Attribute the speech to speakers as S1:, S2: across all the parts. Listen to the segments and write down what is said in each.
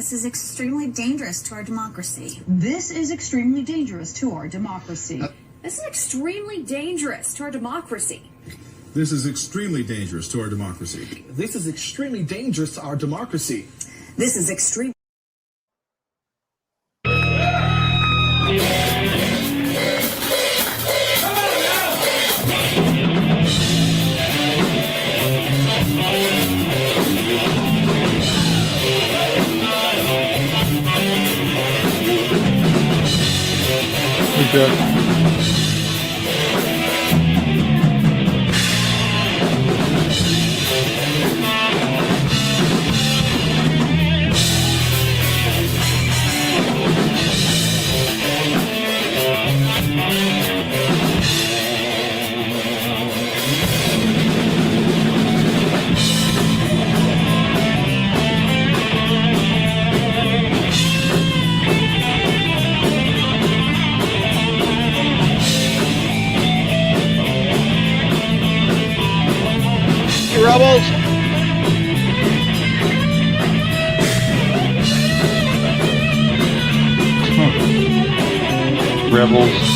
S1: This is extremely dangerous to our democracy.
S2: This is extremely dangerous to our democracy.
S3: This is extremely dangerous to our democracy.
S4: This is extremely dangerous to our democracy.
S5: This is extremely dangerous to our democracy.
S2: This is extreme.
S6: Good.
S7: Rebels.
S6: Rebels.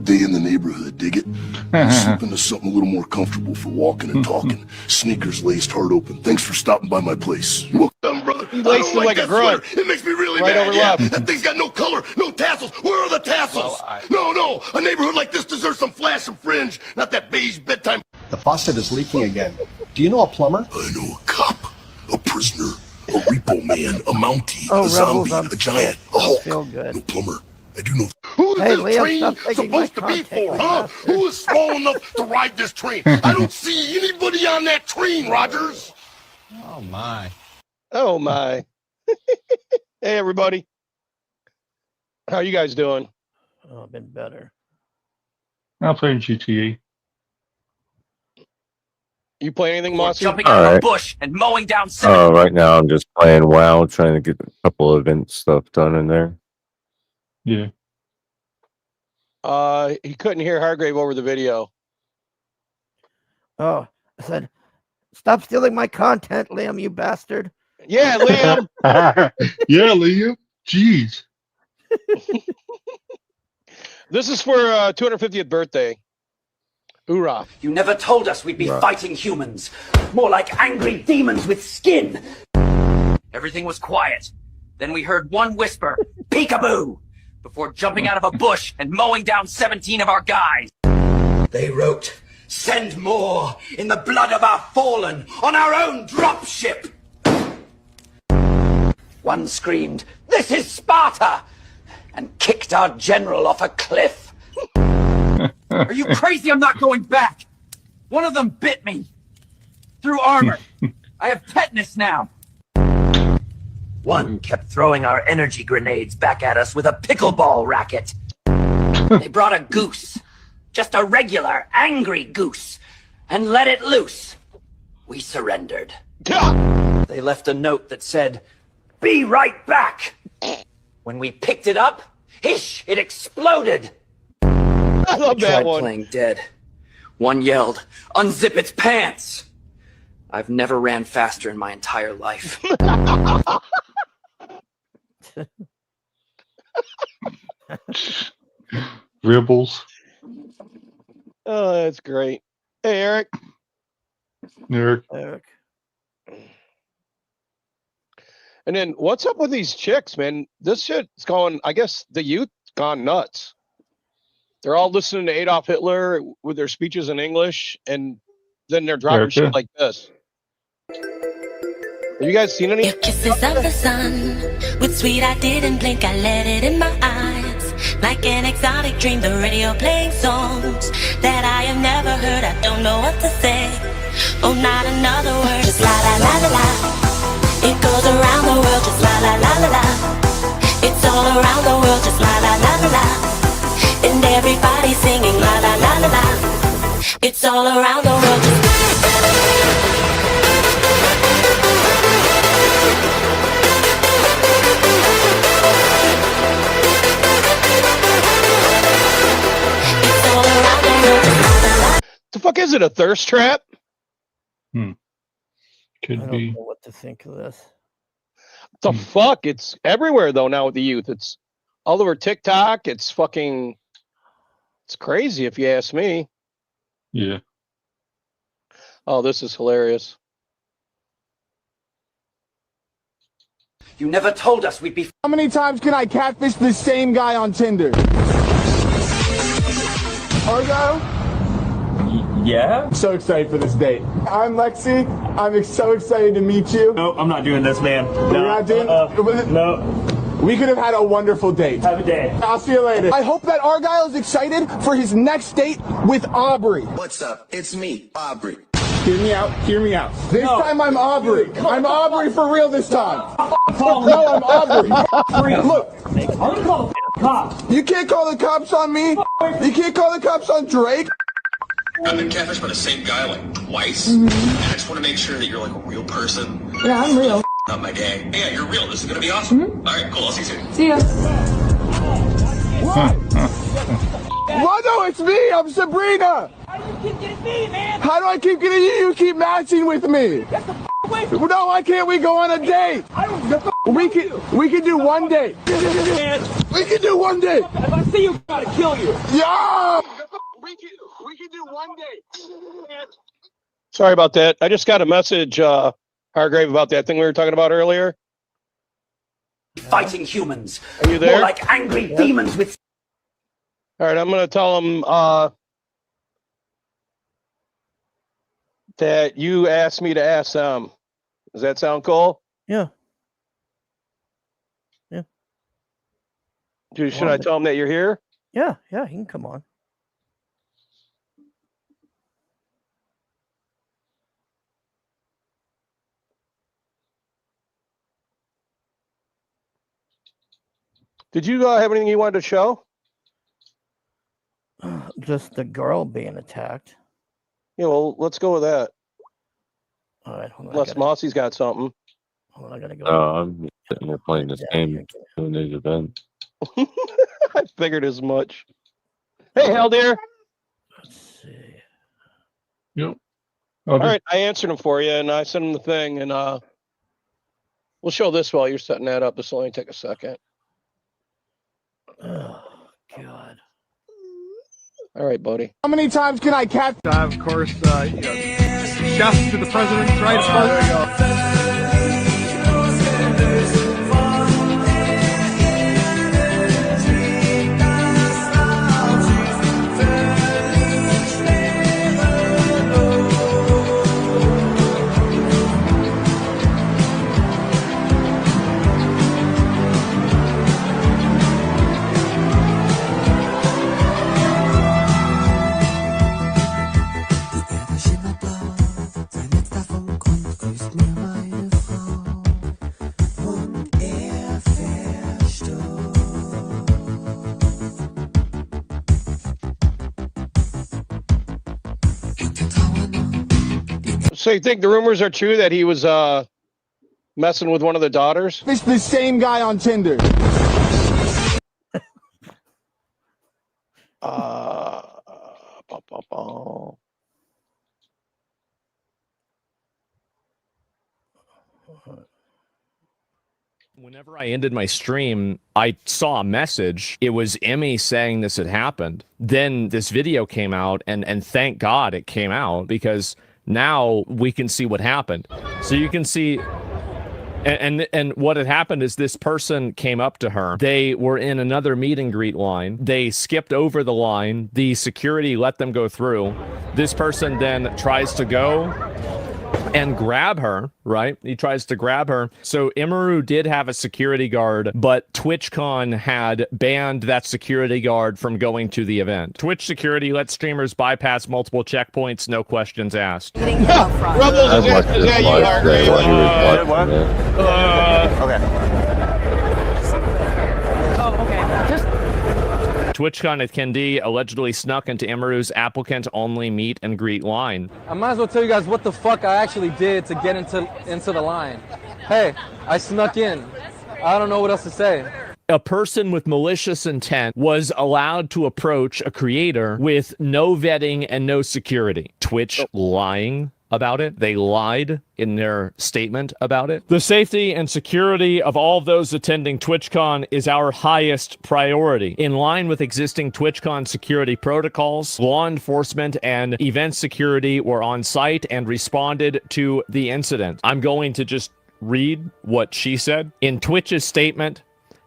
S8: Day in the neighborhood, dig it? Slip into something a little more comfortable for walking and talking. Sneakers laced hard open. Thanks for stopping by my place. Welcome, brother.
S7: He laced it like a grunt.
S8: It makes me really
S7: Right
S8: mad.
S7: over
S8: Yeah,
S7: left.
S8: that thing's got no color, no tassels. Where are the tassels? No. A neighborhood like this deserves some flash and fringe, not that beige bedtime.
S9: The faucet is leaking again. Do you know a plumber?
S8: I know a cop, a prisoner, a repo man, a mountie,
S10: Oh,
S8: a zombie,
S10: Rebels,
S8: a giant, a Hulk.
S10: feel good.
S8: No plumber. I do know. Who is
S10: Hey,
S8: this
S10: Liam,
S8: train
S10: stop taking my
S8: supposed to be
S10: content,
S8: for,
S10: you
S8: huh?
S10: bastard.
S8: Who is small enough to ride this train? I don't see anybody on that train, Rogers.
S5: Oh my.
S7: Oh my. Hey everybody. How you guys doing?
S10: Oh, I've been better.
S6: I'm playing GTA.
S7: You play anything, Mossy?
S11: Jumping out of a bush and mowing down
S12: Right now I'm just playing WoW, trying to get a couple of event stuff done in there.
S6: Yeah.
S7: He couldn't hear Hargrave over the video.
S10: Oh, I said, stop stealing my content, Liam, you bastard.
S7: Yeah, Liam.
S6: Yeah, Liam. Jeez.
S7: This is for 250th birthday. Hoorah.
S11: You never told us we'd be fighting humans. More like angry demons with skin. Everything was quiet. Then we heard one whisper, peekaboo, before jumping out of a bush and mowing down 17 of our guys. They wrote, send more in the blood of our fallen on our own dropship. One screamed, this is Sparta, and kicked our general off a cliff. Are you crazy? I'm not going back. One of them bit me. Through armor. I have tetanus now. One kept throwing our energy grenades back at us with a pickleball racket. They brought a goose. Just a regular, angry goose. And let it loose. We surrendered. They left a note that said, be right back. When we picked it up, hish, it exploded.
S7: I love that
S11: Tried
S7: one.
S11: playing dead. One yelled, unzip its pants. I've never ran faster in my entire life.
S6: Ribbles.
S7: Oh, that's great. Hey, Eric.
S6: Eric.
S7: And then what's up with these chicks, man? This shit's going, I guess the youth gone nuts. They're all listening to Adolf Hitler with their speeches in English, and then they're dropping shit like this. Have you guys seen any?
S13: Your kisses of the sun, with sweet I didn't blink, I let it in my eyes. Like an exotic dream, the radio playing songs that I have never heard, I don't know what to say. Oh, not another word, just la la la la la. It goes around the world, just la la la la la. It's all around the world, just la la la la la. And everybody's singing la la la la la. It's all around the world,
S7: The fuck is it? A thirst trap?
S6: Could
S10: I don't
S6: be.
S10: know what to think of this.
S7: The fuck? It's everywhere though now with the youth. It's all over TikTok. It's fucking. It's crazy if you ask me.
S6: Yeah.
S7: Oh, this is hilarious.
S11: You never told us we'd be.
S14: How many times can I catfish the same guy on Tinder? Argo?
S15: Yeah?
S14: So excited for this date. I'm Lexi. I'm so excited to meet you.
S15: No, I'm not doing this, man. No,
S14: You're not doing
S15: no.
S14: We could have had a wonderful date.
S15: Have a day.
S14: I'll see you later. I hope that Argyle is excited for his next date with Aubrey.
S16: What's up? It's me, Aubrey.
S14: Hear me out. Hear me out. This time I'm Aubrey. I'm Aubrey for real this time. No, I'm Aubrey. Look.
S15: I'm gonna call the cops.
S14: You can't call the cops on me. You can't call the cops on Drake.
S16: I've been catfished by the same guy like twice. And I just want to make sure that you're like a real person.
S14: Yeah, I'm real.
S16: Not my gang. Yeah, you're real. This is gonna be awesome. All right, cool. I'll see you soon.
S14: See ya. What? Well, no, it's me. I'm Sabrina.
S15: How do you keep getting me, man?
S14: How do I keep getting you? You keep matching with me.
S15: Get the away from
S14: No, why can't we go on a date?
S15: I don't
S14: We can do one date. We can do one date.
S15: If I see you, I gotta kill you.
S14: Yeah. We can do one date.
S7: Sorry about that. I just got a message, Hargrave, about that thing we were talking about earlier.
S11: Fighting humans.
S7: Are you there?
S11: More like angry demons with.
S7: All right, I'm going to tell them that you asked me to ask them. Does that sound cool?
S10: Yeah.
S7: Should I tell them that you're here?
S10: Yeah, he can come on.
S7: Did you have anything you wanted to show?
S10: Just the girl being attacked.
S7: Yeah, well, let's go with that.
S10: All right, hold on.
S7: Unless Mossy's got something.
S10: Hold on, I gotta go.
S12: I'm sitting there playing this game doing these events.
S7: I figured as much. Hey, hell dear.
S10: Let's see.
S6: Yep.
S7: All right, I answered them for you, and I sent them the thing, and we'll show this while you're setting that up. This will only take a second.
S10: Oh, God.
S7: All right, buddy.
S14: How many times can I catch?
S5: Of course, shouts to the president's right.
S7: So you think the rumors are true that he was messing with one of the daughters?
S14: It's the same guy on Tinder.
S17: Whenever I ended my stream, I saw a message. It was Emmy saying this had happened. Then this video came out, and thank God it came out, because now we can see what happened. So you can see, and what had happened is this person came up to her. They were in another meet and greet line. They skipped over the line. The security let them go through. This person then tries to go and grab her, right? He tries to grab her. So Imaru did have a security guard, but TwitchCon had banned that security guard from going to the event. Twitch security lets streamers bypass multiple checkpoints, no questions asked.
S7: Rebels is after that, you
S17: TwitchCon attendee allegedly snuck into Imaru's applicant-only meet and greet line.
S5: I might as well tell you guys what the fuck I actually did to get into the line. Hey, I snuck in. I don't know what else to say.
S17: A person with malicious intent was allowed to approach a creator with no vetting and no security. Twitch lying about it. They lied in their statement about it. The safety and security of all of those attending TwitchCon is our highest priority. In line with existing TwitchCon security protocols, law enforcement and event security were on site and responded to the incident. I'm going to just read what she said. In Twitch's statement,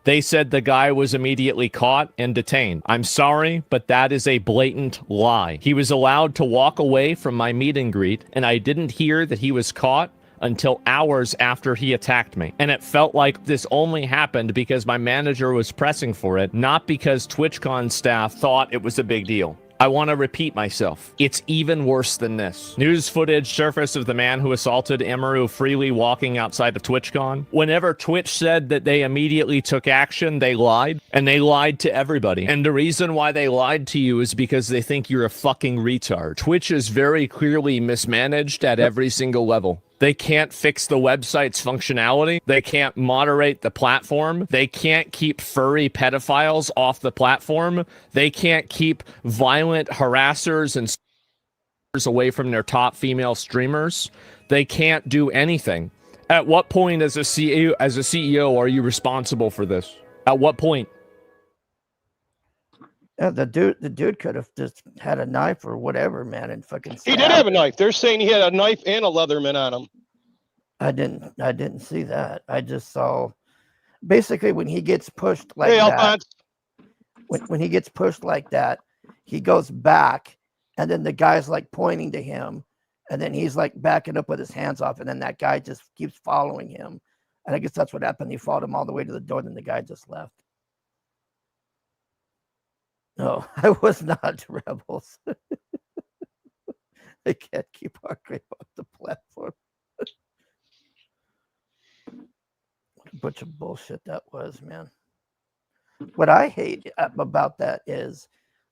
S17: they said the guy was immediately caught and detained. I'm sorry, but that is a blatant lie. He was allowed to walk away from my meet and greet, and I didn't hear that he was caught until hours after he attacked me. And it felt like this only happened because my manager was pressing for it, not because TwitchCon staff thought it was a big deal. I want to repeat myself. It's even worse than this. News footage surfaced of the man who assaulted Imaru freely walking outside of TwitchCon. Whenever Twitch said that they immediately took action, they lied. And they lied to everybody. And the reason why they lied to you is because they think you're a fucking retard. Twitch is very clearly mismanaged at every single level. They can't fix the website's functionality. They can't moderate the platform. They can't keep furry pedophiles off the platform. They can't keep violent harassers and away from their top female streamers. They can't do anything. At what point as a CEO are you responsible for this? At what point?
S10: Yeah, the dude could have just had a knife or whatever, man, and fucking.
S7: He did have a knife. They're saying he had a knife and a Leatherman on him.
S10: I didn't see that. I just saw, basically, when he gets pushed like that. When he gets pushed like that, he goes back, and then the guy's like pointing to him, and then he's like backing up with his hands off, and then that guy just keeps following him, and I guess that's what happened. He followed him all the way to the door, and then the guy just left. No, I was not Rebels. I can't keep our grave off the platform. What a bunch of bullshit that was, man. What I hate about that is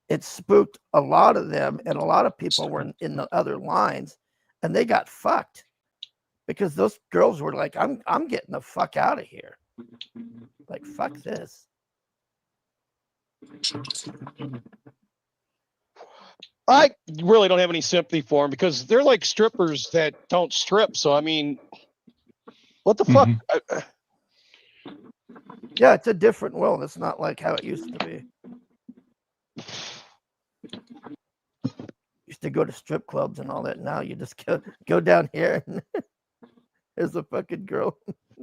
S10: it spooked a lot of them, and a lot of people were in the other lines, and they got fucked because those girls were like, I'm getting the fuck out of here. Like, fuck this.
S7: I really don't have any sympathy for them because they're like strippers that don't strip. So, I mean, what the fuck?
S10: Yeah, it's a different world. It's not like how it used to be. Used to go to strip clubs and all that. Now you just go down here and there's a fucking girl.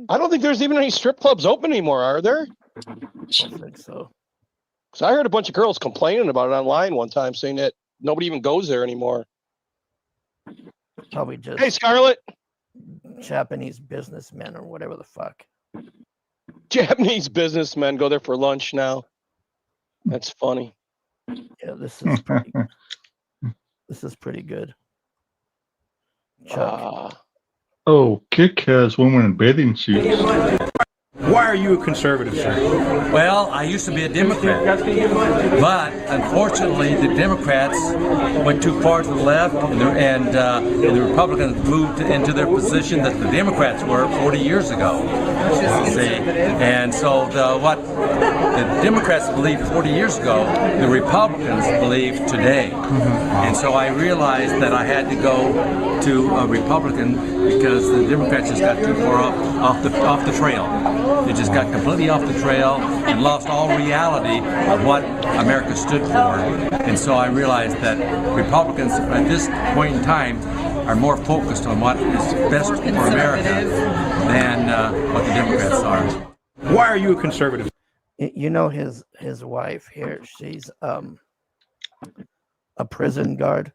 S7: I don't think there's even any strip clubs open anymore, are there?
S10: I don't think so.
S7: So I heard a bunch of girls complaining about it online one time, saying that nobody even goes there anymore.
S10: Probably just
S7: Hey, Scarlett.
S10: Japanese businessmen or whatever the fuck.
S7: Japanese businessmen go there for lunch now. That's funny.
S10: Yeah, this is pretty good. Chuck.
S6: Oh, Kick has women in bathing suits.
S18: Why are you a conservative, sir? Well, I used to be a Democrat, but unfortunately, the Democrats went too far to the left, and the Republicans moved into their position that the Democrats were 40 years ago. See, and so what the Democrats believed 40 years ago, the Republicans believe today. And so I realized that I had to go to a Republican because the Democrats just got too far off the trail. They just got completely off the trail and lost all reality of what America stood for. And so I realized that Republicans at this point in time are more focused on what is best for America than what the Democrats are.
S19: Why are you a conservative?
S10: You know his wife here, she's a prison guard.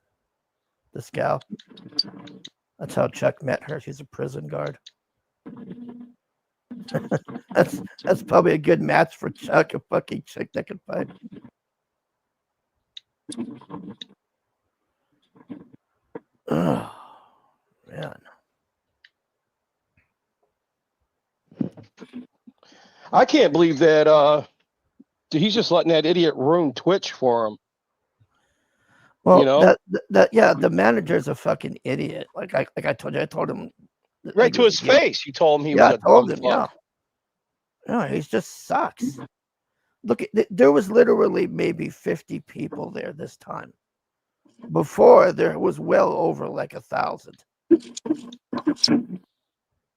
S10: This gal. That's how Chuck met her. She's a prison guard. that's probably a good match for Chuck, a fucking chick that can fight. Oh, man.
S7: I can't believe that he's just letting that idiot ruin Twitch for him.
S10: Well,
S7: you know?
S10: Yeah, the manager's a fucking idiot. Like I told you, I told him
S7: right to his face. You told him he was
S10: I
S7: a
S10: told
S7: dumb
S10: him,
S7: fuck.
S10: No, he just sucks. Look, there was literally maybe 50 people there this time. Before, there was well over like 1,000.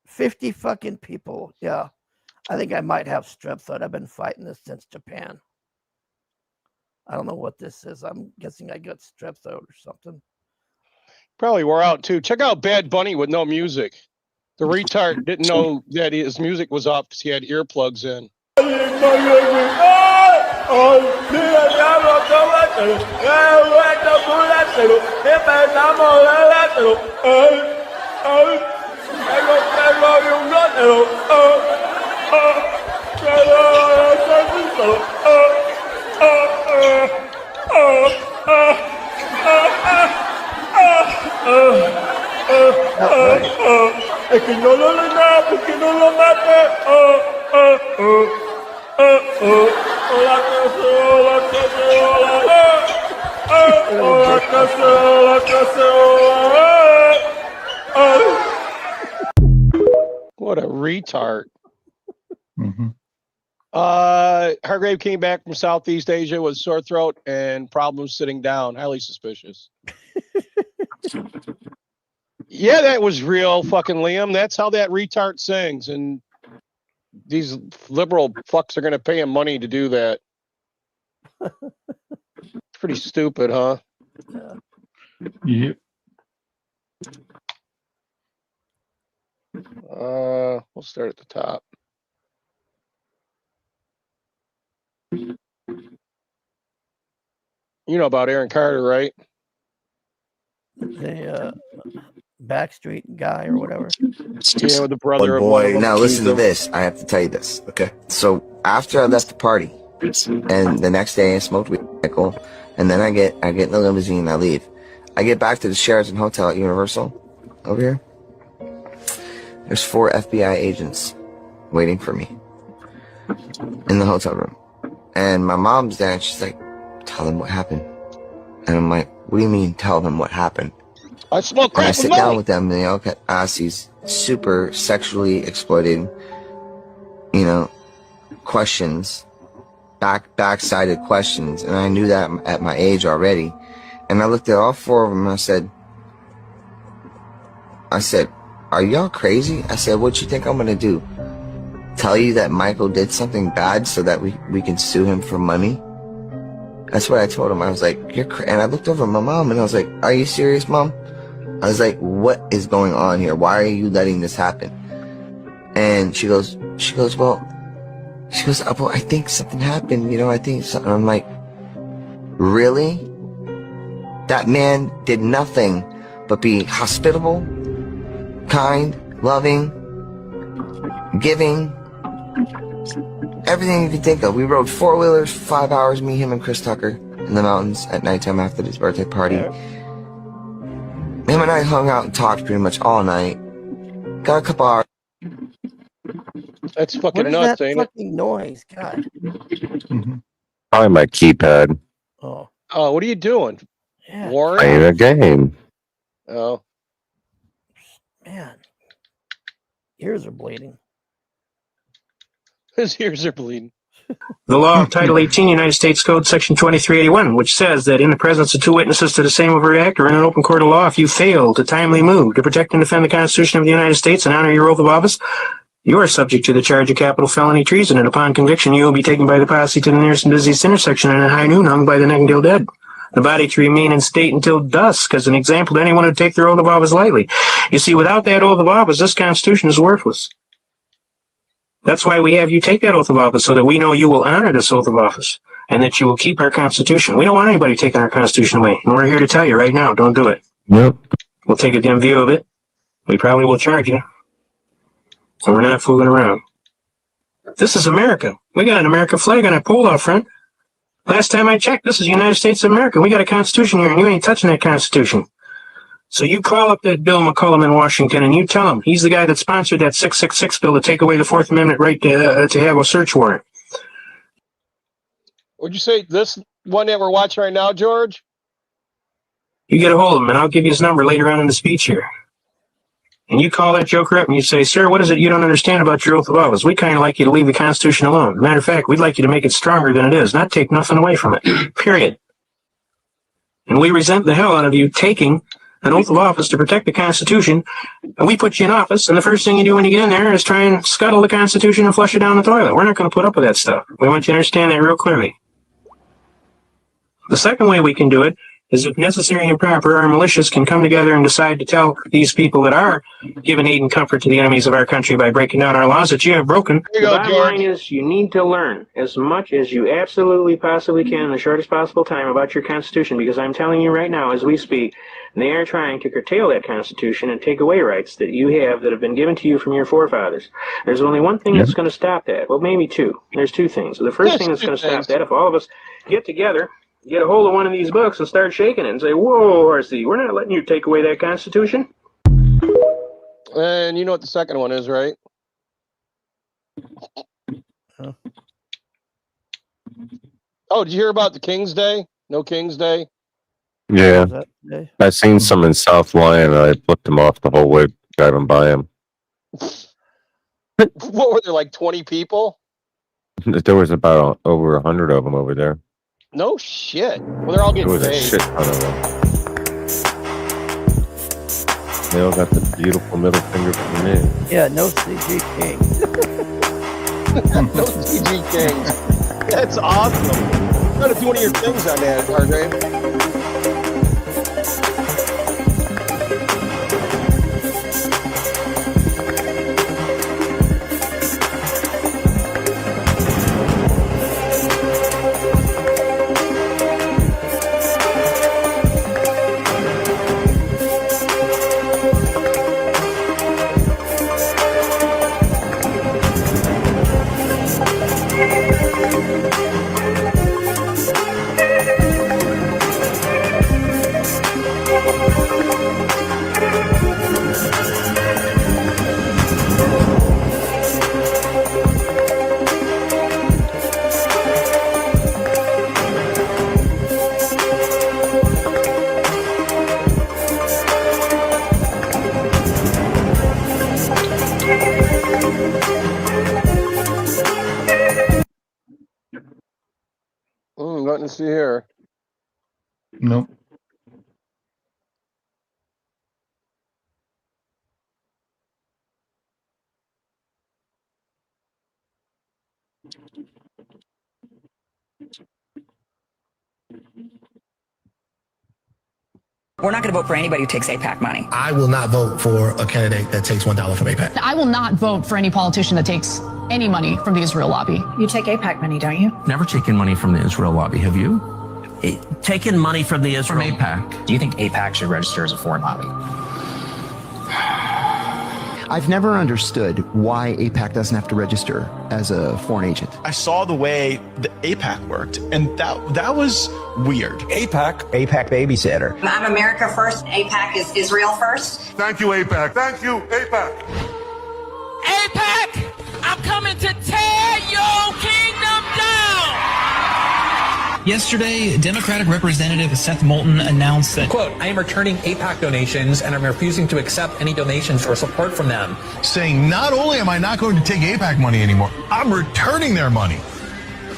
S10: 50 fucking people. Yeah. I think I might have strep throat. I've been fighting this since Japan. I don't know what this is. I'm guessing I got strep throat or something.
S7: Probably wore out too. Check out Bad Bunny with no music. The retard didn't know that his music was off because he had earplugs in.
S14: Es que no lo nada porque no lo mate.
S7: What a retard.
S6: Mm-hmm.
S7: Hargrave came back from Southeast Asia with sore throat and problems sitting down. Highly suspicious. Yeah, that was real, fucking Liam. That's how that retard sings. And these liberal fucks are going to pay him money to do that. It's pretty stupid, huh?
S6: Yep.
S7: We'll start at the top. You know about Aaron Carter, right?
S10: The Backstreet guy or whatever.
S7: Yeah, with the brother of
S20: boy. Now listen to this. I have to tell you this, okay? So after I left the party, and the next day I smoked weed, cool, and then I get in the limousine and I leave. I get back to the Sheraton Hotel at Universal over here. There's 4 FBI agents waiting for me in the hotel room. And my mom's there and she's like, tell them what happened. And I'm like, what do you mean tell them what happened?
S7: I smoke crack.
S20: And I sit down with them and they all ask these super sexually exploited, questions, back-sided questions. And I knew that at my age already. And I looked at all 4 of them and I said, are y'all crazy? I said, what you think I'm gonna do? tell you that Michael did something bad so that we can sue him for money? That's what I told him. I was like, and I looked over at my mom and I was like, are you serious, Mom? I was like, what is going on here? Why are you letting this happen? And she goes, well, I think something happened, I think something. I'm like, really? That man did nothing but be hospitable, kind, loving, giving, everything you could think of. We rode 4-wheelers for 5 hours, me, him, and Chris Tucker in the mountains at nighttime after his birthday party. Him and I hung out and talked pretty much all night. Got a couple hours.
S7: That's
S10: What
S7: fucking
S10: is
S7: nuts,
S10: that
S7: ain't it?
S10: fucking noise? God.
S12: Probably my keypad.
S10: Oh,
S7: Oh, what are you doing?
S10: yeah.
S7: Warren?
S12: Playing a game.
S7: Oh.
S10: Man. Ears are bleeding.
S7: His ears are bleeding.
S19: The law of Title 18, United States Code, Section 2381, which says that in the presence of two witnesses to the same overt act or in an open court of law, if you fail to timely move to protect and defend the Constitution of the United States and honor your oath of office, you are subject to the charge of capital felony treason, and upon conviction, you will be taken by the posse to the nearest and busiest intersection and at high noon hung by the neck until dead. The body to remain in state until dusk as an example to anyone who take their oath of office lightly. You see, without that oath of office, this Constitution is worthless. That's why we have you take that oath of office, so that we know you will honor this oath of office and that you will keep our Constitution. We don't want anybody taking our Constitution away, and we're here to tell you right now, don't do it.
S12: Yep.
S19: We'll take a dim view of it. We probably will charge you. So we're not fooling around. This is America. We got an American flag on our pole out front. Last time I checked, this is the United States of America. We got a Constitution here, and you ain't touching that Constitution. So you call up that Bill McCullum in Washington, and you tell him he's the guy that sponsored that 666 bill to take away the Fourth Amendment right to have a search warrant.
S7: Would you say this one that we're watching right now, George?
S19: You get a hold of him, and I'll give you his number later on in the speech here. And you call that joker up and you say, sir, what is it you don't understand about your oath of office? We kind of like you to leave the Constitution alone. Matter of fact, we'd like you to make it stronger than it is, not take nothing away from it, period. And we resent the hell out of you taking an oath of office to protect the Constitution, and we put you in office, and the first thing you do when you get in there is try and scuttle the Constitution and flush it down the toilet. We're not going to put up with that stuff. We want you to understand that real clearly. The second way we can do it is, if necessary and proper, our militias can come together and decide to tell these people that are giving aid and comfort to the enemies of our country by breaking down our laws that you have broken. The bottom line is, you need to learn as much as you absolutely possibly can in the shortest possible time about your Constitution, because I'm telling you right now, as we speak, they are trying to curtail that Constitution and take away rights that you have that have been given to you from your forefathers. There's only one thing that's going to stop that. Well, maybe two. There's two things. The first thing that's going to stop that, if all of us get together, get a hold of one of these books and start shaking it and say, whoa, Horsey, we're not letting you take away that Constitution.
S7: And you know what the second one is, right?
S10: Huh?
S7: Oh, did you hear about the King's Day? No King's Day?
S12: Yeah. I seen some in South Lyon, and I flipped them off the whole way driving by them.
S7: What were there, like 20 people?
S12: There was about over 100 of them over there.
S7: No shit. Well, they're all
S12: There
S7: getting
S12: was a
S7: paid.
S12: shit ton of them. They all got the beautiful middle finger from me.
S10: Yeah, no CG King.
S7: No CG Kings. That's awesome. Try to do one of your things on that, Hargrave. Nothing to see here.
S6: Nope.
S21: We're not going to vote for anybody who takes AIPAC money.
S22: I will not vote for a candidate that takes $1 from AIPAC.
S23: I will not vote for any politician that takes any money from the Israel lobby.
S21: You take AIPAC money, don't you?
S24: Never taken money from the Israel lobby, have you?
S11: Taking money from the Israel...
S24: From AIPAC.
S21: Do you think AIPAC should register as a foreign lobby?
S25: I've never understood why AIPAC doesn't have to register as a foreign agent.
S26: I saw the way the AIPAC worked, and that was weird.
S9: AIPAC babysitter.
S21: I'm America first. AIPAC is Israel first.
S8: Thank you, AIPAC. Thank you, AIPAC.
S15: AIPAC, I'm coming to tear your kingdom down!
S27: Yesterday, Democratic Representative Seth Moulton announced that,
S28: quote, I am returning AIPAC donations and I'm refusing to accept any donations or support from them.
S29: Saying not only am I not going to take AIPAC money anymore, I'm returning their money.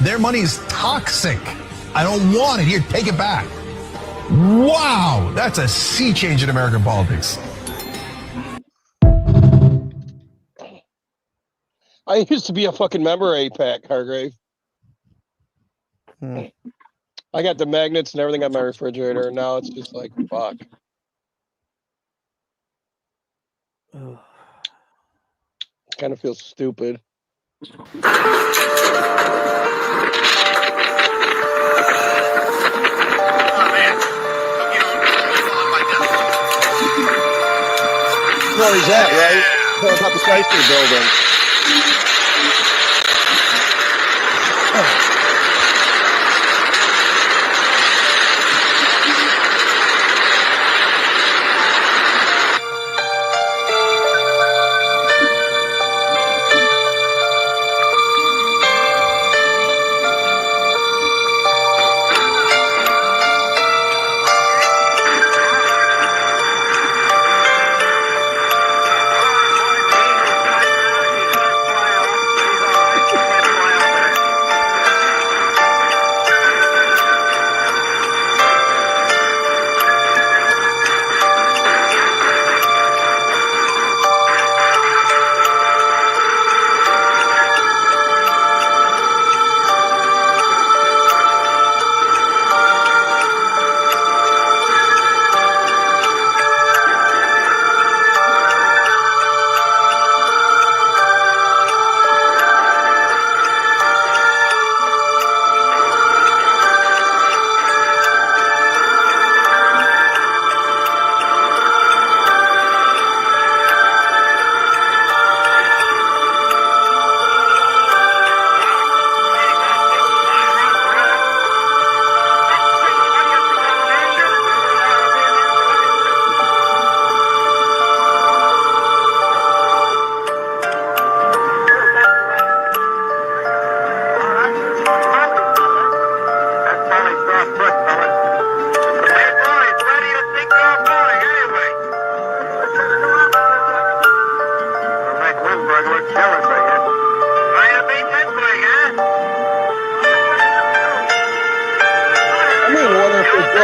S29: Their money is toxic. I don't want it. Here, take it back. Wow, that's a sea change in American politics.
S7: I used to be a fucking member of AIPAC, Hargrave. I got the magnets and everything on my refrigerator, and now it's just like, fuck. Kind of feels stupid. Where he's at, right? Talking about the skyscraper building.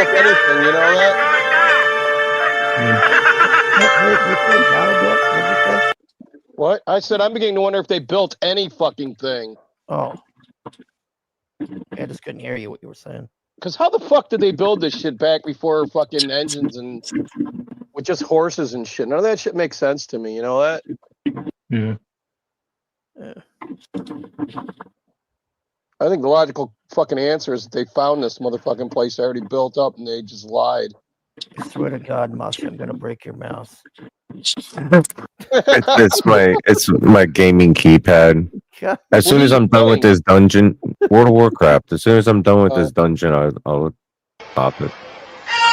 S7: Anything, you know that? What? I said I'm beginning to wonder if they built any fucking thing.
S10: Oh. I just couldn't hear you what you were saying.
S7: Because how the fuck did they build this shit back before fucking engines and with just horses and shit? None of that shit makes sense to me, you know that?
S6: Yeah.
S7: I think the logical fucking answer is that they found this motherfucking place already built up and they just lied.
S10: I swear to God, Musk, I'm gonna break your mouse.
S12: it's my gaming keypad. As soon as I'm done with this dungeon, World of Warcraft. As soon as I'm done with this dungeon, I'll stop it.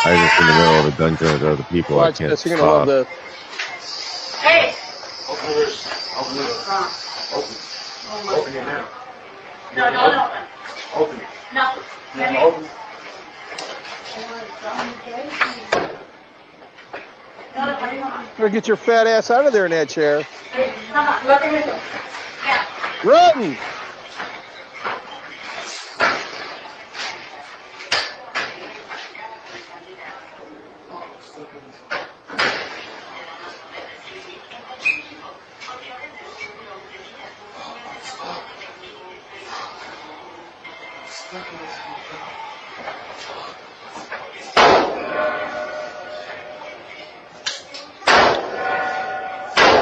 S12: I just in the middle of a dungeon with other people. I can't
S7: you're gonna love the...
S15: Hey!
S14: Open this. Open it. Open it now.
S15: No, don't open.
S14: Open it.
S15: No.
S14: No, open it.
S7: Better get your fat ass out of there in that chair.
S15: Come on, look at me. Yeah.
S7: Run!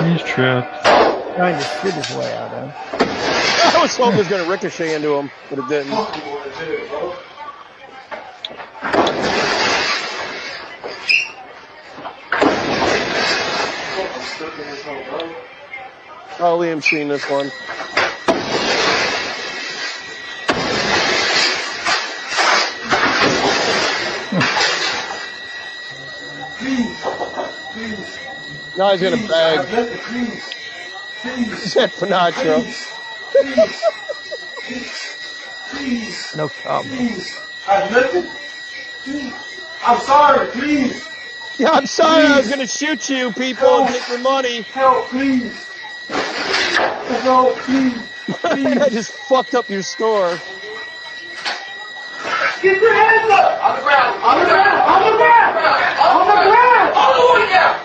S6: He's trapped.
S10: Trying to shoot his way out of.
S7: I was hoping it was going to ricochet into him, but it didn't. Oh, Liam's seen this one. Now he's in a bag. He's at Finaccio.
S10: No comment.
S14: I'm sorry, please.
S7: Yeah, I'm sorry. I was going to shoot you, people, and take your money.
S14: Help, please. Help, please.
S7: I just fucked up your store.
S14: Get your hands up! On the ground! On the ground! On the ground! On the ground! All the way down!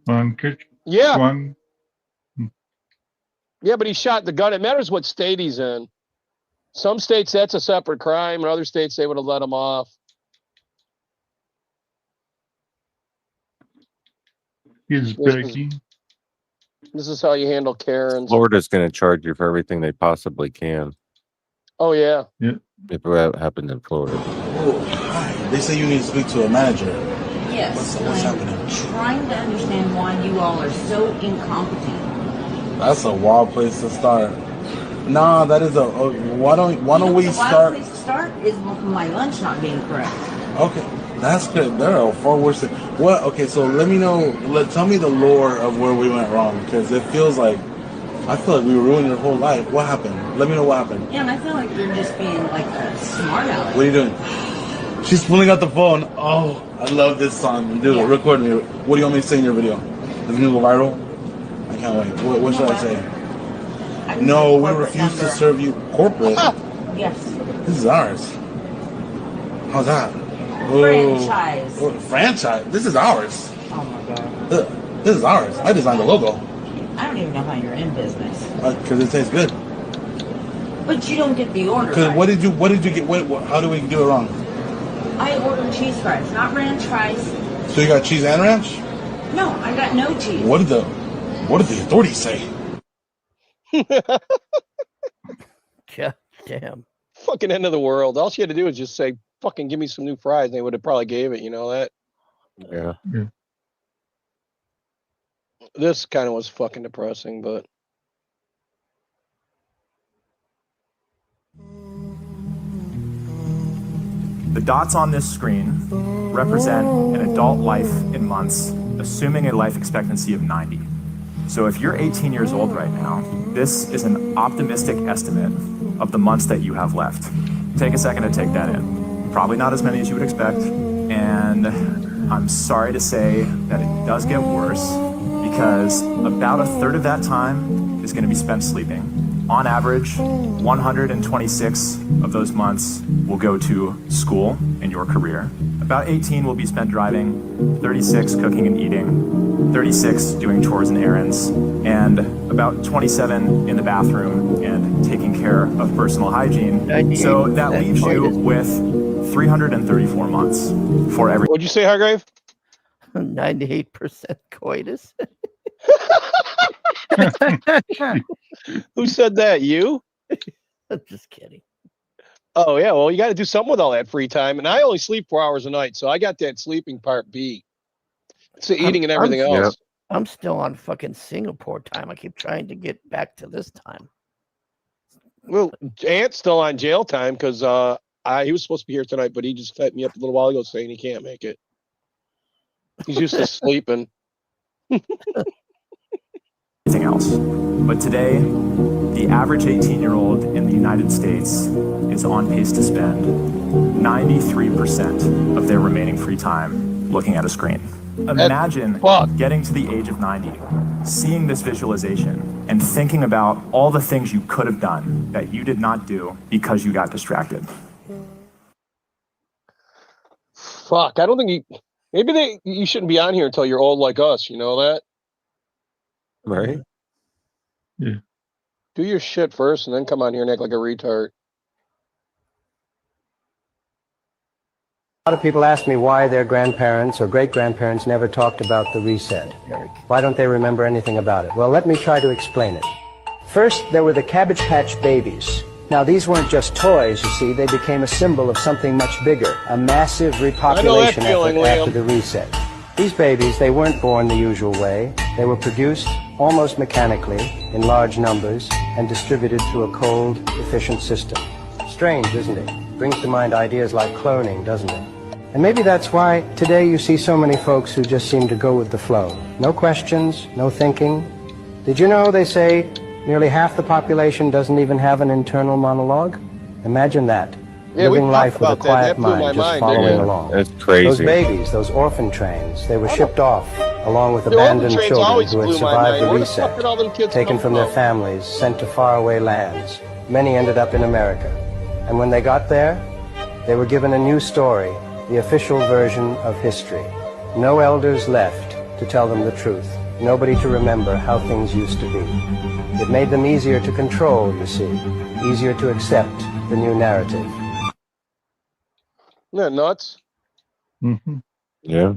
S6: One kick.
S7: Yeah.
S6: One.
S7: Yeah, but he shot the gun. It matters what state he's in. Some states, that's a separate crime. In other states, they would have let him off.
S6: He's begging.
S7: This is how you handle Karens.
S12: Florida's going to charge you for everything they possibly can.
S7: Oh, yeah.
S6: Yeah.
S12: If it happened in Florida.
S1: Oh, hi. They say you need to speak to a manager.
S2: Yes.
S1: What's happening?
S2: Trying to understand why you all are so incompetent.
S1: That's a wild place to start. Nah, that is why don't we
S2: The
S1: start?
S2: wild place to start is my lunch not being correct.
S1: Okay, that's good. There are far worse. What? Okay, so let me know. Tell me the lore of where we went wrong, because it feels like I feel like we ruined your whole life. What happened? Let me know what happened.
S2: Yeah, and I feel like you're just being like a smart aleck.
S1: What are you doing? She's pulling out the phone. Oh, I love this song. Dude,
S2: Yeah.
S1: record me. What do you want me to say in your video? Is it gonna go viral? I can't wait. What should I say? No, we refuse to serve you corporate.
S2: Yes.
S1: This is ours. How's that?
S2: Franchise.
S1: Oh, franchise? This is ours.
S2: Oh my god.
S1: This is ours. I designed the logo.
S2: I don't even know how you're in business.
S1: Because it tastes good.
S2: But you don't get the order.
S1: Because
S2: Right.
S1: what did you get? How do we do it wrong?
S2: I ordered cheese fries, not ranch fries.
S1: So you got cheese and ranch?
S2: No, I got no cheese.
S1: What did the authorities say?
S10: God damn.
S7: Fucking end of the world. All she had to do was just say, fucking give me some new fries, and they would have probably gave it, you know that?
S12: Yeah.
S7: This kind of was fucking depressing, but
S3: The dots on this screen represent an adult life in months, assuming a life expectancy of 90. So if you're 18 years old right now, this is an optimistic estimate of the months that you have left. Take a second to take that in. Probably not as many as you would expect, and I'm sorry to say that it does get worse because about a third of that time is going to be spent sleeping. On average, 126 of those months will go to school and your career. About 18 will be spent driving, 36 cooking and eating, 36 doing chores and errands, and about 27 in the bathroom and taking care of personal hygiene. So that leaves you with 334 months for every.
S7: What'd you say, Hargrave?
S10: 98% coitus.
S7: Who said that? You?
S10: I'm just kidding.
S7: Oh, yeah. Well, you got to do something with all that free time. And I only sleep 4 hours a night, so I got that sleeping part B. It's the eating and everything else.
S10: I'm still on fucking Singapore time. I keep trying to get back to this time.
S7: Well, Ant's still on jail time because he was supposed to be here tonight, but he just hit me up a little while ago saying he can't make it. He's used to sleeping.
S3: Everything else. But today, the average 18-year-old in the United States is on pace to spend 93% of their remaining free time looking at a screen. Imagine getting to the age of 90, seeing this visualization, and thinking about all the things you could have done that you did not do because you got distracted.
S7: Fuck, I don't think you shouldn't be on here until you're old like us, you know that?
S12: Right.
S6: Yeah.
S7: Do your shit first and then come on here and act like a retard.
S4: A lot of people ask me why their grandparents or great-grandparents never talked about the reset. Why don't they remember anything about it? Well, let me try to explain it. First, there were the Cabbage Patch Babies. Now, these weren't just toys, you see. They became a symbol of something much bigger, a massive repopulation effort after the reset. These babies, they weren't born the usual way. They were produced almost mechanically in large numbers and distributed through a cold, efficient system. Strange, isn't it? Brings to mind ideas like cloning, doesn't it? And maybe that's why today you see so many folks who just seem to go with the flow. No questions, no thinking. Did you know they say nearly half the population doesn't even have an internal monologue? Imagine that.
S7: Yeah,
S4: living life with a quiet mind, just following along.
S12: That's crazy.
S4: Those babies, those orphan trains, they were shipped off along with abandoned children who had survived the reset, taken from their families, sent to faraway lands. Many ended up in America. And when they got there, they were given a new story, the official version of history. No elders left to tell them the truth. Nobody to remember how things used to be. It made them easier to control, you see. Easier to accept the new narrative.
S7: Isn't that nuts?
S6: Mm-hmm.
S12: Yeah.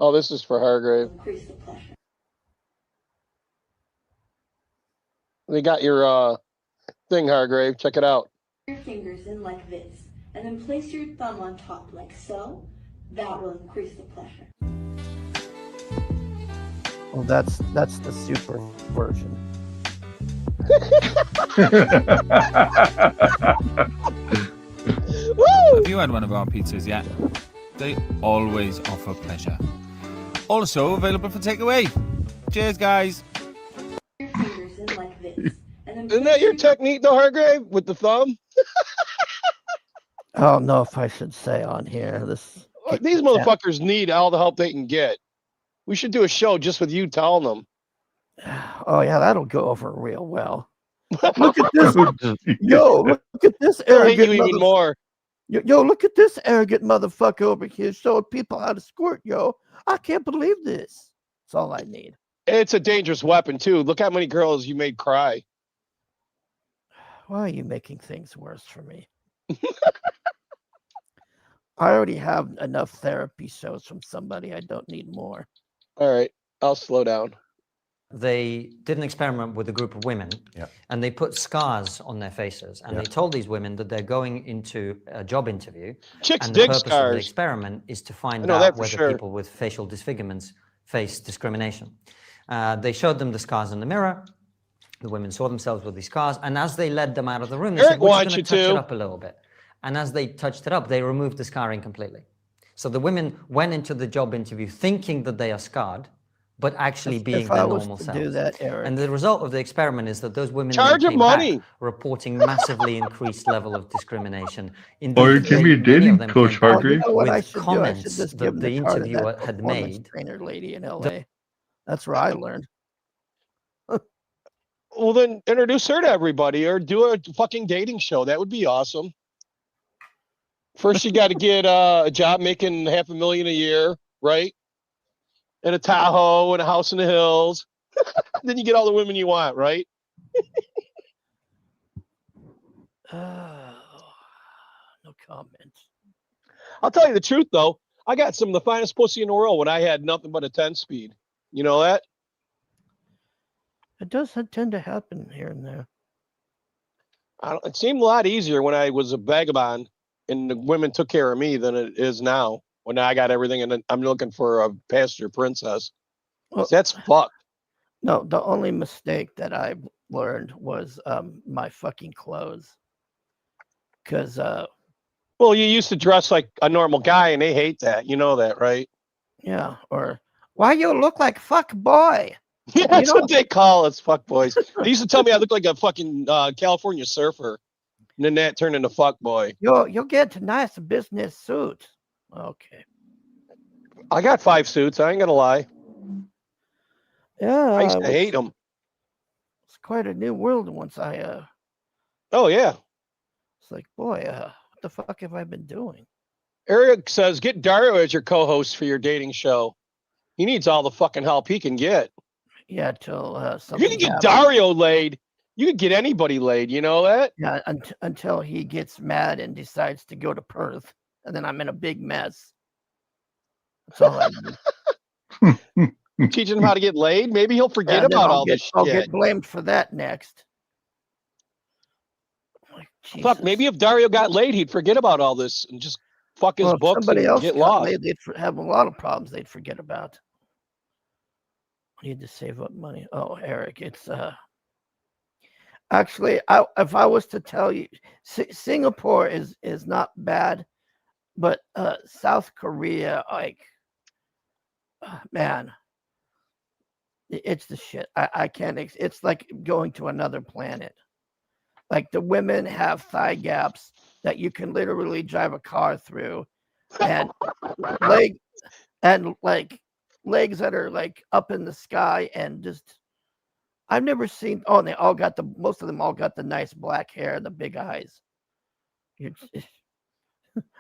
S7: Oh, this is for Hargrave. They got your thing, Hargrave. Check it out.
S5: Your fingers in like this, and then place your thumb on top like so. That will increase the pleasure.
S10: Well, that's the super version.
S13: Have you had one of our pizzas yet? They always offer pleasure. Also available for takeaway. Cheers, guys.
S5: Your fingers in like this, and then
S7: Isn't that your technique, though, Hargrave, with the thumb?
S10: I don't know if I should say on here.
S7: These motherfuckers need all the help they can get. We should do a show just with you telling them.
S10: Oh yeah, that'll go over real well. Look at this. Yo, look at this arrogant
S7: even more.
S10: Yo, look at this arrogant motherfucker over here showing people how to squirt, yo. I can't believe this. That's all I need.
S7: It's a dangerous weapon, too. Look how many girls you made cry.
S10: Why are you making things worse for me? I already have enough therapy shows from somebody. I don't need more.
S7: All right, I'll slow down.
S16: They did an experiment with a group of women, and they put scars on their faces, and they told these women that they're going into a job interview.
S7: Chicks
S16: and the
S7: dig
S16: purpose of
S7: scars.
S16: the experiment is to find
S7: I know
S16: out
S7: that for
S16: whether
S7: sure.
S16: people with facial disfigurements face discrimination. They showed them the scars in the mirror. The women saw themselves with these scars, and as they led them out of the room, they
S7: Eric
S16: said, "We're
S7: wants
S16: going to
S7: you
S16: touch it
S7: to."
S16: up a little bit." And as they touched it up, they removed the scarring completely. So the women went into the job interview thinking that they are scarred, but actually being
S10: If
S16: their
S10: I was
S16: normal
S10: to
S16: selves.
S10: do that, Eric.
S16: And the result of the experiment is that those women
S7: Charge
S16: then
S7: them
S16: came
S7: money.
S16: back reporting massively increased level of discrimination.
S6: Or you can be a
S16: many of
S6: dating
S16: them
S6: coach,
S16: came back
S6: Hargrave.
S10: You know what I
S16: with
S10: should do? I
S16: comments
S10: should just
S16: that
S10: give
S16: the
S10: the chart of
S16: interviewer
S10: that
S16: had
S10: performance
S16: made.
S10: trainer lady in LA. That's where I learned.
S7: Well, then introduce her to everybody or do a fucking dating show. That would be awesome. First, you got to get a job making $500,000 a year, right? And a Tahoe and a house in the hills. Then you get all the women you want, right?
S10: No comment.
S7: I'll tell you the truth, though. I got some of the finest pussy in the world when I had nothing but a 10-speed. You know that?
S10: It does tend to happen here and there.
S7: It seemed a lot easier when I was a vagabond and the women took care of me than it is now. When I got everything and I'm looking for a passenger princess.
S10: Well,
S7: That's fucked.
S10: No, the only mistake that I learned was my fucking clothes. Because
S7: well, you used to dress like a normal guy and they hate that. You know that, right?
S10: yeah, or why you look like fuck boy?
S7: Yeah, that's what they call us, fuck boys. They used to tell me I look like a fucking California surfer. And then that turned into fuck boy.
S10: You'll get a nice business suit. Okay.
S7: I got 5 suits. I ain't gonna lie.
S10: Yeah.
S7: I used to hate them.
S10: It's quite a new world once I
S7: Oh yeah.
S10: It's like, boy, what the fuck have I been doing?
S7: Eric says, get Dario as your co-host for your dating show. He needs all the fucking help he can get.
S10: Yeah, till
S7: If you
S10: something
S7: can get
S10: happens.
S7: Dario laid, you can get anybody laid. You know that?
S10: Yeah, until he gets mad and decides to go to Perth, and then I'm in a big mess. That's all I do.
S7: Teaching him how to get laid. Maybe he'll forget about all this shit.
S10: I'll get blamed for that next.
S7: Fuck, maybe if Dario got laid, he'd forget about all this and just fuck his
S10: If
S7: books
S10: somebody
S7: and
S10: else
S7: get
S10: got
S7: lost.
S10: laid, they'd have a lot of problems they'd forget about. I need to save up money. Oh, Eric, it's actually, if I was to tell you, Singapore is not bad, but South Korea, like, man, it's the shit. I can't. It's like going to another planet. Like the women have thigh gaps that you can literally drive a car through, and legs that are like up in the sky, and just I've never seen. Oh, and they all got most of them all got the nice black hair and the big eyes.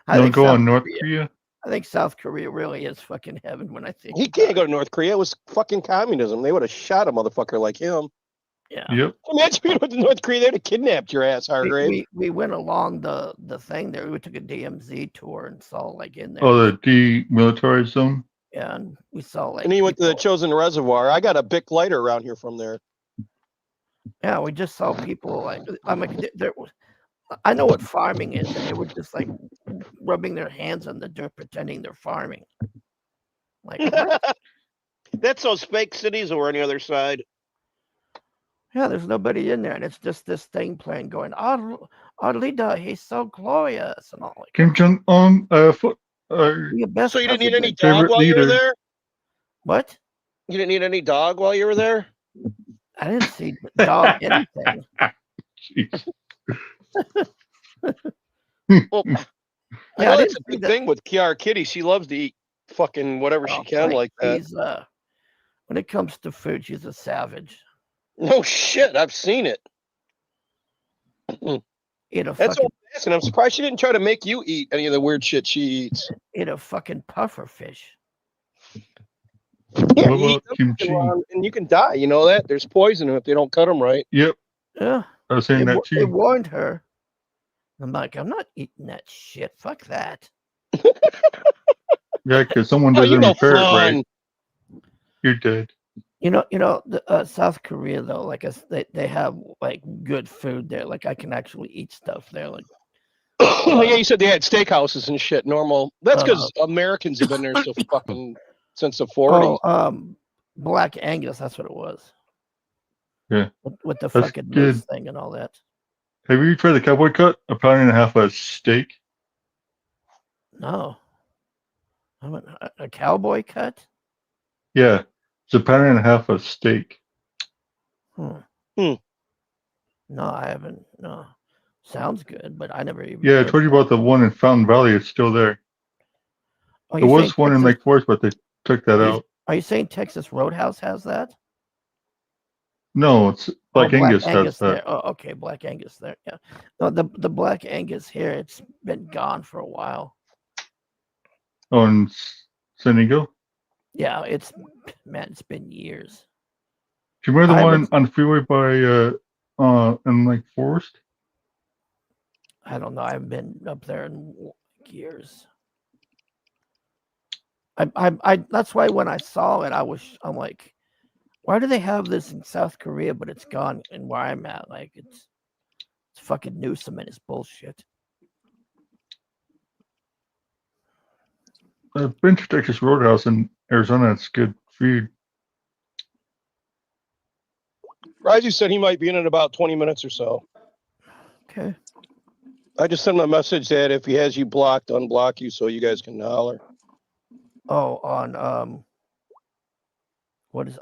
S6: Don't go on North Korea.
S10: I think South Korea really is fucking heaven when I think
S7: He can't go to North Korea. It was fucking communism. They would have shot a motherfucker like him.
S10: Yeah.
S6: Yep.
S7: Imagine you went to North Korea. They'd have kidnapped your ass, Hargrave.
S10: We went along the thing there. We took a DMZ tour and saw like in there.
S6: Oh, the demilitarized zone.
S10: Yeah, and we saw like.
S7: And he went to the Chosen Reservoir. I got a Bic lighter around here from there.
S10: Yeah, we just saw people like. I'm like, I know what farming is, and they were just like rubbing their hands on the dirt, pretending they're farming. Like what?
S7: That's those fake cities over on the other side.
S10: Yeah, there's nobody in there, and it's just this thing playing, going, "Our leader, he's so glorious," and all. Like,
S6: Kim Jong Un,
S7: So you didn't need any dog while you were there?
S10: What?
S7: You didn't need any dog while you were there?
S10: I didn't see dog anything.
S7: Well, I know that's a big thing with Kiara Kitty. She loves to eat fucking whatever she can like that.
S10: When it comes to food, she's a savage.
S7: No shit, I've seen it. That's what I'm asking. I'm surprised she didn't try to make you eat any of the weird shit she eats.
S10: Eat a fucking puffer fish.
S7: Yeah, you eat them and you can die. You know that? There's poison if they don't cut them right.
S6: Yep.
S10: Yeah.
S6: I was saying that too.
S10: They warned her. I'm like, I'm not eating that shit. Fuck that.
S6: Yeah, because someone doesn't repair it right. You're dead.
S10: You know, the South Korea though, like they have like good food there. Like I can actually eat stuff there. Like,
S7: yeah, you said they had steakhouses and shit. Normal. That's because Americans have been there so fucking since the 40s.
S10: Oh, Black Angus. That's what it was.
S6: Yeah.
S10: With the fucking moose thing and all that.
S6: Have you tried the cowboy cut? A pound and a half of steak.
S10: No. A cowboy cut?
S6: Yeah. It's a pound and a half of steak.
S10: No, I haven't. No. Sounds good, but I never even.
S6: Yeah, I told you about the one in Fountain Valley. It's still there.
S10: Oh,
S6: there was one in Lake Forest, but they took that out.
S10: Are you saying Texas Roadhouse has that?
S6: No, it's Black Angus has that.
S10: There. Oh, okay, Black Angus there. Yeah. No, the Black Angus here, it's been gone for a while.
S6: Oh, in San Diego?
S10: Yeah, it's been years.
S6: Do you remember the one on the freeway by in Lake Forest?
S10: I don't know. I haven't been up there in years. I that's why when I saw it, I'm like, why do they have this in South Korea, but it's gone and where I'm at? Like it's fucking Newsom and his bullshit.
S6: I've been to Texas Roadhouse in Arizona. It's good food.
S7: Raji said he might be in about 20 minutes or so.
S10: Okay.
S7: I just sent him a message that if he has you blocked, unblock you so you guys can holler.
S10: Oh, on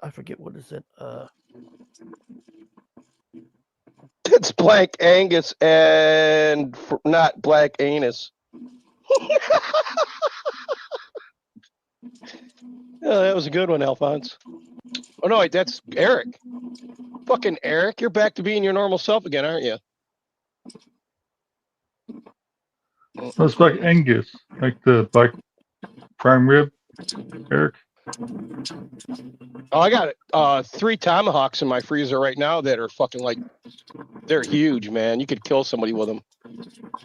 S10: I forget what is it?
S7: It's Black Angus and not Black Anus. Yeah, that was a good one, Alphonse. Oh no, wait, that's Eric. Fucking Eric, you're back to being your normal self again, aren't you?
S6: That's Black Angus, like the black prime rib, Eric.
S7: Oh, I got 3 tomahawks in my freezer right now that are fucking like, they're huge, man. You could kill somebody with them.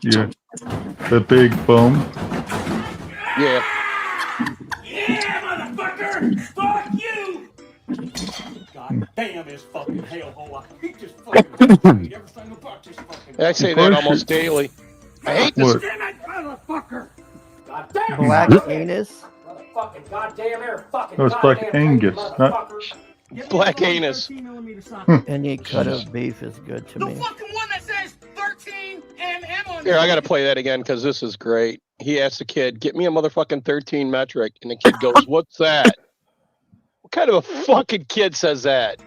S6: Yeah. The big bone.
S7: Yeah.
S15: Yeah, motherfucker! Fuck you! God damn this fucking hellhole. I hate this fucking everything about this fucking.
S7: I say that almost daily. I hate this.
S15: Damn it, motherfucker! God damn
S10: Black
S15: it!
S10: anus.
S15: Motherfucking goddamn there, fucking
S6: No, it's Black
S15: goddamn
S6: Angus, not.
S15: motherfucker.
S7: Black anus.
S10: Any cut of beef is good to me.
S15: Fucking one that says 13 mm on
S7: Here, I got to play that again because this is great. He asked the kid, "Get me a motherfucking 13 metric," and the kid goes, "What's that?" What kind of a fucking kid says that?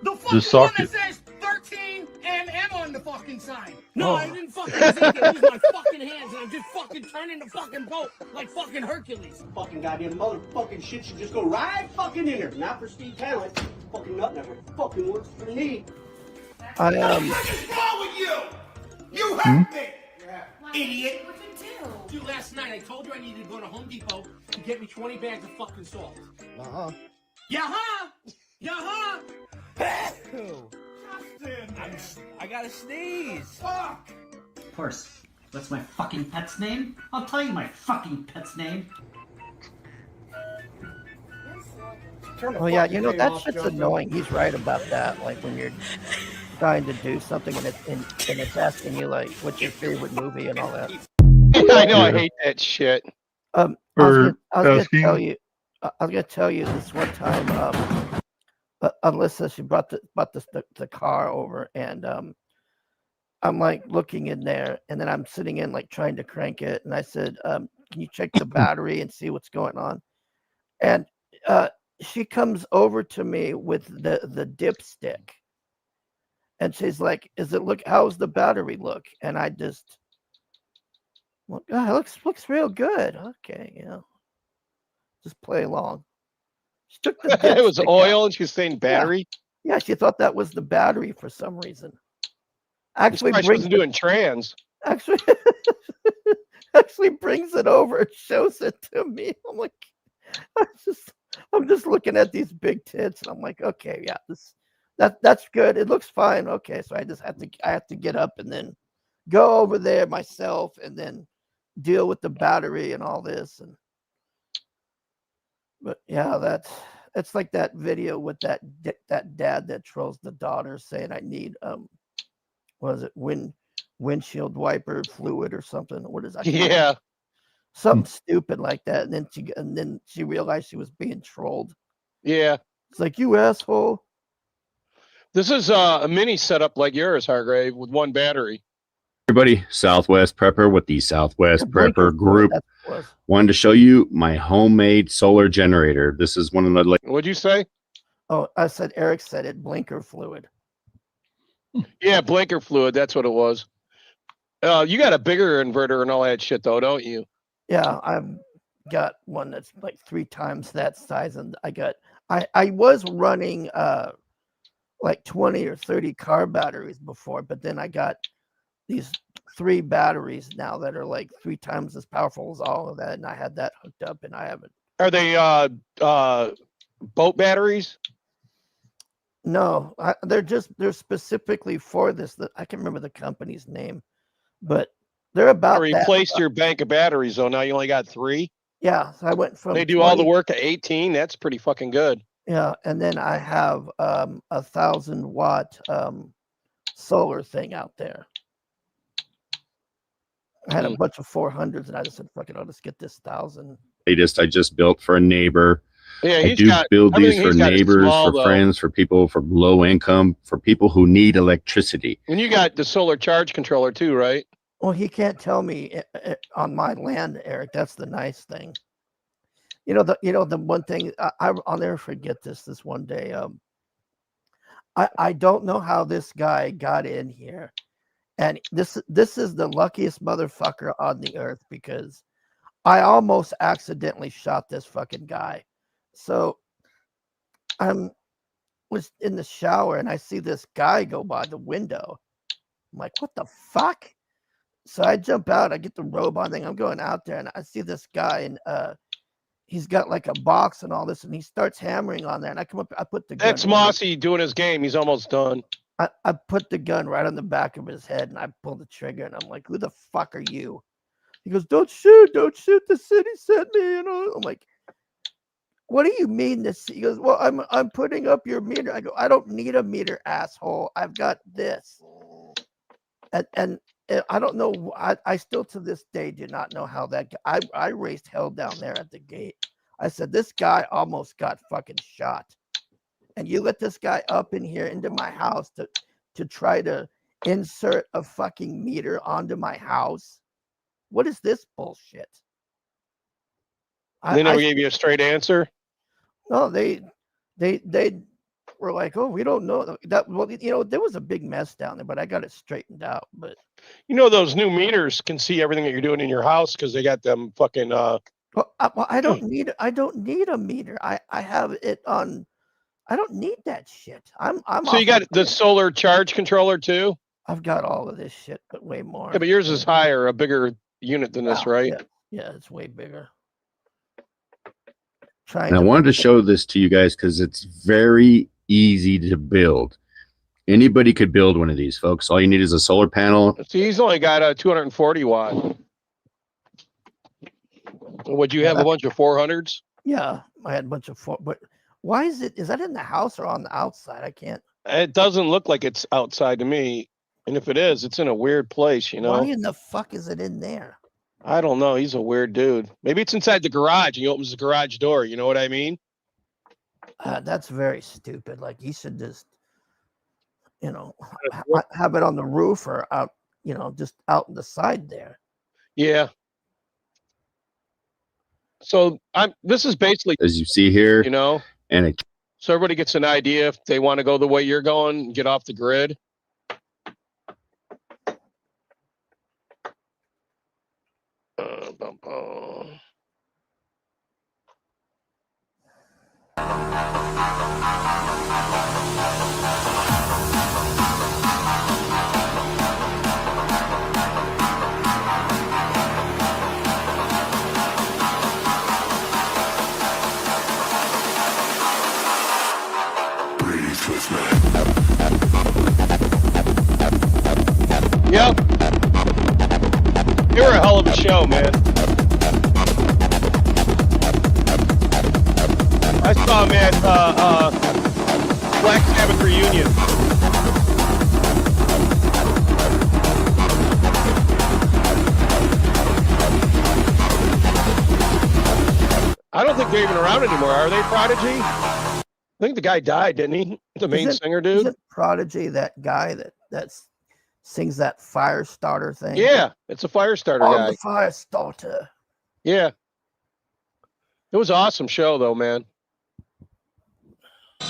S15: The
S6: fucking one that
S15: says 13 mm on the fucking sign. No, I didn't fucking use my fucking hands, and I'm just fucking turning the fucking boat like fucking Hercules. Fucking goddamn motherfucking shit should just go right fucking in there. Not for Steve Talent. Fucking nut never fucking works for me.
S10: I
S15: What is wrong with you? You hurt me, idiot. What did you do? Dude, last night I told you I needed to go to Home Depot to get me 20 bags of fucking salt.
S10: Uh-huh.
S15: Yaha! Yaha!
S11: I gotta sneeze.
S15: Fuck!
S11: Of course. What's my fucking pet's name? I'll tell you my fucking pet's name.
S10: Oh yeah, you know that shit's annoying. He's right about that. Like when you're trying to do something and it's asking you like, what's your favorite movie and all that.
S7: I know, I hate that shit.
S10: I was gonna tell you. I was gonna tell you this one time. Alyssa, she brought the car over, and I'm like looking in there, and then I'm sitting in like trying to crank it, and I said, "Can you check the battery and see what's going on?" And she comes over to me with the dipstick, and she's like, how's the battery look? And I just, well, God, it looks real good. Okay, just play along. She took the
S7: It was
S10: dipstick
S7: oil,
S10: out.
S7: and she was saying battery.
S10: Yeah, she thought that was the battery for some reason. Actually,
S7: She wasn't doing trans.
S10: Actually brings it over and shows it to me. I'm like, I'm just looking at these big tits, and I'm like, okay, yeah, that's good. It looks fine. Okay, so I have to get up and then go over there myself, and then deal with the battery and all this. But yeah, it's like that video with that dad that trolls the daughter saying, I need what is it, windshield wiper fluid or something. What is that?
S7: Yeah.
S10: Something stupid like that. And then she realized she was being trolled.
S7: Yeah.
S10: It's like, you asshole.
S7: This is a mini setup like yours, Hargrave, with one battery.
S17: Everybody, Southwest Prepper with the Southwest Prepper Group. Wanted to show you my homemade solar generator. This is one of the.
S7: What'd you say?
S10: Oh, I said Eric said it. Blinker fluid.
S7: Yeah, blinker fluid. That's what it was. You got a bigger inverter and all that shit, though, don't you?
S10: Yeah, I've got one that's like 3 times that size, and I was running like 20 or 30 car batteries before, but then I got these 3 batteries now that are like 3 times as powerful as all of that, and I had that hooked up, and I haven't.
S7: Are they boat batteries?
S10: No, they're specifically for this. I can't remember the company's name, but they're about.
S7: I replaced your bank of batteries, though. Now you only got 3.
S10: Yeah, so I went from.
S7: They do
S10: 20,
S7: all the work at 18. That's pretty fucking good.
S10: Yeah, and then I have 1,000-watt solar thing out there. I had a bunch of 400s, and I just said, "Fuck it, I'll just get this 1,000."
S17: I just built for a neighbor.
S7: Yeah,
S17: I do build these for neighbors, for friends, for people for low income, for people who need electricity.
S7: And you got the solar charge controller too, right?
S10: Well, he can't tell me on my land, Eric. That's the nice thing. The one thing I'll never forget this one day. I don't know how this guy got in here, and this is the luckiest motherfucker on the earth, because I almost accidentally shot this fucking guy. So I was in the shower and I see this guy go by the window. I'm like, what the fuck? So I jump out, I get the robe on thing. I'm going out there and I see this guy, and he's got like a box and all this, and he starts hammering on there. And I come up, I put the gun.
S7: That's Mossy doing his game. He's almost done.
S10: I put the gun right on the back of his head, and I pull the trigger, and I'm like, "Who the fuck are you?" He goes, "Don't shoot! Don't shoot! The city sent me." You know, I'm like, "What do you mean this?" He goes, "Well, I'm putting up your meter." I go, "I don't need a meter, asshole. I've got this." And I don't know. I still to this day do not know how that guy. I raised hell down there at the gate. I said, "This guy almost got fucking shot." And you let this guy up in here into my house to try to insert a fucking meter onto my house. What is this bullshit?
S7: They never gave you a straight answer.
S10: No, they were like, "Oh, we don't know that." Well, you know, there was a big mess down there, but I got it straightened out. But
S7: you know, those new meters can see everything that you're doing in your house because they got them fucking.
S10: Well, I don't need a meter. I have it on. I don't need that shit. I'm.
S7: So you got the solar charge controller too?
S10: I've got all of this shit, but way more.
S7: Yeah, but yours is higher, a bigger unit than this, right?
S10: Yeah, it's way bigger.
S17: And I wanted to show this to you guys because it's very easy to build. Anybody could build one of these, folks. All you need is a solar panel.
S7: See, he's only got a 240 watt. Would you have a bunch of 400s?
S10: Yeah, I had a bunch of four. But why is it? Is that in the house or on the outside? I can't.
S7: It doesn't look like it's outside to me. And if it is, it's in a weird place, you know?
S10: Why in the fuck is it in there?
S7: I don't know. He's a weird dude. Maybe it's inside the garage. He opens the garage door. You know what I mean?
S10: That's very stupid. Like, you should just, you know, have it on the roof or out, you know, just out in the side there.
S7: Yeah. So this is basically,
S17: as you see here,
S7: you know,
S17: and it,
S7: so everybody gets an idea if they want to go the way you're going, get off the grid. Yep. You're a hell of a show, man. I saw him at Black Sabbath reunion. I don't think they're even around anymore. Are they, Prodigy? I think the guy died, didn't he? The main singer dude.
S10: Isn't Prodigy that guy that sings that fire starter thing?
S7: Yeah, it's a fire starter guy.
S10: The fire starter.
S7: Yeah. It was an awesome show, though, man.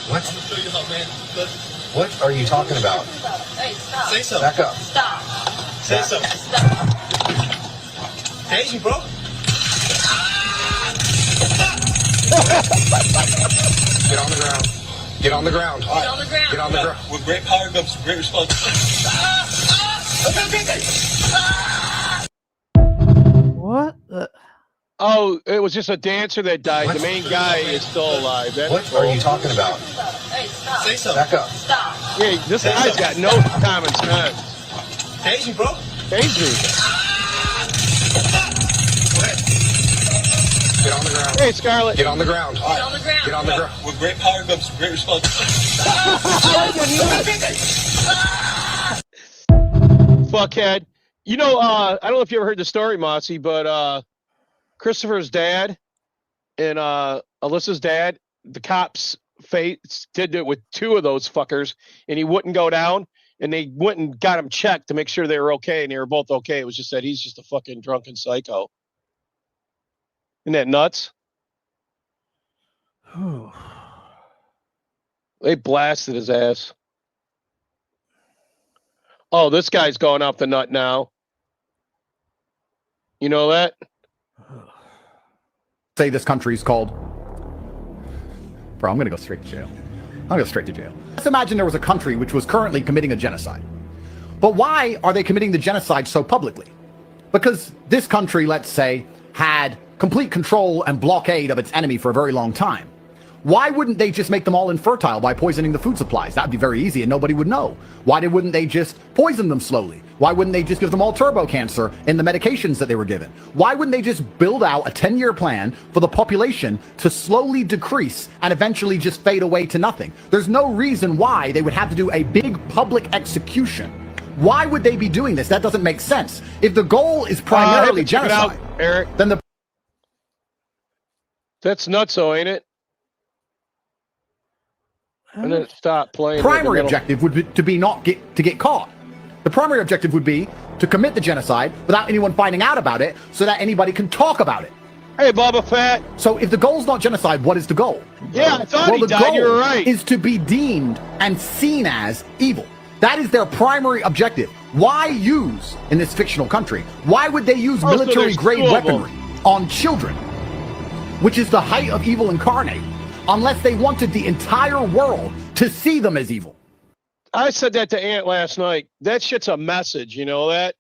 S9: What? What are you talking about?
S15: Hey, stop.
S9: Say something. Back up.
S15: Stop.
S9: Say something.
S15: Stop.
S9: Hey, you bro. Get on the ground. Get on the ground.
S15: Get on the ground.
S9: Get on the ground.
S18: With great power comes great responsibility.
S10: What?
S7: Oh, it was just a dancer that died. The main guy is still alive. That's
S9: what are you talking about?
S15: Hey, stop.
S18: Say something.
S9: Back up.
S15: Stop.
S7: Yeah, this
S18: Say
S7: guy's
S18: something.
S7: got no common sense.
S18: Tase you, bro.
S7: Tase me.
S9: Get on the ground.
S7: Hey, Scarlett.
S9: Get on the ground.
S15: Get on the ground.
S9: Get on the ground.
S18: With great power comes great responsibility.
S7: Fuckhead. You know, I don't know if you ever heard the story, Mossy, but Christopher's dad and Alyssa's dad, the cops did it with two of those fuckers, and he wouldn't go down, and they went and got him checked to make sure they were okay, and they were both okay. It was just that he's just a fucking drunken psycho. Isn't that nuts? They blasted his ass. Oh, this guy's going off the nut now. You know that?
S19: Say this country's called. Bro, I'm going to go straight to jail. I'm going to go straight to jail. Let's imagine there was a country which was currently committing a genocide. But why are they committing the genocide so publicly? Because this country, let's say, had complete control and blockade of its enemy for a very long time. Why wouldn't they just make them all infertile by poisoning the food supplies? That'd be very easy and nobody would know. Why wouldn't they just poison them slowly? Why wouldn't they just give them all turbo cancer in the medications that they were given? Why wouldn't they just build out a 10-year plan for the population to slowly decrease and eventually just fade away to nothing? There's no reason why they would have to do a big public execution. Why would they be doing this? That doesn't make sense. If the goal is primarily genocide,
S7: Eric,
S19: then the...
S7: That's nutso, ain't it? And then it stopped playing.
S19: Primary objective would be to get caught. The primary objective would be to commit the genocide without anyone finding out about it so that anybody can talk about it.
S7: Hey, Boba Fett.
S19: So if the goal's not genocide, what is the goal?
S7: Yeah, I thought he died. You were right.
S19: Is to be deemed and seen as evil. That is their primary objective. Why use, in this fictional country, why would they use military-grade weaponry on children, which is the height of evil incarnate, unless they wanted the entire world to see them as evil?
S7: I said that to Ant last night. That shit's a message, you know that?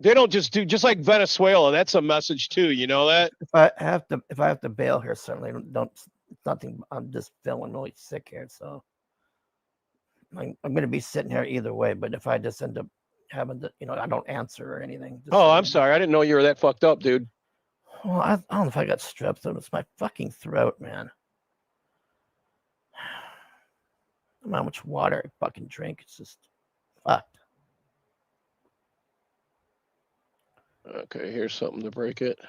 S7: They don't just do, just like Venezuela, that's a message too, you know that?
S10: If I have to bail here, certainly nothing. I'm just feeling really sick here, so I'm going to be sitting here either way. But if I just end up having to, I don't answer or anything.
S7: Oh, I'm sorry. I didn't know you were that fucked up, dude.
S10: Well, I don't know if I got strep throat. It's my fucking throat, man. I don't know how much water I fucking drink. It's just fucked.
S7: Okay, here's something to break it.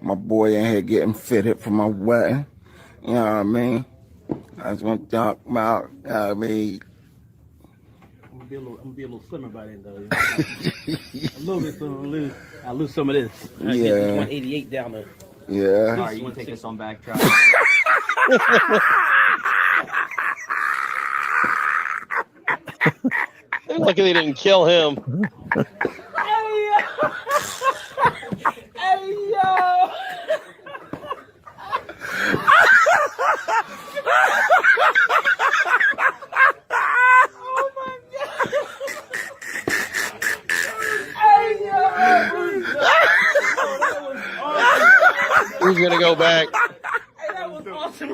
S8: My boy in here getting fitted for my wedding. You know what I mean? I just want to talk about, you know what I mean?
S11: I'm gonna be a little slimmer by then, though. A little bit, so I'll lose some of this. I get this 188 down there.
S8: Yeah.
S11: Sorry, you want to take this on back track?
S7: Lucky they didn't kill him.
S15: Hey, yo! Oh my God! Hey, yo!
S7: Who's gonna go back?
S15: Hey, that was awesome.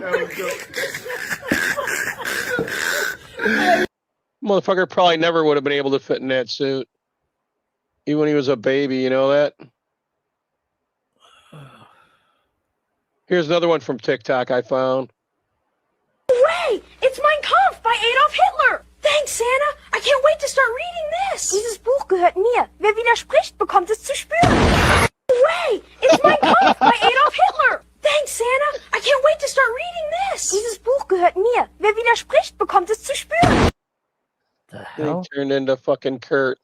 S7: Motherfucker probably never would have been able to fit in that suit. Even when he was a baby, you know that? Here's another one from TikTok I found.
S5: Hooray! It's Mein Kampf by Adolf Hitler! Thanks, Santa! I can't wait to start reading this! Dieses Buch gehört mir. Wer widerspricht, bekommt es zu spüren. Hooray! It's Mein Kampf by Adolf Hitler! Thanks, Santa! I can't wait to start reading this! Dieses Buch gehört mir. Wer widerspricht, bekommt es zu spüren.
S10: The
S7: He
S10: hell?
S7: turned into fucking Kurt.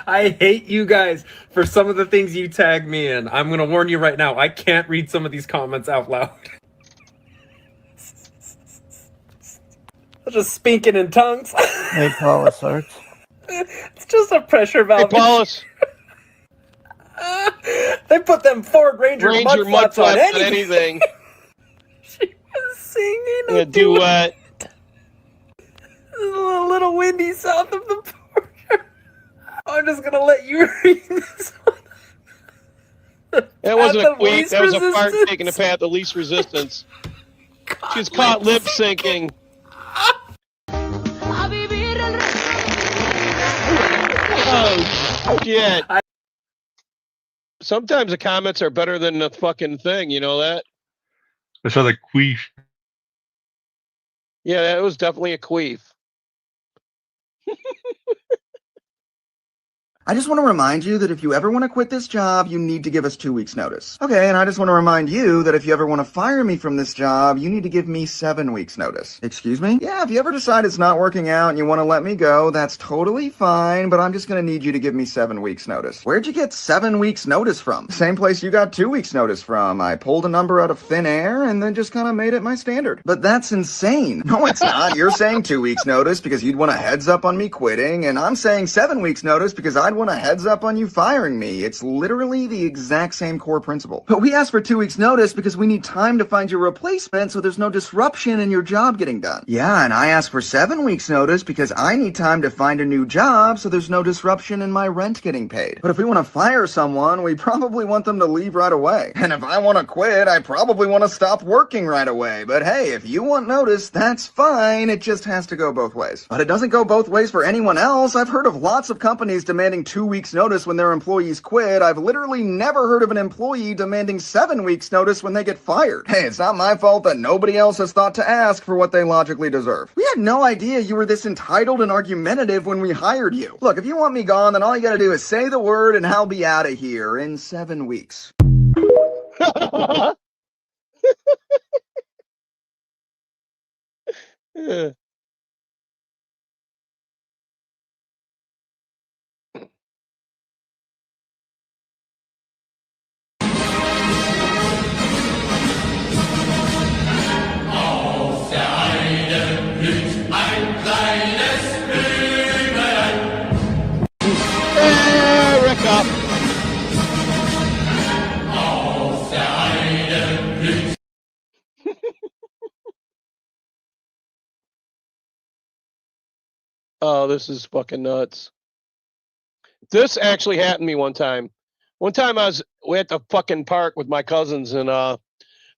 S20: I hate you guys for some of the things you tag me in. I'm gonna warn you right now, I can't read some of these comments out loud. Just speaking in tongues.
S10: Hey, Paulus, Arts.
S20: It's just a pressure valve.
S7: Hey, Paulus.
S20: They put them Ford Ranger mud flaps on
S7: anything.
S20: She was singing
S7: a duet.
S20: It's a little windy south of the border. I'm just gonna let you read this one.
S7: That wasn't a queef. That was a fart taking the path of least resistance. She's caught lip syncing. Oh, shit. Sometimes the comments are better than the fucking thing, you know that?
S6: I saw the queef.
S7: Yeah, that was definitely a queef.
S21: I just want to remind you that if you ever want to quit this job, you need to give us 2 weeks notice. Okay, and I just want to remind you that if you ever want to fire me from this job, you need to give me 7 weeks notice. Excuse me? Yeah, if you ever decide it's not working out and you want to let me go, that's totally fine, but I'm just going to need you to give me 7 weeks notice. Where'd you get 7 weeks notice from? Same place you got 2 weeks notice from. I pulled a number out of thin air and then just kind of made it my standard. But that's insane. No, it's not. You're saying 2 weeks notice because you'd want a heads up on me quitting, and I'm saying 7 weeks notice because I'd want a heads up on you firing me. It's literally the exact same core principle. But we asked for 2 weeks notice because we need time to find your replacement so there's no disruption in your job getting done. Yeah, and I asked for 7 weeks notice because I need time to find a new job so there's no disruption in my rent getting paid. But if we want to fire someone, we probably want them to leave right away. And if I want to quit, I probably want to stop working right away. But hey, if you want notice, that's fine. It just has to go both ways. But it doesn't go both ways for anyone else. I've heard of lots of companies demanding 2 weeks notice when their employees quit. I've literally never heard of an employee demanding 7 weeks notice when they get fired. Hey, it's not my fault that nobody else has thought to ask for what they logically deserve. We had no idea you were this entitled and argumentative when we hired you. Look, if you want me gone, then all you gotta do is say the word and I'll be out of here in 7 weeks.
S7: Yeah. Oh, this is fucking nuts. This actually happened to me one time. One time I was at the fucking park with my cousins, and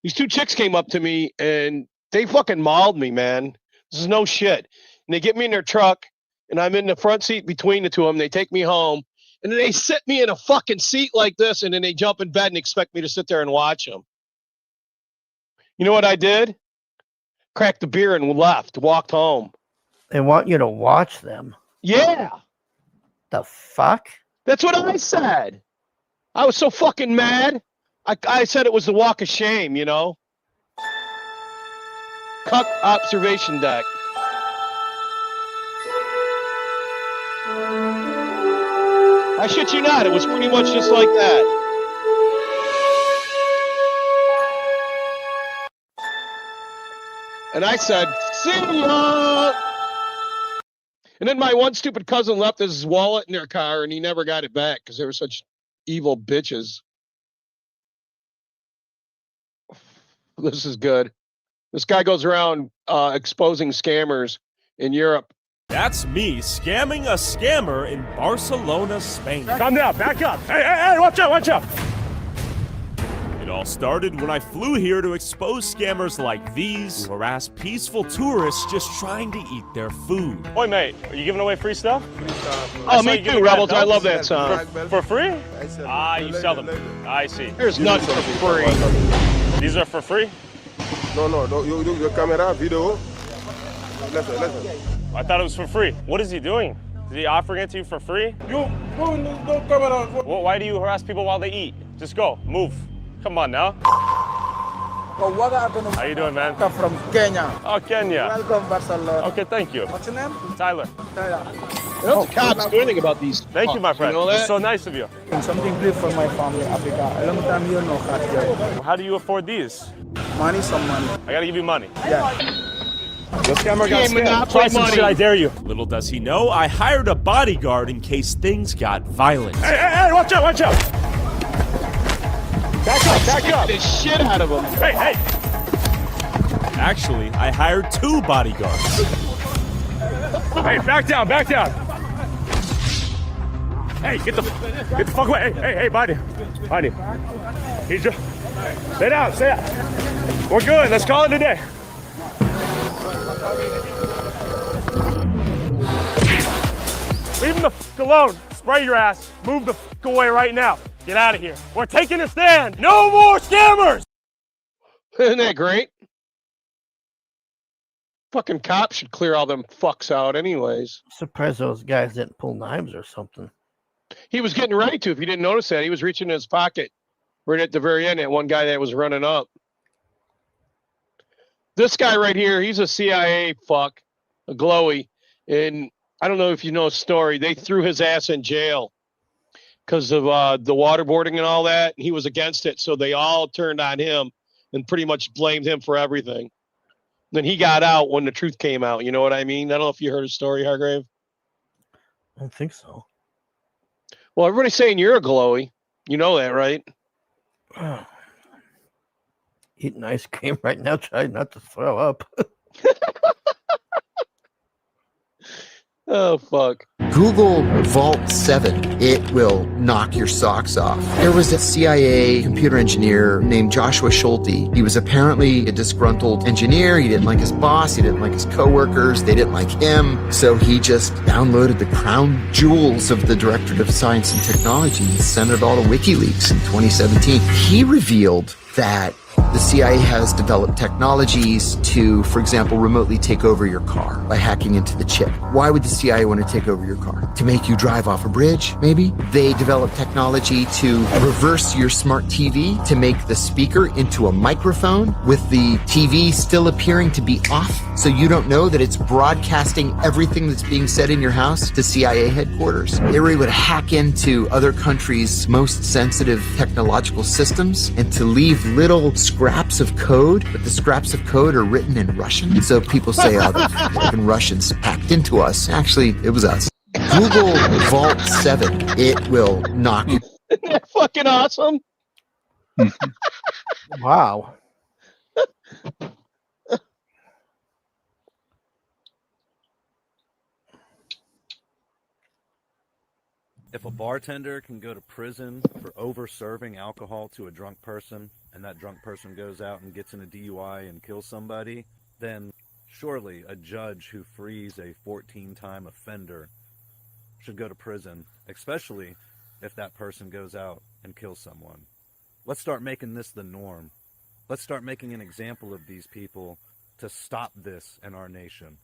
S7: these 2 chicks came up to me and they fucking mauled me, man. This is no shit. And they get me in their truck, and I'm in the front seat between the 2 of them. They take me home, and then they sit me in a fucking seat like this, and then they jump in bed and expect me to sit there and watch them. You know what I did? Cracked the beer and left, walked home.
S10: They want you to watch them.
S7: Yeah.
S10: The fuck?
S7: That's what I said. I was so fucking mad. I said it was the walk of shame, you know? Cuck observation deck. I shit you not. It was pretty much just like that. And I said, see ya! And then my one stupid cousin left his wallet in their car, and he never got it back because they were such evil bitches. This is good. This guy goes around exposing scammers in Europe.
S14: That's me scamming a scammer in Barcelona, Spain.
S22: Calm down, back up. Hey, watch out, watch out.
S14: It all started when I flew here to expose scammers like these who harass peaceful tourists just trying to eat their food.
S22: Oi, mate, are you giving away free stuff?
S7: Oh, me too, Rebels. I love that song.
S22: For free? You sell them. I see.
S7: There's none for free.
S22: These are for free?
S23: No, your camera, video. Listen.
S22: I thought it was for free. What is he doing? Is he offering it to you for free?
S23: No camera.
S22: Well, why do you harass people while they eat? Just go, move. Come on now.
S23: What happened?
S22: How you doing, man?
S23: I'm from Kenya.
S22: Oh, Kenya.
S23: Welcome, Barcelona.
S22: Okay, thank you.
S23: What's your name?
S22: Tyler.
S7: The cops do anything about these.
S22: Thank you, my friend.
S7: You know that?
S22: It's so nice of you.
S23: Something great for my family, Africa. A long time you know that.
S22: How do you afford these?
S23: Money, some money.
S22: I gotta give you money.
S23: Yeah.
S22: This camera got scammed. Try some shit, I dare you.
S14: Little does he know, I hired a bodyguard in case things got violent.
S22: Hey, watch out, watch out. Back up.
S7: The shit out of him.
S22: Hey.
S14: Actually, I hired 2 bodyguards.
S22: Hey, back down. Hey, get the fuck away. Hey, buddy. He's just... Stay down. We're good. Let's call it a day. Leave him the fuck alone. Spray your ass. Move the fuck away right now. Get out of here. We're taking a stand. No more scammers.
S7: Isn't that great? Fucking cops should clear all them fucks out anyways.
S10: Surprised those guys didn't pull knives or something.
S7: He was getting ready to. If you didn't notice that, he was reaching in his pocket right at the very end. That one guy that was running up. This guy right here, he's a CIA fuck, a glowy. And I don't know if you know his story. They threw his ass in jail because of the waterboarding and all that. He was against it. So they all turned on him and pretty much blamed him for everything. Then he got out when the truth came out. You know what I mean? I don't know if you heard his story, Hargrave.
S10: I don't think so.
S7: Well, everybody's saying you're a glowy. You know that, right?
S10: Eating ice cream right now, trying not to throw up.
S7: Oh, fuck.
S1: Google Vault 7. It will knock your socks off. There was a CIA computer engineer named Joshua Schulte. He was apparently a disgruntled engineer. He didn't like his boss. He didn't like his coworkers. They didn't like him. So he just downloaded the crown jewels of the Directorate of Science and Technology and sent it all to WikiLeaks in 2017. He revealed that the CIA has developed technologies to, for example, remotely take over your car by hacking into the chip. Why would the CIA want to take over your car? To make you drive off a bridge, maybe? They developed technology to reverse your smart TV to make the speaker into a microphone with the TV still appearing to be off, so you don't know that it's broadcasting everything that's being said in your house to CIA headquarters. They were able to hack into other countries' most sensitive technological systems and to leave little scraps of code, but the scraps of code are written in Russian. So people say, oh, the fucking Russians hacked into us. Actually, it was us. Google Vault 7. It will knock you.
S7: Isn't that fucking awesome?
S10: Wow.
S2: If a bartender can go to prison for over-serving alcohol to a drunk person, and that drunk person goes out and gets in a DUI and kills somebody, then surely a judge who frees a 14-time offender should go to prison, especially if that person goes out and kills someone. Let's start making this the norm. Let's start making an example of these people to stop this in our nation.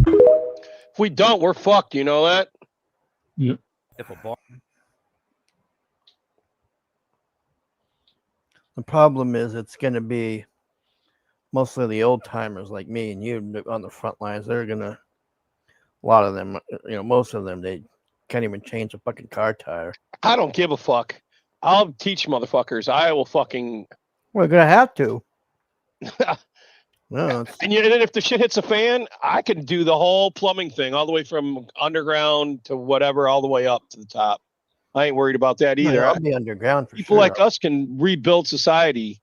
S7: If we don't, we're fucked. You know that?
S6: Yep.
S2: If a bar...
S10: The problem is it's going to be mostly the old timers like me and you on the front lines. They're going to, a lot of them, most of them, they can't even change a fucking car tire.
S7: I don't give a fuck. I'll teach motherfuckers. I will fucking...
S10: We're going to have to. No,
S7: and then if the shit hits a fan, I can do the whole plumbing thing all the way from underground to whatever, all the way up to the top. I ain't worried about that either.
S10: I'll be underground for
S7: People
S10: sure.
S7: like us can rebuild society.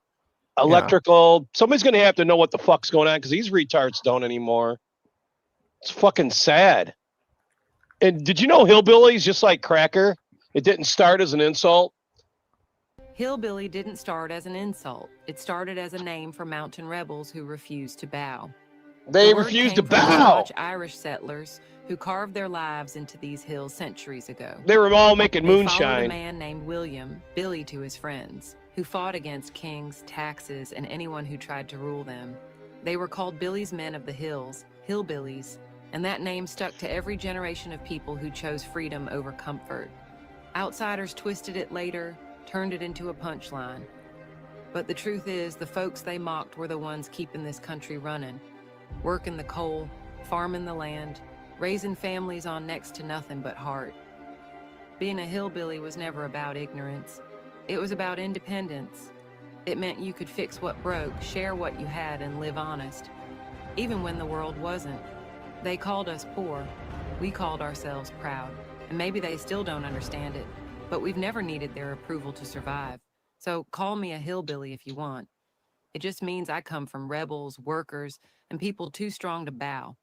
S7: Electrical. Somebody's going to have to know what the fuck's going on because these retards don't anymore. It's fucking sad. And did you know hillbillies just like cracker? It didn't start as an insult.
S3: Hillbilly didn't start as an insult. It started as a name for mountain rebels who refused to bow.
S7: They
S3: The word
S7: refused to
S3: came from
S7: bow.
S3: Scotch Irish settlers who carved their lives into these hills centuries ago.
S7: They were all making
S3: They followed
S7: moonshine.
S3: a man named William, Billy to his friends, who fought against kings, taxes, and anyone who tried to rule them. They were called Billy's Men of the Hills, hillbillies, and that name stuck to every generation of people who chose freedom over comfort. Outsiders twisted it later, turned it into a punchline. But the truth is, the folks they mocked were the ones keeping this country running, working the coal, farming the land, raising families on next to nothing but heart. Being a hillbilly was never about ignorance. It was about independence. It meant you could fix what broke, share what you had, and live honest, even when the world wasn't. They called us poor. We called ourselves proud. And maybe they still don't understand it, but we've never needed their approval to survive. So call me a hillbilly if you want. It just means I come from rebels, workers, and people too strong to bow.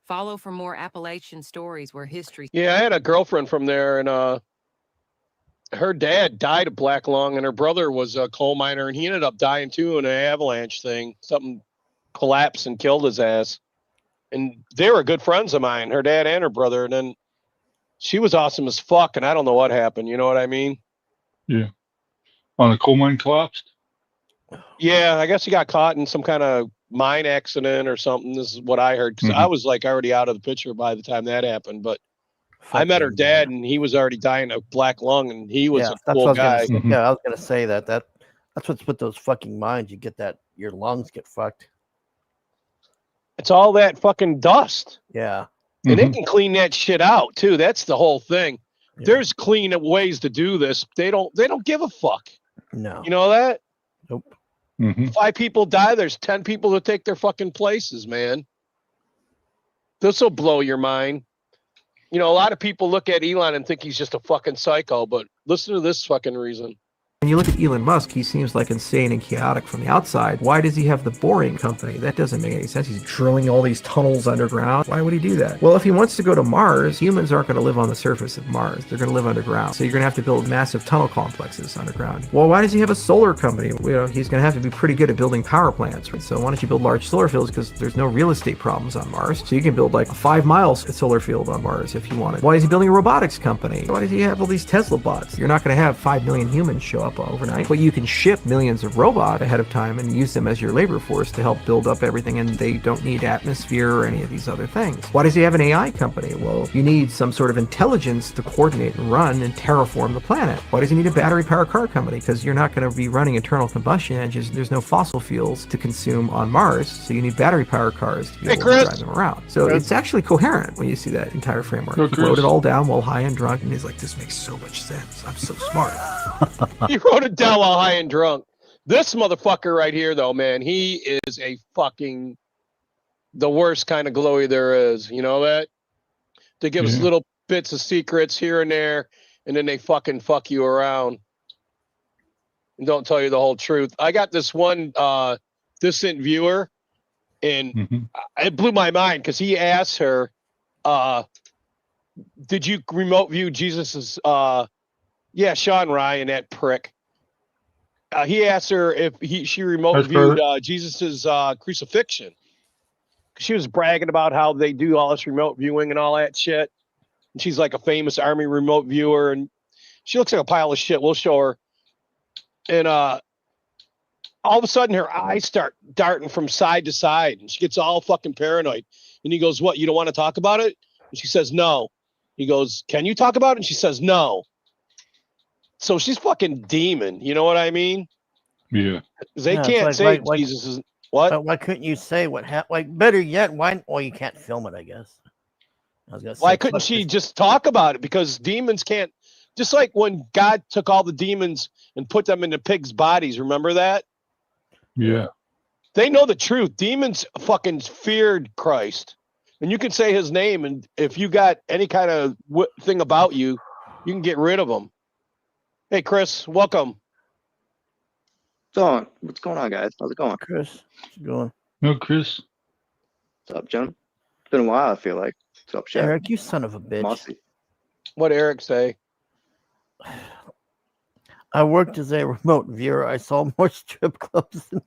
S3: Follow for more Appalachian stories where history...
S7: Yeah, I had a girlfriend from there, and her dad died of black lung, and her brother was a coal miner, and he ended up dying too in an avalanche thing. Something collapsed and killed his ass. And they were good friends of mine, her dad and her brother. And then she was awesome as fuck, and I don't know what happened. You know what I mean?
S6: Yeah. On a coal mine collapsed?
S7: Yeah, I guess he got caught in some kind of mine accident or something. This is what I heard, because I was like already out of the picture by the time that happened. But I met her dad, and he was already dying of black lung, and he was a cool guy.
S10: Yeah, I was gonna say that's what's with those fucking mines. You get that, your lungs get fucked.
S7: It's all that fucking dust.
S10: Yeah.
S7: And they can clean that shit out too. That's the whole thing. Yeah. There's clean ways to do this. They don't give a fuck.
S10: No.
S7: You know that?
S10: Nope.
S7: 5 people die, there's 10 people that take their fucking places, man. This will blow your mind. you know, a lot of people look at Elon and think he's just a fucking psycho, but listen to this fucking reason.
S4: When you look at Elon Musk, he seems like insane and chaotic from the outside. Why does he have the boring company? That doesn't make any sense. He's drilling all these tunnels underground. Why would he do that? Well, if he wants to go to Mars, humans aren't going to live on the surface of Mars. They're going to live underground. So you're going to have to build massive tunnel complexes underground. Well, why does he have a solar company? You know, he's going to have to be pretty good at building power plants. Right? So why don't you build large solar fields? Because there's no real estate problems on Mars. So you can build like a 5 mile solar field on Mars if you wanted. Why is he building a robotics company? Why does he have all these Tesla bots? You're not going to have 5 million humans show up overnight. But you can ship millions of robots ahead of time and use them as your labor force to help build up everything, and they don't need atmosphere or any of these other things. Why does he have an AI company? Well, you need some sort of intelligence to coordinate and run and terraform the planet. Why does he need a battery powered car company? Because you're not going to be running internal combustion engines. There's no fossil fuels to consume on Mars, so you need battery powered cars to be able to drive them around. So it's actually coherent when you see that entire framework. He wrote it all down while high and drunk, and he's like, this makes so much sense. I'm so smart.
S7: He wrote it down while high and drunk. This motherfucker right here, though, man, he is a fucking the worst kind of glowy there is. You know that? They give us little bits of secrets here and there, and then they fucking fuck you around and don't tell you the whole truth. I got this one distant viewer, and it blew my mind because he asked her, did you remote view Jesus's yeah, Sean Ryan, that prick. He asked her if she remote viewed Jesus's crucifixion. She was bragging about how they do all this remote viewing and all that shit. And she's like a famous army remote viewer, and she looks like a pile of shit. We'll show her. And all of a sudden, her eyes start darting from side to side, and she gets all fucking paranoid. And he goes, "What? You don't want to talk about it?" And she says, "No." He goes, "Can you talk about it?" And she says, "No." So she's fucking demon. You know what I mean?
S6: Yeah.
S7: They can't say Jesus is what?
S10: Why couldn't you say what happened? Like, better yet, why? Well, you can't film it, I guess. I was gonna say,
S7: why couldn't she just talk about it? Because demons can't. Just like when God took all the demons and put them into pigs' bodies. Remember that?
S6: Yeah.
S7: They know the truth. Demons fucking feared Christ. And you can say his name, and if you got any kind of thing about you, you can get rid of them. Hey, Chris, welcome.
S12: What's going on, guys? How's it going?
S10: Chris, how's it going?
S6: No, Chris.
S12: What's up, Jim? It's been a while, I feel like. What's up, Chef?
S10: Eric, you son of a bitch.
S12: Mossy.
S7: What'd Eric say?
S10: I worked as a remote viewer. I saw more strip clubs than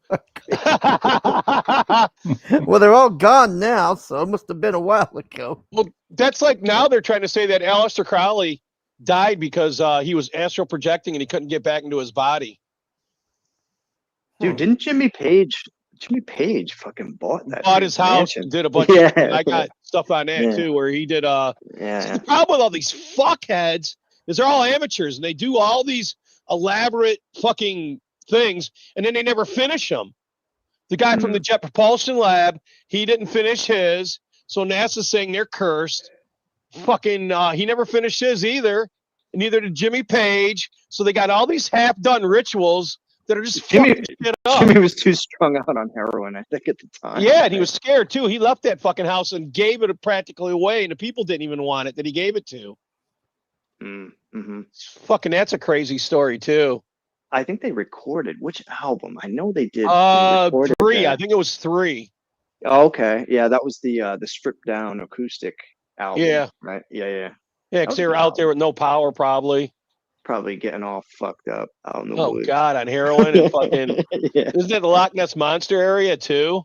S10: well, they're all gone now, so it must have been a while ago.
S7: Well, that's like now they're trying to say that Aleister Crowley died because he was astral projecting and he couldn't get back into his body.
S12: Dude, didn't Jimmy Page fucking bought that?
S7: Bought his house, did a bunch of I got stuff on that too, where he did the problem with all these fuckheads is they're all amateurs and they do all these elaborate fucking things and then they never finish them. The guy from the Jet Propulsion Lab, he didn't finish his, so NASA's saying they're cursed. Fucking he never finished his either, and neither did Jimmy Page. So they got all these half-done rituals that are just fucking shit up.
S12: Jimmy was too strung out on heroin, I think, at the time.
S7: Yeah, and he was scared too. He left that fucking house and gave it practically away, and the people didn't even want it that he gave it to. Fucking, that's a crazy story too.
S12: I think they recorded which album? I know they did.
S7: 3. I think it was 3.
S12: Oh, okay, yeah, that was the stripped down acoustic album.
S7: Yeah,
S12: right. Yeah,
S7: because they were out there with no power, probably
S12: getting all fucked up out in the woods.
S7: God, on heroin and fucking. Isn't it the Loch Ness Monster area too?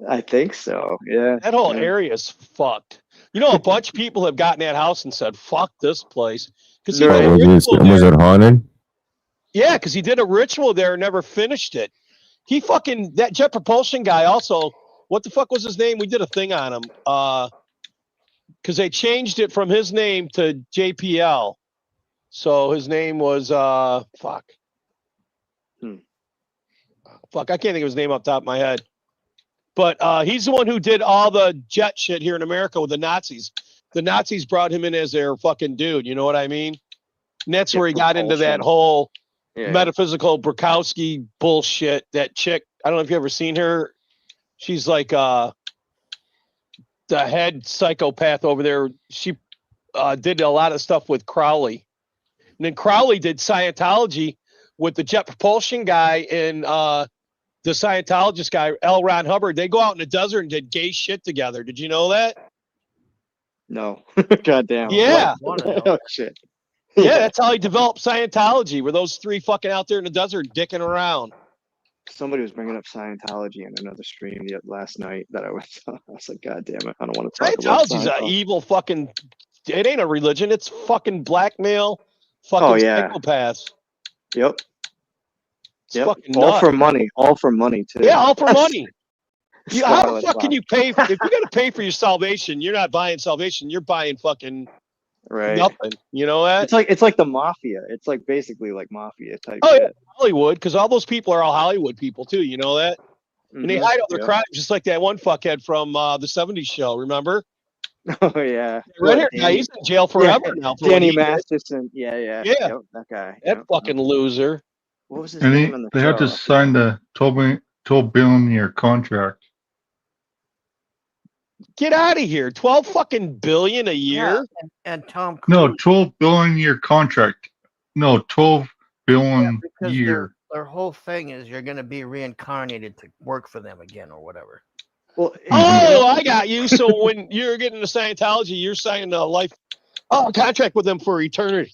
S12: I think so. Yeah,
S7: that whole area is fucked. You know, a bunch of people have gotten that house and said, "Fuck this place," because
S13: was it haunted?
S7: Yeah, because he did a ritual there and never finished it. He fucking that Jet Propulsion guy also. What the fuck was his name? We did a thing on him. Because they changed it from his name to JPL. So his name was fuck. Fuck, I can't think of his name off the top of my head. But he's the one who did all the jet shit here in America with the Nazis. The Nazis brought him in as their fucking dude, you know what I mean? And that's where he got into that whole metaphysical Bukowski bullshit. That chick, I don't know if you've ever seen her. She's like the head psychopath over there. She did a lot of stuff with Crowley. And then Crowley did Scientology with the Jet Propulsion guy and the Scientologist guy, L. Ron Hubbard. They go out in the desert and did gay shit together. Did you know that?
S12: No. Goddamn.
S7: Yeah.
S12: Oh, shit.
S7: Yeah, that's how he developed Scientology. Were those three fucking out there in the desert dicking around?
S12: Somebody was bringing up Scientology in another stream last night that I was like, God damn it, I don't want to talk about
S7: Scientology's an evil fucking. It ain't a religion. It's fucking blackmail. Fucking psychopaths.
S12: Yep.
S7: It's fucking
S12: all
S7: nuts.
S12: for money. All for money too.
S7: Yeah, all for money. How the
S12: Scarlet
S7: fuck can
S12: Fox.
S7: you pay? If you got to pay for your salvation, you're not buying salvation. You're buying fucking nothing. You know that?
S12: It's like the mafia. It's like basically like mafia type.
S7: Oh
S12: shit.
S7: yeah, Hollywood, because all those people are all Hollywood people too. You know that? And they hide all their crimes, just like that one fuckhead from the '70s show. Remember?
S12: Oh yeah.
S7: Red hair guy. He's in jail forever now. For
S12: Danny
S7: what he did.
S12: Masterson. Yeah.
S7: Yeah.
S12: Yep, that guy.
S7: That fucking loser.
S12: What was his
S6: And
S12: name on the
S6: they
S12: show?
S6: had to sign the 12 billion-year contract.
S7: Get out of here! 12 fucking billion a year.
S10: Yeah, and Tom Cruise.
S6: No, 12 billion-year contract. No, 12 billion
S10: because
S6: year.
S10: their whole thing is you're going to be reincarnated to work for them again or whatever.
S12: Well,
S7: oh, I got you. So when you're getting into Scientology, you're signing a life contract with them for eternity.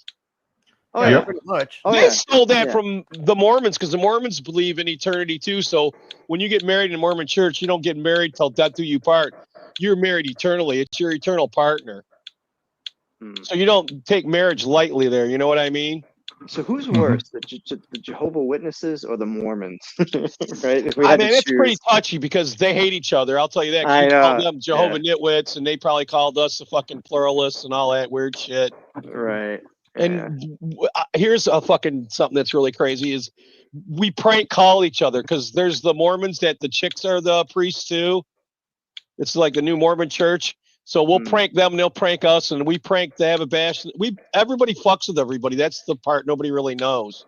S10: Oh yeah, pretty much.
S7: They stole that from the Mormons because the Mormons believe in eternity too. So when you get married in a Mormon church, you don't get married till death do you part. You're married eternally. It's your eternal partner. So you don't take marriage lightly there. You know what I mean?
S12: So who's worse, the Jehovah's Witnesses or the Mormons? Right? If we
S7: I
S12: had
S7: mean,
S12: to
S7: it's
S12: choose.
S7: pretty touchy because they hate each other. I'll tell you that. 'Cause
S12: I
S7: we
S12: know,
S7: called them Jehovah Nitwits, and they probably called us the fucking pluralists and all that weird shit.
S12: Right.
S7: And here's a fucking something that's really crazy is we prank call each other because there's the Mormons that the chicks are the priests too. It's like the new Mormon church. So we'll prank them and they'll prank us and we prank they have a bash. Everybody fucks with everybody. That's the part nobody really knows.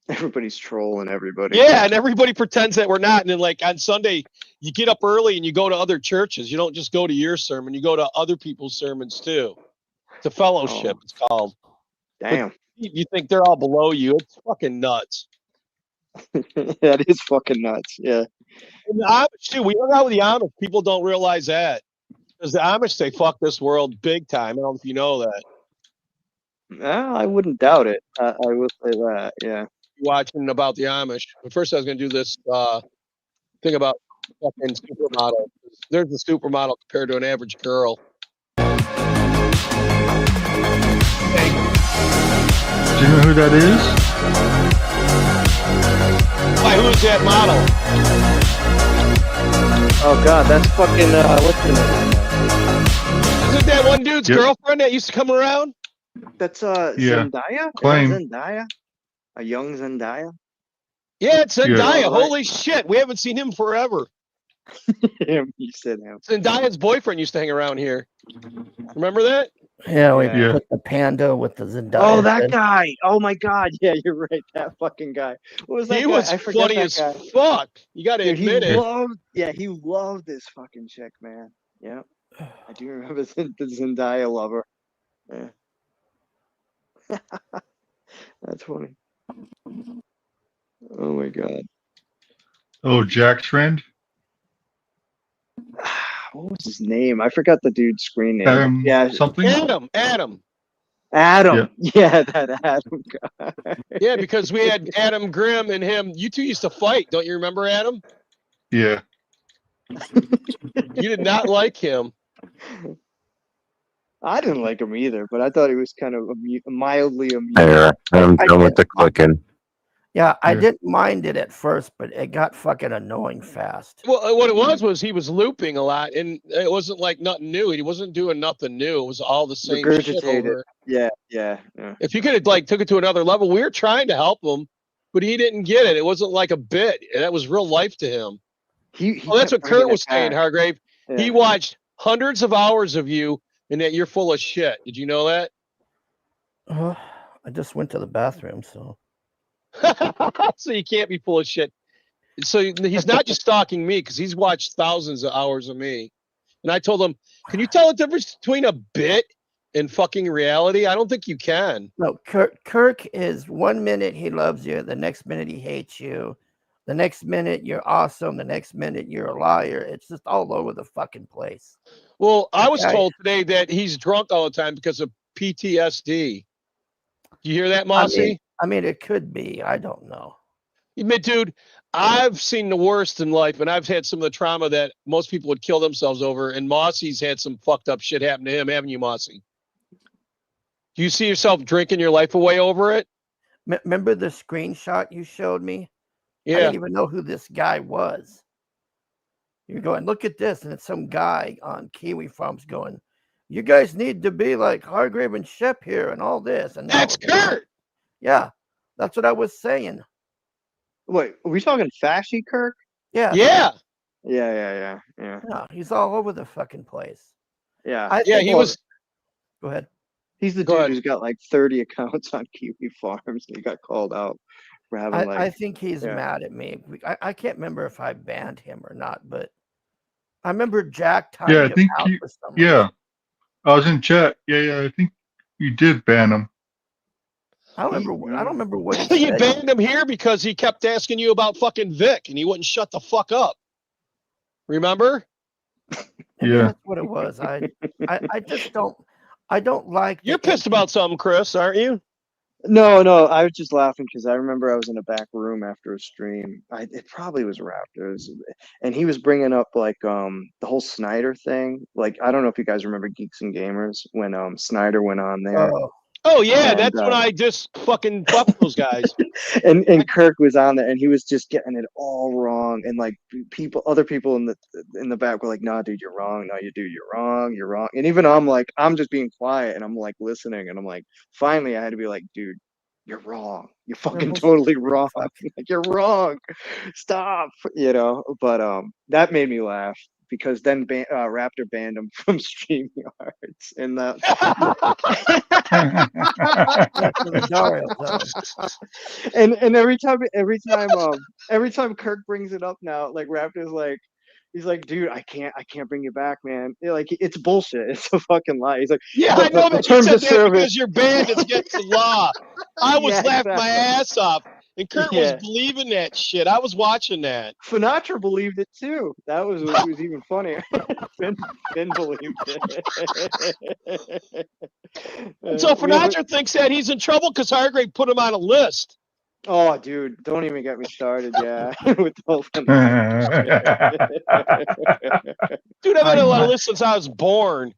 S12: Everybody's trolling everybody.
S7: Yeah, and everybody pretends that we're not. And then like on Sunday, you get up early and you go to other churches. You don't just go to your sermon, you go to other people's sermons too. It's a fellowship, it's called.
S12: Damn.
S7: But you think they're all below you. It's fucking nuts.
S12: That is fucking nuts. Yeah.
S7: And the Amish too. We hung out with the Amish. People don't realize that. Because the Amish say fuck this world big time. I don't know if you know that.
S12: I wouldn't doubt it. I will say that. Yeah.
S7: Watching about the Amish. But first I was gonna do this thing about fucking supermodel. There's the supermodel compared to an average girl.
S6: Do you know who that is?
S7: Why, who's that model?
S12: Oh god, that's fucking what's her name?
S7: Isn't that one dude's girlfriend that used to come around?
S12: That's
S6: Yeah.
S12: Zendaya?
S6: Claim.
S12: Zendaya? A young Zendaya?
S7: Yeah, it's Zendaya.
S12: Yeah.
S7: Holy shit. We haven't seen him forever.
S12: Him, you said him.
S7: Zendaya's boyfriend used to hang around here. Remember that?
S10: Yeah, we put the panda with the Zendaya.
S12: Oh, that guy! Oh my god! Yeah, you're right. That fucking guy. What was that
S7: He
S12: guy?
S7: was
S12: I forget
S7: funny
S12: that
S7: as
S12: guy.
S7: fuck. You got to
S12: Dude,
S7: admit it.
S12: he loved this fucking chick, man. Yeah, I do remember the Zendaya lover. Yeah, that's funny. Oh my god.
S6: Oh, Jack's friend?
S12: What was his name? I forgot the dude's screen name.
S6: Something?
S7: Adam.
S12: Adam.
S6: Yeah.
S12: Yeah, that Adam guy.
S7: Yeah, because we had Adam Grimm and him. You two used to fight. Don't you remember Adam?
S6: Yeah.
S7: You did not like him.
S12: I didn't like him either, but I thought he was kind of mildly amusing.
S13: There, I'm done with the clicking.
S10: Yeah, I didn't mind it at first, but it got fucking annoying fast.
S7: Well, what it was he was looping a lot, and it wasn't like nothing new. He wasn't doing nothing new. It was all the same shit
S12: Regurgitated.
S7: over.
S12: Yeah.
S7: If you could have like took it to another level, we were trying to help him, but he didn't get it. It wasn't like a bit. That was real life to him. That's what Kurt was saying, Hargrave.
S12: Yeah.
S7: He watched hundreds of hours of you, and that you're full of shit. Did you know that?
S10: I just went to the bathroom, so.
S7: So you can't be full of shit. So he's not just stalking me because he's watched thousands of hours of me. And I told him, can you tell the difference between a bit in fucking reality? I don't think you can.
S10: No, Kirk is 1 minute he loves you, the next minute he hates you, the next minute you're awesome, the next minute you're a liar. It's just all over the fucking place.
S7: Well, I was told today that he's drunk all the time because of PTSD. You hear that, Mossy?
S10: I mean, it could be. I don't know.
S7: Dude, I've seen the worst in life, and I've had some of the trauma that most people would kill themselves over, and Mossy's had some fucked up shit happen to him, haven't you, Mossy? Do you see yourself drinking your life away over it?
S10: Remember the screenshot you showed me?
S7: Yeah.
S10: I didn't even know who this guy was. You're going, look at this, and it's some guy on Kiwi Farms going, you guys need to be like Hargrave and Shep here and all this. And
S7: that's Kurt.
S10: Yeah, that's what I was saying.
S12: Wait, are we talking Fashy Kirk?
S10: Yeah.
S7: Yeah.
S12: Yeah.
S10: No, he's all over the fucking place.
S12: Yeah.
S10: He was. Go ahead.
S12: He's the dude who's got like 30 accounts on Kiwi Farms, and he got called out for having
S10: I think he's mad at me. I can't remember if I banned him or not, but I remember Jack tying
S6: Yeah, I
S10: him
S6: think
S10: out
S6: you.
S10: for some
S6: Yeah, I was in chat. Yeah. I think you did ban him.
S10: I don't remember what he
S7: You
S10: said.
S7: banned him here because he kept asking you about fucking Vic, and he wouldn't shut the fuck up. Remember?
S6: Yeah.
S10: That's what it was. I just don't. I don't like.
S7: You're pissed about something, Chris, aren't you?
S12: No, I was just laughing because I remember I was in a back room after a stream. It probably was Raptors, and he was bringing up like the whole Snyder thing. Like, I don't know if you guys remember Geeks and Gamers when Snyder went on there.
S7: Oh yeah,
S12: And,
S7: that's when I just fucking fucked those guys.
S12: and Kirk was on there, and he was just getting it all wrong. And like other people in the back were like, "Nah, dude, you're wrong. No, you do. You're wrong. You're wrong." And even I'm like, I'm just being quiet, and I'm like listening, and I'm like, finally, I had to be like, "Dude, you're wrong. You're fucking totally wrong. Like, you're wrong. Stop." But that made me laugh. Because then Raptor banned him from StreamYards, and that. and every time Kirk brings it up now, like Raptor's like, he's like, dude, I can't bring you back, man. Like, it's bullshit. It's a fucking lie. He's like,
S7: yeah, I know that you said that because you're banned against the law. I was laughing my ass off. And Kurt was believing that shit. I was watching that.
S12: Sinatra believed it too. That was even funnier. Finn believed it.
S7: So Sinatra thinks that he's in trouble because Hargrave put him on a list.
S12: Oh, dude, don't even get me started. Yeah, with the whole
S7: Dude, I've been on a lot of lists since I was born.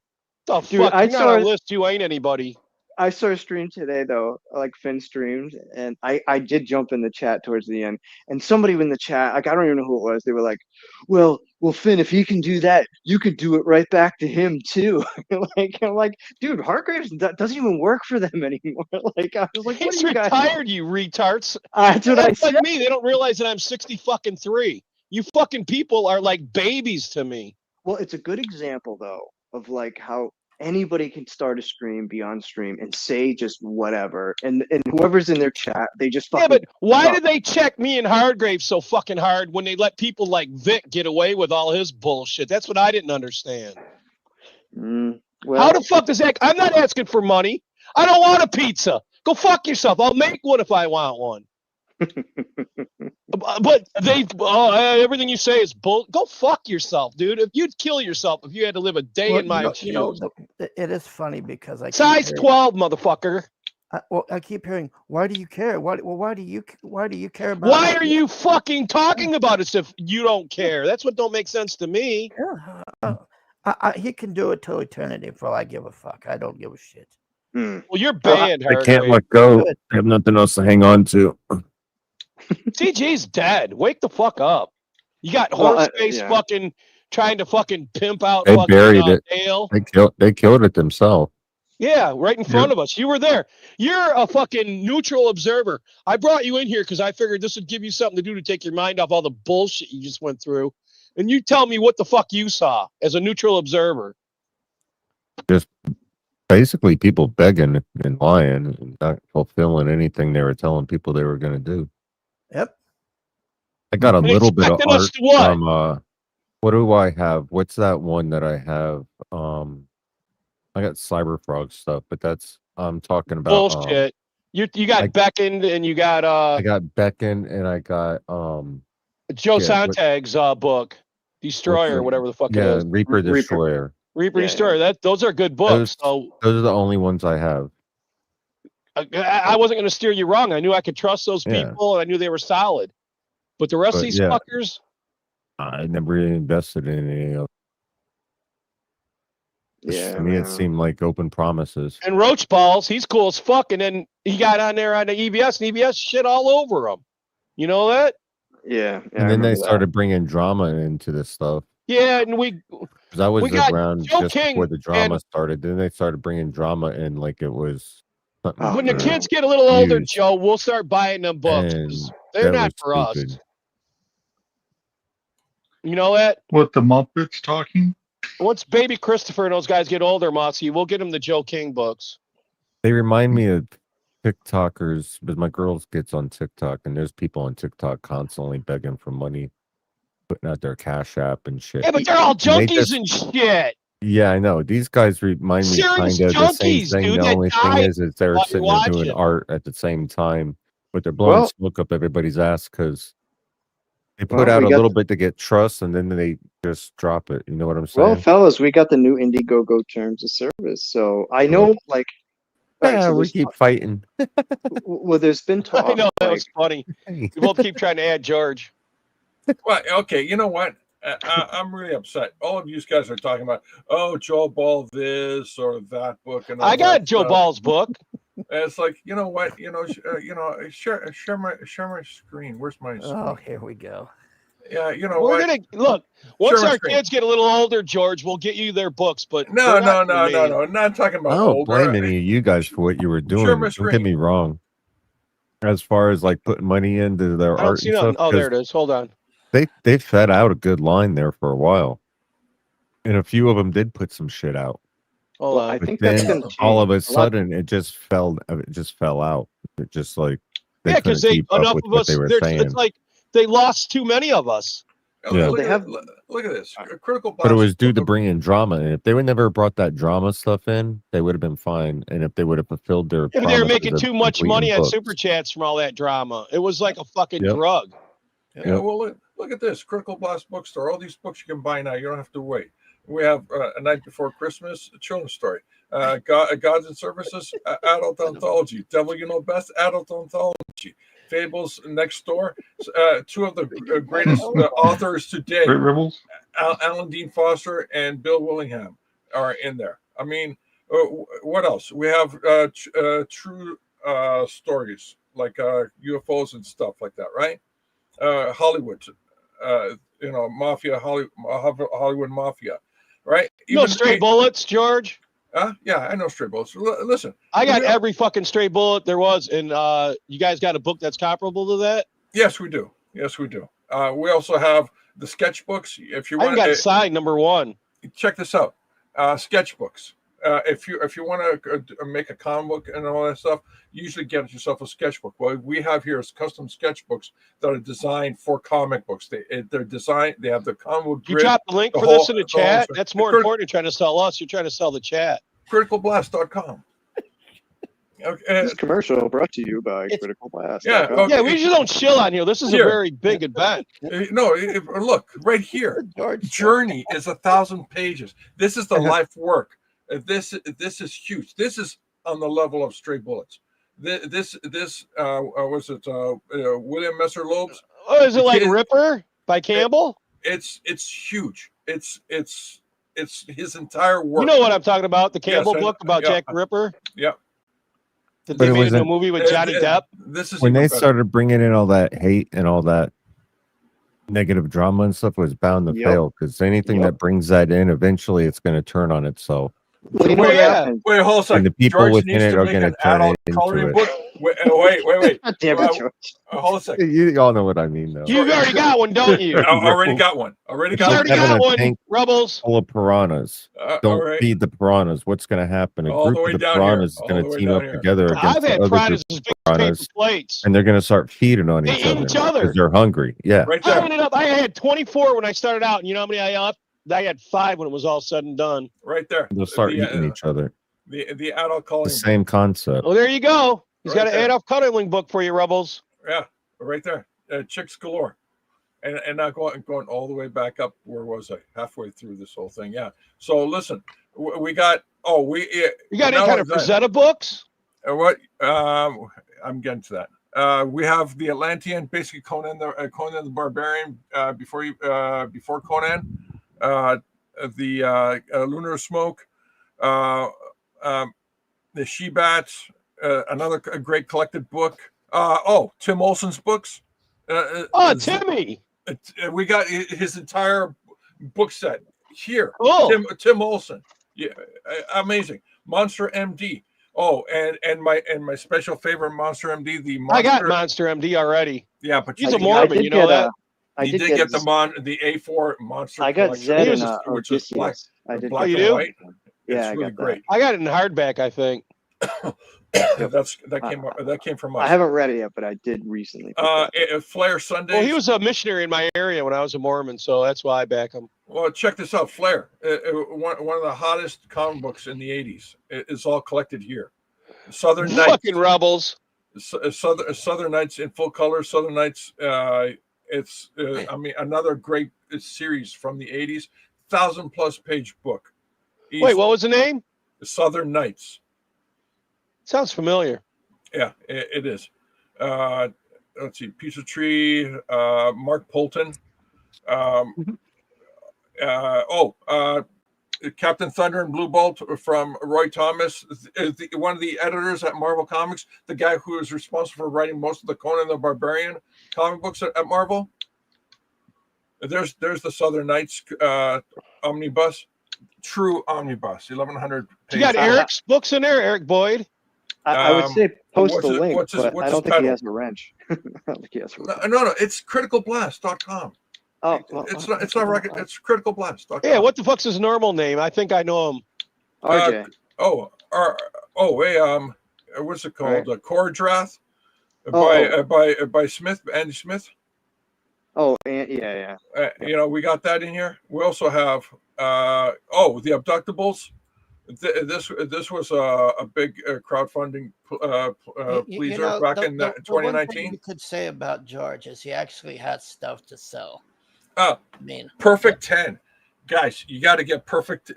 S7: The
S12: Dude,
S7: fuck? You're not on a list. You ain't anybody.
S12: I saw a stream today though, like Finn streamed, and I did jump in the chat towards the end, and somebody in the chat, like I don't even know who it was, they were like, well Finn, if he can do that, you could do it right back to him too. I'm like, dude, Hargraves doesn't even work for them anymore. Like, I was like, what
S7: He's
S12: are you guys?
S7: retired, you retards.
S12: That's what I said.
S7: Like me, they don't realize that I'm 63. You fucking people are like babies to me.
S12: Well, it's a good example though of like how anybody can start a stream, be on stream, and say just whatever, and whoever's in their chat, they just fucking.
S7: Yeah, but why did they check me and Hargrave so fucking hard when they let people like Vic get away with all his bullshit? That's what I didn't understand.
S12: Well,
S7: how the fuck does that? I'm not asking for money. I don't want a pizza. Go fuck yourself. I'll make one if I want one. But everything you say is bull. Go fuck yourself, dude. If you'd kill yourself if you had to live a day in my shoes.
S10: It is funny because I
S7: size 12, motherfucker.
S10: I keep hearing, why do you care? Why do you care about?
S7: Why are you fucking talking about us if you don't care? That's what don't make sense to me.
S10: He can do it till eternity for all I give a fuck. I don't give a shit.
S7: Well, you're banned.
S13: I can't let go. I have nothing else to hang on to.
S7: TG's dead. Wake the fuck up. You got horse face fucking trying to fucking pimp out.
S13: They
S7: fucking,
S13: buried it.
S7: Dale.
S13: They killed it themselves.
S7: Yeah, right in front of us. You were there. You're a fucking neutral observer. I brought you in here because I figured this would give you something to do to take your mind off all the bullshit you just went through. And you tell me what the fuck you saw as a neutral observer.
S13: Just basically people begging and lying and not fulfilling anything they were telling people they were going to do.
S10: Yep.
S13: I got a little bit of art
S7: what?
S13: from what do I have? What's that one that I have? I got Cyberfrog stuff, but that's I'm talking about
S7: Bullshit. You got Beckoned and you got
S13: I got Becken and I got
S7: Joe
S13: yeah,
S7: Sontag's book, Destroyer, or whatever the fuck it
S13: yeah,
S7: is.
S13: Reaper Destroyer.
S7: Reaper Destroyer. Those are good books.
S13: Those are the only ones I have.
S7: I wasn't going to steer you wrong. I knew I could trust those
S13: Yeah.
S7: people, and I knew they were solid. But the rest of
S13: But,
S7: these
S13: yeah.
S7: fuckers,
S13: I never really invested in any of.
S12: Yeah,
S13: To me, it seemed like open promises.
S7: and Roach Balls, he's cool as fuck. And then he got on there on the EBS, and EBS shit all over him. You know that?
S12: Yeah.
S13: And then they started bringing drama into this stuff.
S7: Yeah, and we
S13: Because I was
S7: got
S13: around
S7: Joe
S13: just
S7: King
S13: before the drama
S7: and-
S13: started. Then they started bringing drama in like it was something.
S7: when the kids get a little older,
S13: huge.
S7: Joe, we'll start buying them books. 'Cause they're
S13: that
S7: not
S13: was
S7: for us.
S13: stupid.
S7: You know that?
S6: What, the Muppets talking?
S7: Once baby Christopher and those guys get older, Mossy, we'll get them the Joe King books.
S13: They remind me of TikTokers, because my girls gets on TikTok, and there's people on TikTok constantly begging for money, putting out their Cash App and shit.
S7: Yeah, but they're all
S13: And they
S7: junkies
S13: just-
S7: and shit.
S13: Yeah, I know. These guys remind me
S7: Serious
S13: kind of the same
S7: junkies,
S13: thing.
S7: dude,
S13: The
S7: that
S13: only
S7: die
S13: thing is they're
S7: while
S13: sitting
S7: you're
S13: there doing
S7: watching.
S13: art at the same time, but they're blowing
S12: Well-
S13: smoke up everybody's ass because they put
S12: Well,
S13: out
S12: we
S13: a
S12: got-
S13: little bit to get trust, and then they just drop it. You know what I'm saying?
S12: Well, fellas, we got the new Indiegogo terms of service, so I know, like, all right,
S13: yeah,
S12: so
S13: we
S12: there's
S13: keep fighting.
S12: well, there's been talk.
S7: I know that
S12: like,
S7: was funny. We both keep trying to add George.
S9: Well, okay, you know what? I'm really upset. All of you guys are talking about, oh, Joe Ball this or that book, and all
S7: I got
S9: that
S7: Joe
S9: stuff.
S7: Ball's book.
S9: And it's like, you know what? Share my screen. Where's my screen?
S10: Oh, here we go.
S9: Yeah, you know
S7: We're
S9: what?
S7: gonna look. Once
S9: Share my
S7: our
S9: screen.
S7: kids get a little older, George, we'll get you their books. But
S9: No,
S7: they're
S9: no,
S7: not
S9: no,
S7: for
S9: no,
S7: me.
S9: no. Not talking
S13: I
S9: about
S13: don't
S9: older.
S13: blame any of you guys for what you were doing.
S9: Share my
S13: Don't get
S9: screen.
S13: me wrong. As far as like putting money into their
S7: I don't
S13: art
S7: see
S13: and
S7: nothing.
S13: stuff,
S7: Oh, there
S13: 'cause
S7: it is. Hold on.
S13: they fed out a good line there for a while, and a few of them did put some shit out.
S7: Hold
S12: well,
S7: on.
S12: I
S13: But
S12: think that's
S13: then
S12: gonna
S13: all
S12: change.
S13: of a
S12: A lot-
S13: sudden, it just fell out. It just like they
S7: Yeah, because
S13: couldn't
S7: they
S13: keep up
S7: enough
S13: with
S7: of
S13: what
S7: us.
S13: they were
S7: It's
S13: saying.
S7: like they lost too many of us.
S13: Yeah.
S9: Look,
S12: They have-
S9: look at this. Critical
S13: But it
S9: Blast.
S13: was due to bringing drama, and if they would never brought that drama stuff in, they would have been fine. And if they would have fulfilled their,
S7: If they were making
S13: promises
S7: too
S13: of
S7: much money
S13: completing
S7: on
S13: books.
S7: super chats from all that drama, it was like a fucking
S13: Yep.
S7: drug.
S9: Yeah,
S13: Yep.
S9: well, look at this. Critical Blast Bookstore. All these books you can buy now. You don't have to wait. We have A Night Before Christmas, a children's story. Gods and Services, adult anthology. Devil You Know Best, adult anthology. Fables Next Door, two of the greatest authors today.
S6: Great Rebels?
S9: Alan Dean Foster and Bill Willingham are in there. I mean, what else? We have true stories like UFOs and stuff like that, right? Hollywood, Mafia, Hollywood Mafia, right?
S7: You know Stray Bullets, George?
S9: Yeah, I know Stray Bullets. Listen,
S7: I got every fucking Stray Bullet there was, and you guys got a book that's comparable to that?
S9: Yes, we do. Yes, we do. We also have the sketchbooks. If you
S7: I
S9: want,
S7: got signed number one.
S9: check this out. Sketchbooks. If you want to make a comic book and all that stuff, usually get yourself a sketchbook. What we have here is custom sketchbooks that are designed for comic books. They're designed. They have the comic book.
S7: You
S9: grid,
S7: drop the link for
S9: whole-
S7: this in the
S9: whole
S7: chat?
S9: thing.
S7: That's more important than trying to sell us. You're trying to sell the chat.
S9: Criticalblast.com. Okay.
S12: This commercial brought to you by Critical Blast.
S9: Yeah, okay.
S7: Yeah, we just don't chill on here. This is a
S9: Here.
S7: very big event.
S9: No, look right here. Journey is 1,000 pages. This is the life work. This is huge. This is on the level of Stray Bullets. This was it William Messer Loeb's?
S7: Oh, is it like Ripper by Campbell?
S9: It's huge. It's his entire work.
S7: You know what I'm talking about? The Campbell
S9: Yes, I-
S7: book about
S9: yeah.
S7: Jack the Ripper?
S9: Yeah.
S7: That
S13: But
S7: they
S13: it
S7: made
S13: was
S7: into a
S13: an-
S7: movie with Johnny Depp?
S9: This is
S13: When
S9: even
S13: they
S9: better.
S13: started bringing in all that hate and all that negative drama and stuff, was bound to
S12: Yep.
S13: fail, because anything
S12: Yep.
S13: that brings that in, eventually it's going to turn on itself.
S12: Well, you know what happened?
S9: Wait, hold on a second.
S13: And the people
S9: George
S13: within
S9: needs
S13: it
S9: to
S13: are
S9: make
S13: going to
S9: an
S13: turn
S9: adult
S13: into
S9: coloring
S13: it.
S9: book. Wait.
S12: Damn it, George.
S9: Hold on a second.
S13: You all know what I mean, though.
S7: You've already got one, don't you?
S9: I already got one. Already
S7: You
S9: got
S7: already
S9: one.
S13: Having
S7: got
S13: a
S7: one,
S13: tank
S7: Rebels.
S13: full of piranhas. Don't
S9: all right.
S13: feed the piranhas. What's going to happen? A
S9: All the
S13: group
S9: way
S13: of the
S9: down here.
S13: piranhas is
S9: All
S13: going
S9: the
S13: to
S9: way
S13: team
S9: down
S13: up
S9: here.
S13: together against
S7: I've
S13: the
S7: had
S13: other
S7: piranhas
S13: group
S7: as
S13: of
S7: big as paper
S13: piranhas,
S7: plates.
S13: and they're going to start feeding on
S7: They
S13: each
S7: eat
S13: other
S7: each other.
S13: because they're hungry. Yeah.
S9: Right
S7: I
S9: there.
S7: ended up. I had 24 when I started out, and you know how many I up? I had 5 when it was all said and done.
S9: Right there.
S13: They'll start
S9: The,
S13: eating each other.
S9: The adult coloring.
S13: The same concept.
S7: Oh, there you go. He's
S9: Right
S7: got an
S9: there.
S7: Adolf Cuddling book for you, Rebels.
S9: Yeah, right there. Chicks galore. And now going all the way back up. Where was I? Halfway through this whole thing. Yeah. So listen, we got.
S7: You got any kind of Rosetta books?
S9: What? I'm getting to that. We have the Atlantean, basically Conan the Barbarian before Conan. The Lunar Smoke. The She-Bats. Another great collected book. Tim Olson's books.
S7: Timmy.
S9: We got his entire book set here.
S7: Cool.
S9: Tim Olson. Yeah, amazing. Monster MD. Oh, and my special favorite Monster MD.
S7: I got Monster MD already.
S9: Yeah, but
S7: he's a Mormon. You know that.
S9: You did get the A4 Monster.
S12: I got Zed and
S9: which is black.
S12: I did.
S9: Black
S7: you
S9: and
S7: do?
S9: white.
S12: Yeah,
S9: It's really great.
S7: I got it in hardback, I think.
S9: That came from us.
S12: I haven't read it yet, but I did recently.
S9: Flair Sunday.
S7: Well, he was a missionary in my area when I was a Mormon, so that's why I back him.
S9: Well, check this out, Flair. One of the hottest comic books in the '80s. It's all collected here. Southern Nights.
S7: Fucking rebels.
S9: Southern Nights in full color. Southern Nights. It's another great series from the '80s. 1,000+ page book.
S7: Wait, what was the name?
S9: Southern Nights.
S7: Sounds familiar.
S9: Yeah, it is. Let's see, Pizza Tree, Mark Polton. Captain Thunder and Blue Bolt from Roy Thomas, one of the editors at Marvel Comics, the guy who is responsible for writing most of the Conan the Barbarian comic books at Marvel. There's the Southern Nights omnibus, true omnibus, 1,100 pages.
S7: You got Eric's books in there, Eric Boyd.
S12: I would say post
S9: what's
S12: the
S9: his-
S12: link,
S9: what's his-
S12: but
S9: what's
S12: I don't
S9: his
S12: think he
S9: title?
S12: has a wrench. I don't think he has a wrench.
S9: No, it's criticalblast.com. It's not rocket. It's criticalblast.com.
S7: Yeah, what the fuck's his normal name? I think I know him.
S12: RJ.
S9: What's it called?
S12: Right.
S9: Choreodrath by Smith, Andy Smith.
S12: Oh, and yeah.
S9: We got that in here. We also have the Abductables. This was a big crowdfunding pleaser back in
S10: the one thing
S9: 2019.
S10: you could say about George is he actually has stuff to sell.
S9: Perfect 10. Guys, you got to get Perfect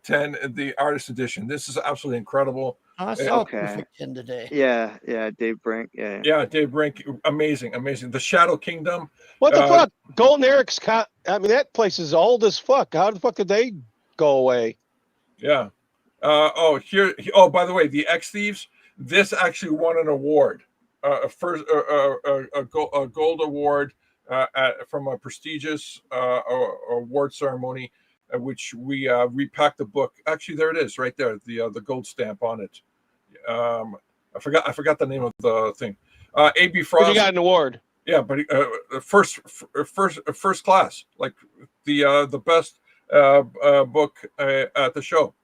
S9: 10, the artist edition. This is absolutely incredible.
S10: I saw Perfect 10 today.
S12: Yeah, Dave Brink.
S9: Yeah, Dave Brink, amazing. The Shadow Kingdom.
S7: What the fuck? Golden Eric's. That place is old as fuck. How the fuck did they go away?
S9: Yeah. By the way, the X Thieves. This actually won an award, a gold award from a prestigious award ceremony, which we repacked the book. Actually, there it is, right there, the gold stamp on it. I forgot the name of the thing. A.B. Frost.
S7: But you got an award.
S9: Yeah, but first class, like the best book at the show.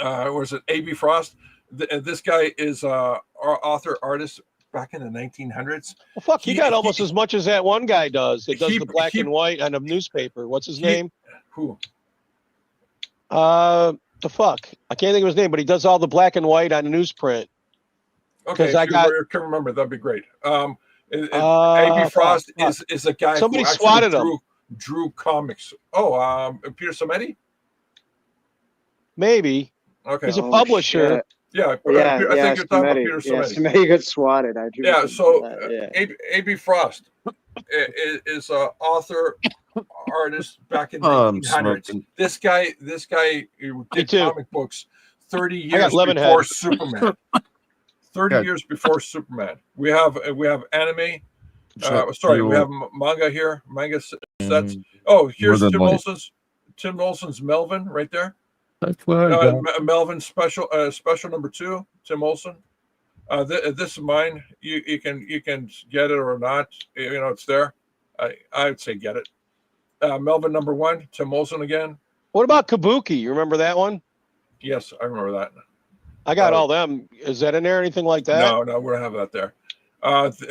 S9: Was it A.B. Frost? This guy is our author artist back in the 1900s.
S7: Well, fuck, he got almost as much as that one guy does. It does the black and white on a newspaper. What's his name?
S9: Who?
S7: The fuck, I can't think of his name, but he does all the black and white on a newsprint.
S9: Okay, if you can remember, that'd be great. A.B. Frost is a guy.
S7: Somebody
S9: who actually
S7: swatted him.
S9: Drew comics. Peter Samedi?
S7: Maybe.
S9: Okay.
S7: He's a publisher.
S12: Shit.
S9: Yeah, I think you're talking about Peter Samedi.
S12: Samedi got swatted. I do.
S9: Yeah, so
S12: that,
S9: A.B. Frost is an author, artist back in the 1900s. This guy did comic books 30 years before Superman. 30 years before Superman. We have anime. We have manga here. Manga sets. Oh, here's Tim Olson's Melvin right there.
S13: That's what I got.
S9: Melvin special number 2. Tim Olson. This is mine. You can get it or not. It's there. I would say get it. Melvin number 1. Tim Olson again.
S7: What about Kabuki? You remember that one?
S9: Yes, I remember that.
S7: I got all them. Is that in there? Anything like that?
S9: No, we don't have that there.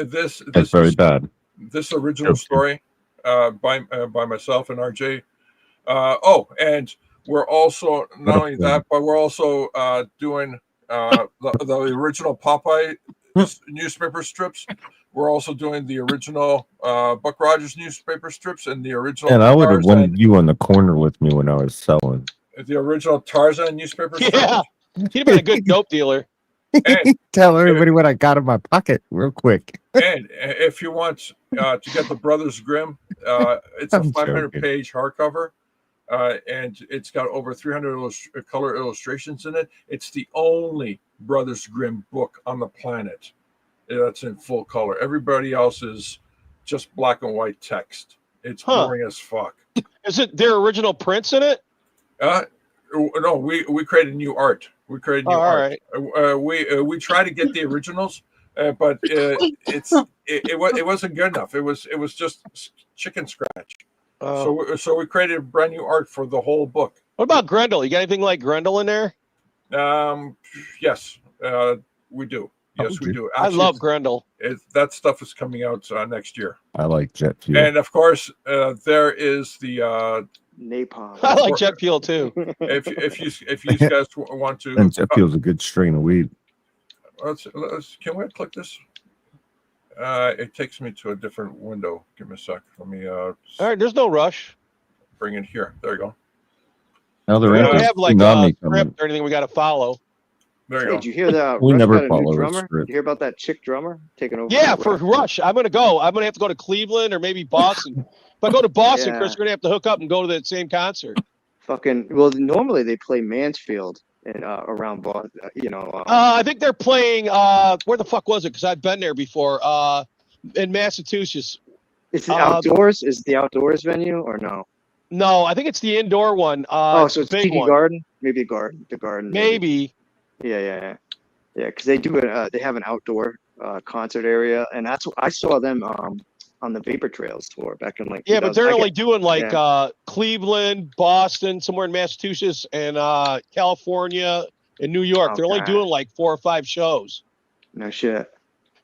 S9: This
S13: That's very bad.
S9: This original story by myself and RJ. And we're also not only that, but we're also doing the original Popeye newspaper strips. We're also doing the original Buck Rogers newspaper strips and the original
S13: And I would have
S9: Tarzan,
S13: wanted you on the corner with me when I was selling.
S9: the original Tarzan newspaper strips.
S7: Yeah, he'd have been a good dope dealer.
S9: And,
S13: Tell everybody what I got in my pocket real quick.
S9: and if you want to get the Brothers Grimm, it's a
S13: I'm
S9: 500-page hardcover. And it's got over 300 color illustrations in it. It's the only Brothers Grimm book on the planet that's in full color. Everybody else is just black and white text. It's boring as fuck.
S7: Is it their original prints in it?
S9: No, we created new art. We created new art. We try to get the originals, but it wasn't good enough. It was just chicken scratch. So we created brand new art for the whole book.
S7: What about Grendel? You got anything like Grendel in there?
S9: Yes, we do. Yes, we do.
S7: Actually, I love Grendel.
S9: That stuff is coming out next year.
S13: I like jet fuel.
S9: And of course, there is the
S12: napalm.
S7: I like jet fuel too.
S9: If you guys want to,
S13: and jet fuel's a good strain of weed.
S9: Can we click this? It takes me to a different window. Give me a sec. Let me.
S7: All right, there's no rush.
S9: Bring it here. There you go.
S13: Now
S7: we don't have like a script or anything we got to follow.
S9: There you
S12: go. Did you hear that?
S13: We
S12: Rush
S13: never
S12: got a
S13: follow
S12: new
S13: a
S12: drummer?
S13: script.
S12: Did you hear about that chick drummer taking over?
S7: Yeah, for Rush. I'm gonna go. I'm gonna have to go to Cleveland or maybe Boston. If I go to Boston, Chris, we're gonna have to hook up and go to that same concert.
S12: Well, normally they play Mansfield and around Boston.
S7: I think they're playing. Where the fuck was it? Because I've been there before. In Massachusetts.
S12: Is it outdoors? Is the outdoors venue or no?
S7: No, I think it's the indoor one.
S12: So it's
S7: big
S12: Tiki
S7: one.
S12: Garden? Maybe the garden.
S7: Maybe.
S12: Yeah. Because they do it. They have an outdoor concert area, and that's I saw them on the Vapor Trails tour back in like.
S7: Yeah, but they're only doing like Cleveland, Boston, somewhere in Massachusetts, and California and New York. They're only doing like 4 or 5 shows.
S12: No shit.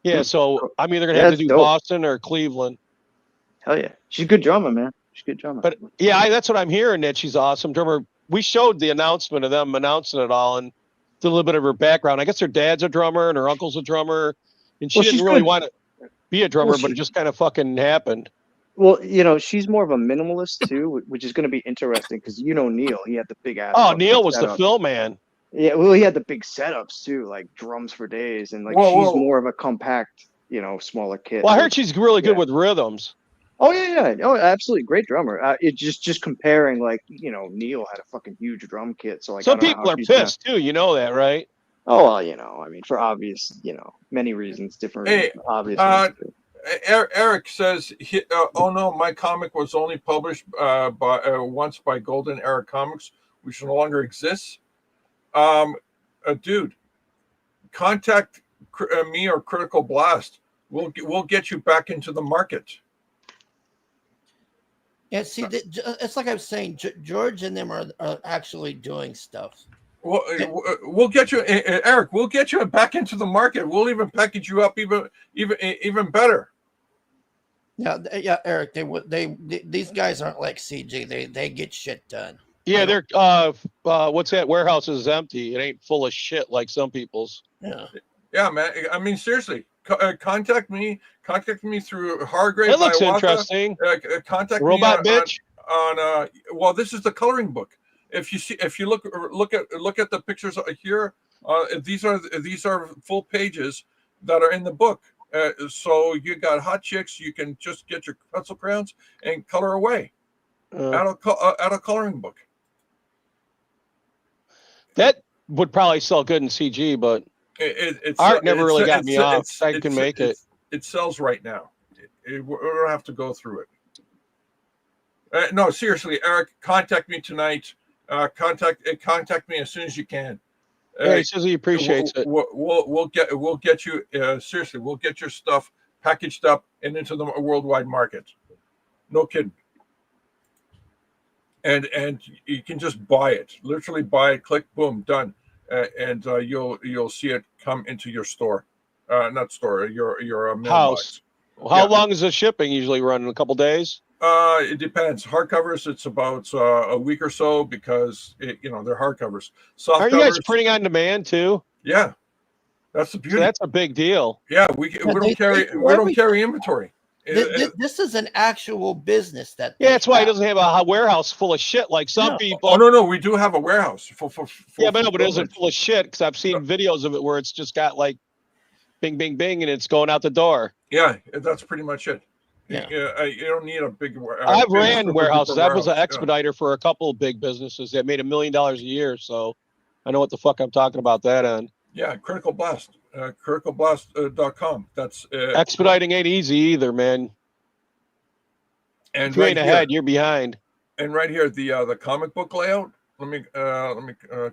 S7: Yeah, so I'm either gonna have to do Boston or Cleveland.
S12: Hell yeah, she's a good drummer, man. She's a good drummer.
S7: But yeah, that's what I'm hearing. That she's awesome drummer. We showed the announcement of them announcing it all and did a little bit of her background. I guess her dad's a drummer and her uncle's a drummer, and she didn't really want to be a drummer, but it just kind of fucking happened.
S12: Well, she's more of a minimalist too, which is going to be interesting because Neil, he had the big ass.
S7: Oh, Neil was the fill man.
S12: Yeah, well, he had the big setups too, like drums for days, and like she's more of a compact, smaller kit.
S7: Well, I heard she's really good with rhythms.
S12: Oh yeah. Oh, absolutely, great drummer. It just comparing, like Neil had a fucking huge drum kit, so like
S7: some people are pissed too. You know that, right?
S12: Oh well, I mean, for obvious, many reasons, different obvious.
S9: Eric says, "Oh no, my comic was only published once by Golden Era Comics, which no longer exists." Dude, contact me or Critical Blast. We'll get you back into the market.
S10: Yeah, see, it's like I was saying, George and them are actually doing stuff.
S9: Well, we'll get you, Eric. We'll get you back into the market. We'll even package you up even better.
S10: Yeah, Eric. These guys aren't like CG. They get shit done.
S7: Yeah, they're what's that? Warehouse is empty. It ain't full of shit like some people's.
S9: Yeah, man. I mean, seriously. Contact me through Hargrave.
S7: That looks interesting.
S9: Contact
S7: Robot
S9: me
S7: bitch.
S9: on well, this is the coloring book. If you look at the pictures here, these are full pages that are in the book. So you got hot chicks. You can just get your pencil crayons and color away. Out of coloring book.
S7: That would probably sell good in CG, but art never really got me off. I can make it.
S9: It sells right now. We don't have to go through it. No, seriously, Eric, contact me tonight. Contact me as soon as you can.
S7: Yeah, he says he appreciates it.
S9: We'll get you seriously. We'll get your stuff packaged up and into the worldwide market. No kidding. And you can just buy it. Literally buy it. Click, boom, done. And you'll see it come into your store, not store, your
S7: house. Well, how long is the shipping usually run? A couple days?
S9: It depends. Hardcovers, it's about a week or so because they're hardcovers. Soft
S7: Are you
S9: covers,
S7: guys printing on demand too?
S9: yeah, that's the beauty.
S7: So that's a big deal.
S9: Yeah, we don't carry inventory.
S10: This is an actual business that.
S7: Yeah, that's why he doesn't have a warehouse full of shit like some people.
S9: Oh no, we do have a warehouse for
S7: yeah, but no, but it isn't full of shit because I've seen videos of it where it's just got like, bing, bing, bing, and it's going out the door.
S9: Yeah, that's pretty much it.
S7: Yeah,
S9: you don't need a big warehouse.
S7: I've ran warehouses. I was an expediter for a couple of big businesses that made $1 million a year, so I know what the fuck I'm talking about that on.
S9: Yeah, Critical Blast, criticalblast.com. That's
S7: expediting ain't easy either, man.
S9: And
S7: if you ain't ahead, you're behind.
S9: And right here, the comic book layout. Let me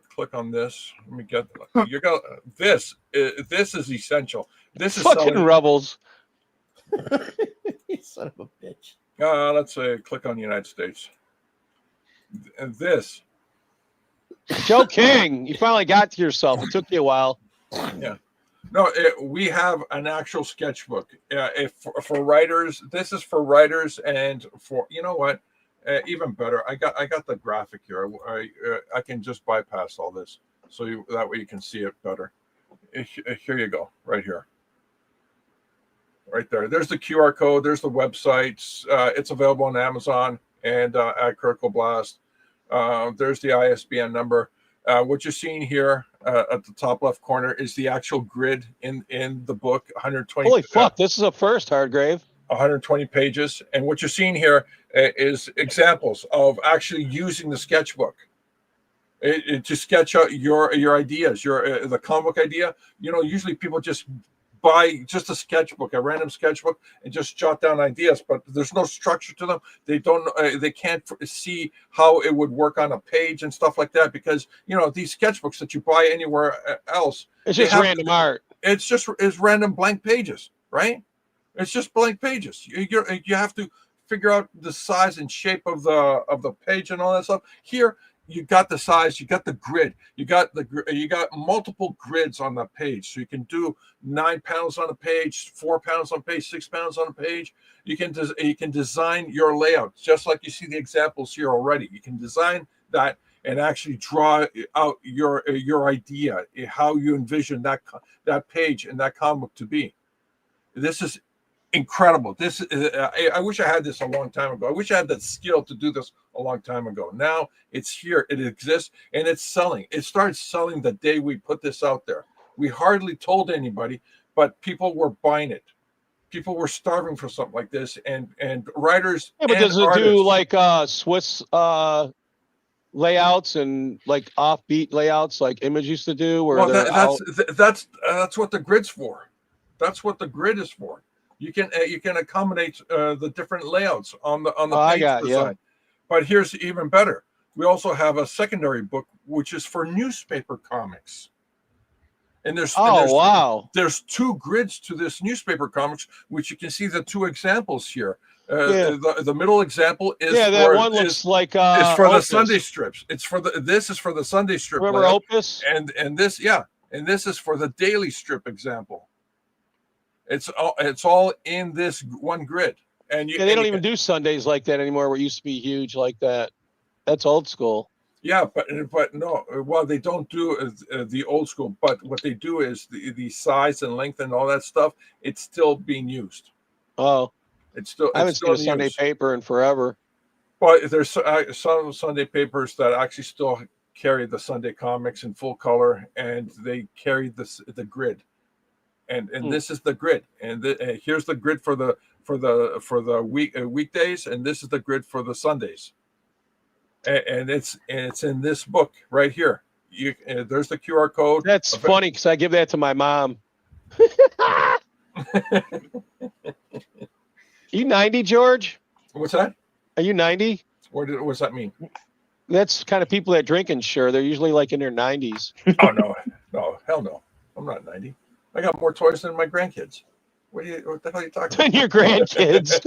S9: click on this. Let me get you got this. This is essential. This is
S7: fucking rebels.
S10: You son of a bitch.
S9: Let's say click on the United States. And this.
S7: Joe King, you finally got to yourself. It took you a while.
S9: Yeah. No, we have an actual sketchbook. For writers, this is for writers, and for what, even better. I got the graphic here. I can just bypass all this, so that way you can see it better. Here you go, right here. Right there. There's the QR code. There's the websites. It's available on Amazon and at Critical Blast. There's the ISBN number. What you're seeing here at the top left corner is the actual grid in the book. 120.
S7: Holy fuck! This is a first, Hardgrave.
S9: 120 pages, and what you're seeing here is examples of actually using the sketchbook to sketch out your ideas, the comic book idea. Usually people just buy just a sketchbook, a random sketchbook, and just jot down ideas, but there's no structure to them. They can't see how it would work on a page and stuff like that, because these sketchbooks that you buy anywhere else,
S7: it's just random art.
S9: It's random blank pages, right? It's just blank pages. You have to figure out the size and shape of the page and all that stuff. Here you got the size, you got the grid, you got multiple grids on the page, so you can do 9 panels on a page, 4 panels on a page, 6 panels on a page. You can design your layout just like you see the examples here already. You can design that and actually draw out your idea, how you envision that page and that comic to be. This is incredible. This I wish I had this a long time ago. I wish I had that skill to do this a long time ago. Now it's here, it exists, and it's selling. It started selling the day we put this out there. We hardly told anybody, but people were buying it. People were starving for something like this, and writers.
S7: Yeah, but does it do like Swiss layouts and like offbeat layouts like Image used to do? Where
S9: that's what the grid's for. That's what the grid is for. You can accommodate the different layouts on the page design. But here's even better. We also have a secondary book which is for newspaper comics. And there's 2 grids to this newspaper comics, which you can see the 2 examples here. The middle example is
S7: that one looks like
S9: it's for
S7: Opus.
S9: the Sunday strips. This is for the Sunday strip.
S7: Remember layout. Opus?
S9: And this is for the daily strip example. It's all in this one grid, and
S7: they don't even do Sundays like that anymore. Where it used to be huge like that. That's old school.
S9: Yeah, but no. Well, they don't do the old school. But what they do is the size and length and all that stuff. It's still being used.
S7: Oh, I haven't seen a Sunday
S9: used.
S7: paper in forever.
S9: But there's some Sunday papers that actually still carry the Sunday comics in full color, and they carry the grid. And this is the grid, and here's the grid for the weekdays, and this is the grid for the Sundays, and it's in this book right here. There's the QR code.
S7: That's funny because I give that to my mom. You 90, George?
S9: What's that?
S7: Are you 90?
S9: What's that mean?
S7: That's kind of people that drink and sure. They're usually like in their 90s.
S9: Oh no, hell no! I'm not 90. I got more toys than my grandkids. What the hell are you talking about?
S7: Your grandkids.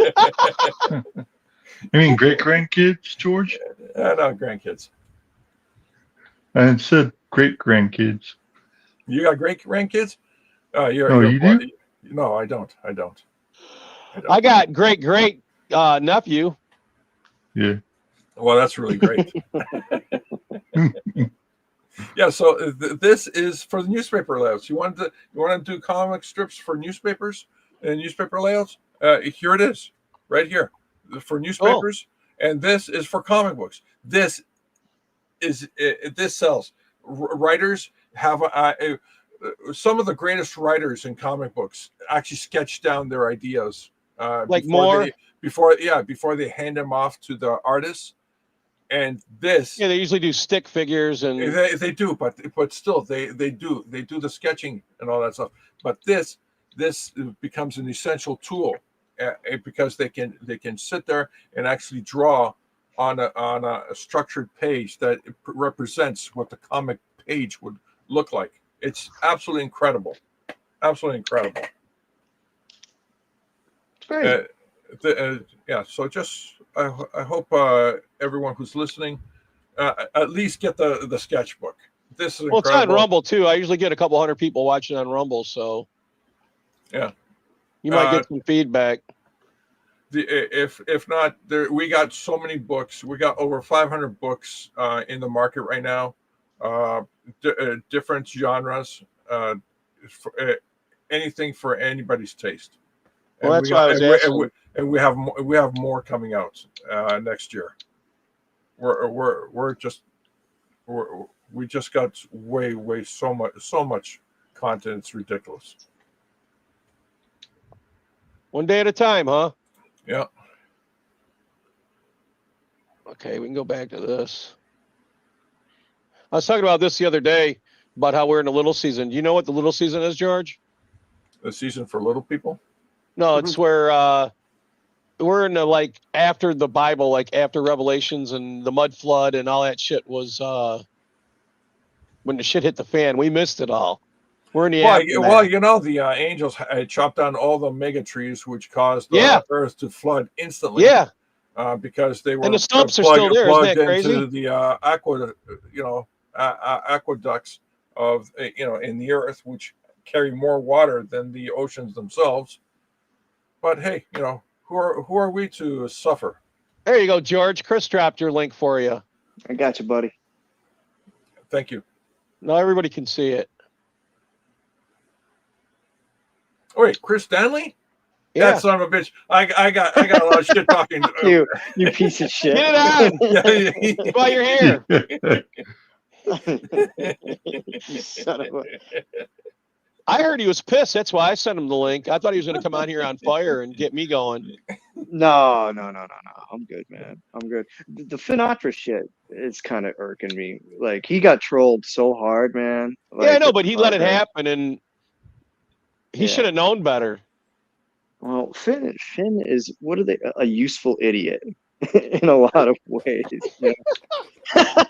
S6: You mean great grandkids, George?
S9: No, grandkids.
S6: I said great grandkids.
S9: You got great grandkids?
S6: You do?
S9: No, I don't.
S7: I got great nephew.
S6: Yeah.
S9: Well, that's really great. Yeah, so this is for the newspaper layouts. You want to do comic strips for newspapers and newspaper layouts? Here it is, right here, for newspapers, and this is for comic books. This sells. Writers have some of the greatest writers in comic books actually sketch down their ideas
S7: like more
S9: before they hand them off to the artists. And this,
S7: they usually do stick figures, and
S9: they do, but still they do the sketching and all that stuff. But this becomes an essential tool because they can sit there and actually draw on a structured page that represents what the comic page would look like. It's absolutely incredible, absolutely incredible.
S12: It's great.
S9: Yeah, so just I hope everyone who's listening at least get the sketchbook. This is incredible.
S7: It's on Rumble too. I usually get a couple hundred people watching on Rumble, so
S9: yeah,
S7: you might get some feedback.
S9: If not, we got so many books. We got over 500 books in the market right now, different genres, anything for anybody's taste.
S7: Well, that's why I was asking.
S9: And we have more coming out next year. We just got way so much content. It's ridiculous.
S7: One day at a time, huh?
S9: Yeah.
S7: Okay, we can go back to this. I was talking about this the other day about how we're in the little season. Do you know what the little season is, George?
S9: The season for little people?
S7: No, it's where we're in the after the Bible, after Revelations and the mud flood and all that shit was when the shit hit the fan. We missed it all. We're in the
S9: aftermath. The angels chopped down all the mega trees, which caused the earth to flood instantly.
S7: Yeah,
S9: because they were
S7: and the stumps are still there. Isn't that crazy?
S9: Into the aqueducts of in the earth, which carry more water than the oceans themselves. But hey, who are we to suffer?
S7: There you go, George. Chris dropped your link for you.
S12: I got you, buddy.
S9: Thank you.
S7: Now everybody can see it.
S9: Oh wait, Chris Stanley?
S7: Yeah.
S9: That son of a bitch. I got a lot of shit talking.
S12: you piece of shit.
S7: Get it on. By your hair.
S12: You son of a...
S7: I heard he was pissed. That's why I sent him the link. I thought he was going to come on here on fire and get me going.
S12: No. I'm good, man. I'm good. The Sinatra shit is kind of irking me. Like, he got trolled so hard, man.
S7: Yeah, I know, but he let it happen, and he should have known better.
S12: Well, Finn is, a useful idiot in a lot of ways. Yeah. I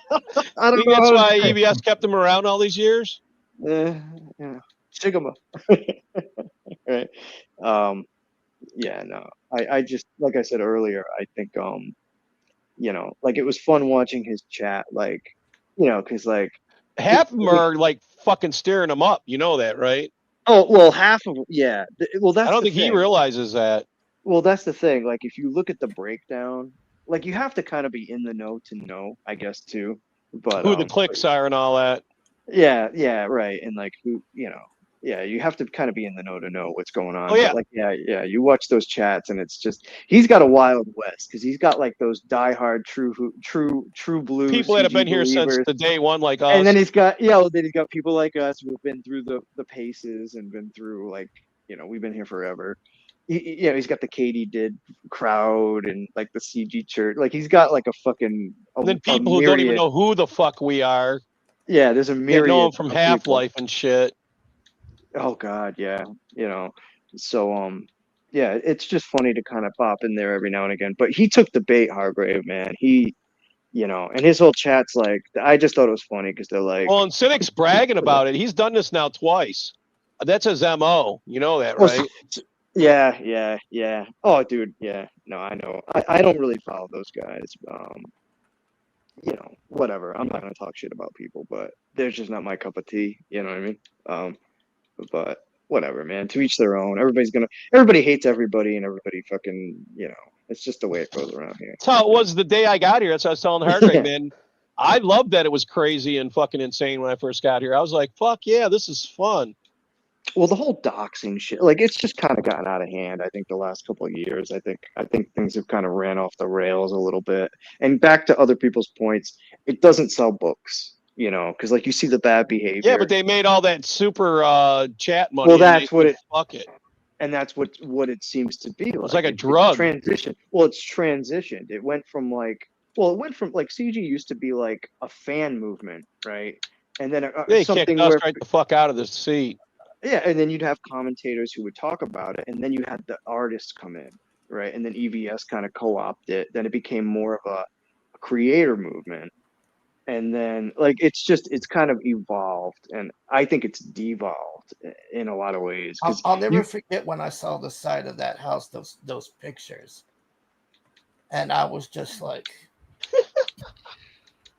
S12: don't know.
S7: That's why EBS kept him around all these years?
S12: Yeah. Sigma. Right. Yeah, no. I just, like I said earlier, I think it was fun watching his chat, because
S7: half of them are fucking staring him up. You know that, right?
S12: Oh, well, half of yeah. Well, that's
S7: I don't think he realizes that.
S12: Well, that's the thing. Like, if you look at the breakdown, you have to kind of be in the know to know, I guess, too. But
S7: who the clicks are and all that.
S12: Yeah, right. And who, you have to kind of be in the know to know what's going on.
S7: Oh, yeah.
S12: But you watch those chats and it's just, he's got a wild west because he's got those diehard true blue
S7: people that have been here since the day one, like us.
S12: And then he's got people like us who've been through the paces and been through we've been here forever. He's got the Katie did crowd and the CG church. He's got a fucking.
S7: And then people who don't even know who the fuck we are.
S12: Yeah, there's a myriad.
S7: Know him from Half-Life and shit.
S12: Oh God, yeah. So it's just funny to kind of pop in there every now and again. But he took the bait, Hargrave, man. He, and his whole chat's I just thought it was funny because they're like.
S7: Well, and Cynic's bragging about it. He's done this now twice. That's his MO. You know that, right?
S12: Yeah. Oh, dude, yeah. No, I know. I don't really follow those guys. Whatever. I'm not gonna talk shit about people, but they're just not my cup of tea. You know what I mean? But whatever, man. To each their own. Everybody hates everybody, and everybody fucking, It's just the way it goes around here.
S7: That's how it was the day I got here. That's what I was telling Hargrave, man. I loved that it was crazy and fucking insane when I first got here. I was like, fuck yeah, this is fun.
S12: Well, the whole doxing shit, like it's just kind of gotten out of hand. I think the last couple of years, I think things have kind of ran off the rails a little bit. And back to other people's points, it doesn't sell books, you know, because like you see the bad behavior.
S7: Yeah, but they made all that super chat money.
S12: Well, that's what
S7: fuck it.
S12: And that's what it seems to be.
S7: It's like a drug.
S12: Transition. Well, it's transitioned. It went from like CG used to be like a fan movement, right? And then
S7: they
S12: something
S7: kicked us
S12: where
S7: right the fuck out of the seat.
S12: yeah, and then you'd have commentators who would talk about it, and then you had the artists come in, right? And then EVS kind of co-opted it. Then it became more of a creator movement. And then like it's kind of evolved, and I think it's devolved in a lot of ways.
S10: I'll never forget when I saw the side of that house, those pictures, and I was just like,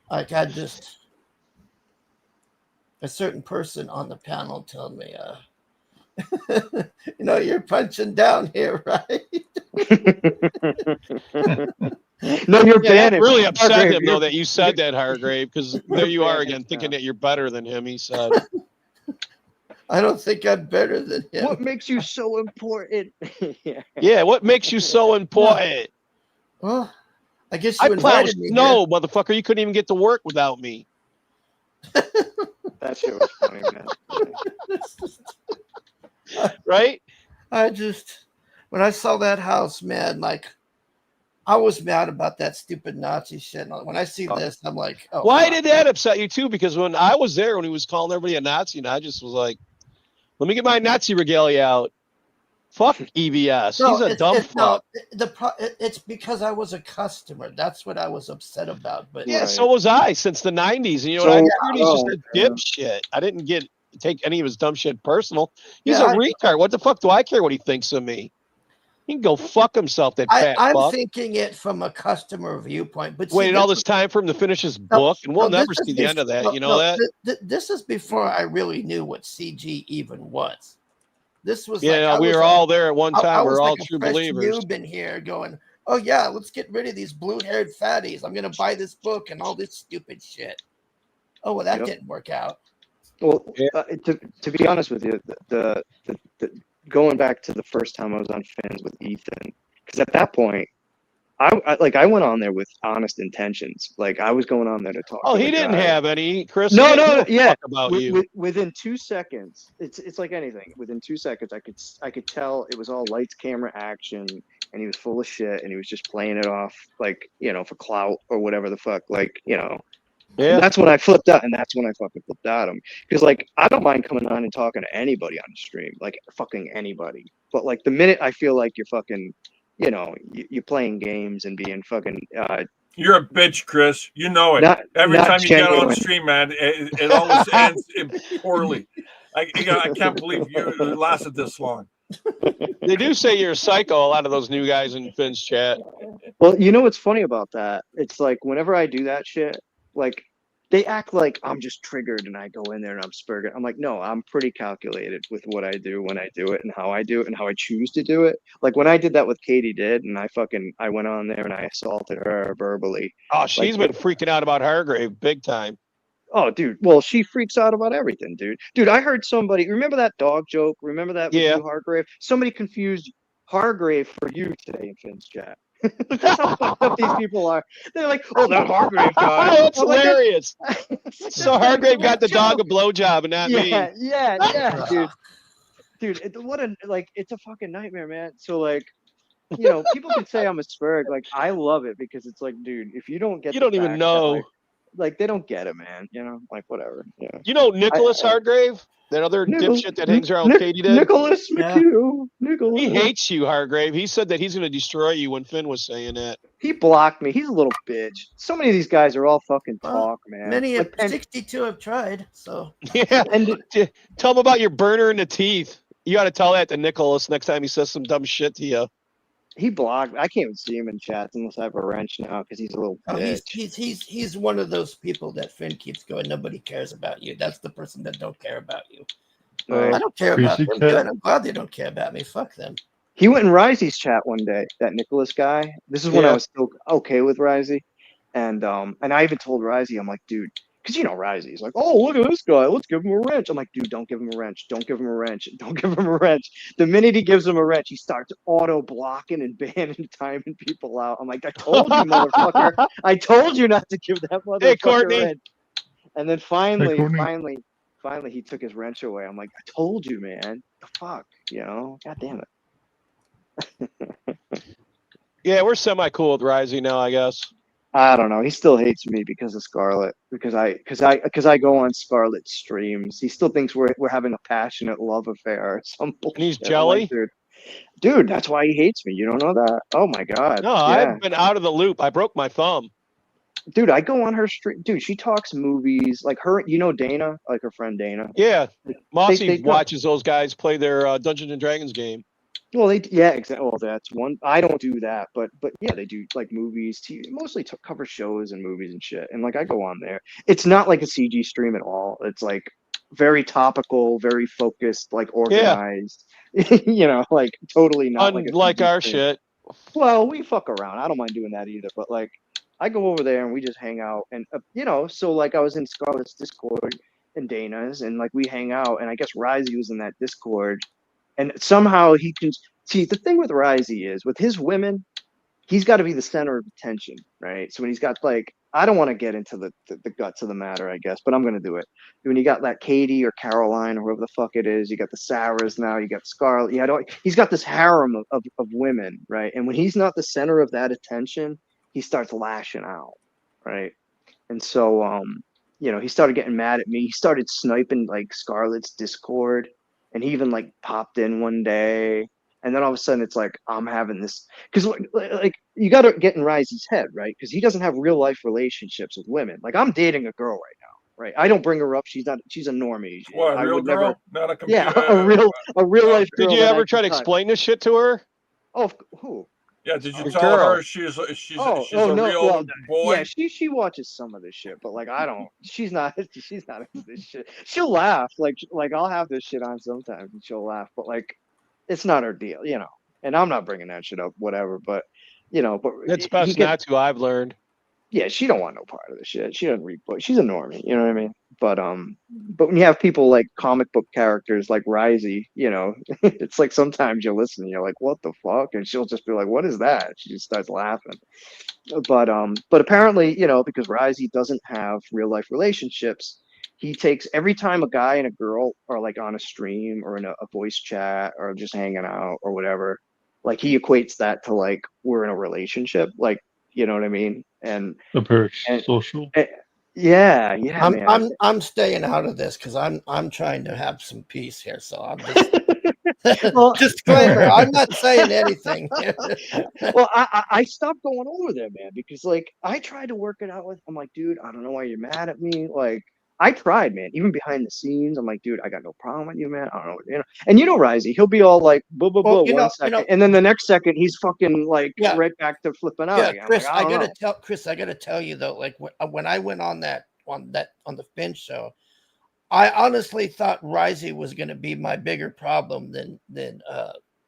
S10: a certain person on the panel told me, you know, you're punching down here, right?
S12: No, you're bad.
S7: That really upset him, though, that you said that, Hargrave, because there you are again, thinking that you're better than him, he said.
S10: I don't think I'm better than him.
S12: What makes you so important?
S7: Yeah, what makes you so important?
S10: Well, I guess
S7: I
S10: you
S7: plowed
S10: invited me.
S7: snow, motherfucker. You couldn't even get to work without me.
S12: That shit was funny, man.
S7: Right?
S10: When I saw that house, man, like, I was mad about that stupid Nazi shit. When I see this, I'm like, oh.
S7: Why did that upset you, too? Because when I was there, when he was calling everybody a Nazi, and I just was like, let me get my Nazi regalia out. Fuck EVS.
S10: No,
S7: He's a dumb fuck.
S10: It's because I was a customer. That's what I was upset about. But
S7: yeah, so was I since the 90s. And you know what? I heard he's just a dipshit. I didn't take any of his dumb shit personal. He's a retard. What the fuck do I care what he thinks of me? He can go fuck himself, that fat
S10: I'm
S7: fuck.
S10: thinking it from a customer viewpoint. But
S7: waited all this time for him to finish his book, and we'll never see the end of that. You know that?
S10: This is before I really knew what CG even was. This was
S7: we were all there at one time. We're all true believers.
S10: You've been here going, oh yeah, let's get rid of these blue-haired fatties. I'm gonna buy this book and all this stupid shit. Oh well, that didn't work out.
S12: Well, to be honest with you, the going back to the first time I was on Fins with Ethan, because at that point, I went on there with honest intentions. Like I was going on there to talk.
S7: Oh, he didn't have any, Chris.
S12: No, yeah.
S7: About you.
S12: Within 2 seconds, it's like anything. Within 2 seconds, I could tell it was all lights, camera, action, and he was full of shit, and he was just playing it off like, you know, for clout or whatever the fuck, like, you know. Yeah. And that's when I flipped out, and that's when I fucking flipped out him. Because like I don't mind coming on and talking to anybody on the stream, like fucking anybody. But like the minute I feel like you're fucking, you know, you're playing games and being fucking.
S9: You're a bitch, Chris. You know it. Every time you get on the stream, man, it always ends poorly. I can't believe you lasted this long.
S7: They do say you're a psycho, a lot of those new guys in Finn's chat.
S12: Well, you know what's funny about that? It's like whenever I do that shit, like they act like I'm just triggered and I go in there and I'm spurred. I'm like, no, I'm pretty calculated with what I do when I do it and how I do it and how I choose to do it. Like when I did that with Katie did, and I went on there and I assaulted her verbally.
S7: Oh, she's been freaking out about Hargrave big time.
S12: Oh, dude. Well, she freaks out about everything, dude. Dude, I heard somebody, remember that dog joke? Remember that with you, Hargrave? Somebody confused Hargrave for you today in Finn's chat. That's how fucked up these people are. They're like, oh, that Hargrave guy.
S7: Oh, that's hilarious. So Hargrave got the dog a blowjob and not me.
S12: Yeah, dude. Dude, it's a fucking nightmare, man. So like, you know, people can say I'm a spurg. Like, I love it because it's like, dude, if you don't get,
S7: you don't even know.
S12: Like they don't get it, man. You know, like whatever. Yeah.
S7: You know Nicholas Hargrave, that other dipshit that hangs around with Katie did?
S12: Nicholas McHugh. Nicholas.
S7: He hates you, Hargrave. He said that he's going to destroy you when Finn was saying that.
S12: He blocked me. He's a little bitch. So many of these guys are all fucking talk, man.
S10: Many of 62 have tried. So
S7: yeah, and tell him about your burner in the teeth. You got to tell that to Nicholas next time he says some dumb shit to you.
S12: He blocked. I can't even see him in chats unless I have a wrench now because he's a little bitch.
S10: He's one of those people that Finn keeps going. Nobody cares about you. That's the person that don't care about you. I don't care about them. Good. I'm glad they don't care about me. Fuck them.
S12: He went in Risey's chat one day, that Nicholas guy. This is when I was still okay with Risey. And I even told Risey, I'm like, dude, because you know Risey's like, oh, look at this guy, let's give him a wrench. I'm like, dude, don't give him a wrench, don't give him a wrench, don't give him a wrench. The minute he gives him a wrench, he starts auto blocking and banning, timing people out. I'm like, I told you, motherfucker, I told you not to give that motherfucker a wrench. And then finally, he took his wrench away. I'm like, I told you, man, the fuck, you know, god damn it.
S7: Yeah, we're semi cool with Risey now, I guess.
S12: I don't know. He still hates me because of Scarlet. Because I go on Scarlet streams. He still thinks we're having a passionate love affair or some bullshit.
S7: And he's jelly?
S12: Like, dude, that's why he hates me. You don't know that? Oh my god.
S7: No,
S12: yeah.
S7: I've been out of the loop. I broke my thumb.
S12: Dude, I go on her stream. Dude, she talks movies. Like her, you know Dana, like her friend Dana.
S7: Yeah, Mossy
S12: they
S7: watches those guys play their Dungeons and Dragons game.
S12: Well, exactly. Oh, that's one. I don't do that, but yeah, they do like movies, TV, mostly cover shows and movies and shit. And like I go on there. It's not like a CG stream at all. It's like very topical, very focused, like organized. Yeah. You know, like totally not
S7: like our stream. Shit.
S12: Well, we fuck around. I don't mind doing that either. But like, I go over there and we just hang out, and you know, so like I was in Scarlett's Discord and Dana's, and like we hang out, and I guess Risey was in that Discord. And somehow he can see the thing with Risey is with his women, he's got to be the center of attention, right? So when he's got like, I don't want to get into the guts of the matter, I guess, but I'm going to do it. When you got that Katie or Caroline or whoever the fuck it is, you got the Sarahs now, you got Scarlett. He's got this harem of women, right? And when he's not the center of that attention, he starts lashing out, right? And so, you know, he started getting mad at me. He started sniping like Scarlett's Discord. And he even like popped in one day, and then all of a sudden it's like I'm having this because like you got to get in Risey's head, right? Because he doesn't have real life relationships with women. Like I'm dating a girl right now, right? I don't bring her up. She's a normie.
S9: What, a real girl? Not a computer.
S12: Yeah, a real life girl.
S7: Did you ever try to explain this shit to her?
S12: Oh, who?
S9: Yeah, did you tell her she's a real boy?
S12: Yeah, she watches some of this shit, but like I don't. She's not into this shit. She'll laugh, like I'll have this shit on sometimes, and she'll laugh, but like it's not her deal, you know. And I'm not bringing that shit up, whatever. But you know, but
S7: it's best not to. I've learned.
S12: Yeah, she don't want no part of the shit. She doesn't read books. She's a normie, you know what I mean? But when you have people like comic book characters like Risey, you know, it's like sometimes you listen and you're like, what the fuck? And she'll just be like, what is that? She just starts laughing. But apparently, you know, because Risey doesn't have real life relationships, he takes every time a guy and a girl are like on a stream or in a voice chat or just hanging out or whatever, like he equates that to like we're in a relationship, like, you know what I mean? And
S6: social.
S12: Yeah, man.
S10: I'm staying out of this because I'm trying to have some peace here. So I'm just disclaimer. I'm not saying anything.
S12: Well, I stopped going over there, man, because like I tried to work it out with. I'm like, dude, I don't know why you're mad at me. Like I tried, man. Even behind the scenes, I'm like, dude, I got no problem with you, man. I don't know, you know. And you know, Risey, he'll be all like, blah blah blah, 1 second, and then the next second, he's fucking like right back to flipping out.
S10: Yeah,
S12: again.
S10: Chris,
S12: like,
S10: I gotta tell you though, like when I went on the Finch show, I honestly thought Risey was gonna be my bigger problem than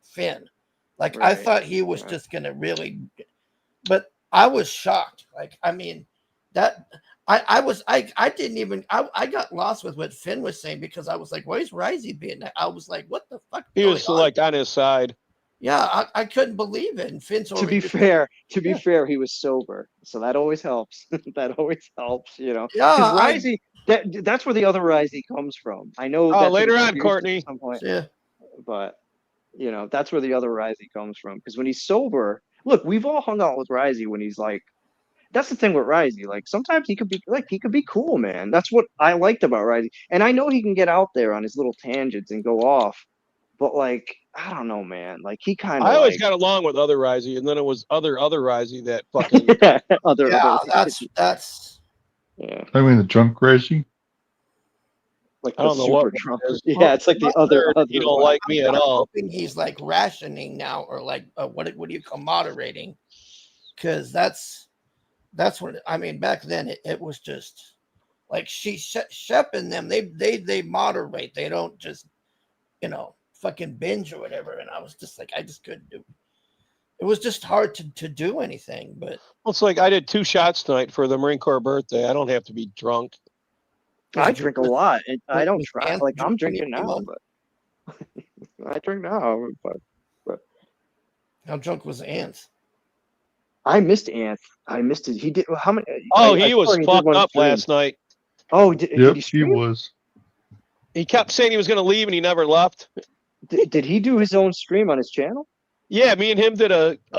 S10: Finn. Like I thought he was just gonna really, but I was shocked. Like I mean that. I didn't even I got lost with what Finn was saying because I was like, why is Risey being that? I was like, what the fuck?
S7: He was like on his side.
S10: Yeah, I couldn't believe it. And Finn's
S12: to be fair, he was sober, so that always helps. That always helps, you know.
S10: Yeah,
S12: Risey, that's where the other Risey comes from. I know.
S7: Oh, later on, Courtney.
S12: At some point,
S10: yeah,
S12: but you know that's where the other Risey comes from. Because when he's sober, look, we've all hung out with Risey when he's like. That's the thing with Risey. Like sometimes he could be cool, man. That's what I liked about Risey. And I know he can get out there on his little tangents and go off, but like I don't know, man. Like he kind of.
S7: I always got along with other Risey, and then it was other Risey that fucking.
S10: That's.
S12: Yeah.
S6: I mean the drunk Risey.
S12: Like
S7: I don't know what
S12: drunk. Yeah, it's like the other.
S7: You don't like me at all.
S10: Hoping he's like rationing now, or like what do you call moderating? Because that's what I mean. Back then, it was just like Shep and them. They moderate. They don't just, you know, fucking binge or whatever, and I was just like, I just couldn't do. It was just hard to do anything. But
S7: well, it's like I did 2 shots tonight for the Marine Corps birthday. I don't have to be drunk.
S12: I drink a lot. And I don't try.
S10: Anth
S12: Like I'm
S10: drinking
S12: drinking now, but I drink now. But
S10: how drunk was Anth?
S12: I missed Anth. I missed it. He did. How many?
S7: Oh,
S12: I
S7: he was
S12: saw did
S7: fucked
S12: one
S7: up
S12: stream.
S7: last night.
S12: Oh, did
S6: Yep,
S12: he
S6: he
S12: stream?
S6: was.
S7: He kept saying he was going to leave, and he never left.
S12: Did he do his own stream on his channel?
S7: Yeah, me and him did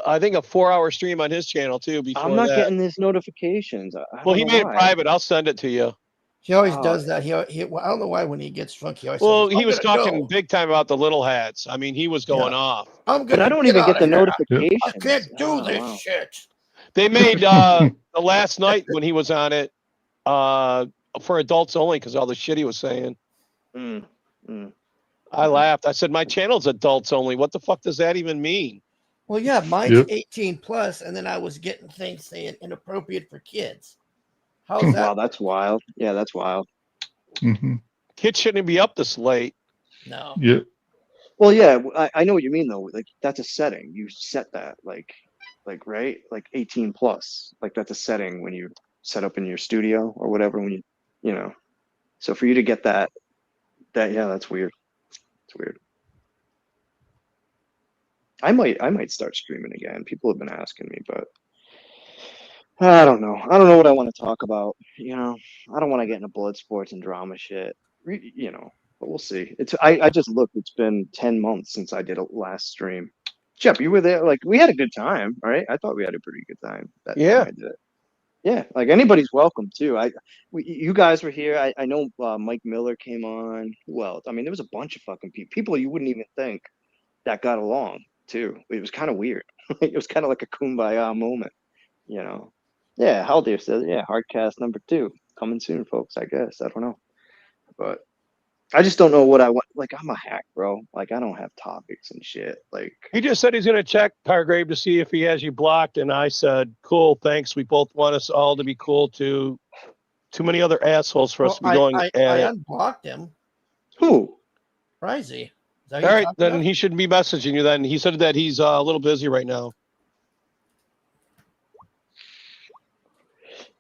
S7: I think a 4-hour stream on his channel too. Before
S12: I'm not
S7: that,
S12: getting his notifications. I
S7: well,
S12: don't
S7: he
S12: know
S7: made it
S12: why.
S7: private. I'll send it to you.
S10: He always
S12: Oh.
S10: does that. Well, I don't know why when he gets drunk, he always
S7: Well,
S10: says,
S7: he was
S10: gonna
S7: talking
S10: go.
S7: big time about the little hats. I mean, he was going off.
S10: I'm
S12: But
S10: gonna
S12: I don't
S10: get
S12: even
S10: out
S12: get
S10: of
S12: the
S10: here.
S12: notifications.
S10: I can't do
S12: Oh,
S10: this
S12: wow.
S10: shit.
S7: They made the last night when he was on it for adults only because all the shit he was saying. I laughed. I said, my channel's adults only. What the fuck does that even mean?
S10: Well, yeah, mine's 18 plus, and then I was getting things saying inappropriate for kids. How's that?
S12: Wow, that's wild. Yeah, that's wild.
S6: Mm-hmm.
S7: Kids shouldn't be up this late.
S10: No.
S6: Yeah.
S12: Well, yeah, I know what you mean though. Like that's a setting. You set that like right, like 18 plus. Like that's a setting when you set up in your studio or whatever. When you know. So for you to get that yeah, that's weird. It's weird. I might start streaming again. People have been asking me, but I don't know. I don't know what I want to talk about. You know, I don't want to get into blood sports and drama shit. You know, but we'll see. I just looked. It's been 10 months since I did a last stream. Jeff, you were there. Like we had a good time, right? I thought we had a pretty good time that time I did it. Yeah, like anybody's welcome too. You guys were here. I know Mike Miller came on. Well, I mean, there was a bunch of fucking people you wouldn't even think that got along too. It was kind of weird. It was kind of like a kumbaya moment, you know. Yeah, Haldir says, yeah, Hardcast number 2 coming soon, folks. I guess I don't know, but I just don't know what I want. Like I'm a hack, bro. Like I don't have topics and shit. Like
S7: He just said he's going to check Hargrave to see if he has you blocked, and I said, "Cool, thanks. We both want us all to be cool too. Too many other assholes for us to be going
S10: I
S7: at it."
S10: unblocked him.
S12: Who?
S10: Risey.
S7: All right, then he shouldn't be messaging you. Then he said that he's a little busy right now.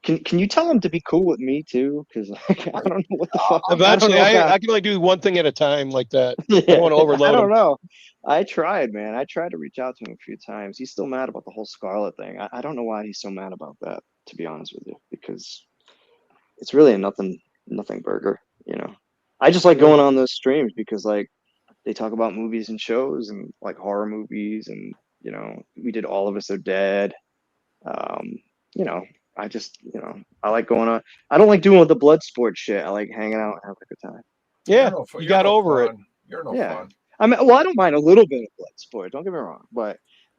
S12: Can you tell him to be cool with me too? Because like, I don't know what the fuck.
S7: Eventually,
S12: I don't know
S7: I can only do one thing at a time like that.
S12: Yeah,
S7: I don't want to overload
S12: I don't
S7: him.
S12: know. I tried, man. I tried to reach out to him a few times. He's still mad about the whole Scarlet thing. I don't know why he's so mad about that, to be honest with you, because it's really a nothing burger, you know. I just like going on those streams because like they talk about movies and shows and like horror movies and you know, we did All of Us Are Dead. You know, I just, you know, I like going on. I don't like doing the blood sport shit. I like hanging out and having a good time.
S7: Yeah, you got over it.
S9: You're no
S12: Yeah.
S9: fun.
S12: I mean, well, I don't mind a little bit of blood sport. Don't get me wrong, but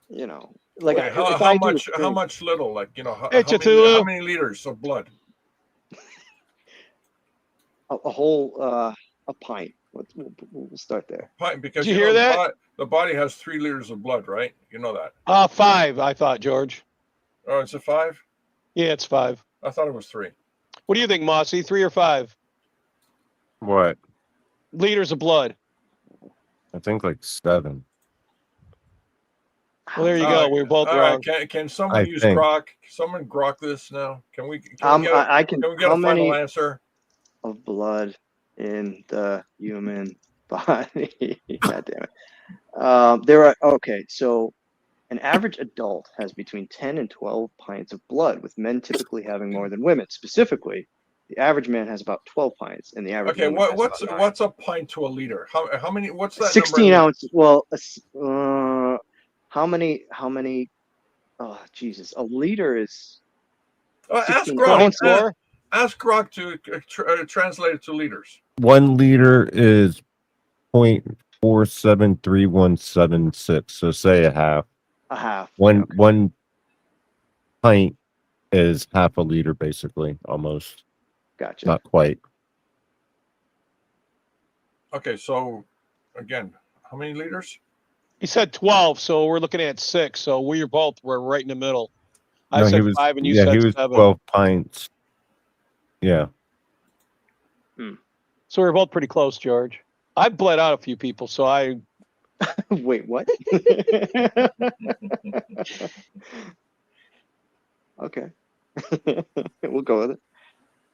S12: you know, like
S9: Wait,
S12: if
S9: how
S12: I do a
S9: much? How
S12: stream-
S9: much little? Like you know,
S7: Hey,
S9: how
S7: Cthulhu.
S9: many liters of blood?
S12: a whole a pint. We'll start there.
S9: Pint, because
S7: Did you hear
S9: know,
S7: that?
S9: The body has 3 liters of blood, right? You know that.
S7: 5, I thought, George.
S9: Oh, it's a 5.
S7: Yeah, it's 5.
S9: I thought it was 3.
S7: What do you think, Mossy? 3 or 5
S13: What?
S7: liters of blood?
S13: I think like 7.
S7: Well, there you go. We're both
S9: All
S7: wrong.
S9: right, can someone
S13: I
S9: use
S13: think.
S9: Grok? Someone Grok this now? Can we? Can we get
S12: I can.
S9: Can we get
S12: How
S9: a final
S12: many
S9: answer?
S12: of blood in the human body? God damn it. There are okay. So, an average adult has between 10 and 12 pints of blood, with men typically having more than women. Specifically, the average man has about 12 pints, and the average
S9: Okay,
S12: woman has about 9.
S9: what's a pint to a liter? How many? What's that?
S12: 16
S9: number?
S12: ounces. Well, how many? Oh, Jesus! A liter is
S9: Ask
S12: 16
S9: Grok.
S12: ounces.
S9: Ask Grok to translate it to liters.
S13: 1 liter is 0.473176. So say a half.
S12: A half.
S13: One pint is half a liter, basically, almost.
S12: Gotcha.
S13: Not quite.
S9: Okay, so again, how many liters?
S7: He said 12, so we're looking at 6. So we're right in the middle. I
S13: No,
S7: said
S13: he was,
S7: 5 and you
S13: yeah,
S7: said
S13: he was
S7: 7.
S13: 12 pints. Yeah.
S7: So we're both pretty close, George. I've bled out a few people, so I
S12: Wait, what? Okay. We'll go with it.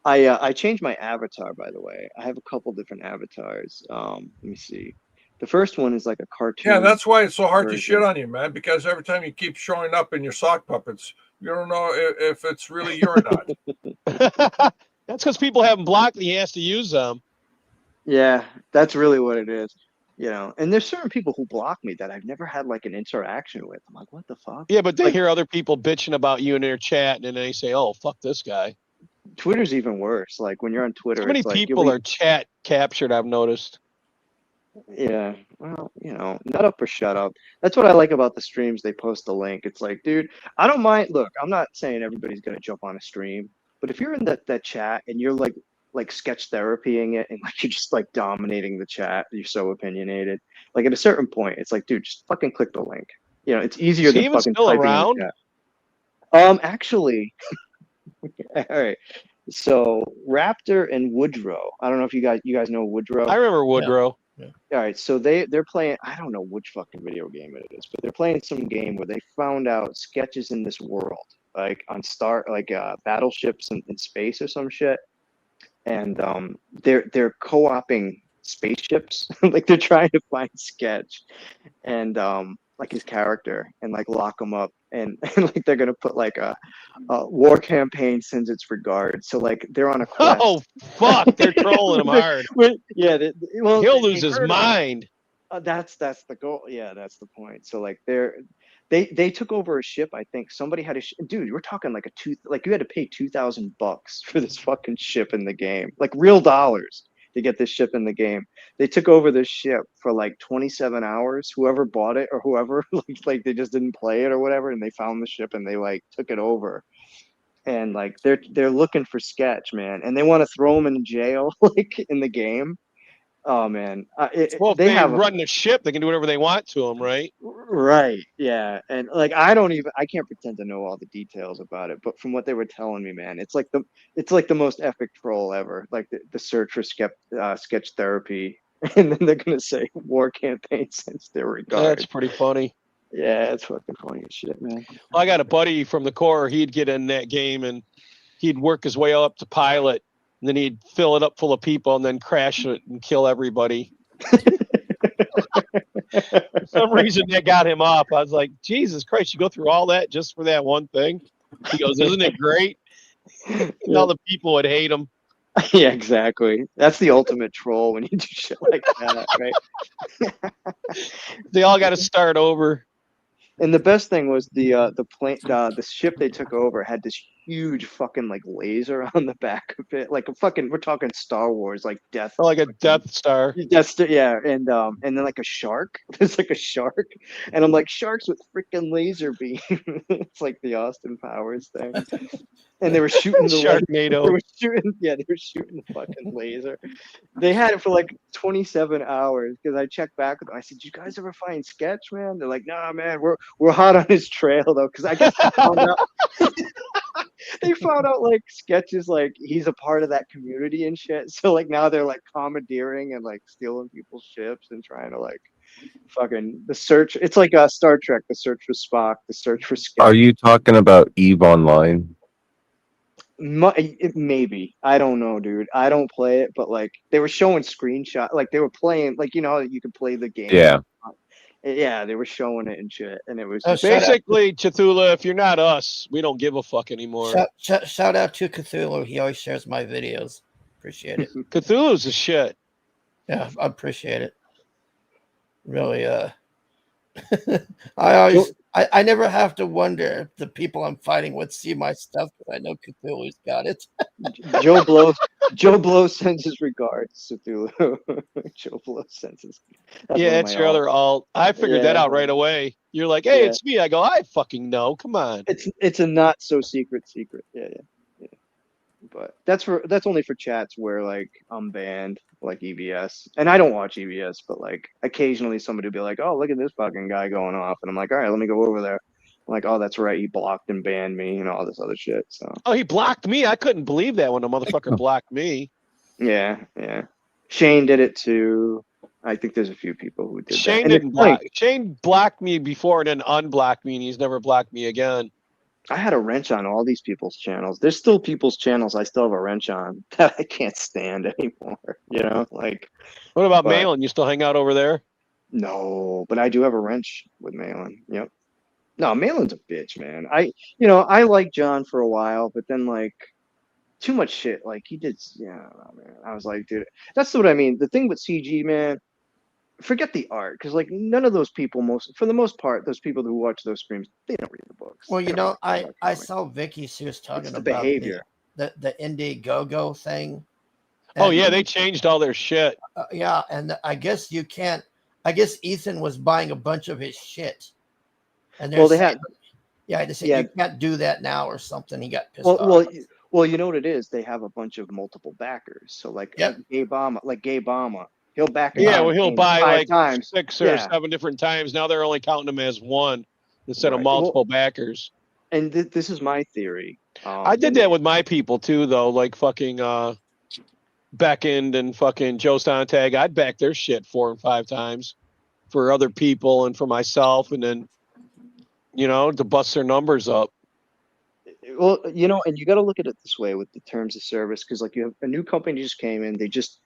S12: I changed my avatar, by the way. I have a couple different avatars. Let me see. The first one is like a cartoon.
S9: Yeah, that's why it's so hard to
S12: version.
S9: shit on you, man. Because every time you keep showing up in your sock puppets, you don't know if it's really you or not.
S7: That's because people have him blocked and he has to use them.
S12: Yeah, that's really what it is. You know, and there's certain people who block me that I've never had like an interaction with. I'm like, what the fuck?
S7: Yeah, but they
S12: Like,
S7: hear other people bitching about you in their chat, and then they say, "Oh, fuck this guy."
S12: Twitter's even worse. Like when you're on Twitter,
S7: So many
S12: it's like
S7: people are chat captured. I've noticed.
S12: Yeah, well, you know, nut up or shut up. That's what I like about the streams. They post the link. It's like, dude, I don't mind. Look, I'm not saying everybody's gonna jump on a stream, but if you're in that chat and you're like sketch therapying it and like you're just like dominating the chat, you're so opinionated. Like at a certain point, it's like, dude, just fucking click the link. You know, it's easier
S7: Is he
S12: than
S7: even
S12: fucking
S7: still
S12: typing
S7: around?
S12: in the chat. Actually, all right. So Raptor and Woodrow. I don't know if you guys know Woodrow.
S7: I remember Woodrow.
S12: All right, so they're playing. I don't know which fucking video game it is, but they're playing some game where they found out sketches in this world, like on battleships in space or some shit, and they're co-oping spaceships, like they're trying to find Sketch, and like his character, and like lock him up, and like they're gonna put like a war campaign sends its regards. So like they're on a quest.
S7: Oh fuck! They're trolling him hard.
S12: Yeah, well,
S7: He'll
S12: they
S7: lose his
S12: heard about it.
S7: mind.
S12: That's the goal. Yeah, that's the point. So like they took over a ship. I think somebody had dude. We're talking like you had to pay $2,000 for this fucking ship in the game, like real dollars to get this ship in the game. They took over this ship for like 27 hours. Whoever bought it or whoever like they just didn't play it or whatever, and they found the ship and they like took it over. And like they're looking for Sketch, man, and they want to throw him in jail like in the game. Oh man,
S7: Well, if
S12: they
S7: they
S12: have
S7: run the ship, they can do whatever they want to him, right?
S12: right, yeah, and like I can't pretend to know all the details about it, but from what they were telling me, man, it's like the most epic troll ever, like the search for sketch therapy, and then they're gonna say war campaign since their regard.
S7: That's pretty funny.
S12: Yeah, it's fucking funny as shit, man.
S7: Well, I got a buddy from the Corps. He'd get in that game and he'd work his way up to pilot, and then he'd fill it up full of people and then crash it and kill everybody. For some reason, that got him up. I was like, Jesus Christ, you go through all that just for that one thing? He goes, isn't it great? And all the people would hate him.
S12: Yeah, exactly. That's the ultimate troll when you do shit like that, right?
S7: They all got to start over.
S12: And the best thing was the ship they took over had this huge fucking like laser on the back of it, like we're talking Star Wars, like Death,
S7: like a Death Star.
S12: Yeah, and then like a shark. There's like a shark, and I'm like, sharks with freaking laser beam. It's like the Austin Powers thing. And they were shooting the
S7: Sharknado.
S12: They were shooting the fucking laser. They had it for like 27 hours because I checked back with them. I said, "You guys ever find Sketch, man?" They're like, "Nah, man, we're hot on his trail though." Because I guess they found out like Sketch is like he's a part of that community and shit. So like now they're like commandeering and like stealing people's ships and trying to like fucking the search. It's like Star Trek, the search for Spock, the search for Sketch.
S13: Are you talking about Eve Online?
S12: Maybe, I don't know, dude. I don't play it, but like they were showing screenshots, like they were playing, like you know, you could play the game.
S13: Yeah.
S12: Yeah, they were showing it and shit, and it was
S7: Basically, Cthulhu, if you're not us, we don't give a fuck anymore.
S10: Shout out to Cthulhu. He always shares my videos. Appreciate it.
S7: Cthulhu's a shit.
S10: Yeah, I appreciate it. Really, I never have to wonder if the people I'm fighting with see my stuff because I know Cthulhu's got it.
S12: Joe Blow sends his regards, Cthulhu. Joe Blow sends his.
S7: Yeah, it's your other alt. I figured that out right away. You're like, hey, it's me. I go, I fucking know. Come on.
S12: It's a not so secret. Yeah. But that's only for chats where like I'm banned, like EBS, and I don't watch EBS, but like occasionally somebody will be like, "Oh, look at this fucking guy going off," and I'm like, "All right, let me go over there." I'm like, "Oh, that's right, he blocked and banned me and all this other shit." So.
S7: Oh, he blocked me. I couldn't believe that when a motherfucker blocked me.
S12: Yeah. Shane did it too. I think there's a few people who did
S7: Shane
S12: that.
S7: didn't block. Shane blocked me before and then unblocked me, and he's never blocked me again.
S12: I had a wrench on all these people's channels. There's still people's channels I still have a wrench on that I can't stand anymore. You know, like.
S7: What about Malin? You still hang out over there?
S12: No, but I do have a wrench with Malin. Yep. No, Malin's a bitch, man. I liked John for a while, but then like too much shit. Like he did, yeah, man. I was like, dude, that's what I mean. The thing with CG, man, forget the art, because like none of those people, for the most part, those people who watch those streams, they don't read the books.
S10: Well,
S12: They
S10: you
S12: don't
S10: know,
S12: read the
S10: I
S12: comics.
S10: saw Vicky. She was talking
S12: It's the
S10: about
S12: behavior.
S10: the Indiegogo thing.
S7: Oh yeah, they changed all their shit.
S10: Yeah, and I guess you can't. I guess Ethan was buying a bunch of his shit, and
S12: Well, they had.
S10: Yeah, they said
S12: Yeah.
S10: you can't do that now or something. He got pissed
S12: Well,
S10: off.
S12: well, you know what it is? They have a bunch of multiple backers. So like Gay Bama, he'll back a
S7: Yeah, well, he'll
S12: campaign
S7: buy
S12: 5
S7: like
S12: times.
S7: 6 or
S12: Yeah.
S7: 7 different times. Now they're only counting them as one instead of
S12: Right. Well,
S7: multiple backers.
S12: And this is my theory.
S7: I did that with my people too, though. Like fucking Beckend and fucking Joe Sontag. I'd back their shit 4 and 5 times for other people and for myself, and then to bust their numbers up.
S12: Well, and you got to look at it this way with the terms of service, because like you have a new company just came in, they just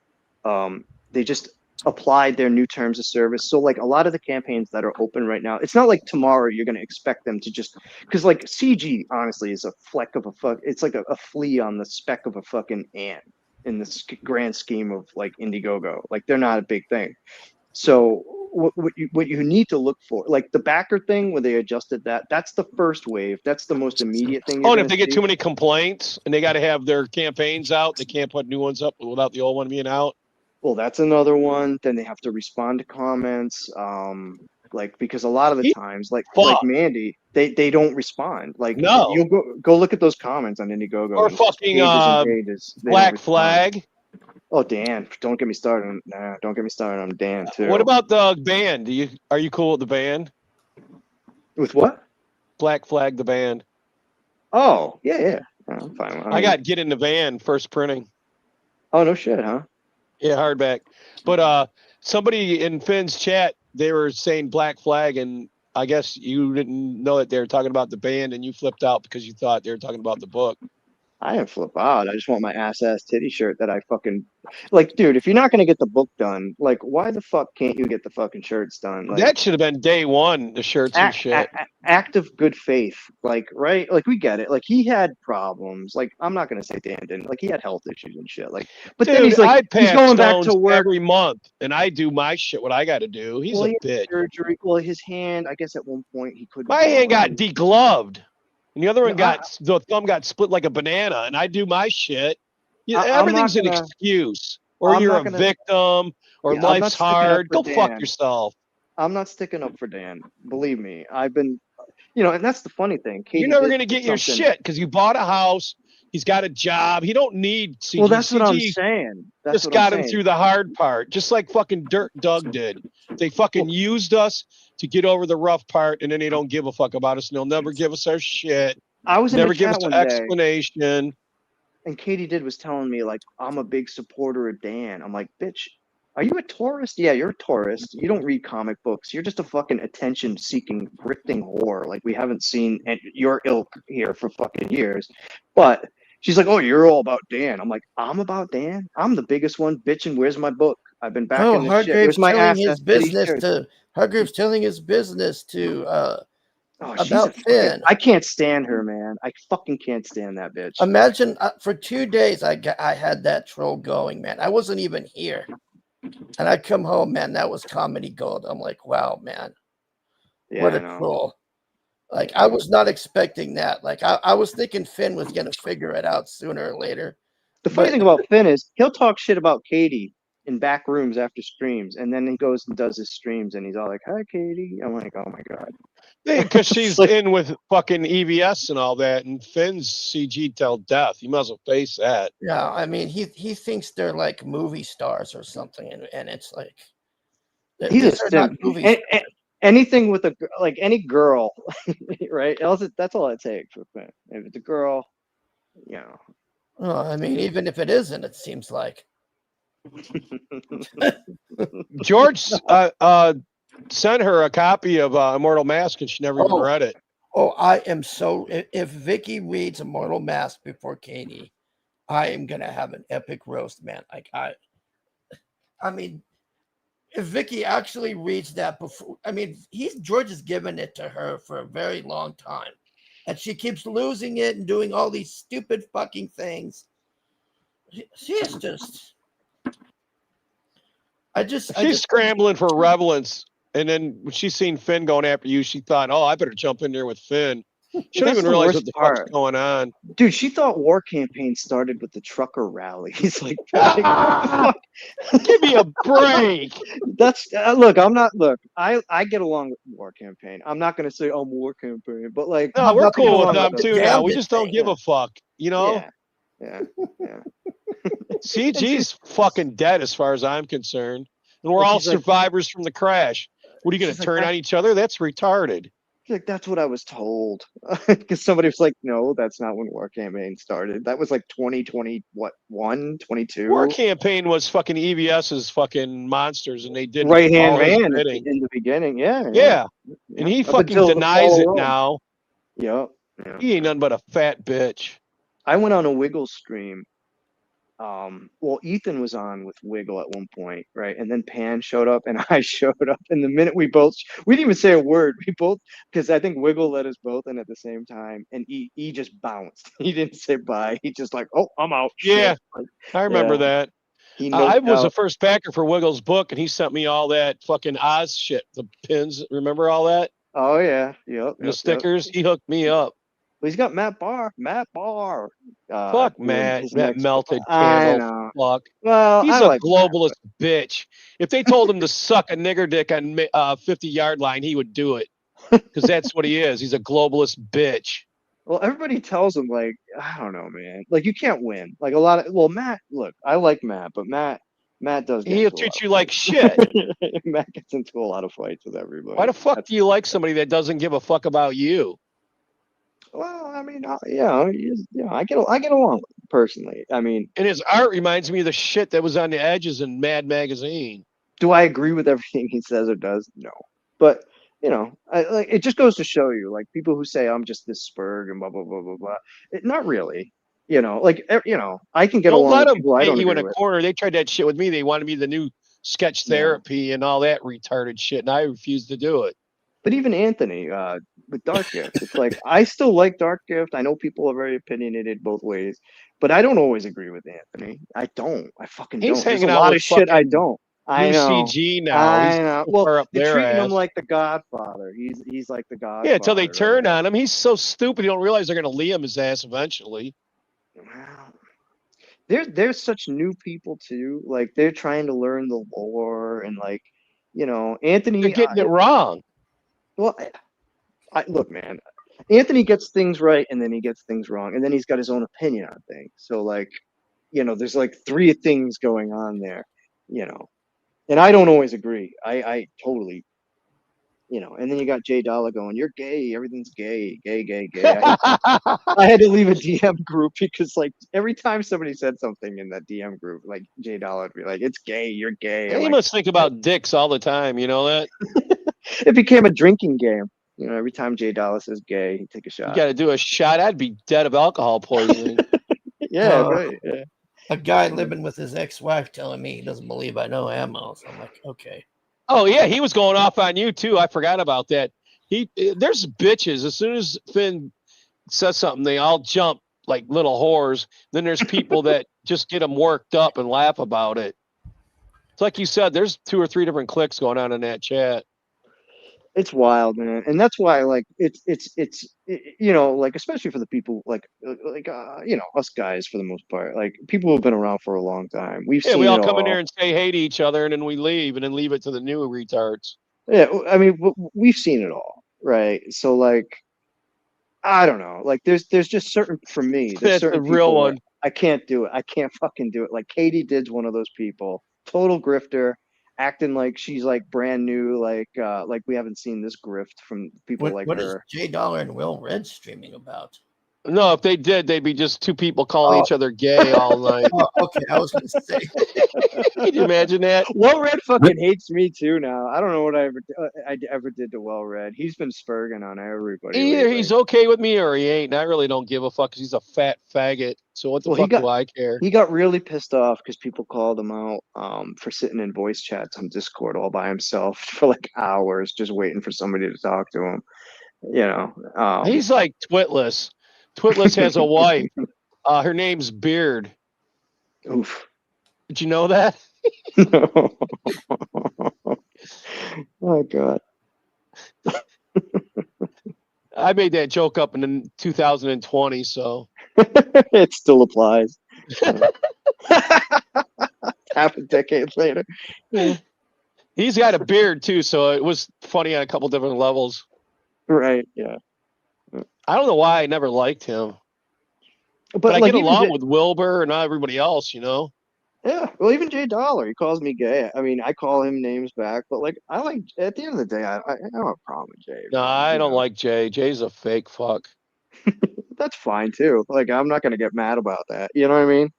S12: applied their new terms of service. So like a lot of the campaigns that are open right now, it's not like tomorrow you're going to expect them to just, because like CG honestly is a fleck of a fuck. It's like a flea on the speck of a fucking ant in the grand scheme of like Indiegogo. Like they're not a big thing. So what you need to look for, like the backer thing where they adjusted that's the first wave. That's the most immediate thing.
S7: Oh, and if they get too many complaints and they got to have their campaigns out, they can't put new ones up without the old one being out.
S12: Well, that's another one. Then they have to respond to comments. Like because a lot of the times, like Mandy, they don't respond. Like
S7: No.
S12: you'll go look at those comments on Indiegogo.
S7: Or
S12: and it's just
S7: fucking
S12: pages and pages. They don't
S7: Black
S12: respond.
S7: Flag.
S12: Oh, Dan, don't get me started on don't get me started on Dan too.
S7: What about the band? Are you cool with the band?
S12: With what?
S7: Black Flag, the band.
S12: Oh, yeah. I'm fine.
S7: I got Get in the Van first printing.
S12: Oh, no shit, huh?
S7: Yeah, hardback. But somebody in Finn's chat, they were saying Black Flag, and I guess you didn't know that they were talking about the band, and you flipped out because you thought they were talking about the book.
S12: I didn't flip out. I just want my ass titty shirt that I fucking like, dude. If you're not gonna get the book done, like, why the fuck can't you get the fucking shirts done? Like,
S7: That should have been day one. The shirts and shit.
S12: Act of good faith, like, right? Like, we get it. Like, he had problems. Like, I'm not gonna say Dan didn't. Like, he had health issues and shit. Like, but
S7: Dude,
S12: then he's like,
S7: I
S12: he's
S7: pass
S12: going back to
S7: stones
S12: work
S7: every month, and I do my shit. What I got to do. He's
S12: Well,
S7: a
S12: he had
S7: bitch.
S12: surgery. Well, his hand, I guess, at one point he couldn't.
S7: My hand got degloved, and the other one the thumb got split like a banana. And I do my shit. Everything's an excuse, or you're a victim, or life's hard. Go fuck yourself.
S12: I'm not sticking up for Dan. Believe me, I've been, and that's the funny thing. Katie
S7: You're never
S12: did
S7: gonna get your
S12: something-
S7: shit because you bought a house. He's got a job. He don't need CG.
S12: Well, that's what I'm
S7: CG
S12: saying.
S7: just got him through the hard part, just like fucking Dirt Doug did. They fucking used us to get over the rough part, and then they don't give a fuck about us, and they'll never give us our shit.
S12: I was in
S7: never
S12: the
S7: give us
S12: chat
S7: an
S12: one day.
S7: explanation.
S12: And Katie was telling me, like, I'm a big supporter of Dan. I'm like, bitch, are you a tourist? Yeah, you're a tourist. You don't read comic books. You're just a fucking attention-seeking, grifting whore. Like, we haven't seen your ilk here for fucking years. But she's like, oh, you're all about Dan. I'm like, I'm about Dan? I'm the biggest one, bitching. Where's my book? I've been backing this shit. Where's
S10: Hargreaves
S12: my
S10: telling
S12: ass?
S10: his business to Hargreaves telling his business to
S12: she's a
S10: about
S12: fucking,
S10: Finn.
S12: I can't stand her, man. I fucking can't stand that bitch.
S10: Imagine for 2 days I had that troll going, man. I wasn't even here, and I come home, man. That was comedy gold. I'm like, wow, man, what a troll! Like I was not expecting that. Like I was thinking Finn was gonna figure it out sooner or later.
S12: The funny thing about Finn is he'll talk shit about Katie in back rooms after streams, and then he goes and does his streams, and he's all like, "Hi, Katie." I'm like, "Oh my god,"
S7: Because she's in with fucking EVS and all that, and Finn's CG till death. You might as well face that.
S10: Yeah, I mean, he thinks they're like movie stars or something, and it's like
S12: He's
S10: these
S12: a
S10: are not
S12: simp.
S10: movie
S12: Anything with like any girl, right? That's all it takes for Finn. If it's a girl,
S10: Well, I mean, even if it isn't, it seems like.
S7: George sent her a copy of Immortal Mask, and she never even read it.
S10: Oh, I am so. If Vicky reads Immortal Mask before Katie, I am gonna have an epic roast, man. Like I mean, if Vicky actually reads that before, I mean, George has given it to her for a very long time, and she keeps losing it and doing all these stupid fucking things. She's just.
S7: She's scrambling for relevance, and then when she seen Finn going after you, she thought, "Oh, I better jump in there with Finn." She don't
S12: That's
S7: even
S12: the
S7: realize
S12: worst
S7: what the
S12: part.
S7: fuck's going on.
S12: Dude, she thought War Campaign started with the trucker rally. He's like, what the fuck?
S7: Give me a break.
S12: That's look. I'm not look. I get along with War Campaign. I'm not gonna say I'm War Campaign, but like,
S7: No, we're
S12: nothing
S7: cool with
S12: wrong
S7: them too now. We just don't give
S12: Yeah.
S7: a fuck, you know.
S12: Yeah.
S7: CG's fucking dead as far as I'm concerned, and we're
S12: And
S7: all
S12: she's like-
S7: survivors from the crash. What are you gonna
S12: She's like,
S7: turn
S12: "That-
S7: on each other? That's retarded.
S12: She's like, that's what I was told. Because somebody was like, no, that's not when War Campaign started. That was like 2020, what, 22?
S7: War Campaign was fucking EBS's fucking monsters, and they did
S12: Right hand
S7: all his
S12: man
S7: bidding.
S12: in the beginning. Yeah.
S7: Yeah, and he
S12: Up
S7: fucking
S12: until the
S7: denies
S12: fall
S7: it
S12: of Rome.
S7: now.
S12: Yep.
S7: He ain't nothing but a fat bitch.
S12: I went on a Wiggle stream. Well, Ethan was on with Wiggle at one point, right? And then Pan showed up and I showed up. And the minute we didn't even say a word. We both, because I think Wiggle let us both in at the same time. And he just bounced. He didn't say bye. He just like, oh, I'm out.
S7: Yeah,
S12: Shit. Like,
S7: I remember
S12: yeah.
S7: that.
S12: He
S7: I
S12: noped
S7: was the
S12: out.
S7: first backer for Wiggles' book, and he sent me all that fucking Oz shit, the pins. Remember all that?
S12: Oh, yeah. Yep.
S7: And the stickers. He hooked me up.
S12: Well, he's got Matt Barr.
S7: Fuck
S12: doing
S7: Matt,
S12: his
S7: that
S12: next
S7: melted
S12: book. I
S7: camo
S12: know.
S7: fuck.
S12: Well,
S7: He's
S12: I
S7: a
S12: like
S7: globalist bitch. If they told him to suck a nigger dick on 50-yard line, he would do it. Because that's what he is. He's a globalist bitch.
S12: Well, everybody tells him, like, I don't know, man. Like, you can't win. Like, Matt, look, I like Matt, but Matt does get
S7: He'll
S12: into a lot
S7: treat
S12: of
S7: you like
S12: fights.
S7: shit.
S12: Matt gets into a lot of fights with everybody.
S7: Why the fuck do you like somebody that doesn't give a fuck about you?
S12: Well, I mean, I get along with him personally. I mean,
S7: And his art reminds me of the shit that was on the edges in Mad Magazine.
S12: do I agree with everything he says or does? No. But, it just goes to show you, like, people who say I'm just this spurg and blah, blah, blah, blah, blah. Not really. I can get
S7: Don't
S12: along
S7: let
S12: with
S7: them
S12: people I
S7: paint
S12: don't
S7: you in
S12: agree
S7: a
S12: with.
S7: corner. They tried that shit with me. They wanted me the new sketch therapy and all that retarded shit, and I refused to do it.
S12: But even Anthony, with Dark Gift, it's like I still like Dark Gift. I know people are very opinionated both ways, but I don't always agree with Anthony. I don't. I fucking
S7: He's
S12: don't. There's a
S7: hanging out
S12: lot
S7: with
S12: of shit I
S7: fucking
S12: don't. I know.
S7: UCG now.
S12: I
S7: He's
S12: know.
S7: so
S12: Well,
S7: far up
S12: they're
S7: their
S12: treating him
S7: ass.
S12: like the Godfather. He's like the Godfather.
S7: Yeah, until they turn
S12: right?
S7: on him. He's so stupid. You don't realize they're going to Liam his ass eventually.
S12: There's such new people too. Like they're trying to learn the lore and like, Anthony.
S7: They're getting it wrong.
S12: Well, look, man. Anthony gets things right and then he gets things wrong, and then he's got his own opinion on things. So like, there's like three things going on there, and I don't always agree. I totally, and then you got Jay Dollar going, "You're gay. Everything's gay, gay, gay, gay." I had to leave a DM group because like every time somebody said something in that DM group, like Jay Dollar would be like, "It's gay. You're gay."
S7: And
S12: I'm
S7: he
S12: like,
S7: must think about dicks all the time. You know that?
S12: it became a drinking game. Every time Jay Dollar says gay, he'd take a shot.
S7: You got to do a shot. I'd be dead of alcohol poisoning.
S12: Yeah, right. Yeah.
S10: A guy living with his ex-wife telling me he doesn't believe I know ammo. So I'm like, okay.
S7: Oh yeah, he was going off on you too. I forgot about that. There's bitches. As soon as Finn says something, they all jump like little whores. Then there's people that just get them worked up and laugh about it. It's like you said. There's 2 or 3 different cliques going on in that chat.
S12: It's wild, man, and that's why like it's like especially for the people like us guys for the most part, like people who have been around for a long time. We've seen
S7: We all
S12: it
S7: come in
S12: all.
S7: there and say hey to each other, and then we leave, and then leave it to the new retards.
S12: Yeah, I mean we've seen it all, right? So like, I don't know, like there's just certain for me. There's
S7: That's
S12: certain
S7: the real
S12: people where
S7: one.
S12: I can't do it. I can't fucking do it. Like Katie Did's one of those people, total grifter, acting like she's like brand new, like we haven't seen this grift from people like
S10: What
S12: her.
S10: is Jay Dollar and Will Red streaming about?
S7: No, if they did, they'd be just two people calling each other gay all night.
S10: Okay, I was going to say.
S7: Can you imagine that?
S12: Well Red fucking hates me too now. I don't know what I ever did to Well Red. He's been spurging on everybody.
S7: Either
S12: lately.
S7: he's okay with me or he ain't. And I really don't give a fuck because he's a fat faggot. So what the fuck do I care?
S12: He got really pissed off because people called him out for sitting in voice chats on Discord all by himself for like hours, just waiting for somebody to talk to him. You know,
S7: He's like Twitless. Twitless has a wife. Her name's Beard.
S12: Oof.
S7: Did you know that?
S12: Oh God.
S7: I made that joke up in 2020, so
S12: it still applies. Half a decade later.
S7: He's got a beard too, so it was funny on a couple different levels.
S12: Right, yeah.
S7: I don't know why I never liked him. But I
S12: like,
S7: get along
S12: even
S7: with Wilbur and everybody else, you know?
S12: Yeah, well, even Jay Dollar, he calls me gay. I mean, I call him names back, but like, I like, at the end of the day, I don't have a problem with Jay.
S7: No, I don't like Jay. Jay's a fake fuck.
S12: That's fine too. Like, I'm not gonna get mad about that. You know what I mean?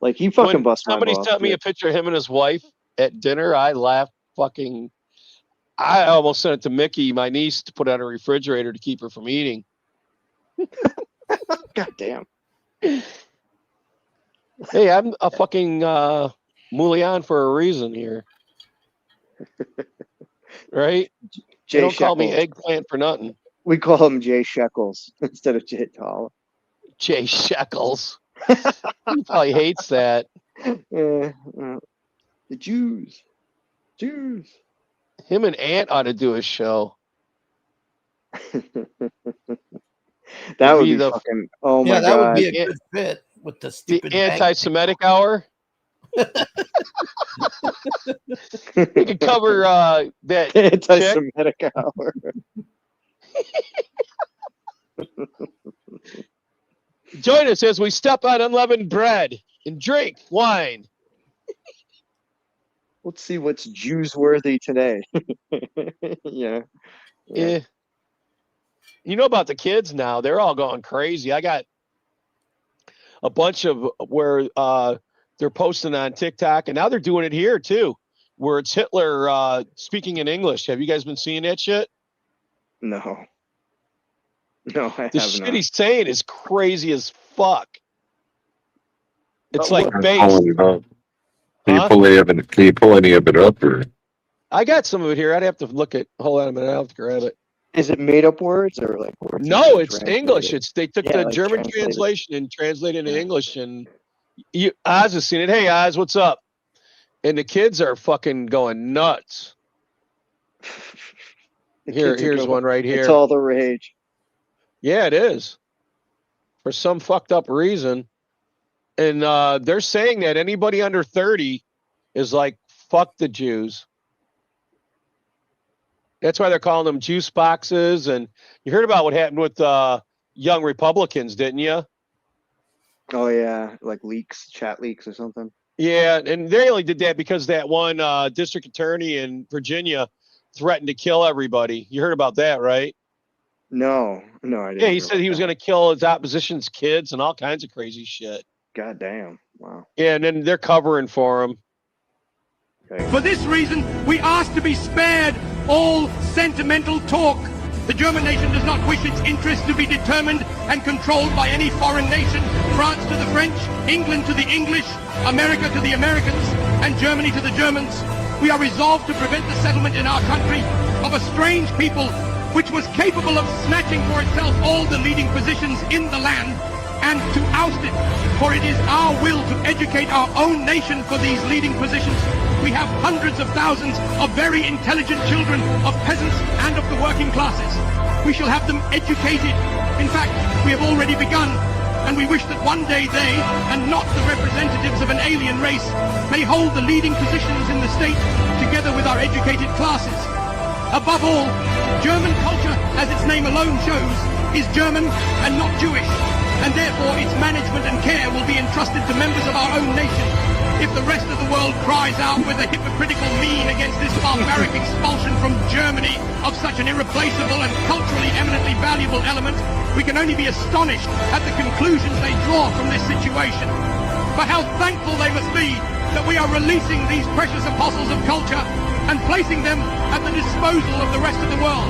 S12: Like, he fucking busts my
S7: Somebody
S12: balls.
S7: sent me a picture of him and his wife at dinner. I laughed fucking. I almost sent it to Mickey, my niece, to put on a refrigerator to keep her from eating.
S12: God damn.
S7: Hey, I'm a fucking Mulian for a reason here. Right?
S12: Jay
S7: They don't call me
S12: Shekels.
S7: eggplant for nothing.
S12: We call him Jay Shekels instead of Jay Dollar.
S7: Jay Shekels. He probably hates that.
S12: The Jews.
S7: Him and Ant ought to do a show.
S12: That would be fucking. Oh my
S10: Yeah, that
S12: God.
S10: would be a good fit with the stupid
S7: The anti-Semitic hour. We could cover that
S12: anti-Semitic hour.
S7: Join us as we step on unleavened bread and drink wine.
S12: Let's see what's Jews worthy today. Yeah.
S7: Yeah. You know about the kids now. They're all going crazy. I got a bunch of where they're posting on TikTok, and now they're doing it here too, where it's Hitler speaking in English. Have you guys been seeing that shit?
S12: No. No, I
S7: The
S12: have
S7: shit
S12: not.
S7: he's saying is crazy as fuck. It's
S12: But
S7: like
S12: what-
S7: based.
S16: Can you pull any of it up? Or
S7: I got some of it here. I'd have to look at. Hold on a minute. I'll have to grab it.
S12: Is it made up words or like words?
S7: No, it's
S12: translated?
S7: English. It's they took
S12: Yeah,
S7: the
S12: like
S7: German
S12: translated.
S7: translation and translated into English. And Oz has seen it. Hey, Oz, what's up? And the kids are fucking going nuts.
S12: The kids are
S7: Here's
S12: going-
S7: one right here.
S12: It's all the rage.
S7: Yeah, it is. For some fucked up reason. And they're saying that anybody under 30 is like, fuck the Jews. That's why they're calling them juice boxes. And you heard about what happened with young Republicans, didn't you?
S12: Oh yeah, like leaks, chat leaks or something.
S7: Yeah, and they only did that because that one district attorney in Virginia threatened to kill everybody. You heard about that, right?
S12: No, I didn't.
S7: Yeah, he
S12: hear
S7: said
S12: about
S7: he was
S12: that.
S7: going to kill his opposition's kids and all kinds of crazy shit.
S12: God damn! Wow.
S7: Yeah, and then they're covering for him.
S15: For this reason, we ask to be spared all sentimental talk. The German nation does not wish its interests to be determined and controlled by any foreign nation. France to the French, England to the English, America to the Americans, and Germany to the Germans. We are resolved to prevent the settlement in our country of a strange people which was capable of snatching for itself all the leading positions in the land and to oust it. For it is our will to educate our own nation for these leading positions. We have hundreds of thousands of very intelligent children of peasants and of the working classes. We shall have them educated. In fact, we have already begun, and we wish that one day they, and not the representatives of an alien race, may hold the leading positions in the state together with our educated classes. Above all, German culture, as its name alone shows, is German and not Jewish, and therefore its management and care will be entrusted to members of our own nation. if the rest of the world cries out with a hypocritical mien against this barbaric expulsion from Germany of such an irreplaceable and culturally eminently valuable element, we can only be astonished at the conclusions they draw from this situation. But how thankful they must be that we are releasing these precious apostles of culture and placing them at the disposal of the rest of the world.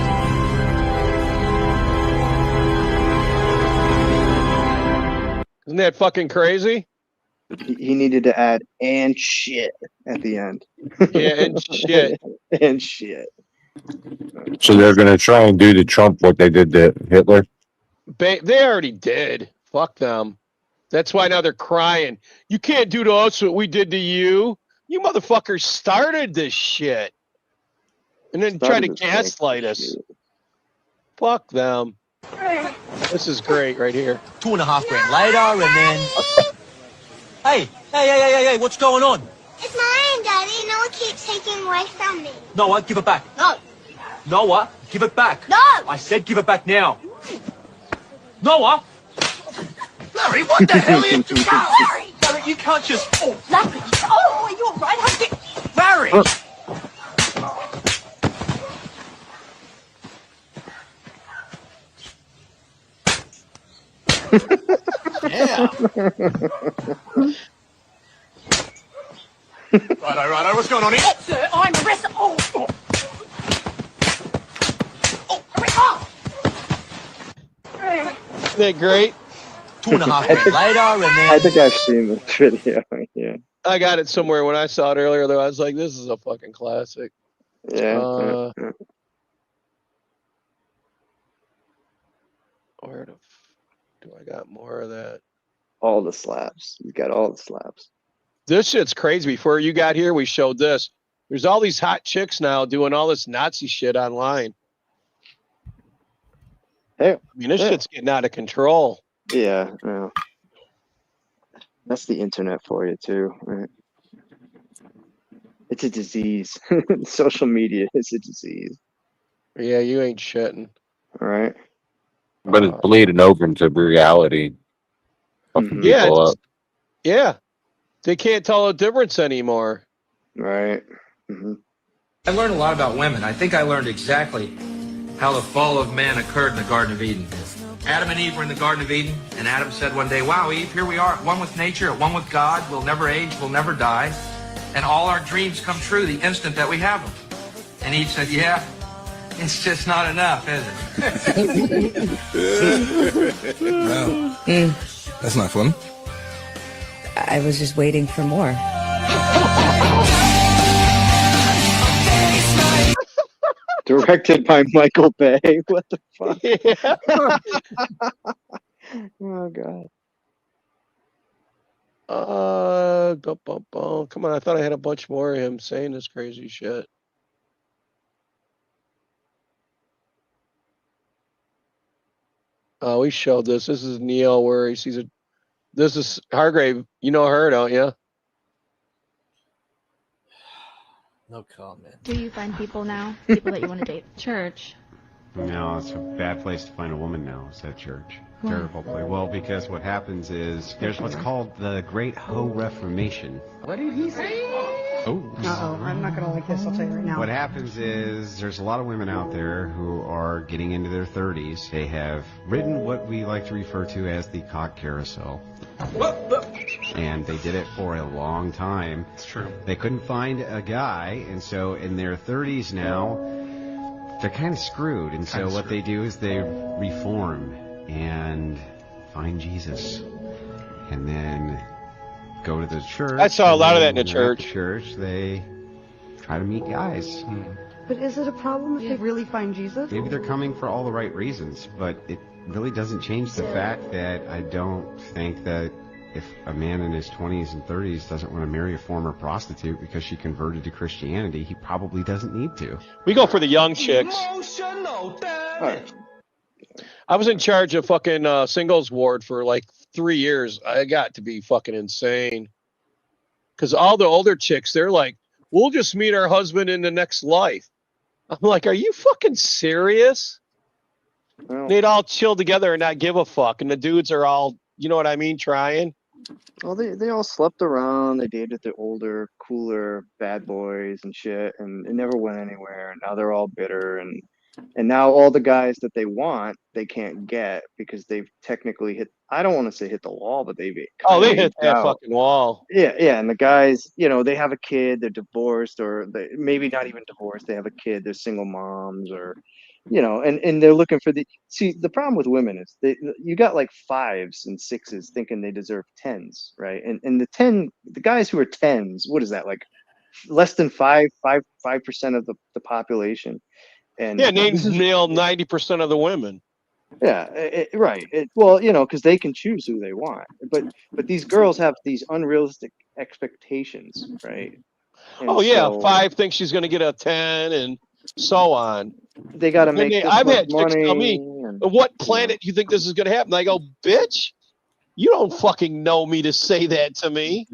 S7: Isn't that fucking crazy?
S12: He needed to add "and shit" at the end.
S7: Yeah, and shit.
S12: And shit.
S16: So they're going to try and do to Trump what they did to Hitler?
S7: They already did. Fuck them. That's why now they're crying. You can't do to us what we did to you. You motherfuckers started this shit. And then try to gaslight us. Fuck them. This is great right here.
S17: 2.5 grand later, and then... Hey, what's going on?
S5: It's mine, Daddy. Noah keeps taking away from me.
S17: Noah, give it back.
S5: No.
S17: Noah, give it back.
S5: No.
S17: I said give it back now. Noah! Larry, what the hell are you doing?
S5: Larry!
S17: Larry, you can't just...
S5: Oh, Larry! Oh, are you all right?
S17: Larry! Yeah. Righto, what's going on here?
S5: Oh, sir, I'm arrested. Oh.
S7: Isn't that great?
S17: 2.5 grand later, and then...
S12: I think I've seen this video. Yeah.
S7: I got it somewhere when I saw it earlier, though. I was like, this is a fucking classic.
S12: Yeah.
S7: Where the do I got more of that?
S12: All the slaps. You got all the slaps.
S7: This shit's crazy. Before you got here, we showed this. There's all these hot chicks now doing all this Nazi shit online.
S12: Hey,
S7: I mean, this shit's getting out of control.
S12: Yeah. That's the internet for you too, right? It's a disease. Social media is a disease.
S7: Yeah, you ain't shitting.
S12: All right.
S16: But it's bleeding over into reality. Fucking
S7: Yeah,
S16: people up.
S7: yeah. They can't tell the difference anymore.
S12: Right.
S18: I learned a lot about women. I think I learned exactly how the fall of man occurred in the Garden of Eden. Adam and Eve were in the Garden of Eden, and Adam said one day, wow, Eve, here we are, at one with nature, at one with God. We'll never age, we'll never die. And all our dreams come true the instant that we have them. And Eve said, yeah, it's just not enough, is it?
S19: No. That's not fun.
S24: I was just waiting for more.
S12: Directed by Michael Bay. What the fuck?
S7: Yeah.
S12: Oh god.
S7: Come on, I thought I had a bunch more of him saying this crazy shit. We showed this. This is Neil where he sees a. This is Hargrave. You know her, don't you?
S25: No comment.
S26: Do you find people now? People that you want to date? Church.
S27: No, it's a bad place to find a woman now, is that church.
S26: Why?
S27: Terrible place. Well, because what happens is there's what's called the Great Hoe Reformation.
S26: What did he say?
S27: Oh.
S26: Uh-oh, I'm not going to like this, I'll tell you right now.
S27: What happens is there's a lot of women out there who are getting into their 30s. They have ridden what we like to refer to as the cock carousel. And they did it for a long time. It's true. They couldn't find a guy, and so in their 30s now, they're kind of screwed. And so what they do is they reform and find Jesus. And then go to the church.
S7: I saw a lot of that in the
S27: and at
S7: church.
S27: Church, they try to meet guys.
S26: But is it a problem if they really find Jesus?
S27: Maybe they're coming for all the right reasons, but it really doesn't change the fact that I don't think that if a man in his 20s and 30s doesn't want to marry a former prostitute because she converted to Christianity, he probably doesn't need to.
S7: We go for the young chicks. I was in charge of fucking singles ward for like 3 years. I got to be fucking insane. Because all the older chicks, they're like, we'll just meet our husband in the next life. I'm like, are you fucking serious? They'd all chill together and not give a fuck. And the dudes are all, you know what I mean, trying.
S12: Well, they all slept around. They dated the older, cooler bad boys and shit, and it never went anywhere. And now they're all bitter, and now all the guys that they want, they can't get because they've technically hit. I don't want to say hit the wall, but they've
S7: Oh,
S12: kind of
S7: they hit
S12: aged
S7: that
S12: out.
S7: fucking wall.
S12: Yeah, yeah, and the guys, they have a kid, they're divorced, or they maybe not even divorced, they have a kid, they're single moms, or and they're looking for the problem with women is you got like fives and sixes thinking they deserve tens, right? And the guys who are tens, what is that, like less than 5% of the population? And
S7: Yeah,
S12: this
S7: names
S12: is
S7: nail 90% of the women.
S12: yeah, right. Well, because they can choose who they want, but these girls have these unrealistic expectations, right? And
S7: Oh yeah,
S12: so
S7: 5 thinks she's going to get a 10, and so on.
S12: they got to
S7: And
S12: make this
S7: I've
S12: much
S7: had chicks tell me,
S12: money, and
S7: "What planet do you think this is going to happen?" I go, "Bitch, you don't fucking know me to say that to me."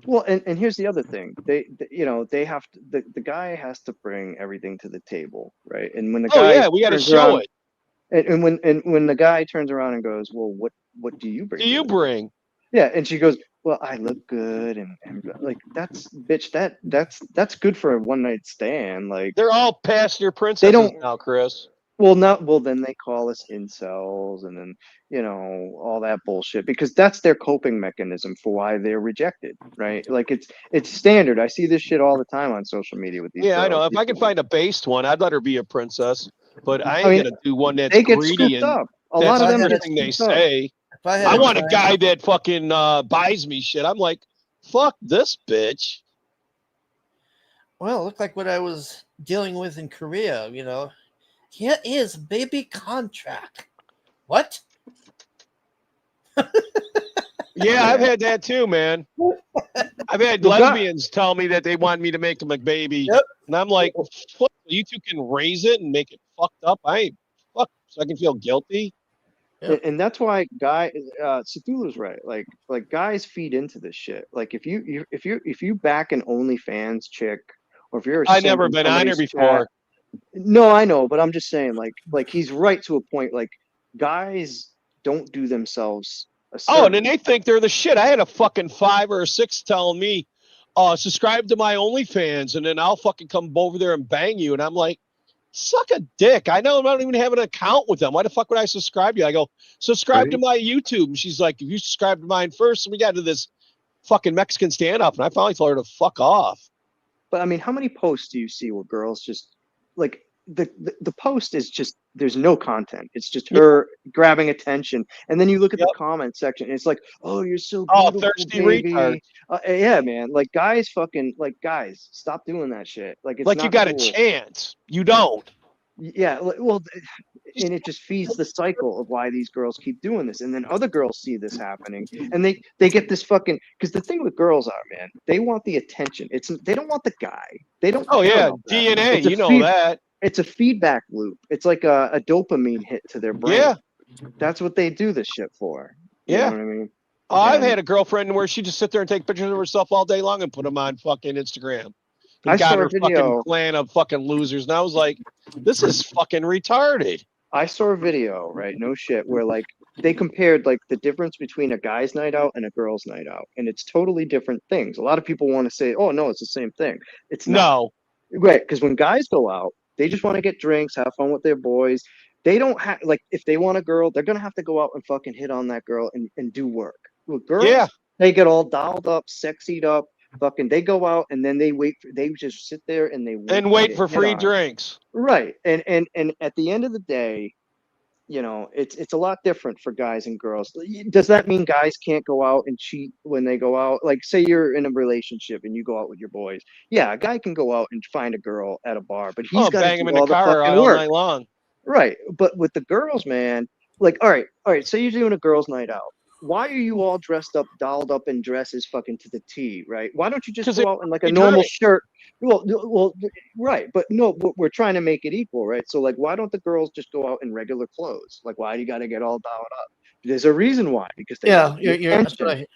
S12: well, and here's the other thing. They have to, the guy has to bring everything to the table, right? And when the
S7: Oh
S12: guy
S7: yeah, we got to
S12: turns
S7: show
S12: around,
S7: it.
S12: and when the guy turns around and goes, well, what do you bring
S7: Do
S12: to
S7: you
S12: the table?
S7: bring?
S12: Yeah, and she goes, well, I look good, and like that's bitch, that's good for a one night stand. Like
S7: They're all past your
S12: they
S7: princesses
S12: don't.
S7: now, Chris.
S12: Well, then they call us incels, and then all that bullshit because that's their coping mechanism for why they're rejected, right? Like it's standard. I see this shit all the time on social media with these
S7: Yeah, I know.
S12: girls.
S7: If I can find a based one, I'd let her be a princess. But I
S12: I
S7: ain't
S12: mean,
S7: gonna do one that's
S12: they get
S7: greedy
S12: scooped
S7: and
S12: up. A
S7: that's
S12: lot of
S7: the
S12: them
S7: first
S12: get
S7: thing they
S12: scooped up.
S7: say.
S25: If I had
S7: I
S25: a
S7: want a
S25: friend-
S7: guy that fucking buys me shit. I'm like, fuck this bitch.
S25: Well, it looked like what I was dealing with in Korea, Here is baby contract. What?
S7: Yeah, I've had that too, man. I've had
S12: Well, God,
S7: lesbians tell me that they want me to make them a baby,
S25: Yep.
S7: and I'm like, "What? You two can raise it and make it fucked up. I ain't fuck, so I can feel guilty."
S12: and that's why Cthulhu's right. Like guys feed into this shit. Like if you back an OnlyFans chick, or if you're a
S7: I
S12: simp
S7: never
S12: in
S7: been on her
S12: somebody's chat.
S7: before.
S12: No, I know, but I'm just saying, like he's right to a point. Like guys don't do themselves a
S7: Oh, and then
S12: service.
S7: they think they're the shit. I had a fucking 5 or a 6 telling me, subscribe to my OnlyFans, and then I'll fucking come over there and bang you. And I'm like, suck a dick. I know I don't even have an account with them. Why the fuck would I subscribe to you? I go, subscribe to my YouTube. And she's like, if you subscribe to mine first, and we got into this fucking Mexican standoff, and I finally told her to fuck off.
S12: But I mean, how many posts do you see where girls just like the post is just there's no content. It's just her grabbing attention, and then you look at the comment section, and it's like, "Oh, you're so
S7: Oh,
S12: beautiful,
S7: thirsty
S12: baby."
S7: retard.
S12: Yeah, man. Like guys, guys, stop doing that shit. Like it's
S7: Like you
S12: not
S7: got a
S12: cool.
S7: chance. You don't.
S12: Yeah, well, and it just feeds the cycle of why these girls keep doing this, and then other girls see this happening, and they get this fucking because the thing with girls are, man, they want the attention. They don't want the guy. They don't
S7: Oh
S12: care
S7: yeah,
S12: about that.
S7: DNA.
S12: It's a
S7: You know that.
S12: it's a feedback loop. It's like a dopamine hit to their brain.
S7: Yeah.
S12: That's what they do this shit for. You
S7: Yeah.
S12: know what I mean?
S7: Oh, I've
S12: And
S7: had a girlfriend where she just sit there and take pictures of herself all day long and put them on fucking Instagram.
S12: I
S7: And got
S12: saw a
S7: her fucking
S12: video.
S7: clan of fucking losers. And I was like, this is fucking retarded.
S12: I saw a video, right? No shit, where like they compared like the difference between a guy's night out and a girl's night out, and it's totally different things. A lot of people want to say, "Oh no, it's the same thing." It's not.
S7: No.
S12: Right, because when guys go out, they just want to get drinks, have fun with their boys. They don't have like if they want a girl, they're gonna have to go out and fucking hit on that girl and do work. With girls,
S7: Yeah.
S12: they get all dolled up, sexied up, fucking they go out and then they just sit there and they
S7: And
S12: to
S7: wait
S12: get
S7: for
S12: hit
S7: free
S12: on.
S7: drinks.
S12: Right. And at the end of the day, it's a lot different for guys and girls. Does that mean guys can't go out and cheat when they go out? Like, say you're in a relationship and you go out with your boys. Yeah, a guy can go out and find a girl at a bar, but he's
S7: Oh,
S12: got to
S7: bang
S12: do
S7: him in the
S12: all the
S7: car
S12: fucking
S7: all
S12: work.
S7: night long.
S12: Right. But with the girls, man, like, all right. Say you're doing a girls' night out. Why are you all dressed up, dolled up in dresses, fucking to the T, right? Why don't you just
S7: 'Cause
S12: go
S7: they
S12: out in like a
S7: free
S12: normal
S7: drink.
S12: shirt? Well, right, but no, we're trying to make it equal, right? So like, why don't the girls just go out in regular clothes? Like, why do you got to get all dolled up? There's a reason why, because they
S10: Yeah,
S12: want the
S10: that's what
S12: attention.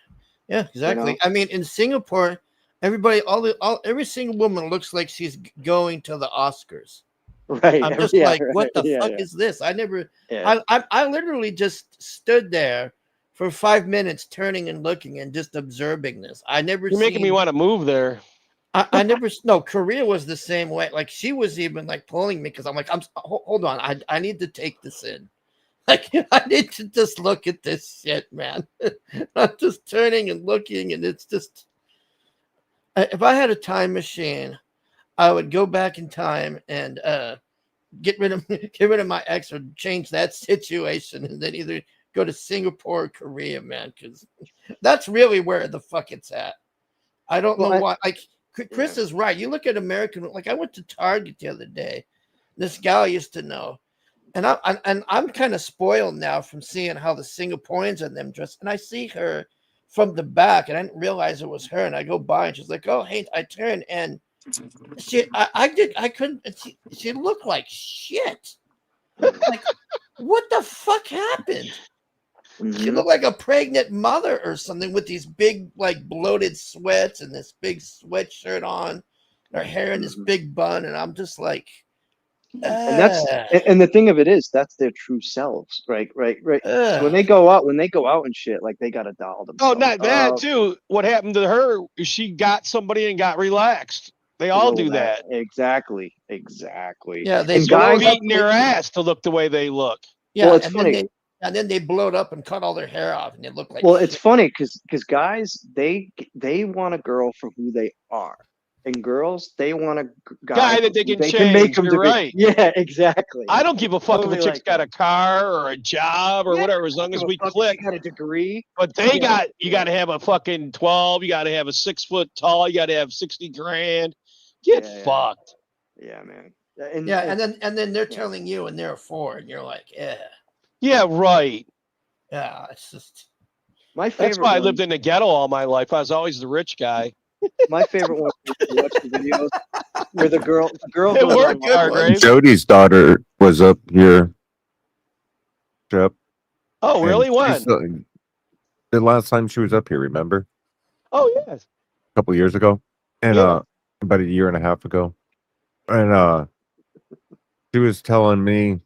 S10: yeah, exactly.
S12: know?
S10: I mean, in Singapore, every single woman looks like she's going to the Oscars.
S12: Right.
S10: I'm just
S12: Yeah.
S10: like,
S12: Right.
S10: what the
S12: Yeah.
S10: fuck
S12: Yeah.
S10: is this? I never,
S12: Yeah.
S10: I literally just stood there
S25: for 5 minutes, turning and looking and just observing this. I never.
S7: You're making me want to move there.
S25: I never. No, Korea was the same way. Like she was even like pulling me because I'm like, hold on, I need to take this in. Like I need to just look at this shit, man. I'm just turning and looking, and it's just. If I had a time machine, I would go back in time and get rid of my ex or change that situation, and then either go to Singapore or Korea, man, because that's really where the fuck it's at. I don't know why. Like Chris is right. You look at American. Like I went to Target the other day. This gal I used to know, and I'm kind of spoiled now from seeing how the Singaporeans and them dress. And I see her from the back, and I didn't realize it was her. And I go by, and she's like, "Oh, hey!" I turn, and I couldn't. She looked like shit. Like, what the fuck happened? She looked like a pregnant mother or something with these big, like, bloated sweats and this big sweatshirt on, her hair in this big bun, and I'm just like,
S12: and the thing of it is, that's their true selves, right? So when they go out and shit, like they gotta doll themselves.
S7: Oh, not that too. What happened to her is she got somebody and got relaxed. They all do that.
S12: Exactly.
S25: Yeah,
S7: they guys beating their ass to look the way they look.
S25: Yeah,
S12: well, it's funny.
S25: And then they blowed up and cut all their hair off, and they look like.
S12: Well, it's funny because guys they want a girl for who they are, and girls they want a guy
S7: that they can change.
S12: Can make them
S7: You're right.
S12: Yeah, exactly.
S7: I don't give a fuck if a chick's
S12: like
S7: got a car or a job or whatever, as long as we click.
S12: Got a degree,
S7: but you got to have a fucking 12. You got to have a 6 foot tall. You got to have 60 grand. Get fucked.
S12: Yeah, man.
S25: And then they're telling you, and they're a 4, and you're like, yeah.
S7: Yeah, right.
S25: Yeah, it's just
S12: my favorite.
S7: That's why I lived in the ghetto all my life. I was always the rich guy.
S12: My favorite one was to watch the videos where the girl
S7: it worked, Hargrave.
S13: Jody's daughter was up here. Yep.
S7: Oh, really? When?
S13: The last time she was up here, remember?
S7: Oh, yes.
S13: A couple years ago. And about a year and a half ago. And she was telling me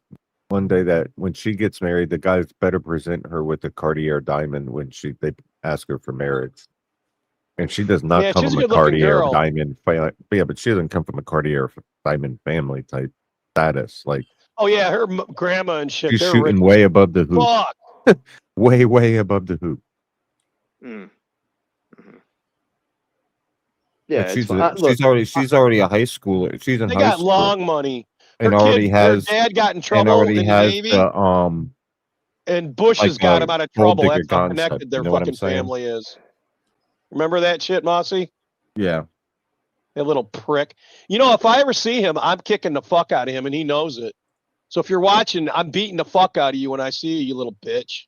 S13: one day that when she gets married, the guys better present her with a Cartier diamond when they ask her for marriage. And she does not come from a Cartier diamond. Yeah, but she doesn't come from a Cartier diamond family type status. Like,
S7: oh yeah, her grandma and shit.
S13: She's shooting way above the hoop.
S7: Fuck.
S13: way above the hoop.
S12: Yeah,
S13: like she's already a high schooler. She's in
S7: they
S13: high
S7: got
S13: school.
S7: long money.
S13: And already has.
S7: Her dad got in trouble.
S13: And already
S7: in the
S13: has
S7: Navy,
S13: and
S7: Bush has got him out of trouble. That's how
S13: concept,
S7: connected their
S13: you know
S7: fucking family is. Remember that shit, Mossy?
S13: Yeah.
S7: That little prick. You know, if I ever see him, I'm kicking the fuck out of him, and he knows it. So if you're watching, I'm beating the fuck out of you when I see you, you little bitch.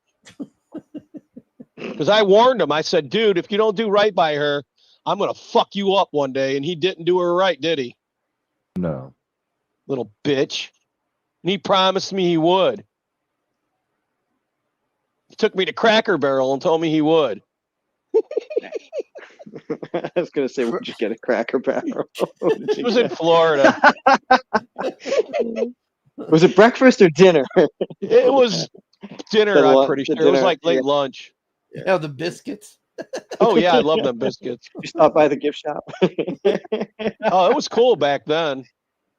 S7: Because I warned him. I said, dude, if you don't do right by her, I'm going to fuck you up one day. And he didn't do her right, did he?
S13: No.
S7: Little bitch. And he promised me he would. He took me to Cracker Barrel and told me he would.
S12: I was going to say, where'd you get a Cracker Barrel?
S7: It was in Florida.
S12: Was it breakfast or dinner?
S7: It was dinner, I'm pretty sure. It was like late lunch.
S25: Yeah, the biscuits.
S7: Oh, yeah, I love them biscuits.
S12: You stopped by the gift shop?
S7: Oh, it was cool back then.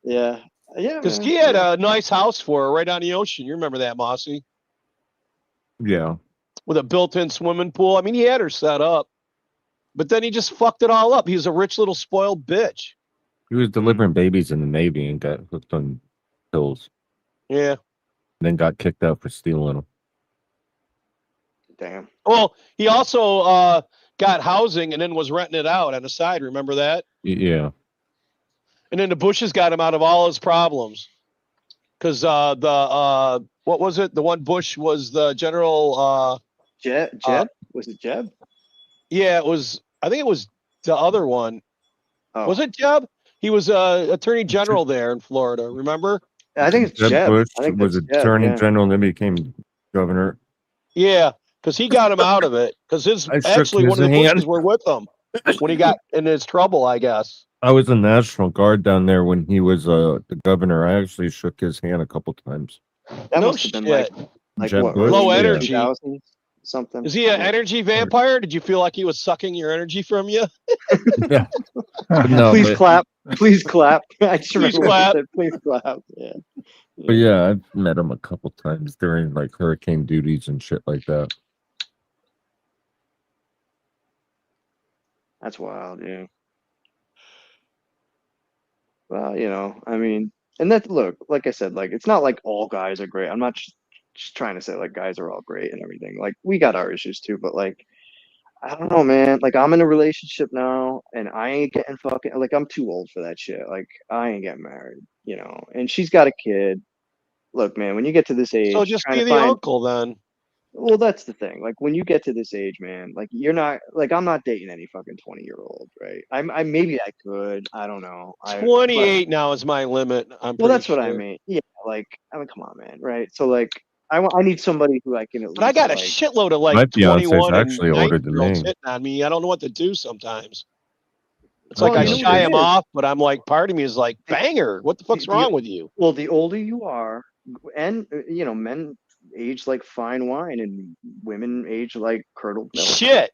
S12: Yeah. Yeah.
S7: Because he had a nice house for her right on the ocean. You remember that, Mossy?
S13: Yeah.
S7: With a built-in swimming pool. I mean, he had her set up. But then he just fucked it all up. He was a rich little spoiled bitch.
S13: He was delivering babies in the Navy and got hooked on pills.
S7: Yeah.
S13: And then got kicked out for stealing them.
S12: Damn.
S7: Well, he also got housing and then was renting it out on the side. Remember that?
S13: Yeah.
S7: And then the Bushes got him out of all his problems. Because what was it? The one Bush was the general.
S12: Jeb? Was it Jeb?
S7: Yeah, it was. I think it was the other one.
S12: Oh.
S7: Was it Jeb? He was attorney general there in Florida. Remember?
S12: I think it's Jeb.
S13: Bush
S12: I think
S13: was attorney general and then became governor.
S7: Yeah, because he got him out of it. Because actually one of the Bushes were with him when he got in his trouble, I guess.
S13: I was a National Guard down there when he was the governor. I actually shook his hand a couple times.
S12: That must have been like
S7: what, low energy.
S12: something.
S7: Is he an energy vampire? Did you feel like he was sucking your energy from you?
S13: Yeah. No,
S12: Please
S13: but,
S12: clap. Please clap. I just
S7: Please
S12: remember what you
S7: clap.
S12: said. Please clap. Yeah.
S13: but yeah, I've met him a couple times during like hurricane duties and shit like that.
S12: That's wild, yeah. Well, you know, I mean, and that look, like I said, like it's not like all guys are great. I'm not just trying to say like guys are all great and everything. Like we got our issues too, but like I don't know, man. Like I'm in a relationship now, and I ain't getting fucking like I'm too old for that shit. Like I ain't getting married, you know. And she's got a kid. Look, man, when you get to this
S7: So
S12: age,
S7: just
S12: trying
S7: be
S12: to
S7: the
S12: find
S7: uncle then.
S12: well, that's the thing. Like when you get to this age, man, like you're not like I'm not dating any fucking 20-year-old, right? I maybe I could. I don't know. But
S7: 28 now is my limit. I'm
S12: well,
S7: pretty
S12: that's what I
S7: sure.
S12: mean. Yeah, like I mean, come on, man, right? So like I need somebody who I can at
S7: But I
S12: least
S7: got a
S12: like.
S7: shitload of like
S13: My fiance is
S7: 21 and
S13: actually older
S7: 90
S13: than
S7: year olds
S13: me.
S7: hitting on me. I don't know what to do sometimes. It's
S13: My
S7: like
S12: Well,
S7: I
S12: you know what
S7: shy
S12: it
S7: him
S12: is.
S7: off, but I'm like, part of me is like,
S12: The,
S7: banger. What the fuck's
S12: the
S7: wrong with you?
S12: well, the older you are, and you know, men age like fine wine, and women age like curdled milk.
S7: Shit.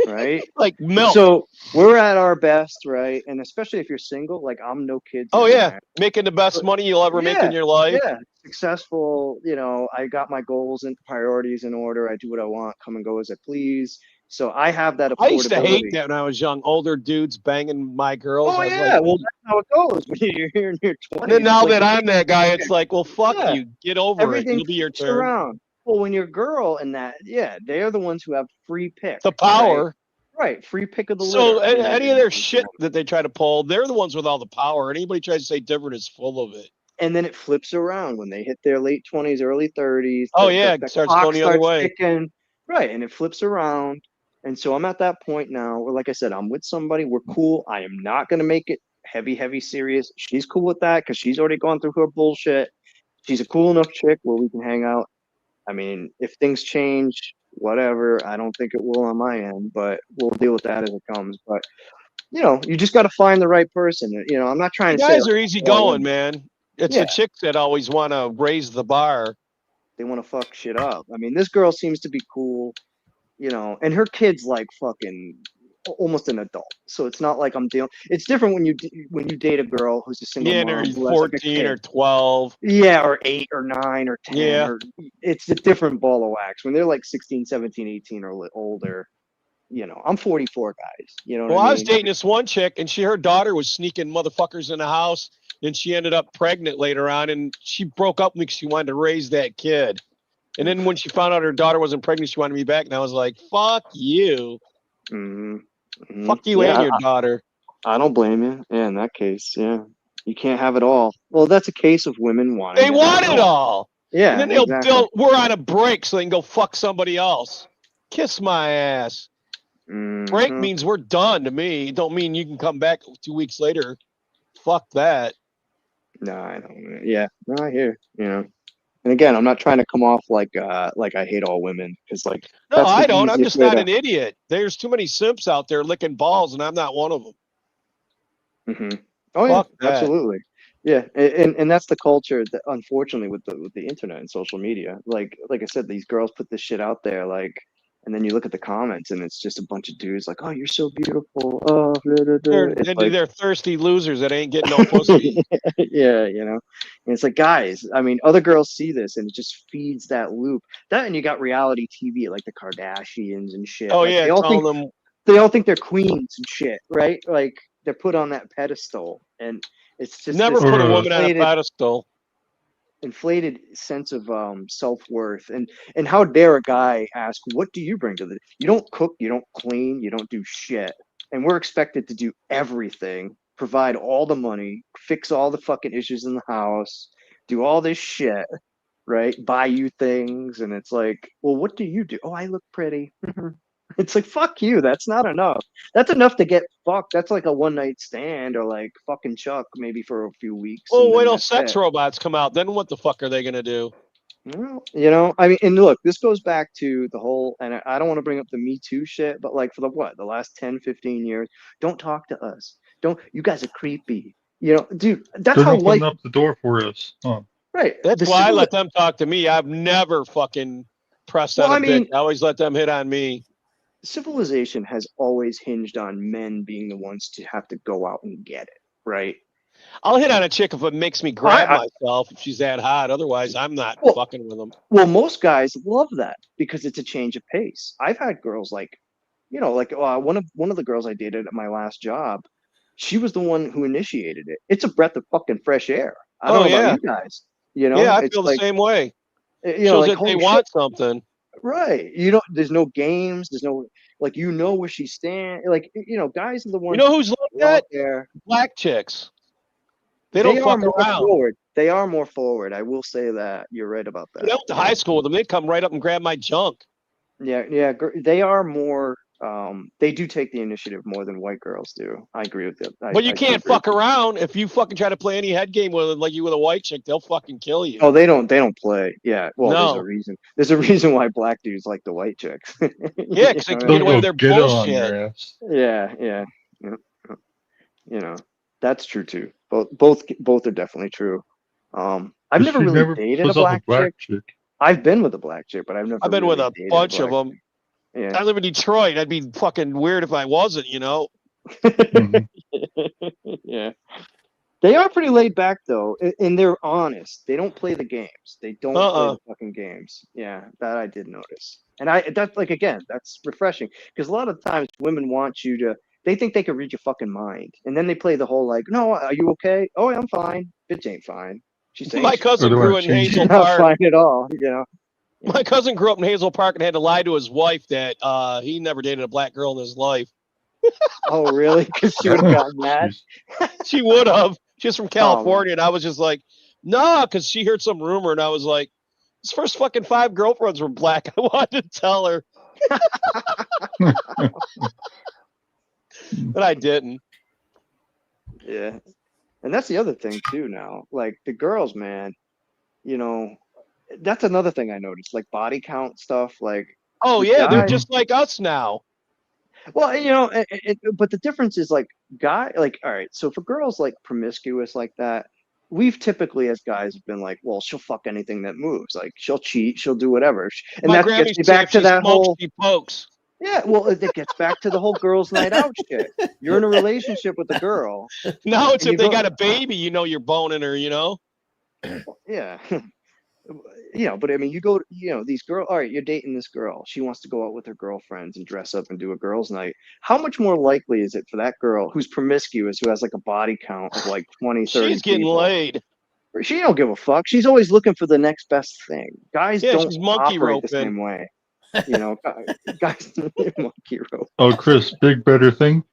S12: Right?
S7: Like milk.
S12: So we're at our best, right? And especially if you're single, like I'm no kids.
S7: Oh
S12: never
S7: yeah,
S12: married.
S7: making the best money you'll ever make in
S12: Yeah,
S7: your life.
S12: yeah, successful. You know, I got my goals and priorities in order. I do what I want, come and go as I please. So I have that
S7: I used to hate
S12: affordability.
S7: that when I was young. Older dudes banging my girls.
S12: Oh
S7: I was like,
S12: yeah, well that's how it goes when you're in your
S7: and then
S12: 20s. It's
S7: now
S12: like
S7: that I'm that guy, it's like, well, fuck
S12: yeah,
S7: you. Get over it.
S12: everything
S7: It'll be your
S12: flips
S7: turn.
S12: around. Well, when you're a girl and that, yeah, they're the ones who have free pick.
S7: The
S12: Right?
S7: power.
S12: Right, free pick of the
S7: So
S12: litter. when
S7: any
S12: you're
S7: of their
S12: a
S7: shit
S12: woman.
S7: that they try to pull, they're the ones with all the power. Anybody tries to say different is full of it.
S12: And then it flips around when they hit their late 20s, early 30s.
S7: Oh
S12: The,
S7: yeah,
S12: the,
S7: it
S12: the
S7: starts
S12: clock
S7: going the other
S12: starts
S7: way.
S12: ticking. Right, and it flips around. And so I'm at that point now where, like I said, I'm with somebody. We're cool. I am not going to make it heavy serious. She's cool with that because she's already gone through her bullshit. She's a cool enough chick where we can hang out. I mean, if things change, whatever, I don't think it will on my end, but we'll deal with that as it comes. But you know, you just got to find the right person. You know, I'm not trying
S7: You
S12: to say
S7: guys
S12: like,
S7: are easy
S12: all
S7: going,
S12: women.
S7: man. It's
S12: Yeah,
S7: the chicks that always want to raise the bar.
S12: they want to fuck shit up. I mean, this girl seems to be cool, you know, and her kid's like fucking almost an adult. So it's not like I'm dealing. It's different when you date a girl who's a single
S7: Yeah,
S12: mom
S7: they're
S12: who has like a
S7: 14
S12: kid.
S7: or 12.
S12: Yeah, or 8 or 9 or 10
S7: Yeah.
S12: or it's a different ball of wax. When they're like 16, 17, 18 or older, you know, I'm 44, guys. You know what
S7: Well,
S12: I
S7: I was
S12: mean?
S7: dating this one chick, and her daughter was sneaking motherfuckers in the house, and she ended up pregnant later on, and she broke up with me because she wanted to raise that kid. And then when she found out her daughter wasn't pregnant, she wanted me back, and I was like, "Fuck you, fuck you
S12: Yeah,
S7: and your daughter."
S12: I don't blame you. Yeah, in that case, yeah. You can't have it all. Well, that's a case of women wanting
S7: They
S12: to have
S7: want it all, and
S12: Yeah,
S7: then
S12: exactly.
S7: we're on a break so they can go fuck somebody else. Kiss my ass. Break
S12: Mhm.
S7: means we're done to me. It don't mean you can come back 2 weeks later. Fuck that.
S12: No, I don't. Yeah, no, I hear. You know, and again, I'm not trying to come off like I hate all women because like
S7: No,
S12: that's the
S7: I don't. I'm
S12: easiest
S7: just
S12: way
S7: not
S12: to.
S7: an idiot. There's too many simps out there licking balls, and I'm not one of them.
S12: Oh yeah,
S7: Fuck that.
S12: absolutely. Yeah, and that's the culture that unfortunately with the internet and social media, like I said, these girls put this shit out there, like, and then you look at the comments and it's just a bunch of dudes like, oh, you're so beautiful. Oh, blah, blah, blah. It's like,
S7: They're thirsty losers that ain't getting no pussy.
S12: yeah, you know, and it's like, guys, I mean, other girls see this and it just feeds that loop. That and you got reality TV like the Kardashians and shit.
S7: Oh
S12: Like
S7: yeah, telling them
S12: they all think they're queens and shit, right? Like they're put on that pedestal, and it's just
S7: never
S12: this
S7: put a woman on a pedestal.
S12: inflated sense of self-worth. And how dare a guy ask, what do you bring to the you don't cook, you don't clean, you don't do shit, and we're expected to do everything, provide all the money, fix all the fucking issues in the house, do all this shit, right? Buy you things. And it's like, well, what do you do? Oh, I look pretty. It's like, fuck you. That's not enough. That's enough to get fucked. That's like a one night stand or like fucking Chuck maybe for a few weeks.
S7: Oh,
S12: And
S7: wait
S12: then
S7: till
S12: that's
S7: sex
S12: it.
S7: robots come out. Then what the fuck are they gonna do?
S12: Well, you know, I mean, and look, this goes back to the whole, and I don't want to bring up the Me Too shit, but like for the last 10, 15 years, don't talk to us. Don't, you guys are creepy. You know, dude, that's
S6: They're
S12: how
S6: opening
S12: life,
S6: up the door for us. Huh.
S12: right.
S7: That's
S12: The
S7: why I
S12: civil,
S7: let them talk to me. I've never fucking pressed
S12: Well,
S7: on a
S12: I mean,
S7: bitch. I always let them hit on me.
S12: civilization has always hinged on men being the ones to have to go out and get it, right?
S7: I'll hit on a chick if it makes me grab myself, if she's that hot. Otherwise, I'm not fucking with them.
S12: Well, most guys love that because it's a change of pace. I've had girls like, like one of the girls I dated at my last job. She was the one who initiated it. It's a breath of fucking fresh air. I don't know about you guys.
S7: Yeah, I
S12: It's
S7: feel the
S12: like,
S7: same way.
S12: like
S7: Shows that they
S12: holy
S7: want
S12: shit.
S7: something.
S12: Right. There's no games. There's no, like, where she stands. Like, guys are the
S7: You
S12: ones
S7: know who's like
S12: who are out
S7: that?
S12: there.
S7: Black chicks. They
S12: They
S7: don't
S12: are
S7: fuck
S12: more
S7: around.
S12: forward. They are more forward. I will say that. You're right about
S7: I
S12: that.
S7: went to high school with them. They'd come right up and grab my junk.
S12: Yeah. They are more. They do take the initiative more than white girls do. I agree with it.
S7: But you
S12: I do
S7: can't
S12: agree.
S7: fuck around. If you fucking try to play any head game with like you with a white chick, they'll fucking kill you.
S12: Oh, they don't play. Yeah. Well, there's a
S7: No.
S12: reason. There's a reason why black dudes like the white chicks.
S7: Yeah, because they can get away with their bullshit.
S12: Yeah. That's true too. Both are definitely true. I've never really dated a black chick. I've been with a black chick, but I've never.
S7: I've been
S12: really
S7: with a
S12: dated
S7: bunch
S12: a
S7: of
S12: black
S7: them.
S12: chick. Yeah.
S7: I live in Detroit. I'd be fucking weird if I wasn't,
S12: Yeah. They are pretty laid back though, and they're honest. They don't play the games. They don't play the fucking games. Yeah, that I did notice. And that's like, again, that's refreshing because a lot of times women want you to. They think they can read your fucking mind, and then they play the whole like, "No, are you okay? Oh, yeah, I'm fine. Bitch ain't fine. She's saying
S7: My cousin grew in Hazel
S12: she's not
S7: Park.
S12: fine at all."
S7: My cousin grew up in Hazel Park and had to lie to his wife that he never dated a black girl in his life.
S12: Oh, really? Because she would have gotten mad.
S7: She would have. She's from California, and I was just like, no, because she heard some rumor, and I was like, his first fucking 5 girlfriends were black. I wanted to tell her. But I didn't.
S12: Yeah. And that's the other thing too now. Like the girls, man, that's another thing I noticed, like body count stuff. Like,
S7: oh
S12: with
S7: yeah, they're
S12: guys,
S7: just like us now.
S12: well, but the difference is like all right, so for girls like promiscuous like that, we've typically as guys have been like, well, she'll fuck anything that moves. Like she'll cheat, she'll do whatever. And
S7: My
S12: that
S7: Grammy
S12: gets me
S7: said
S12: back
S7: if
S12: to
S7: she
S12: that
S7: smokes,
S12: whole.
S7: she pokes.
S12: Yeah, well, it gets back to the whole girls' night out shit. You're in a relationship with a girl.
S7: Now it's
S12: and
S7: if they got a baby, you're boning her,
S12: Yeah. But I mean, you go, these girls, all right, you're dating this girl. She wants to go out with her girlfriends and dress up and do a girls' night. How much more likely is it for that girl who's promiscuous, who has like a body count of like 20, 30
S7: She's getting
S12: people?
S7: laid.
S12: She don't give a fuck. She's always looking for the next best thing. Guys
S7: Yeah,
S12: don't
S7: she's monkey
S12: operate the
S7: roping.
S12: same way. Guys monkey rope.
S6: Oh, Chris, big better thing.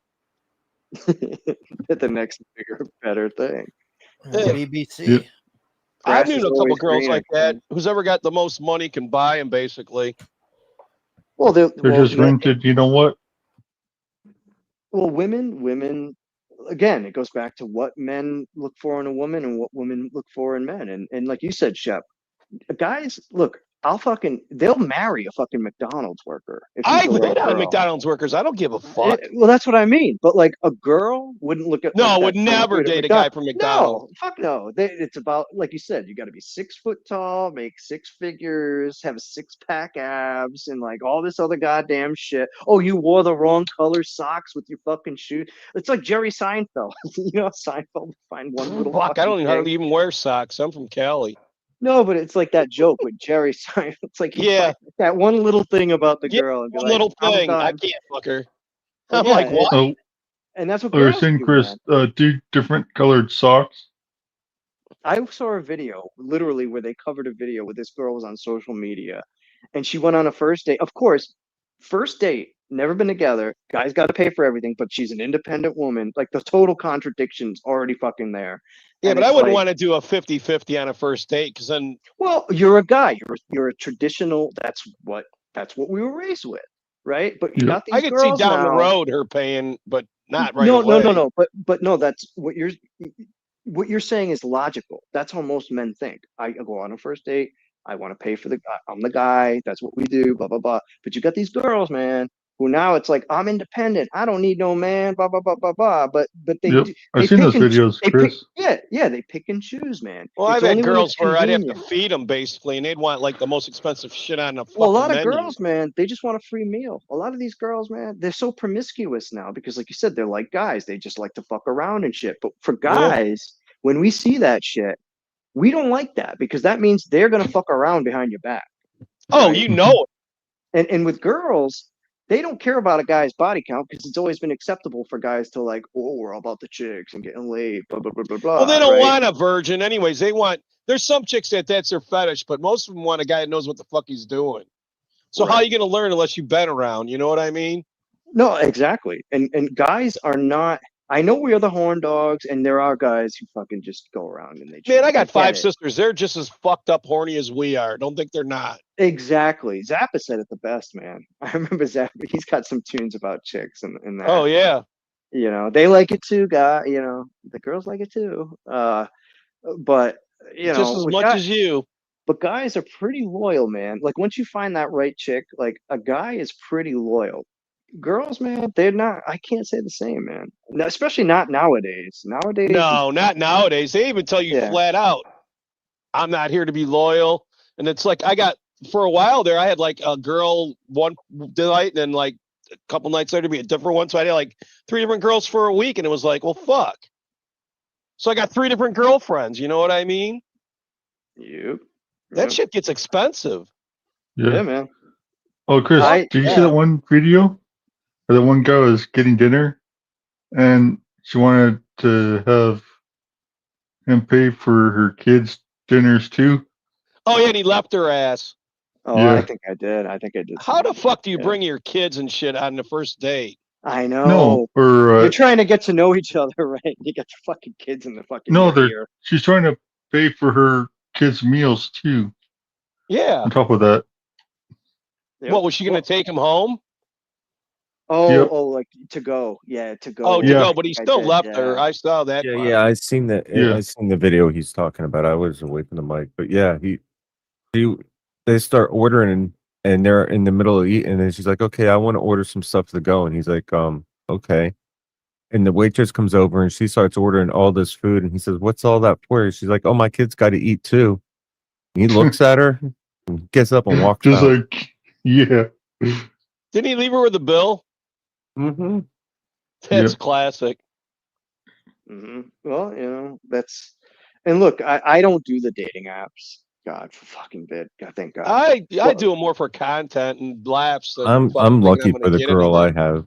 S12: The next bigger, better thing.
S25: BBC.
S6: Yep.
S7: I've
S12: Grass
S7: known
S12: is
S7: a couple
S12: always
S7: girls
S12: greener.
S7: like that. Who's ever got the most money can buy him, basically.
S12: Well,
S6: They're just rented. You know what?
S12: Well, women, again, it goes back to what men look for in a woman and what women look for in men. And like you said, Shep, guys, look, they'll marry a fucking McDonald's worker if she's
S7: I've
S12: the right
S7: hit on
S12: girl.
S7: McDonald's workers. I don't give a fuck.
S12: Well, that's what I mean. But like a girl wouldn't look at
S7: No,
S12: like
S7: would
S12: that
S7: never
S12: dude at
S7: date a guy from
S12: No,
S7: McDonald's.
S12: fuck no. It's about, like you said, you got to be 6 foot tall, make 6 figures, have a 6-pack abs, and like all this other goddamn shit. Oh, you wore the wrong color socks with your fucking shoes. It's like Jerry Seinfeld. Seinfeld would find one little.
S7: Fuck, I don't
S12: thing.
S7: hardly even wear socks. I'm from Cali.
S12: No, but it's like that joke with Jerry Seinfeld. It's like that one little thing about the girl and be
S7: one
S12: like,
S7: little
S12: I'm
S7: thing. I
S12: done.
S7: can't fuck her.
S12: Well,
S7: I'm
S12: yeah,
S7: like, what?
S6: Oh,
S12: and that's what
S6: I was
S12: girls
S6: saying,
S12: do,
S6: Chris,
S12: man.
S6: do different colored socks.
S12: I saw a video literally where they covered a video where this girl was on social media and she went on a first date. Of course, first date, never been together. Guy's got to pay for everything, but she's an independent woman. Like the total contradiction's already fucking there.
S7: Yeah,
S12: And
S7: but I
S12: it's
S7: wouldn't
S12: like,
S7: want to do a 50-50 on a first date because then.
S12: well, you're a guy. You're a traditional. That's what we were raised with, right? But you got these
S7: I could see
S12: girls
S7: down the
S12: now.
S7: road her paying, but not right
S12: No,
S7: away.
S12: no. But no, that's what you're saying is logical. That's how most men think. I go on a first date. I want to pay for I'm the guy. That's what we do. Blah blah blah. But you got these girls, man. who now it's like, I'm independent. I don't need no man, blah, blah, blah, blah, blah. But
S6: Yep,
S12: they
S6: I've seen those videos, Chris.
S12: they pick and choose, man.
S7: Well,
S12: It's
S7: I've had
S12: only when
S7: girls
S12: it's
S7: where I'd have to
S12: convenient.
S7: feed them basically, and they'd want like the most expensive shit on the fucking
S12: Well, a lot of
S7: menu.
S12: girls, man, they just want a free meal. A lot of these girls, man, they're so promiscuous now because, like you said, they're like guys. They just like to fuck around and shit. But for guys, when we see that shit, we don't like that because that means they're gonna fuck around behind your back.
S7: Oh,
S12: right?
S7: you know it.
S12: And with girls, they don't care about a guy's body count because it's always been acceptable for guys to like, oh, we're all about the chicks and getting laid, blah blah blah blah blah.
S7: Well, they don't
S12: right?
S7: want a virgin, anyways. They want. There's some chicks that's their fetish, but most of them want a guy that knows what the fuck he's doing. So how are you going to learn unless you've been around? You know what I mean?
S12: No, exactly. And guys are not. I know we are the horn dogs, and there are guys who fucking just go around and they.
S7: Man, I got
S12: get
S7: 5
S12: it.
S7: sisters. They're just as fucked up horny as we are. Don't think they're not.
S12: Exactly. Zappa said it the best, man. I remember Zappa. He's got some tunes about chicks and that.
S7: Oh yeah.
S12: You know, they like it too, guy. You know, the girls like it too. But you know,
S7: just as much as you.
S12: But guys are pretty loyal, man. Like once you find that right chick, like a guy is pretty loyal. Girls, man, they're not. I can't say the same, man. Especially not nowadays. Nowadays,
S7: No, not nowadays. They even tell you flat out, I'm not here to be loyal. And it's like I got for a while there, I had like a girl one night and then like a couple nights later to be a different one. So I had like 3 different girls for a week, and it was like, well, fuck. So I got 3 different girlfriends. You know what I mean?
S12: Yep.
S7: That shit gets expensive.
S12: Yeah, man.
S6: Oh, Chris, did you see that one video where that one guy was getting dinner and she wanted to have him pay for her kids' dinners too?
S7: Oh, yeah, and he left her ass.
S12: Oh,
S6: Yeah.
S12: I think I did.
S7: How the fuck do you bring your kids and shit on the first date?
S12: I know.
S6: No, or
S12: You're trying to get to know each other, right? You got your fucking kids in the fucking
S6: no,
S12: ear.
S6: she's trying to pay for her kids' meals too.
S7: Yeah.
S6: On top of that.
S7: What was she going to take him home?
S12: Oh,
S6: Yep.
S12: oh, like to go. Yeah, to go.
S7: Oh, to go, but he
S12: I
S7: still
S12: did,
S7: left her. I saw that.
S13: Yeah,
S7: part.
S13: yeah, I seen that.
S6: Yeah.
S13: I seen the video he's talking about. I was away from the mic, but yeah, they start ordering and they're in the middle of eating, and then she's like, "Okay, I want to order some stuff to go," and he's like, okay. And the waitress comes over and she starts ordering all this food, and he says, "What's all that for?" And she's like, "Oh, my kids got to eat too." And he looks at her, and gets up and walks
S6: Just
S13: out.
S6: like, yeah.
S7: Didn't he leave her with a bill?
S13: Mm-hmm.
S7: That's
S6: Yep.
S7: classic.
S12: Well, you know, that's. And look, I don't do the dating apps. God, for fucking bit. God, thank God.
S7: I do it more for content and laughs. Than
S13: I'm
S7: fucking
S13: lucky
S7: thinking I'm
S13: for
S7: gonna
S13: the
S7: get
S13: girl I
S7: anything.
S13: have.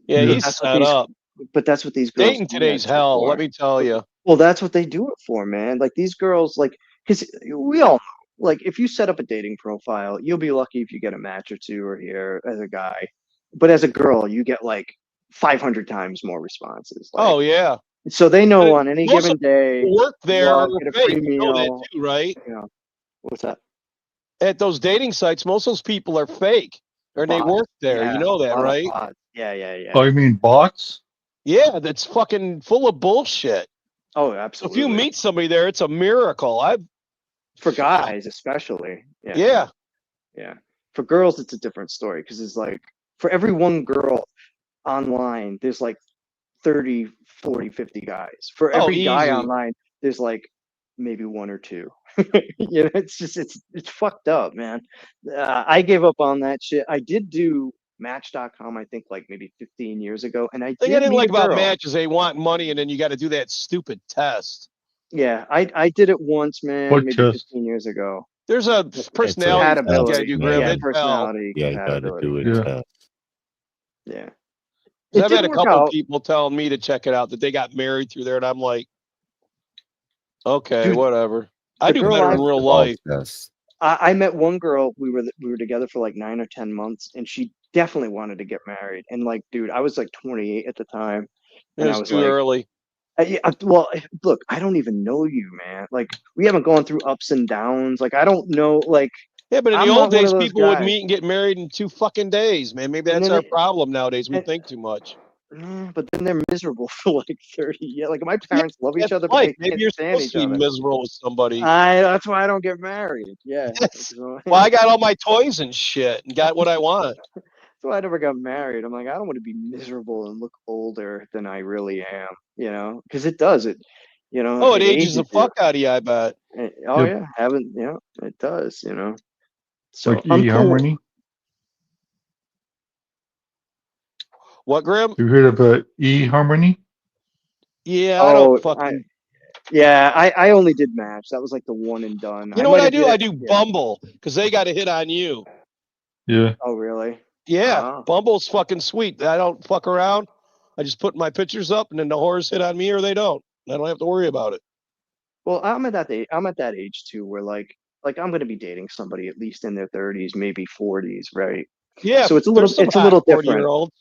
S7: Yeah,
S12: But
S7: he's
S12: that's what
S7: set
S12: these-
S7: up.
S12: But that's what these girls
S7: Dating
S12: do
S7: today's
S12: that shit
S7: hell.
S12: for.
S7: Let me tell you.
S12: Well, that's what they do it for, man. Like these girls, like, because we all know, like, if you set up a dating profile, you'll be lucky if you get a match or two or here as a guy. But as a girl, you get like 500 times more responses. Like,
S7: Oh yeah.
S12: so they know on any
S7: Most
S12: given
S7: of
S12: day,
S7: who work there
S12: well,
S7: are
S12: get a free
S7: fake. You know that
S12: meal.
S7: too, right?
S12: You know, what's that?
S7: At those dating sites, most of those people are fake, or they
S12: Bots.
S7: work there.
S12: Yeah,
S7: You know
S12: a
S7: that,
S12: lot of
S7: right?
S12: bots. Yeah, yeah, yeah.
S6: Oh, you mean bots?
S7: Yeah, that's fucking full of bullshit.
S12: Oh,
S7: So
S12: absolutely.
S7: if you meet somebody there, it's a miracle.
S12: For guys, especially.
S7: Yeah.
S12: Yeah. For girls, it's a different story because it's like for every one girl online, there's like 30, 40, 50 guys. For
S7: Oh,
S12: every guy
S7: easy.
S12: online, there's like maybe 1 or 2. You know, it's just it's fucked up, man. I gave up on that shit. I did do Match.com, I think, like maybe 15 years ago, and I
S7: The thing
S12: did
S7: I didn't
S12: meet
S7: like
S12: a
S7: about
S12: girl.
S7: Match is they want money, and then you got to do that stupid test.
S12: Yeah, I did it once, man,
S6: What
S12: maybe
S6: test?
S12: 15 years ago.
S7: There's a personality test you got to
S12: Compatibility.
S7: do, Grim.
S12: Yeah,
S7: It's hell.
S12: personality
S13: Yeah, you gotta
S12: compatibility.
S13: do it.
S6: Yeah.
S12: Yeah.
S7: 'Cause
S12: It
S7: I've
S12: did
S7: had a
S12: work
S7: couple
S12: out.
S7: people telling me to check it out that they got married through there, and I'm like, okay,
S12: Dude,
S7: whatever. I do
S12: girl
S7: better
S12: I-
S7: in real
S13: All
S7: life.
S13: tests.
S12: I met one girl. We were together for like 9 or 10 months, and she definitely wanted to get married. And like, dude, I was like 28 at the time,
S7: It
S12: and I
S7: was
S12: was
S7: too
S12: like,
S7: early.
S12: well, look, I don't even know you, man. Like, we haven't gone through ups and downs. Like, I don't know. Like,
S7: Yeah, but in
S12: I'm
S7: the
S12: not
S7: old
S12: one
S7: days,
S12: of those
S7: people would
S12: guys.
S7: meet and get married in 2 fucking days, man. Maybe
S12: And
S7: that's
S12: then
S7: our problem nowadays. We
S12: and-
S7: think too much.
S12: But then they're miserable for like 30 years. Like, my parents love each
S7: That's
S12: other, but
S7: life.
S12: they
S7: Maybe
S12: can't
S7: you're
S12: stand
S7: supposed
S12: each
S7: to be
S12: other.
S7: miserable with somebody.
S12: That's why I don't get married. Yeah.
S7: Yes. Well, I got all my toys and shit and got what I want.
S12: That's why I never got married. I'm like, I don't want to be miserable and look older than I really am, you know, because it does it, you know,
S7: Oh, it
S12: it
S7: ages the
S12: ages you.
S7: fuck out of you, I bet.
S12: Oh
S6: Yep.
S12: yeah, haven't, you know, it does, you know. So
S6: Like
S12: I'm cool.
S6: eHarmony.
S7: What, Grim?
S6: You heard about eHarmony?
S7: Yeah, I don't
S12: Oh,
S7: fucking.
S12: I only did Match. That was like the one and done.
S7: You
S12: I
S7: know
S12: might
S7: what I
S12: have
S7: do?
S12: did
S7: I
S12: it.
S7: do
S12: Yeah.
S7: Bumble because they got a hit on you.
S6: Yeah.
S12: Oh really?
S7: Yeah, Bumble's fucking sweet. I don't fuck around. I just put my pictures up, and then the whores hit on me or they don't. I don't have to worry about it.
S12: Well, I'm at that age too, where like I'm gonna be dating somebody at least in their 30s, maybe 40s, right?
S7: Yeah,
S12: So it's a
S7: there's some hot
S12: little
S7: 40
S12: different.
S7: year olds.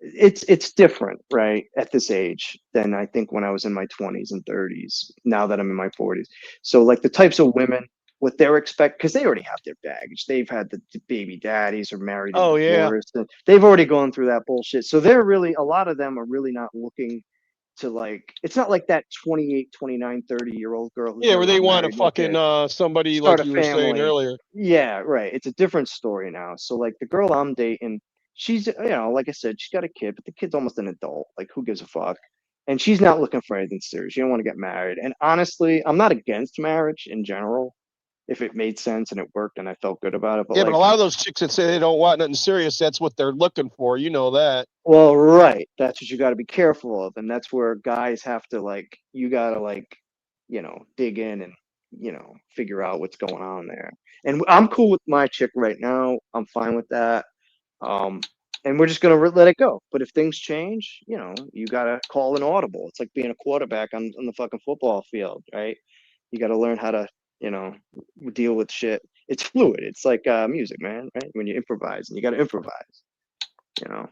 S12: It's different, right, at this age than I think when I was in my 20s and 30s. Now that I'm in my 40s, so like the types of women, what they're expect, because they already have their baggage. They've had the baby daddies or married and
S7: Oh yeah.
S12: divorced, and they've already gone through that bullshit. So they're really, a lot of them are really not looking to, like, it's not like that 28, 29, 30-year-old girl who's
S7: Yeah, where
S12: never
S7: they
S12: been
S7: want to
S12: married, no
S7: fucking
S12: kids,
S7: somebody
S12: start
S7: like
S12: a
S7: you were saying
S12: family.
S7: earlier.
S12: Yeah, right. It's a different story now. So like the girl I'm dating, she's, you know, like I said, she's got a kid, but the kid's almost an adult. Like, who gives a fuck? And she's not looking for anything serious. She don't want to get married. And honestly, I'm not against marriage in general, if it made sense and it worked and I felt good about it. But
S7: Yeah, but
S12: like,
S7: a lot of those chicks that say they don't want nothing serious, that's what they're looking for. You know that.
S12: well, right. That's what you got to be careful of. And that's where guys have to, like, you got to, like, you know, dig in and, you know, figure out what's going on there. And I'm cool with my chick right now. I'm fine with that. And we're just gonna let it go. But if things change, you know, you gotta call an audible. It's like being a quarterback on the fucking football field, right? You gotta learn how to, you know, deal with shit. It's fluid. It's like music, man, right? When you improvise, and you gotta improvise, you know.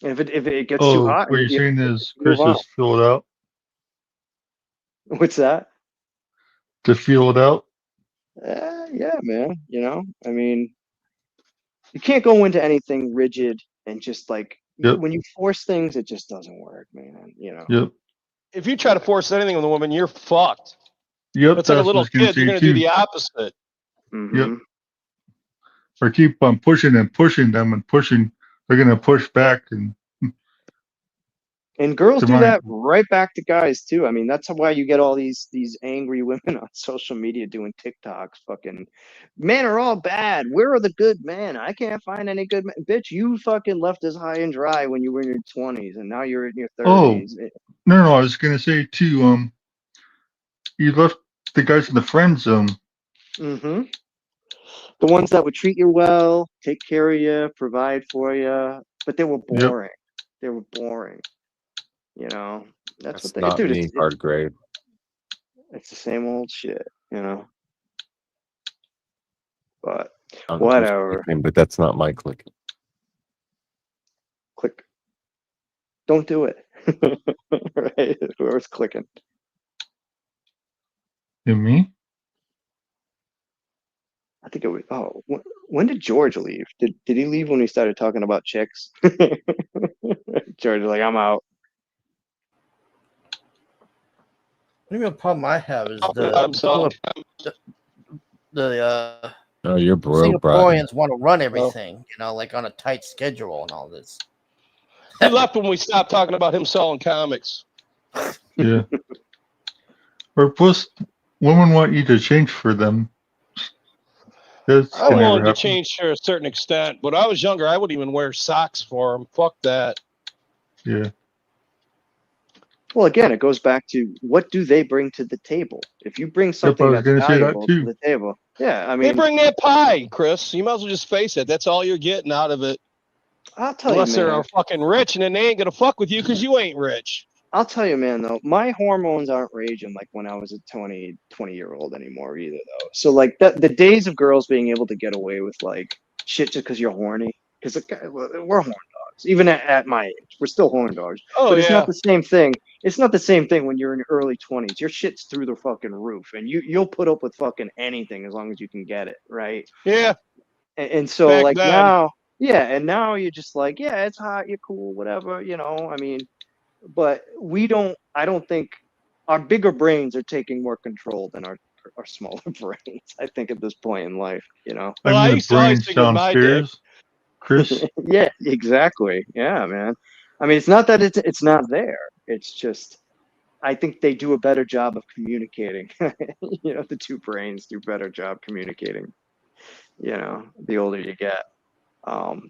S12: And if it gets too
S6: Oh,
S12: hot,
S6: what you're
S12: you
S6: saying is
S12: move
S6: Chris
S12: on.
S6: is filled out
S12: What's that?
S6: to feel it out.
S12: Yeah, man. You know, I mean, you can't go into anything rigid and just like,
S6: Yep.
S12: when you force things, it just doesn't work, man. You know.
S6: Yep.
S7: If you try to force anything on the woman, you're fucked.
S6: Yep.
S7: It's like a
S6: That's what I
S7: little
S6: was gonna
S7: kid. You're
S6: say
S7: gonna do
S6: too.
S7: the opposite.
S6: Yep. Or keep on pushing and pushing them and pushing. They're gonna push back and
S12: And girls
S6: to
S12: do
S6: my
S12: that right back to guys too. I mean, that's why you get all these angry women on social media doing TikToks. Fucking men are all bad. Where are the good men? I can't find any good men. Bitch, you fucking left us high and dry when you were in your 20s, and now you're in your
S6: oh
S12: 30s.
S6: no, I was gonna say too. You left the guys in the friend zone.
S12: Mm-hmm. The ones that would treat you well, take care of you, provide for you, but they were
S6: Yep.
S12: boring. They were boring. You know, that's what
S13: That's
S12: they
S13: not
S12: do.
S13: me, hard grade.
S12: It's the same old shit. You know. But
S13: I'm just
S12: whatever.
S13: clicking, but that's not my clicking.
S12: Click. Don't do it. Right? Whoever's clicking.
S6: You me?
S12: I think it was. Oh, when did George leave? Did he leave when we started talking about chicks? George was like, I'm out.
S25: The only real problem I have is
S7: I'm sorry.
S25: the
S13: Oh, you're broke, Brian.
S25: Singaporeans want to run everything, you know, like on a tight schedule and all this.
S7: He left when we stopped talking about him selling comics.
S6: Yeah. Or plus, women want you to change for them. That's
S7: I'm
S6: gonna never
S7: willing to
S6: happen.
S7: change to a certain extent. When I was younger, I wouldn't even wear socks for him. Fuck that.
S6: Yeah.
S12: Well, again, it goes back to, what do they bring to the table? If you bring
S6: Yep, I
S12: something
S6: was
S12: that's
S6: gonna say that
S12: valuable to
S6: too.
S12: the table, yeah, I
S7: They
S12: mean,
S7: bring that pie, Chris. You might as well just face it. That's all you're getting out of it.
S12: I'll tell you,
S7: Unless they're
S12: man.
S7: fucking rich, and then they ain't gonna fuck with you because you ain't rich.
S12: I'll tell you, man, though, my hormones aren't raging like when I was a 20-year-old anymore either, though. So, like, the days of girls being able to get away with, like, shit just because you're horny, because we're horn dogs. Even at my age, we're still horn dogs.
S7: Oh,
S12: But it's not
S7: yeah.
S12: the same thing. It's not the same thing when you're in your early 20s. Your shit's through the fucking roof, and you'll put up with fucking anything as long as you can get it, right?
S7: Yeah.
S12: And so,
S7: Back
S12: like,
S7: then.
S12: now, yeah, and now you're just like, yeah, it's hot, you're cool, whatever, you know, I mean, but I don't think our bigger brains are taking more control than our smaller brains, I think, at this point in life, you know.
S7: Well,
S6: I
S7: I
S6: mean, the
S7: used to always
S6: brains
S7: think with my dick,
S6: downstairs. Chris?
S12: Yeah, exactly. Yeah, man. I mean, it's not that it's not there. It's just I think they do a better job of communicating. You know, the two brains do a better job communicating. You know, the older you get.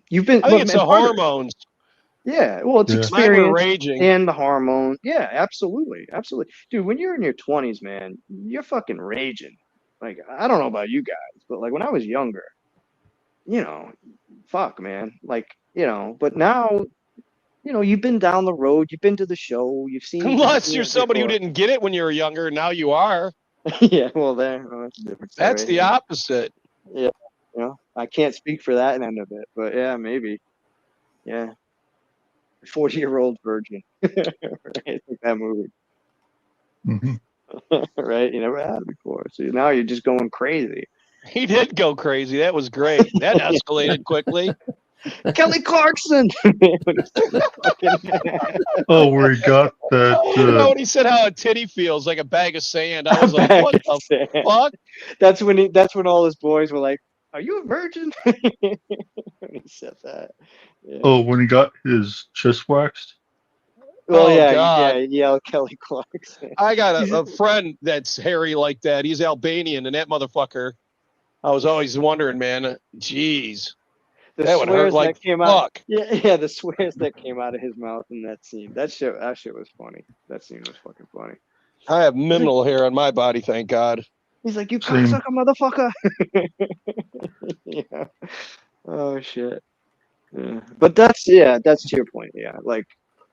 S12: You've been
S7: I think it's
S12: and
S7: the
S12: part of it.
S7: hormones.
S12: Yeah, well, it's
S6: Yeah.
S7: Mine were
S12: experience
S7: raging.
S12: and the hormone. Yeah, absolutely, absolutely, dude. When you're in your 20s, man, you're fucking raging. Like I don't know about you guys, but like when I was younger, you know, fuck, man. Like but now, you've been down the road, you've been to the show,
S7: Unless
S12: seen
S7: you're
S12: it
S7: somebody who
S12: before.
S7: didn't get it when you were younger, and now you are.
S12: Yeah, well, that's a different
S7: That's
S12: story.
S7: the opposite.
S12: Yeah, I can't speak for that end of it, but yeah, maybe. Yeah, 40-year-old virgin. Right? Like that movie.
S6: Hmm.
S12: Right? You never had it before. So now you're just going crazy.
S7: He did go crazy. That was great. That escalated quickly.
S12: Kelly Clarkson.
S6: Oh, where he got that.
S7: When he said how a titty feels like a bag of sand, I
S12: A
S7: was like,
S12: bag
S7: what
S12: of
S7: the
S12: sand.
S7: fuck?
S12: That's when all his boys were like, "Are you a virgin?" When he said that. Yeah.
S6: Oh, when he got his chest waxed.
S12: Well,
S7: Oh,
S12: yeah,
S7: God.
S12: yeah, Kelly Clarkson.
S7: I got a friend that's hairy like that. He's Albanian, and that motherfucker, I was always wondering, man, jeez,
S12: The
S7: that would hurt
S12: swears
S7: like
S12: that came out.
S7: fuck.
S12: Yeah, the swears that came out of his mouth in that scene. That shit was funny. That scene was fucking funny.
S7: I have minimal hair on my body, thank God.
S12: He's like, "You
S6: Same.
S12: cocksucker, motherfucker." Yeah. Oh shit. Yeah. But that's to your point. Yeah, like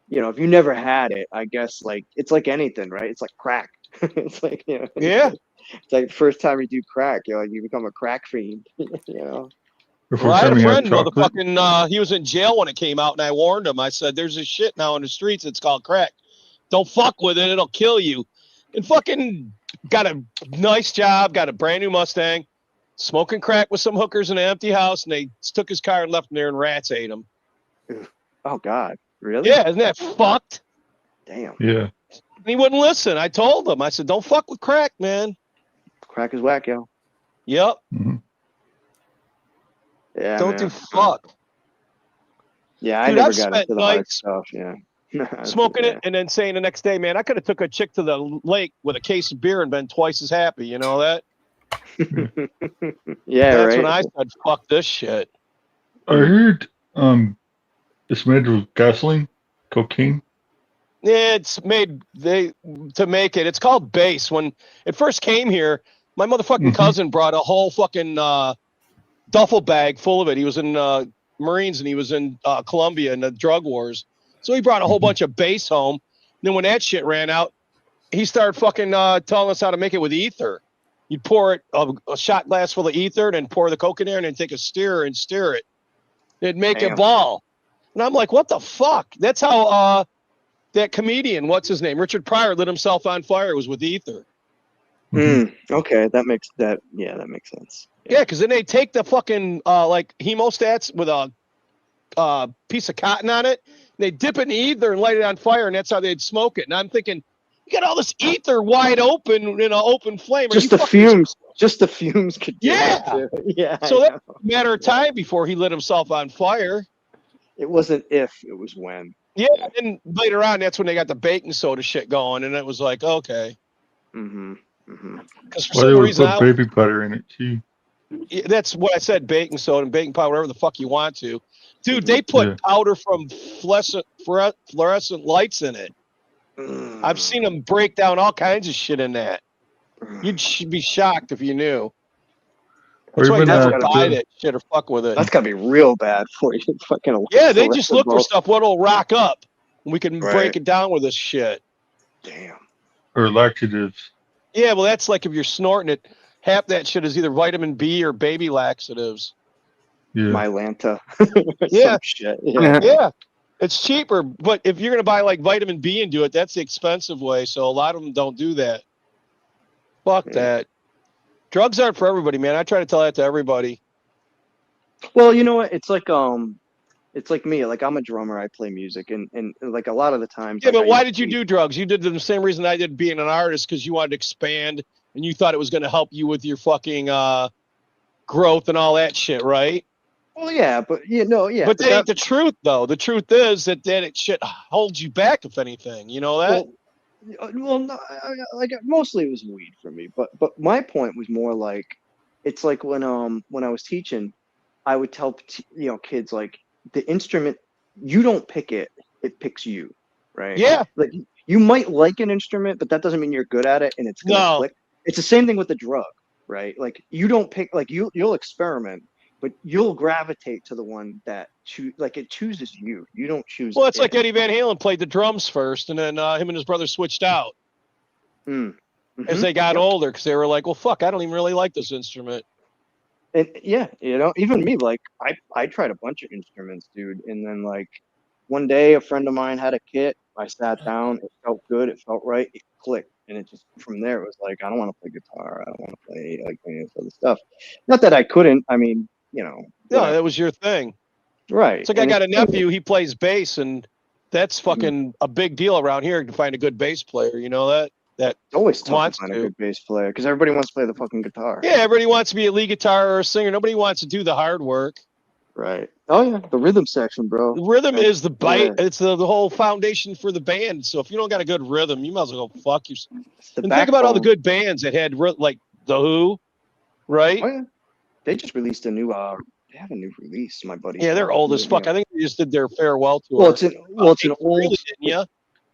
S12: if you never had it, I guess like it's like anything, right? It's like crack. It's like
S7: Yeah.
S12: it's like the first time you do crack, you become a crack fiend.
S6: The
S7: Well,
S6: first
S7: I had
S6: time
S7: a
S6: he had
S7: friend,
S6: chocolate.
S7: motherfucking, he was in jail when it came out, and I warned him. I said, there's this shit now in the streets. It's called crack. Don't fuck with it. It'll kill you. And fucking got a nice job, got a brand new Mustang, smoking crack with some hookers in an empty house, and they took his car and left him there, and rats ate him.
S12: Oh God, really?
S7: Yeah, isn't that fucked?
S12: Damn.
S6: Yeah.
S7: And he wouldn't listen. I told him. I said, don't fuck with crack, man.
S12: Crack is whack, yo.
S7: Yep.
S6: Mm-hmm.
S12: Yeah,
S7: Don't
S12: man.
S7: do fuck.
S12: Yeah, I
S7: Dude,
S12: never
S7: I've
S12: got
S7: spent
S12: into the hard
S7: nights
S12: stuff. Yeah.
S7: smoking
S12: Yeah.
S7: it and then saying the next day, man, I could have took a chick to the lake with a case of beer and been twice as happy. You know that?
S12: Yeah,
S7: That's
S12: right.
S7: when I said, fuck this shit.
S6: I heard it's made with gasoline, cocaine.
S7: Yeah, it's made to make it. It's called base. When it first came here, my motherfucking cousin brought a whole fucking duffel bag full of it. He was in Marines and he was in Colombia in the drug wars. So he brought a whole bunch of base home. And then when that shit ran out, he started fucking telling us how to make it with ether. You'd pour it a shot glass full of ether, then pour the coke in there, and then take a stirrer and stir it. It'd make a
S12: Damn.
S7: ball. And I'm like, what the fuck? That's how that comedian, what's his name? Richard Pryor lit himself on fire. It was with ether.
S12: Okay, that makes sense.
S7: Yeah, because then they take the fucking like hemostats with a piece of cotton on it. They dip it in ether and light it on fire, and that's how they'd smoke it. And I'm thinking, you got all this ether wide open in an open flame.
S12: Just the fumes. Just the fumes could do
S7: Yeah.
S12: it too. Yeah.
S7: So
S12: I
S7: that's
S12: know.
S7: a matter of time before he lit himself on fire.
S12: It wasn't if, it was when.
S7: Yeah, and later on, that's when they got the baking soda shit going, and it was like, okay. Because for
S6: Or they
S7: some
S6: would
S7: reason,
S6: put baby butter in it too.
S7: that's what I said, baking soda and baking powder, whatever the fuck you want to. Dude, they put powder from fluorescent lights in it. I've seen them break down all kinds of shit in that. You'd be shocked if you knew. That's why you never buy that shit or fuck with it.
S12: That's gotta be real bad for you. Fucking
S7: Yeah, they just look for
S12: both.
S7: stuff what'll rock up. We can
S12: Right.
S7: break it down with this shit.
S12: Damn.
S6: Or laxatives.
S7: Yeah, well, that's like if you're snorting it, half that shit is either vitamin B or baby laxatives.
S6: Yeah.
S12: Mylanta.
S7: Yeah.
S12: Some shit. Yeah.
S7: Yeah. It's cheaper, but if you're going to buy like vitamin B and do it, that's the expensive way. So a lot of them don't do that. Fuck that. Drugs aren't for everybody, man. I try to tell that to everybody.
S12: Well, you know what? It's like me. Like I'm a drummer. I play music, and like a lot of the times.
S7: Yeah,
S12: like,
S7: but
S12: I
S7: why
S12: used
S7: did you do drugs? You did the same reason I did being an artist, because you wanted to expand and you thought it was going to help you with your fucking growth and all that shit, right?
S12: Well, yeah, but yeah.
S7: But that ain't the truth, though. The truth is that it shit holds you back, if anything. You know that?
S12: Well, no, like mostly it was weed for me, but my point was more like, it's like when I was teaching, I would tell kids like the instrument, you don't pick it, it picks you, right?
S7: Yeah.
S12: Like you might like an instrument, but that doesn't mean you're good at it and it's gonna
S7: No.
S12: click. It's the same thing with the drug, right? Like you don't pick, like you'll experiment, but you'll gravitate to the one that it chooses you. You don't choose.
S7: Well, it's
S12: it.
S7: like Eddie Van Halen played the drums first, and then him and his brother switched out as they got older because they were like, well, fuck, I don't even really like this instrument.
S12: And yeah, even me, like I tried a bunch of instruments, dude, and then like one day a friend of mine had a kit. I sat down, it felt good, it felt right, it clicked, and it just from there it was like, I don't want to play guitar, I don't want to play like any of this other stuff. Not that I couldn't, I mean,
S7: No, that was your thing,
S12: right?
S7: It's like I got a nephew, he plays bass, and that's fucking a big deal around here to find a good bass player. You know that
S12: It's always tough
S7: wants
S12: to find
S7: to.
S12: a good bass player because everybody wants to play the fucking guitar.
S7: Yeah, everybody wants to be a lead guitar or a singer. Nobody wants to do the hard work.
S12: Right. Oh yeah, the rhythm section, bro.
S7: The rhythm is the bite.
S12: Yeah.
S7: It's the whole foundation for the band. So if you don't got a good rhythm, you might as well go fuck yourself.
S12: The
S7: And think about all the
S12: backbone.
S7: good bands that had like the Who, right?
S12: Oh yeah. They just released a new they have a new release, my buddy.
S7: Yeah, they're old as fuck. I think they just did their farewell tour.
S12: Well, it's an old.
S7: Really, didn't you?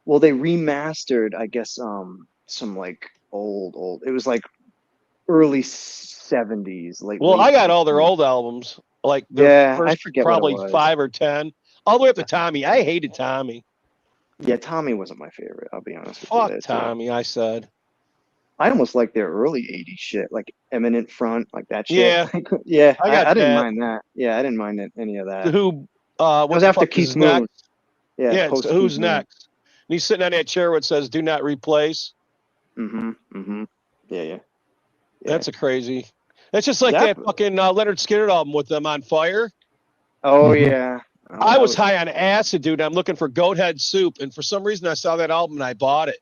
S12: Well, they remastered, I guess, some like old. It was like early 70s, late.
S7: Well, I got all their old albums, like
S12: Yeah,
S7: first
S12: I forget what it
S7: probably
S12: was.
S7: 5 or 10, all the way up to Tommy. I hated Tommy.
S12: Yeah, Tommy wasn't my favorite. I'll be honest with you.
S7: Fuck
S12: there, too.
S7: Tommy, I said.
S12: I almost like their early 80s shit, like Eminent Front, like that shit.
S7: Yeah.
S12: Yeah,
S7: I got
S12: I didn't
S7: that.
S12: mind that. Yeah, I didn't mind any of that.
S7: The Who,
S12: It
S7: what
S12: was
S7: the
S12: after
S7: fuck is
S12: Keith
S7: his
S12: Moon.
S7: next?
S12: Yeah,
S7: Yeah,
S12: post
S7: who's
S12: Keith Moon.
S7: next? And he's sitting on that chair where it says "Do not replace."
S12: Yeah.
S7: That's a crazy. That's just like
S12: That-
S7: that fucking Leonard Skinner album with them on fire.
S12: Oh yeah. Oh,
S7: I
S12: that
S7: was high on acid, dude. I'm looking for goat head soup, and for some reason I saw that album and I bought it.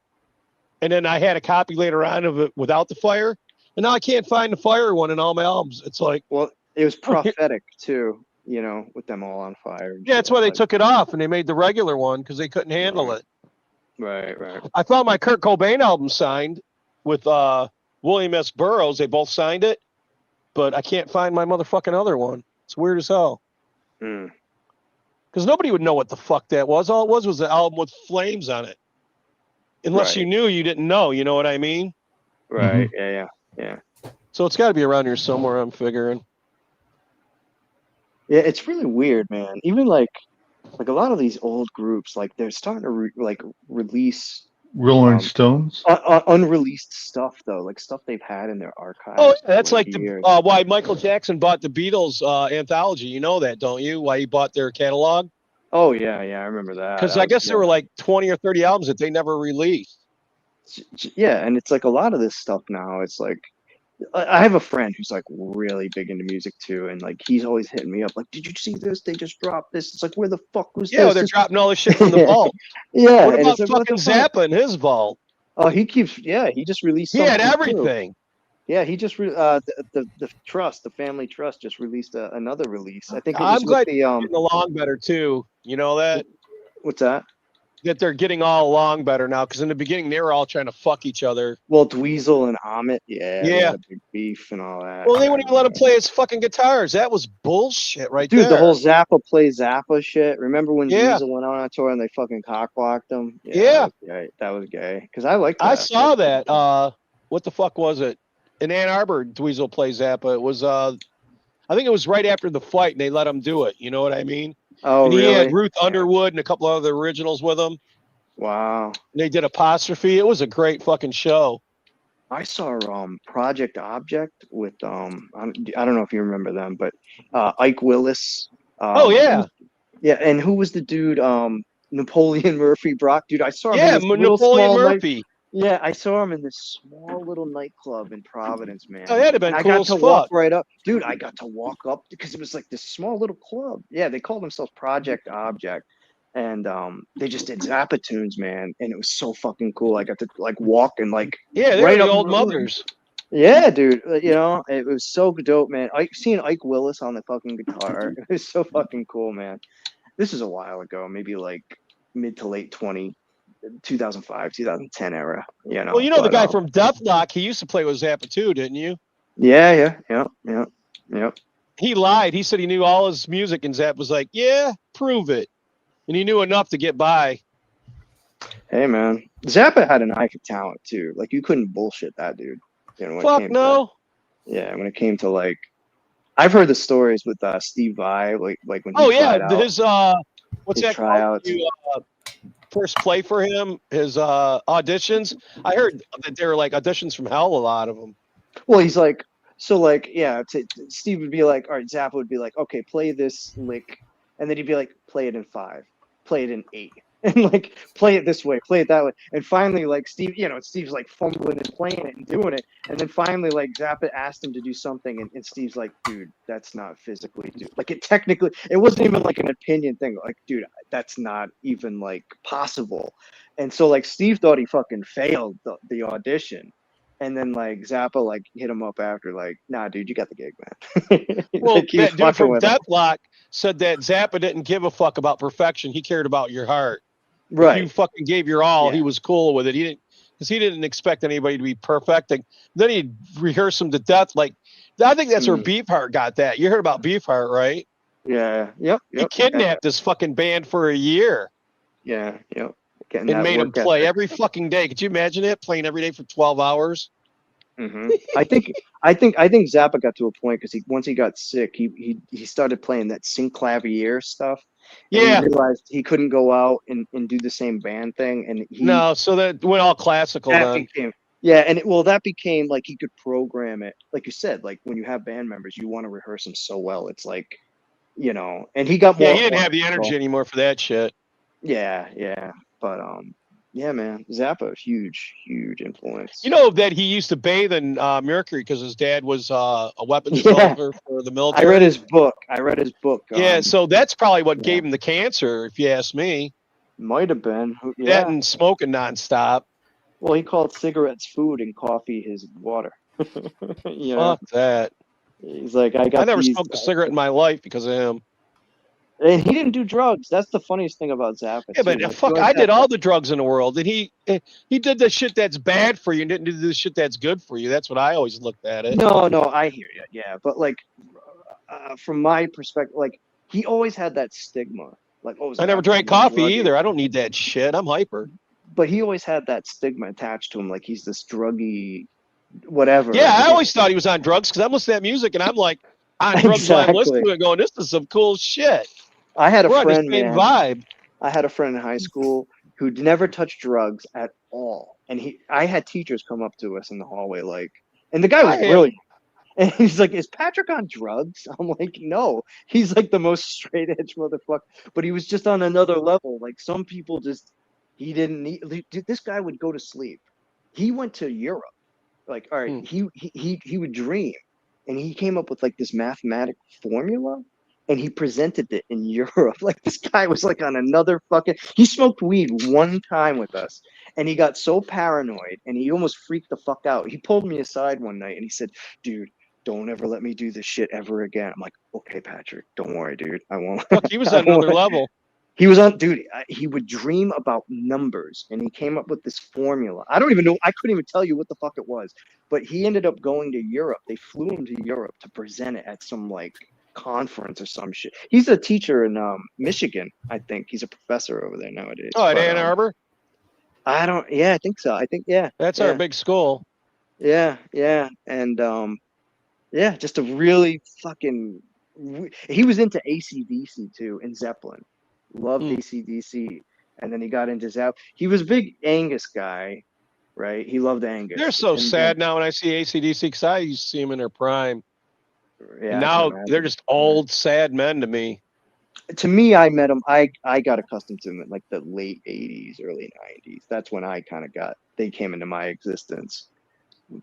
S7: And then I had a copy later on of it without the fire, and now I can't find the fire one in all my albums. It's like,
S12: well, it was prophetic too, with them all on fire.
S7: yeah, that's why they took it off and they made the regular one because they couldn't handle it.
S12: Right.
S7: I found my Kurt Cobain album signed with William S. Burroughs. They both signed it, but I can't find my motherfucking other one. It's weird as hell. Because nobody would know what the fuck that was. All it was an album with flames on it. Unless you knew, you didn't know. You know what I mean?
S12: Right. Yeah.
S7: So it's got to be around here somewhere, I'm figuring.
S12: Yeah, it's really weird, man. Even like a lot of these old groups, like they're starting to release
S6: Rolling Stones.
S12: Unreleased stuff though, like stuff they've had in their archives.
S7: Oh, yeah, that's
S12: for
S7: like
S12: years.
S7: why Michael Jackson bought the Beatles anthology. You know that, don't you? Why he bought their catalog?
S12: Oh yeah, I remember that.
S7: Because I guess there were like 20 or 30 albums that they never released.
S12: Yeah, and it's like a lot of this stuff now. It's like I have a friend who's like really big into music too, and like he's always hitting me up like, "Did you see this? They just dropped this." It's like, where the fuck was
S7: Yeah,
S12: this?
S7: they're
S12: This
S7: dropping all this shit from the vault.
S12: Yeah,
S7: What
S12: and
S7: about
S12: it's like, what
S7: fucking
S12: the fuck?
S7: Zappa in his vault?
S12: Oh, he keeps. Yeah, he just released.
S7: He had
S12: something, too.
S7: everything.
S12: Yeah, he just the family trust just released another release. I think it was
S7: I'm glad
S12: with
S7: they're getting along better too. You know that?
S12: What's that?
S7: That they're getting all along better now. Because in the beginning they were all trying to fuck each other.
S12: Well, Dweezil and Amit, they
S7: Yeah.
S12: had a big beef and all that.
S7: Well, they wouldn't even let him play his fucking guitars. That was bullshit, right
S12: Dude,
S7: there.
S12: the whole Zappa play Zappa shit. Remember when
S7: Yeah.
S12: Dweezil went on tour and they fucking cockblocked him?
S7: Yeah.
S12: That was gay. Because I like that.
S7: I saw that. What the fuck was it? In Ann Arbor, Dweezil plays Zappa. It was I think it was right after the fight, and they let him do it. You know what I mean?
S12: Oh,
S7: and he
S12: really?
S7: had Ruth Underwood and a couple of other originals with him.
S12: Wow.
S7: And they did Apostrophe. It was a great fucking show.
S12: I saw Project Object with I don't know if you remember them, but Ike Willis.
S7: Oh yeah.
S12: Yeah, and who was the dude? Napoleon Murphy Brock. Dude, I saw him
S7: Yeah,
S12: in this little
S7: Napoleon
S12: small
S7: Murphy.
S12: Yeah, I saw him in this small little nightclub in Providence, man.
S7: Oh, that'd have been
S12: And
S7: cool
S12: I got
S7: as
S12: to
S7: fuck.
S12: walk right up. Dude, I got to walk up because it was like this small little club. Yeah, they called themselves Project Object. And they just did Zappa tunes, man. And it was so fucking cool. I got to like walk and like
S7: Yeah, they
S12: right
S7: were the
S12: up
S7: old
S12: Maroon.
S7: mothers.
S12: Yeah, dude. You know, it was so dope, man. Seeing Ike Willis on the fucking guitar, it was so fucking cool, man. This is a while ago, maybe like mid to late 2005, 2010 era, you know.
S7: Well, you know the
S12: But
S7: guy from Deathlock, he used to play with Zappa too, didn't you?
S12: yeah.
S7: He lied. He said he knew all his music, and Zappa was like, "Yeah, prove it." And he knew enough to get by.
S12: Hey, man, Zappa had an eye for talent too. Like you couldn't bullshit that dude. You know, when it
S7: Fuck
S12: came
S7: no.
S12: when it came to like, I've heard the stories with Steve Vai, like when he
S7: Oh yeah,
S12: tried out
S7: his what's
S12: his
S7: that
S12: tryouts.
S7: called? You first play for him, his auditions. I heard that they were like auditions from hell. A lot of them.
S12: Well, he's like, so like, yeah, Steve would be like, all right, Zappa would be like, okay, play this lick. And then he'd be like, play it in 5, play it in 8. And like, play it this way, play it that way. And finally, like, Steve's like fumbling and playing it and doing it. And then finally, like, Zappa asked him to do something. And Steve's like, dude, that's not physically, dude. Like, it wasn't even like an opinion thing. Like, dude, that's not even like possible. And so, like, Steve thought he fucking failed the audition. And then like Zappa like hit him up after like, nah, dude, you got the gig, man.
S7: Well,
S12: Like,
S7: that dude from Deathlock said that Zappa didn't give a fuck about perfection. He cared about your heart.
S12: Right.
S7: If you fucking gave your all, he was cool with it. He didn't expect anybody to be perfect. And then he'd rehearse them to death. Like, I think that's where Beefheart got that. You heard about Beefheart, right?
S12: Yeah. Yep.
S7: He kidnapped this fucking band for a year.
S12: Yeah. Yep.
S7: And made them play every fucking day. Could you imagine it? Playing every day for 12 hours?
S12: Mm-hmm. I think Zappa got to a point because once he got sick, he started playing that synclavier stuff. And
S7: Yeah.
S12: he realized he couldn't go out and do the same band thing. And
S7: so that went all classical then.
S12: That became like he could program it. Like you said, like when you have band members, you want to rehearse them so well. It's like, you know, and he got more.
S7: Yeah, he didn't have the energy anymore for that shit.
S12: Yeah. But yeah, man, Zappa, huge influence.
S7: You know that he used to bathe in mercury because his dad was a weapons developer for the military.
S12: I read his book.
S7: Yeah, so that's probably what gave him the cancer, if you ask me.
S12: Might have been.
S7: That and smoking nonstop.
S12: Well, he called cigarettes food and coffee his water.
S7: Fuck that.
S12: He's like, I
S7: never smoked a cigarette in my life because of him.
S12: And he didn't do drugs. That's the funniest thing about Zappa.
S7: Yeah, but fuck, I did all the drugs in the world, and he did the shit that's bad for you and didn't do the shit that's good for you. That's what I always looked at it.
S12: No, I hear you. Yeah, but like, from my perspective, like he always had that stigma. Like,
S7: I never drank coffee either. I don't need that shit. I'm hyper.
S12: But he always had that stigma attached to him, like he's this druggy, whatever.
S7: Yeah, I always thought he was on drugs because I'm listening to that music and I'm like on drugs while I'm listening to it, going, "This is some cool shit."
S12: I had a
S7: We're
S12: friend,
S7: on the same
S12: man.
S7: Vibe.
S12: I had a friend in high school who never touched drugs at all, and I had teachers come up to us in the hallway, like, and the guy was brilliant. And he's like, "Is Patrick on drugs?" I'm like, "No." He's like the most straight edge motherfucker, but he was just on another level. Like some people he didn't need. This guy would go to sleep. He went to Europe. Like, all right, he would dream, and he came up with like this mathematical formula. And he presented it in Europe. Like this guy was like on another fucking. He smoked weed one time with us, and he got so paranoid, and he almost freaked the fuck out. He pulled me aside one night, and he said, "Dude, don't ever let me do this shit ever again." I'm like, "Okay, Patrick, don't worry, dude. I won't."
S7: Fuck, he was on another level.
S12: He was on, dude. He would dream about numbers, and he came up with this formula. I don't even know. I couldn't even tell you what the fuck it was. But he ended up going to Europe. They flew him to Europe to present it at some like conference or some shit. He's a teacher in Michigan, I think. He's a professor over there nowadays.
S7: Oh, at Ann Arbor?
S12: I think so.
S7: That's our big school.
S12: Yeah. And just a really fucking he was into AC/DC too, and Zeppelin. Loved AC/DC. And then he got into Zeppelin. He was a big Angus guy, right? He loved Angus.
S7: They're so sad now when I see AC/DC because I used to see them in their prime.
S12: Yeah,
S7: now they're just old, sad men to me.
S12: To me, I met them. I got accustomed to them in like the late 80s, early 90s. That's when I kind of they came into my existence.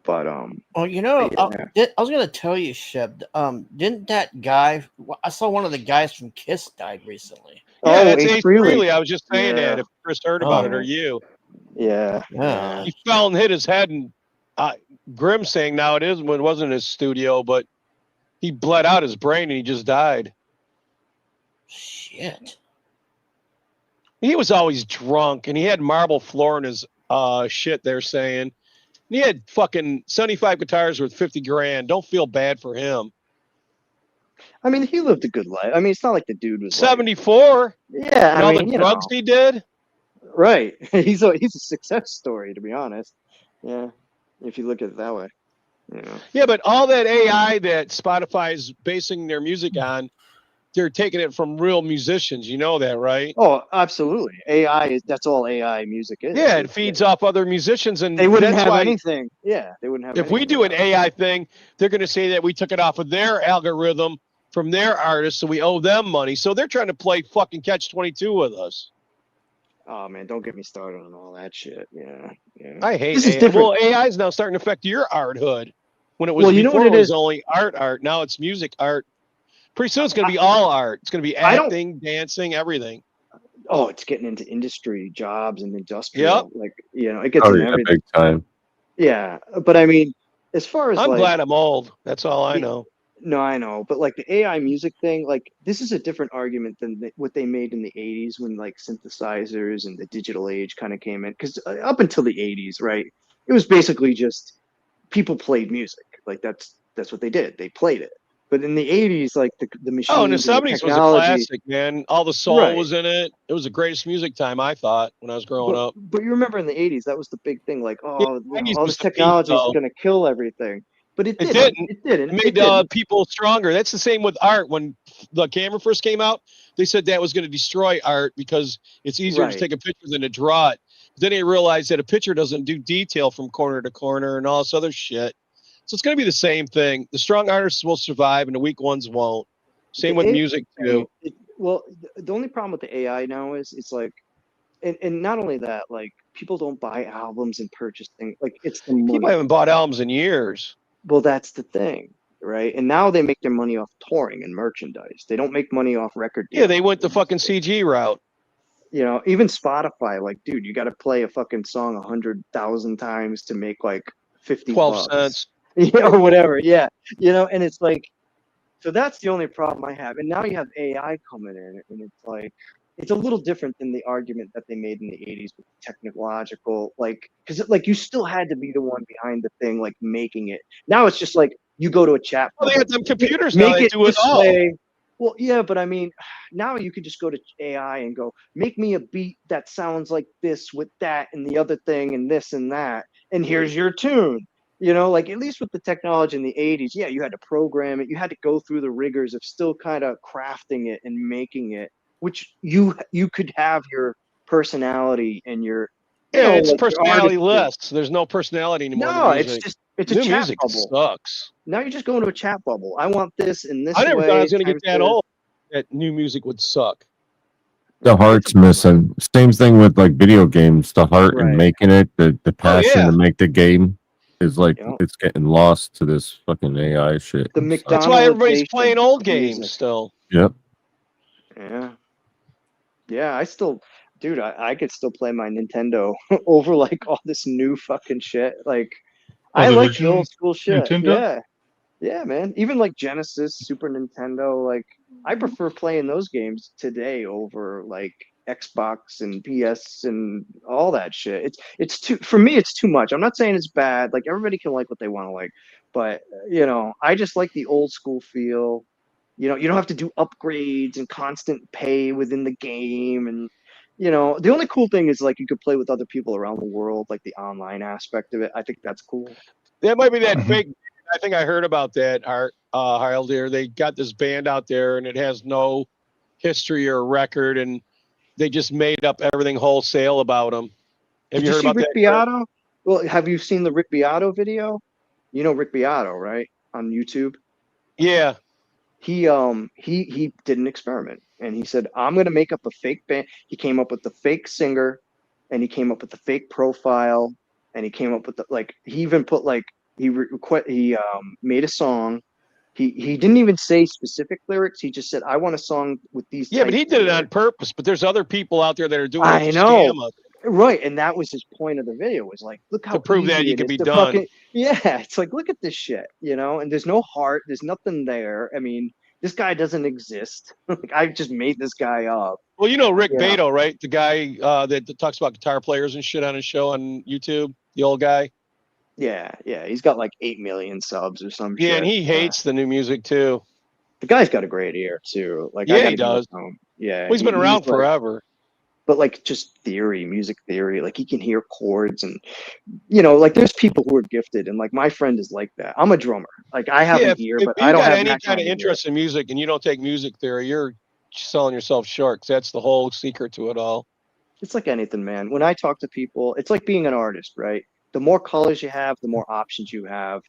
S12: But
S25: well, you know, I was gonna tell you, Sheb. Didn't that guy? I saw one of the guys from Kiss died recently.
S7: Yeah, that's Ace Frehley. I was just saying that. If Chris heard about it, or you?
S12: Yeah.
S7: He fell and hit his head and Grimm saying now it wasn't his studio, but he bled out his brain and he just died.
S25: Shit.
S7: He was always drunk and he had marble floor in his shit. They're saying he had fucking 75 guitars worth 50 grand. Don't feel bad for him.
S12: I mean, he lived a good life. I mean, it's not like the dude was
S7: 74.
S12: Yeah,
S7: and
S12: I
S7: all
S12: mean,
S7: the drugs he did.
S12: Right. He's a success story, to be honest. Yeah, if you look at it that way. Yeah.
S7: Yeah, but all that AI that Spotify is basing their music on, they're taking it from real musicians. You know that, right?
S12: Oh, absolutely. That's all AI music is.
S7: Yeah, it feeds off other musicians, and
S12: They wouldn't
S7: that's
S12: have
S7: why
S12: anything. Yeah, they wouldn't have
S7: if we
S12: anything
S7: do an AI thing, they're going to say that we took it off of their algorithm from their artists, so we owe them money. So they're trying to play fucking catch-22 with us.
S12: Oh man, don't get me started on all that shit. Yeah.
S7: I hate
S12: This is
S7: AI.
S12: different.
S7: Well, AI is now starting to affect your art hood. When it was
S12: Well, you know
S7: before,
S12: what
S7: it
S12: it
S7: was
S12: is?
S7: only art. Now it's music art. Pretty soon it's going to be all art. It's going to be acting, dancing, everything.
S12: Oh, it's getting into industry jobs and industrial.
S7: Yep.
S12: Like, it gets
S13: Oh
S12: in
S13: yeah,
S12: everything.
S13: big time.
S12: Yeah, but I mean, as far as
S7: I'm
S12: like,
S7: glad I'm old. That's all I know.
S12: No, I know, but like the AI music thing, like this is a different argument than what they made in the 80s when like synthesizers and the digital age kind of came in. Because up until the 80s, right, it was basically just people played music. Like that's what they did. They played it. But in the 80s, like the
S7: Oh, in the
S12: machines and the
S7: 70s was a
S12: technology.
S7: classic, man. All the soul
S12: Right.
S7: was in it. It was the greatest music time, I thought, when I was growing up.
S12: But you remember in the 80s, that was the big thing. Like,
S7: Yeah,
S12: oh,
S7: 90s
S12: all
S7: was
S12: this
S7: the peak,
S12: technology is
S7: though.
S12: going to kill everything. But it
S7: It
S12: didn't.
S7: didn't.
S12: It didn't.
S7: It made people stronger. That's the same with art. When the camera first came out, they said that was going to destroy art because it's easier to
S12: Right.
S7: take a picture than to draw it. Then they realized that a picture doesn't do detail from corner to corner and all this other shit. So it's going to be the same thing. The strong artists will survive and the weak ones won't. Same
S12: The
S7: with
S12: AI
S7: music, too.
S12: well, the only problem with the AI now is it's like, and not only that, like people don't buy albums and purchase things. Like it's the money.
S7: People haven't bought albums in years.
S12: Well, that's the thing, right? And now they make their money off touring and merchandise. They don't make money off record deals.
S7: Yeah, they went the fucking CG route.
S12: Even Spotify, like, dude, you got to play a fucking song 100,000 times to make like 50
S7: 12
S12: bucks.
S7: cents.
S12: Yeah, or whatever. Yeah, and it's like, so that's the only problem I have. And now you have AI coming in, and it's like, it's a little different than the argument that they made in the 80s with technological, like, because like you still had to be the one behind the thing, like making it. Now it's just like you go to a chat.
S7: Well, they
S12: bubble,
S7: have them computers now
S12: make
S7: that
S12: it
S7: do it
S12: this
S7: all.
S12: way. Well, yeah, but I mean, now you could just go to AI and go, make me a beat that sounds like this with that and the other thing and this and that, and here's your tune. Like at least with the technology in the 80s, yeah, you had to program it. You had to go through the rigors of still kind of crafting it and making it, which you could have your personality and your,
S7: Yeah, it's
S12: like your
S7: personality
S12: artistry.
S7: less. There's no personality anymore.
S12: No,
S7: in
S12: it's
S7: music.
S12: just it's a
S7: New
S12: chat
S7: music
S12: bubble.
S7: sucks.
S12: Now you're just going to a chat bubble. I want this in this
S7: I never
S12: way.
S7: thought I was going to get
S12: times
S7: that
S12: this.
S7: old. That new music would suck.
S13: The heart's missing. Same thing with like video games. The heart in making it, the passion
S7: yeah.
S13: to make the game is like it's getting lost to this fucking AI shit.
S12: The
S7: That's why everybody's
S12: McDonaldization
S7: playing old
S12: of
S7: games
S12: music.
S7: still.
S13: Yep.
S12: Yeah, I still, dude, I could still play my Nintendo over like all this new fucking shit. Like, I
S6: the
S12: like the
S6: original
S12: old school shit.
S6: Nintendo?
S12: Yeah, man. Even like Genesis, Super Nintendo, like I prefer playing those games today over like Xbox and PS and all that shit. It's too for me. It's too much. I'm not saying it's bad. Like everybody can like what they want to like, but I just like the old school feel. You don't have to do upgrades and constant pay within the game. And, the only cool thing is like you could play with other people around the world, like the online aspect of it. I think that's cool.
S7: That might be that fake. I think I heard about that, Harold there. They got this band out there and it has no history or record and they just made up everything wholesale about them. Have
S12: Did
S7: you
S12: you
S7: heard
S12: see
S7: about
S12: Rick
S7: that?
S12: Beato? Well, have you seen the Rick Beato video? You know Rick Beato, right? On YouTube.
S7: Yeah.
S12: He did an experiment and he said, I'm gonna make up a fake band. He came up with the fake singer and he came up with the fake profile and he came up with he even put like he made a song. He didn't even say specific lyrics. He just said, I want a song with these
S7: Yeah, but he
S12: types of
S7: did it on
S12: lyrics.
S7: purpose. But there's other people out there that are doing it
S12: I
S7: to
S12: know.
S7: scam us.
S12: Right, and that was his point of the video, was like, look
S7: To
S12: how
S7: prove that
S12: easy
S7: you
S12: it
S7: could
S12: is
S7: be
S12: to
S7: done.
S12: fucking, yeah, it's like, look at this shit, and there's no heart, there's nothing there. I mean, this guy doesn't exist. Like, I just made this guy up.
S7: Well, you know Rick
S12: you know?
S7: Beto, right? The guy that talks about guitar players and shit on his show on YouTube. The old guy.
S12: Yeah, he's got like 8 million subs or some
S7: Yeah,
S12: shit.
S7: and he hates the new music too.
S12: The guy's got a great ear too. Like, I
S7: Yeah,
S12: got
S7: he
S12: to give it
S7: does.
S12: to him. Yeah,
S7: Well, he's been
S12: he's
S7: around
S12: like,
S7: forever.
S12: but like just music theory, like he can hear chords and like there's people who are gifted, and like my friend is like that. I'm a drummer. Like, I have
S7: Yeah,
S12: an ear,
S7: if
S12: but I
S7: you
S12: don't
S7: got
S12: have
S7: any
S12: that
S7: kind
S12: kind
S7: of
S12: of ear.
S7: interest in music and you don't take music theory, you're selling yourself short. 'Cause that's the whole secret to it all.
S12: It's like anything, man. When I talk to people, it's like being an artist, right? The more colors you have, the more options you have.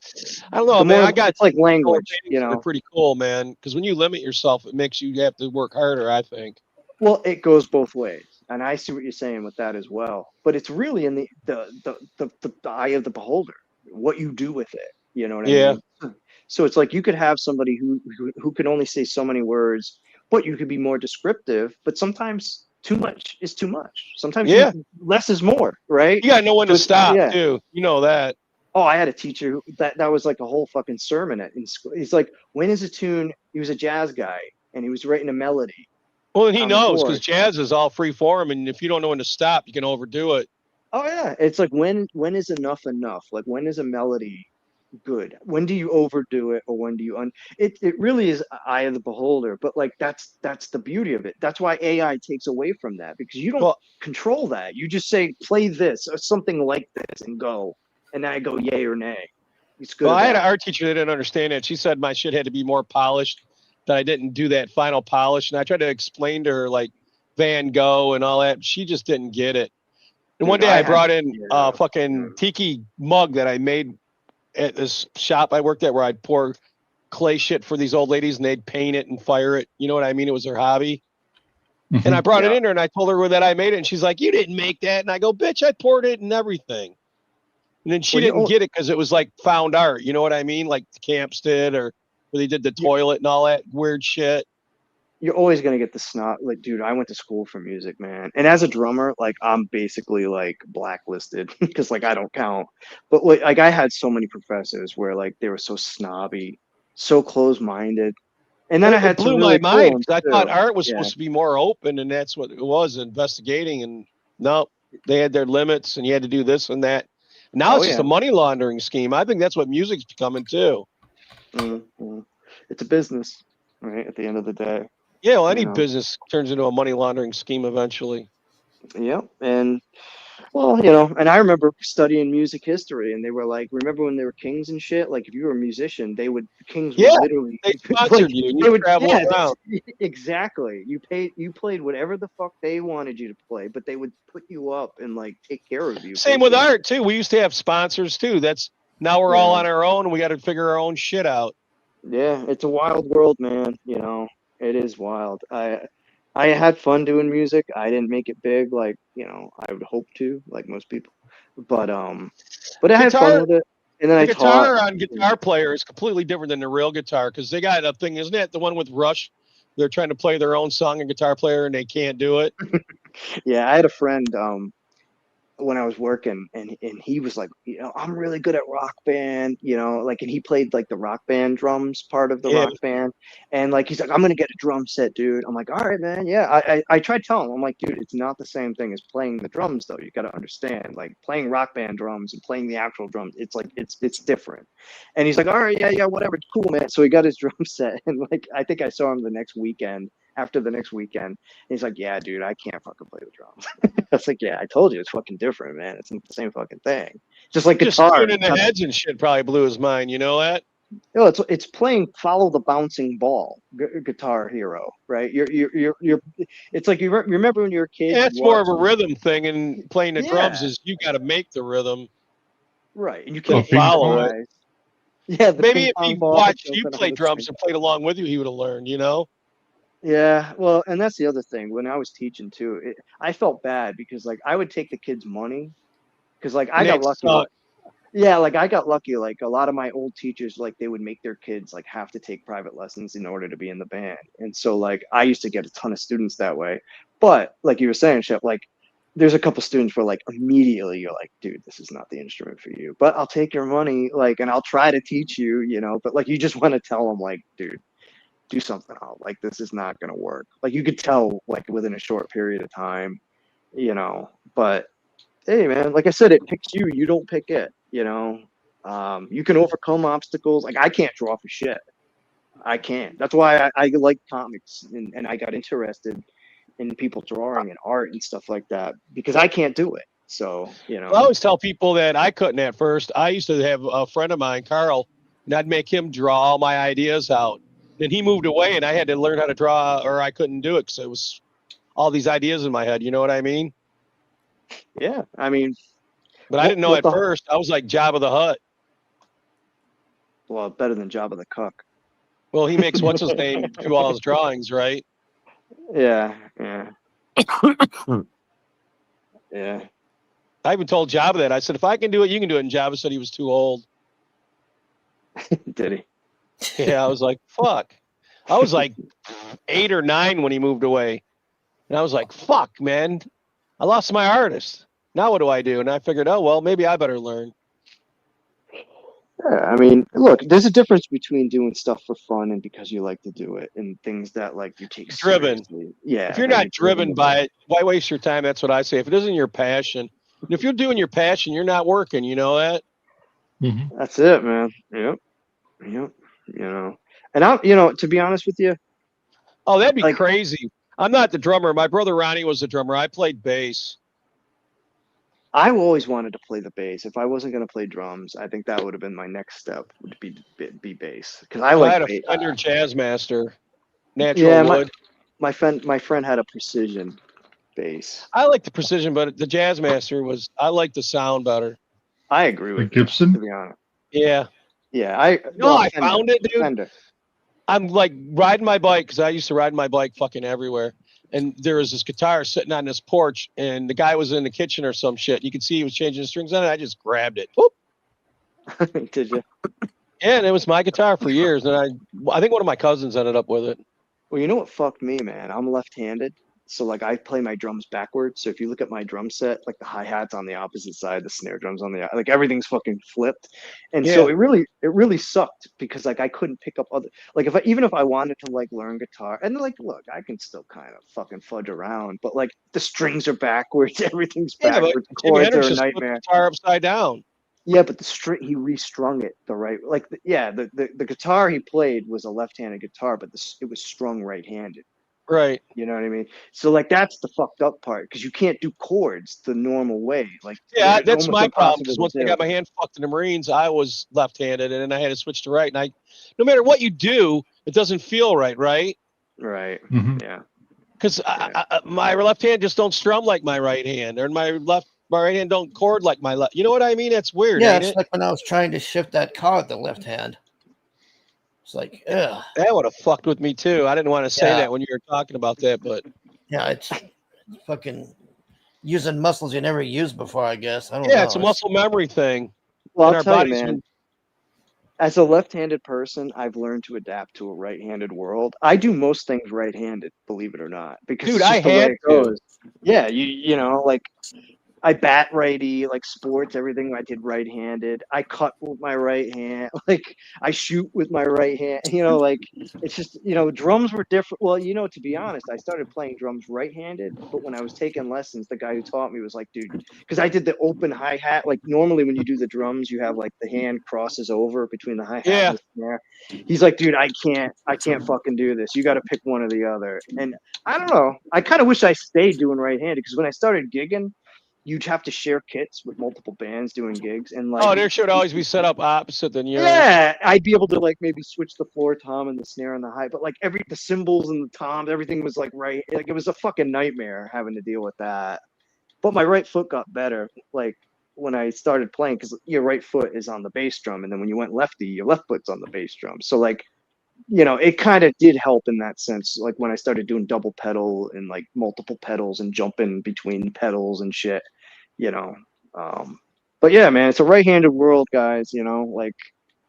S7: I don't know,
S12: The
S7: man.
S12: more,
S7: I got
S12: it's like
S7: color
S12: language,
S7: paintings that are pretty cool, man. Because when you limit yourself, it makes you have to work harder, I think.
S12: Well, it goes both ways, and I see what you're saying with that as well. But it's really in the eye of the beholder, what you do with it. You know what I
S7: Yeah.
S12: mean? So it's like you could have somebody who can only say so many words, but you could be more descriptive. But sometimes too much is too much. Sometimes
S7: Yeah.
S12: less is more, right?
S7: You got to know when
S12: So
S7: to stop,
S12: yeah.
S7: too. You know that.
S12: Oh, I had a teacher that was like a whole fucking sermon in school. He's like, when is a tune? He was a jazz guy, and he was writing a melody
S7: Well, and he
S12: on the
S7: knows because
S12: board.
S7: jazz is all free form, and if you don't know when to stop, you can overdo it.
S12: Oh yeah, it's like, when is enough enough? Like, when is a melody good? When do you overdo it, or when do you it really is eye of the beholder, but like that's the beauty of it. That's why AI takes away from that, because you don't control that. You just say, play this or something like this and go. And then I go yay or nay. It's good.
S7: Well,
S12: or
S7: I had an
S12: bad.
S7: art teacher that didn't understand it. She said my shit had to be more polished, that I didn't do that final polish. And I tried to explain to her, like, Van Gogh and all that. She just didn't get it. And
S12: Dude,
S7: one day
S12: I
S7: I
S12: had
S7: brought in a fucking tiki mug that I made at this shop I worked at, where I'd pour clay shit for these old ladies and they'd paint it and fire it. You know what I mean? It was their hobby. And I brought it in there and I told her that I made it. And she's like, you didn't make that. And I go, bitch, I poured it and everything. And then she didn't get it because it was like found art. You know what I mean? Like the Camps did, or where they did the toilet and all that weird shit.
S12: You're always gonna get the snot. Like, dude, I went to school for music, man. And as a drummer, like, I'm basically like blacklisted because like I don't count. But like I had so many professors where like they were so snobby, so close-minded. And then I
S7: It
S12: had
S7: blew
S12: some
S7: my
S12: really cool
S7: mind
S12: ones
S7: because I
S12: too.
S7: thought art was
S12: Yeah.
S7: supposed to be more open, and that's what it was, investigating. And no, they had their limits, and you had to do this and that. Now it's just a money laundering scheme. I think that's what music's becoming too.
S12: Mm-hmm. It's a business, right? At the end of the day.
S7: Yeah, well, any
S12: You know?
S7: business turns into a money laundering scheme eventually.
S12: Yep. And well, and I remember studying music history, and they were like, remember when they were kings and shit? Like, if you were a musician, the kings would
S7: Yeah,
S12: literally,
S7: they
S12: like,
S7: sponsored you, and
S12: they
S7: you
S12: would,
S7: travel
S12: yeah,
S7: around.
S12: exactly. You played whatever the fuck they wanted you to play, but they would put you up and like take care of you.
S7: Same with
S12: basically.
S7: art too. We used to have sponsors too. Now we're all on our own, and we got to figure our own shit out.
S12: Yeah, it's a wild world, man. It is wild. I had fun doing music. I didn't make it big like, I would hope to, like most people. But I had fun with it. And then
S7: The
S12: I taught.
S7: guitar on Guitar Player is completely different than the real guitar, because they got a thing, isn't it? The one with Rush, they're trying to play their own song in Guitar Player and they can't do it.
S12: Yeah, I had a friend when I was working, and he was like, I'm really good at Rock Band, like, and he played like the Rock Band drums part of the
S7: Yeah.
S12: Rock Band, and like he's like, I'm gonna get a drum set, dude. I'm like, all right, man, yeah. I tried telling him, I'm like, dude, it's not the same thing as playing the drums, though. You got to understand, like, playing Rock Band drums and playing the actual drums, it's like it's different. And he's like, all right, yeah, whatever, cool, man. So he got his drum set, and like I think I saw him after the next weekend. He's like, yeah, dude, I can't fucking play the drums. I was like, yeah, I told you, it's fucking different, man. It's not the same fucking thing. Just like
S7: Just
S12: guitar.
S7: turning the heads and shit probably blew his mind. You know that?
S12: It's playing follow the bouncing ball, Guitar Hero, right? You're it's like you remember when you were a kid.
S7: Yeah, it's more of a rhythm thing, and playing the drums
S12: Yeah.
S7: is you got to make the rhythm.
S12: Right, and you
S7: Can't
S12: can't
S7: follow it.
S12: improvise. Yeah, the
S7: Maybe
S12: ping
S7: if
S12: pong
S7: he
S12: ball.
S7: watched you play drums and played along with you, he would have learned. You know?
S12: Yeah, well, and that's the other thing. When I was teaching too, I felt bad because like I would take the kids' money because like I
S7: And
S12: got
S7: that
S12: lucky.
S7: sucked.
S12: Yeah, like I got lucky. Like a lot of my old teachers, like they would make their kids like have to take private lessons in order to be in the band. And so like I used to get a ton of students that way. But like you were saying, Chef, like there's a couple students where like immediately you're like, dude, this is not the instrument for you. But I'll take your money, like, and I'll try to teach you, you know. But like, you just want to tell them, like, dude, do something else. Like, this is not gonna work. Like, you could tell, like, within a short period of time, you know. But hey, man, like I said, it picks you. You don't pick it. You know. You can overcome obstacles. Like, I can't draw for shit. I can't. That's why I like comics and I got interested in people drawing and art and stuff like that because I can't do it. So, you know.
S7: I always tell people that I couldn't at first. I used to have a friend of mine, Carl, and I'd make him draw all my ideas out. Then he moved away and I had to learn how to draw or I couldn't do it because it was all these ideas in my head. You know what I mean?
S12: Yeah. I mean,
S7: but I didn't know at first. I was like Jabba the Hutt.
S12: Well, better than Jabba the Cuck.
S7: Well, he makes what's his name do all his drawings, right?
S12: Yeah, yeah. Yeah.
S7: I even told Jabba that. I said, if I can do it, you can do it. And Jabba said he was too old.
S12: Did he?
S7: Yeah, I was like, fuck. I was like 8 or 9 when he moved away. And I was like, fuck, man. I lost my artist. Now what do I do? And I figured, oh, well, maybe I better learn.
S12: Yeah, I mean, look, there's a difference between doing stuff for fun and because you like to do it and things that like you take
S7: driven.
S12: seriously. Yeah.
S7: If you're not driven by it, why waste your time? That's what I say. If it isn't your passion, and if you're doing your passion, you're not working. You know that?
S12: That's it, man. Yep. Yep. You know, and I'm, you know, to be honest with you.
S7: Oh, that'd be crazy. I'm not the drummer. My brother Ronnie was the drummer. I played bass.
S12: I always wanted to play the bass. If I wasn't going to play drums, I think that would have been my next step. Would be bass because I like.
S7: I had a Fender Jazzmaster, natural wood.
S12: My friend had a precision bass.
S7: I like the precision, but the Jazzmaster was. I like the sound better.
S12: I agree with
S6: Gibson.
S12: To be honest.
S7: Yeah.
S12: Yeah.
S7: I found it, dude.
S12: Fender.
S7: I'm like riding my bike because I used to ride my bike fucking everywhere. And there was this guitar sitting on this porch, and the guy was in the kitchen or some shit. You could see he was changing the strings on it. I just grabbed it. Whoop.
S12: Did you?
S7: Yeah, and it was my guitar for years. And I think one of my cousins ended up with it.
S12: Well, you know what fucked me, man? I'm left-handed. So like I play my drums backwards. So if you look at my drum set, like the hi-hat's on the opposite side, the snare drum's on the like everything's fucking flipped. And so it really sucked because like I couldn't pick up other like even if I wanted to like learn guitar and like look, I can still kind of fucking fudge around, but like the strings are backwards, everything's backwards,
S7: but
S12: chords
S7: Hendrix
S12: are a
S7: just put the
S12: nightmare.
S7: guitar upside down.
S12: Yeah, but the string he restrung it the right like the guitar he played was a left-handed guitar, but it was strung right-handed.
S7: Right.
S12: You know what I mean? So like that's the fucked up part because you can't do chords the normal way. Like
S7: yeah, that's my problem. Because once I got my hand fucked in the Marines, I was left-handed, and then I had to switch to right. And no matter what you do, it doesn't feel right, right?
S12: Right. Yeah.
S7: Because my left hand just don't strum like my right hand, or my right hand don't chord like my left. You know what I mean? That's weird.
S25: Yeah,
S7: ain't
S25: it's
S7: it?
S25: like when I was trying to shift that car with the left hand. It's like, ugh.
S7: That would have fucked with me too. I didn't want to say that when you were talking about that, but
S25: yeah, it's fucking using muscles you never used before. I guess I don't know.
S7: Yeah, it's a muscle memory thing.
S12: Well,
S7: And
S12: I'll
S7: our
S12: tell you,
S7: bodies
S12: man. As a left-handed person, I've learned to adapt to a right-handed world. I do most things right-handed, believe it or not, because
S7: Dude,
S12: it's just
S7: I
S12: the way
S7: had
S12: it goes. Yeah, you know, like I bat righty, like sports, everything I did right-handed. I cut with my right hand, like I shoot with my right hand. You know, like it's just, you know, drums were different. Well, you know, to be honest, I started playing drums right-handed, but when I was taking lessons, the guy who taught me was like, dude, because I did the open hi-hat. Like normally when you do the drums, you have like the hand crosses over between the hi-hat and the snare. He's like, dude, I can't fucking do this. You got to pick one or the other. And I don't know. I kind of wish I stayed doing right-handed because when I started gigging, you'd have to share kits with multiple bands doing gigs, and like
S7: there should always be set up opposite than yours.
S12: yeah, I'd be able to like maybe switch the floor tom and the snare and the hi, but like the cymbals and the toms, everything was like right. Like it was a fucking nightmare having to deal with that. But my right foot got better, like when I started playing, because your right foot is on the bass drum, and then when you went lefty, your left foot's on the bass drum. So like, you know, it kind of did help in that sense. Like when I started doing double pedal and like multiple pedals and jumping between pedals and shit, you know. But yeah, man, it's a right-handed world, guys. You know, like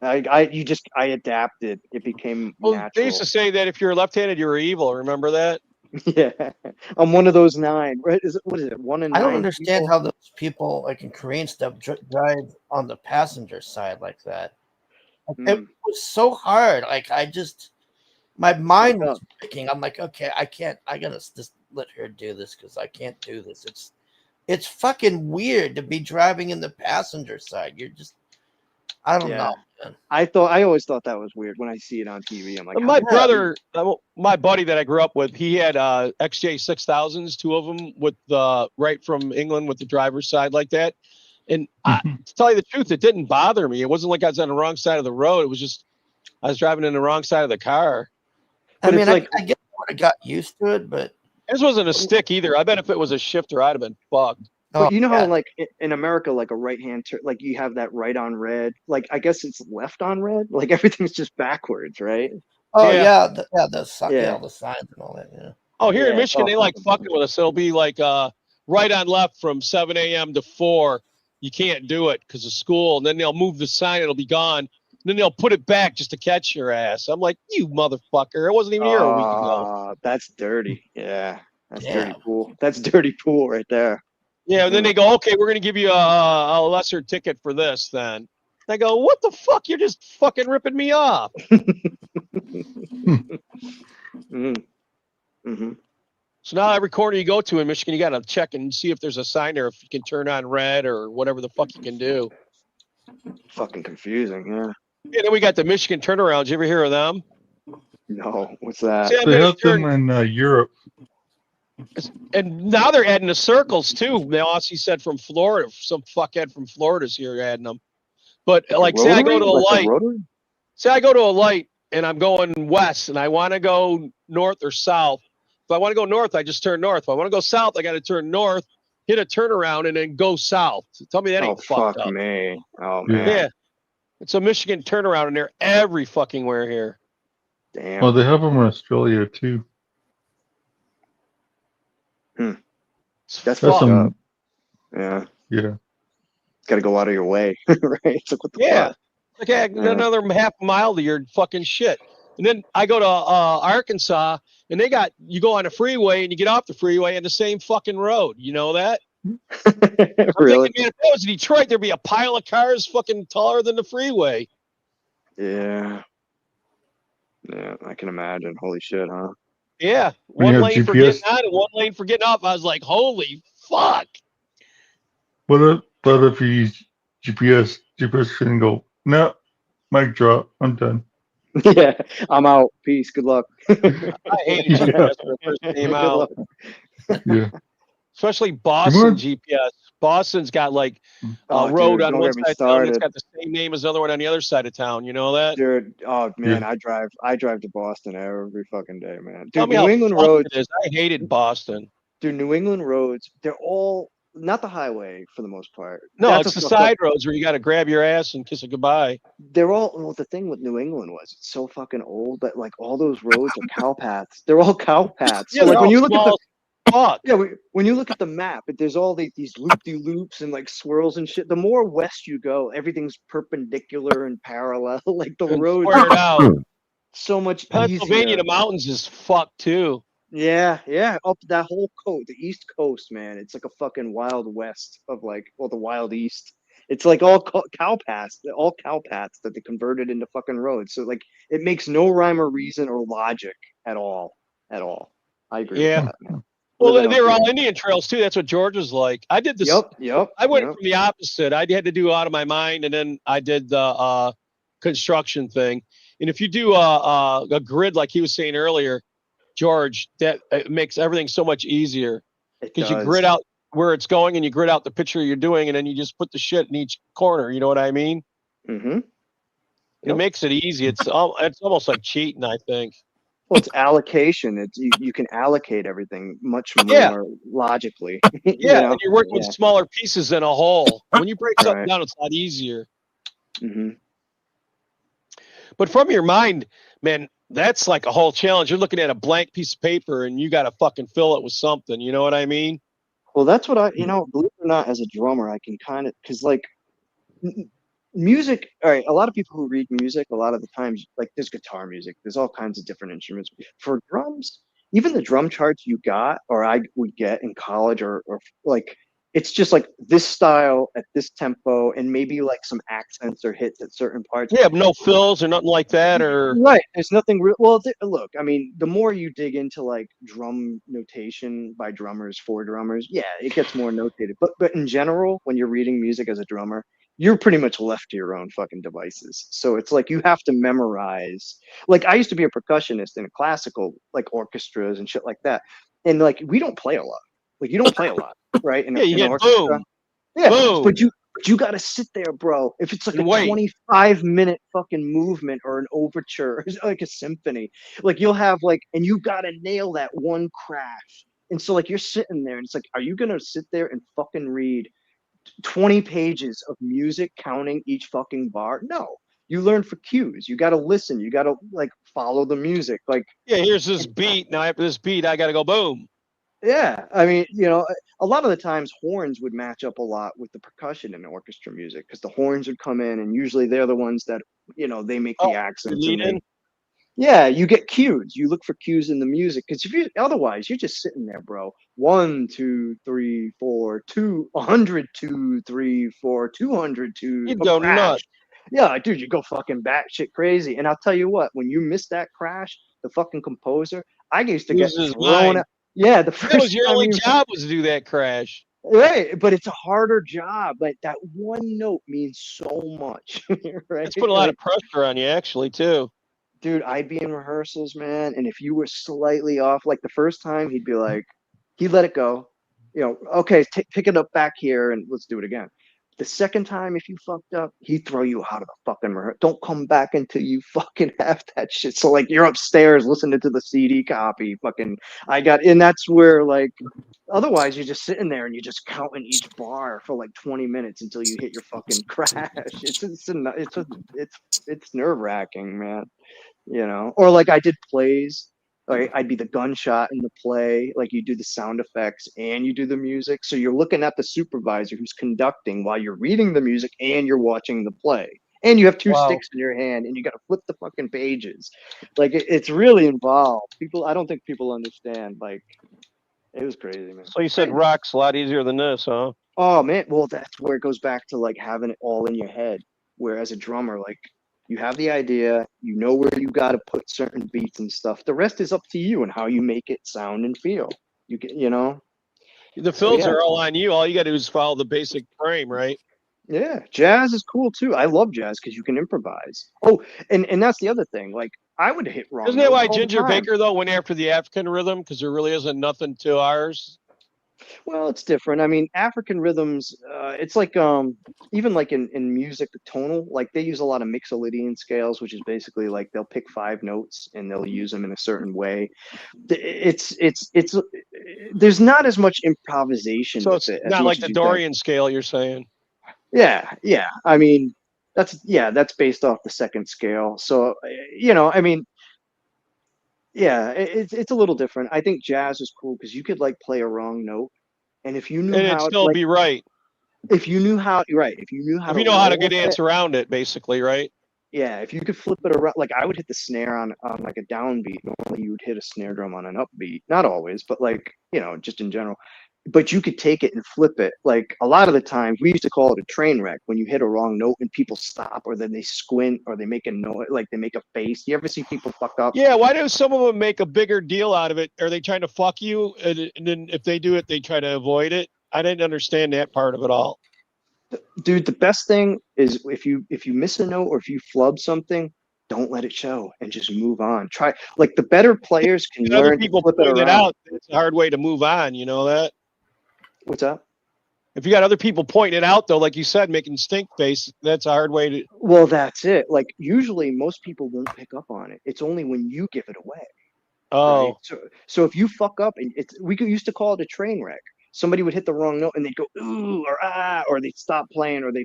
S12: I adapted. It became
S7: Well,
S12: natural.
S7: they used to say that if you're left-handed, you were evil. Remember that?
S12: Yeah, I'm one of those 9. Right? What is it? 1 in
S10: I don't
S12: 9
S10: understand
S12: people?
S10: how those people, like in Korean stuff, drive on the passenger side like that. Like, it was so hard. Like my mind was breaking. I'm like, okay, I can't. I gotta just let her do this because I can't do this. It's fucking weird to be driving in the passenger side. You're just, I don't
S12: Yeah.
S10: know, man.
S12: I always thought that was weird when I see it on TV. I'm like, how
S7: My
S12: did that
S7: brother, my buddy that I grew up with, he had XJ 6000s, 2 of them with right from England with the driver's side like that. And to tell you the truth, it didn't bother me. It wasn't like I was on the wrong side of the road. It was just I was driving in the wrong side of the car.
S10: I mean, I guess I would have got used to it, but
S7: This wasn't a stick either. I bet if it was a shifter, I'd have been fucked.
S12: But you know how like in America, like a right hand turn, like you have that right on red. Like I guess it's left on red. Like everything's just backwards, right?
S10: oh
S7: Yeah.
S10: the
S12: Yeah.
S10: all the signs and all that. Yeah.
S7: Oh, here in
S12: Yeah, it's
S7: Michigan,
S12: all
S7: they like fucking with us. It'll be like right on left from 7 a.m. to 4. You can't do it because of school. And then they'll move the sign. It'll be gone. Then they'll put it back just to catch your ass. I'm like, you motherfucker. It wasn't even here a week ago.
S12: That's dirty. Yeah, that's dirty
S10: Damn.
S12: pool. That's dirty pool right there.
S7: Yeah, and then they go, okay, we're going to give you a lesser ticket for this then. I go, what the fuck? You're just fucking ripping me off.
S12: Mm-hmm.
S7: So now every corner you go to in Michigan, you got to check and see if there's a sign there, if you can turn on red or whatever the fuck you can do.
S12: Fucking confusing, yeah.
S7: Yeah, then we got the Michigan turnarounds. You ever hear of them?
S12: No, what's that?
S7: See, I'm
S6: They
S7: gonna
S6: have them in Europe.
S7: And now they're adding the circles too. Now, Aussie said from Florida, some fuckhead from Florida's here adding them. But like, say I go to a light, and I'm going west, and I want to go north or south. If I want to go north, I just turn north. If I want to go south, I got to turn north, hit a turnaround, and then go south. Tell me that ain't fucked up.
S12: Me. Oh
S6: Yeah.
S12: man.
S7: Yeah, it's a Michigan turnaround, and they're every fucking where here.
S12: Damn.
S6: Well, they have them in Australia too.
S12: That's
S6: That's
S12: fucked
S6: some.
S12: up. Yeah.
S6: Yeah.
S12: Got to go out of your way, right? It's like what the
S7: Yeah.
S12: fuck?
S7: Okay, another half mile to your fucking shit. And then I go to Arkansas, and you go on a freeway, and you get off the freeway on the same fucking road. You know that?
S12: Really?
S7: Thinking, man, if that was Detroit, there'd be a pile of cars fucking taller than the freeway.
S12: Yeah. Yeah, I can imagine. Holy shit, huh?
S7: Yeah,
S6: When you
S7: one
S6: have
S7: lane for
S6: GPS,
S7: getting on and one lane for getting off. I was like, holy fuck.
S6: but if you use GPS can go, no, mic drop, I'm done.
S12: Yeah, I'm out. Peace. Good luck.
S7: I hated GPS when it first came
S12: Good
S7: out.
S12: luck.
S6: Yeah.
S7: Especially Boston GPS. Boston's got like a
S12: Oh,
S7: road
S12: dude,
S7: on
S12: don't
S7: one
S12: get me
S7: side of town that's
S12: started.
S7: got the same name as the other one on the other side of town. You know that?
S12: Dude, oh man,
S6: Yeah.
S12: I drive to Boston every fucking day, man.
S7: Tell
S12: Dude,
S7: me
S12: New
S7: how
S12: England
S7: fucked
S12: roads,
S7: it is. I hated Boston.
S12: dude, New England roads, they're all not the highway for the most part.
S7: No,
S12: That's
S7: it's
S12: a
S7: the
S12: fucked up.
S7: side roads where you got to grab your ass and kiss it goodbye.
S12: They're all well, the thing with New England was it's so fucking old that like all those roads are cow paths. They're all cow paths.
S7: Yeah,
S12: So
S7: they're
S12: like when
S7: all
S12: you look at the
S7: small as fuck.
S12: yeah, when you look at the map, there's all these loop-de-loops and like swirls and shit. The more west you go, everything's perpendicular and parallel. Like the
S7: And
S12: roads
S7: squared out.
S12: so much
S7: Pennsylvania,
S12: easier.
S7: the mountains is fucked too.
S12: Yeah, up that whole coast, the East Coast, man. It's like a fucking wild west of like, well, the wild East. It's like all cow paths that they converted into fucking roads. So like, it makes no rhyme or reason or logic at all. I agree with
S7: Yeah.
S12: that, man.
S7: Well,
S12: Living
S7: they
S12: out
S7: were
S12: there.
S7: all Indian trails too. That's what Georgia's like. I did this.
S12: Yep.
S7: I went from the opposite. I had to do out of my mind, and then I did the construction thing. And if you do a grid like he was saying earlier, George, that it makes everything so much easier because you grid out where it's going and you grid out the picture you're doing, and then you just put the shit in each corner. You know what I mean?
S12: Mm-hmm.
S7: It makes it easy. It's almost like cheating, I think.
S12: Well, it's allocation. It's you can allocate everything much
S7: Yeah.
S12: more logically.
S7: Yeah, and you're working with smaller pieces than a whole. When you break something
S12: Right.
S7: down, it's a lot easier.
S12: Mm-hmm.
S7: But from your mind, man, that's like a whole challenge. You're looking at a blank piece of paper and you got to fucking fill it with something. You know what I mean?
S12: Well, that's what believe it or not, as a drummer, I can kind of, because like music, all right, a lot of people who read music, a lot of the times, like there's guitar music, there's all kinds of different instruments. For drums, even the drum charts you got or I would get in college or like it's just like this style at this tempo and maybe like some accents or hits at certain parts.
S7: Yeah, but no fills or nothing like that, or
S12: Right. There's nothing real. Well, look, I mean, the more you dig into like drum notation by drummers for drummers, yeah, it gets more notated. But in general, when you're reading music as a drummer, you're pretty much left to your own fucking devices. So it's like you have to memorize. Like I used to be a percussionist in classical like orchestras and shit like that, and like we don't play a lot. Like you don't play a lot, right?
S7: yeah, you
S12: In an
S7: get
S12: orchestra.
S7: boom,
S12: Yeah,
S7: boom,
S12: but you got to sit there, bro. If it's like
S7: and
S12: a
S7: wait.
S12: 25-minute fucking movement or an overture, it's like a symphony, like you'll have like, and you got to nail that one crash. And so like you're sitting there, and it's like, are you gonna sit there and fucking read 20 pages of music counting each fucking bar? No. You learn for cues. You got to listen. You got to like follow the music. Like,
S7: Yeah, here's this beat. Now after this beat, I got to go boom.
S12: yeah, I mean, a lot of the times horns would match up a lot with the percussion in orchestra music because the horns would come in, and usually they're the ones that they make the
S7: Oh,
S12: accents and
S7: lead
S12: they,
S7: in.
S12: yeah, you get cues. You look for cues in the music because if you otherwise you're just sitting there, bro. 1, 2, 3, 4, 2, 100, 2, 3, 4, 202,
S7: You'd
S12: a
S7: go
S12: crash.
S7: nuts.
S12: Yeah, dude, you go fucking batshit crazy. And I'll tell you what, when you miss that crash, the fucking composer, I used to get
S7: Loses his
S12: thrown
S7: mind.
S12: out. Yeah, the
S7: That was
S12: first
S7: your
S12: time
S7: only
S12: you
S7: job was to do that crash.
S12: right, but it's a harder job. Like that one note means so much, right?
S7: It's put a lot
S12: Like,
S7: of pressure on you, actually, too.
S12: dude, I'd be in rehearsals, man, and if you were slightly off, like the first time, he'd be like, he'd let it go, okay, pick it up back here and let's do it again. The second time, if you fucked up, he'd throw you out of the fucking rehearsal. Don't come back until you fucking have that shit. So like you're upstairs listening to the CD copy, fucking and that's where like otherwise you're just sitting there and you're just counting each bar for like 20 minutes until you hit your fucking crash. It's nerve-wracking, man. Or like I did plays, like I'd be the gunshot in the play, like you do the sound effects and you do the music, so you're looking at the supervisor who's conducting while you're reading the music and you're watching the play, and you have two
S7: Wow.
S12: sticks in your hand and you got to flip the fucking pages. Like it's really involved. I don't think people understand. Like it was crazy, man.
S7: So you said rock's a lot easier than this, huh?
S12: Oh man, well that's where it goes back to like having it all in your head. Where as a drummer, like you have the idea, you know where you got to put certain beats and stuff. The rest is up to you and how you make it sound and feel.
S7: The fills
S12: yeah.
S7: are all on you. All you got to do is follow the basic frame, right?
S12: Yeah, jazz is cool too. I love jazz because you can improvise. Oh, and that's the other thing. Like I would hit wrong
S7: Isn't that
S12: notes
S7: why
S12: all the
S7: Ginger
S12: time.
S7: Baker, though, went after the African rhythm? Because there really isn't nothing to ours.
S12: Well, it's different. I mean, African rhythms, it's like even like in music, the tonal, like they use a lot of Mixolydian scales, which is basically like they'll pick 5 notes and they'll use them in a certain way. It's there's not as much improvisation
S7: So
S12: with
S7: it's
S12: it as
S7: not
S12: much
S7: like
S12: as
S7: the
S12: you think.
S7: Dorian scale, you're saying.
S12: Yeah. I mean, that's based off the second scale. So, I mean, yeah, it's a little different. I think jazz is cool because you could like play a wrong note, and if you knew
S7: And it'd
S12: how,
S7: still
S12: like,
S7: be right.
S12: if you knew how, right, if you knew how
S7: If
S12: to
S7: you know how to
S12: roll
S7: get
S12: with it,
S7: dance around it, basically, right?
S12: yeah, if you could flip it around, like I would hit the snare on like a downbeat. Normally, you would hit a snare drum on an upbeat. Not always, but like just in general. But you could take it and flip it. Like a lot of the times, we used to call it a train wreck when you hit a wrong note and people stop, or then they squint, or they make a noise, like they make a face. You ever see people fuck up?
S7: Yeah, why do some of them make a bigger deal out of it? Are they trying to fuck you? And then if they do it, they try to avoid it? I didn't understand that part of it all.
S12: Dude, the best thing is if you miss a note or if you flub something, don't let it show and just move on. Try like the better players can
S7: And other
S12: learn to
S7: people
S12: flip it
S7: point it
S12: around.
S7: out. It's a hard way to move on. You know that?
S12: What's up?
S7: If you got other people pointing it out, though, like you said, making stink face, that's a hard way to.
S12: Well, that's it. Like usually most people won't pick up on it. It's only when you give it away.
S7: Oh,
S12: Right? So if you fuck up and used to call it a train wreck. Somebody would hit the wrong note and they'd go ooh or ah, or they'd stop playing or they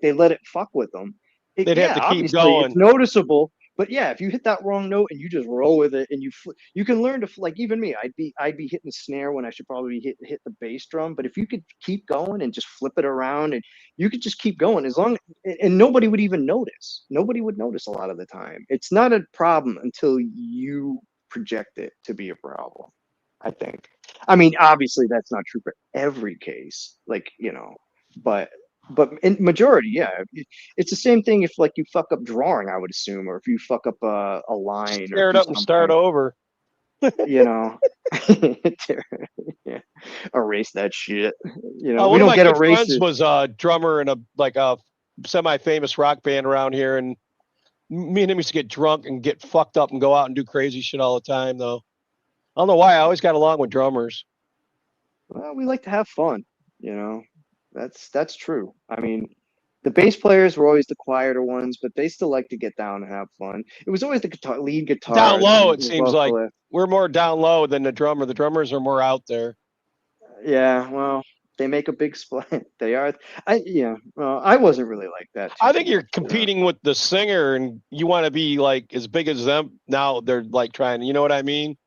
S12: they let it fuck with them.
S7: they'd have
S12: Yeah,
S7: to keep
S12: obviously it's
S7: going.
S12: noticeable, but yeah, if you hit that wrong note and you just roll with it and you can learn to like even me, I'd be hitting the snare when I should probably hit the bass drum, but if you could keep going and just flip it around and you could just keep going as long and nobody would even notice. Nobody would notice a lot of the time. It's not a problem until you project it to be a problem. I think. I mean, obviously that's not true for every case, like, but in majority, yeah, it's the same thing if like you fuck up drawing, I would assume, or if you fuck up a line or
S7: Tear it
S12: do
S7: up and start
S12: something,
S7: over.
S12: yeah, erase that shit. We
S7: One of
S12: don't
S7: my
S12: get
S7: good friends
S12: erases.
S7: was a drummer in a semi-famous rock band around here, and me and him used to get drunk and get fucked up and go out and do crazy shit all the time. Though I don't know why I always got along with drummers.
S12: Well, we like to have fun, that's true. I mean, the bass players were always the quieter ones, but they still like to get down and have fun. It was always the lead guitar,
S7: Down low, it
S12: the
S7: seems like
S12: vocalist.
S7: we're more down low than the drummer. The drummers are more out there.
S12: Yeah, well, they make a big splash. They are. Well, I wasn't really like that.
S7: I think you're competing with the singer, and you want to be like as big as them. Now they're like trying. You know what I mean?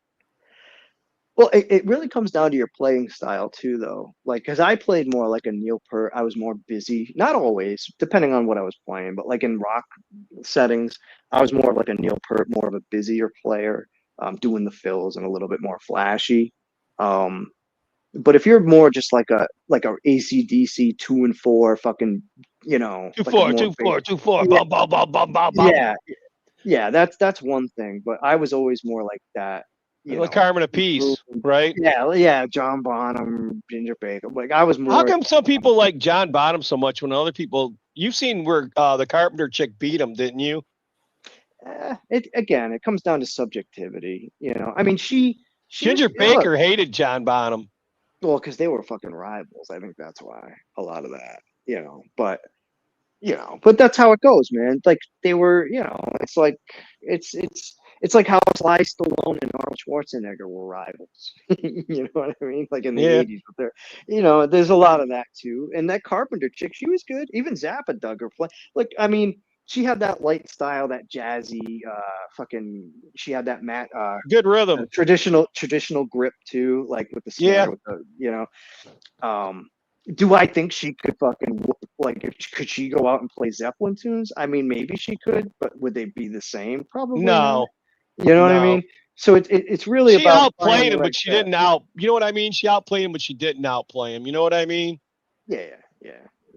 S12: Well, it really comes down to your playing style too, though. Like, because I played more like a Neil Peart. I was more busy. Not always, depending on what I was playing, but like in rock settings, I was more like a Neil Peart, more of a busier player, doing the fills and a little bit more flashy. But if you're more just like a AC/DC 2 and 4 fucking,
S7: Two
S12: like a
S7: four,
S12: more
S7: two four, two four.
S12: yeah,
S7: Bum bum bum bum bum bum.
S12: yeah, that's one thing. But I was always more like that,
S7: Like Carmen Apiece, right?
S12: yeah, John Bonham, Ginger Baker. Like I was
S7: How
S12: more.
S7: come some people like John Bonham so much when other people? You've seen where the Carpenter chick beat him, didn't you?
S12: It comes down to subjectivity. I mean, she
S7: Ginger Baker hated John Bonham.
S12: Well, because they were fucking rivals. I think that's why a lot of that. But that's how it goes, man. Like they were, it's like it's like how Sly Stallone and Arnold Schwarzenegger were rivals. You know what I mean? Like in the '80s, but there's a lot of that too. And that Carpenter chick, she was good. Even Zappa dug her play. Like, I mean, she had that light style, that jazzy, fucking. She had that
S7: good rhythm,
S12: traditional grip too, like with the snare, with the. Do I think she could fucking could she go out and play Zeppelin tunes? I mean, maybe she could, but would they be the same? Probably
S7: no.
S12: Not. You know what I mean? So it's really
S7: she
S12: about
S7: outplayed him, but she didn't out. You know what I mean? She outplayed him, but she didn't outplay him. You know what I mean?
S12: Yeah.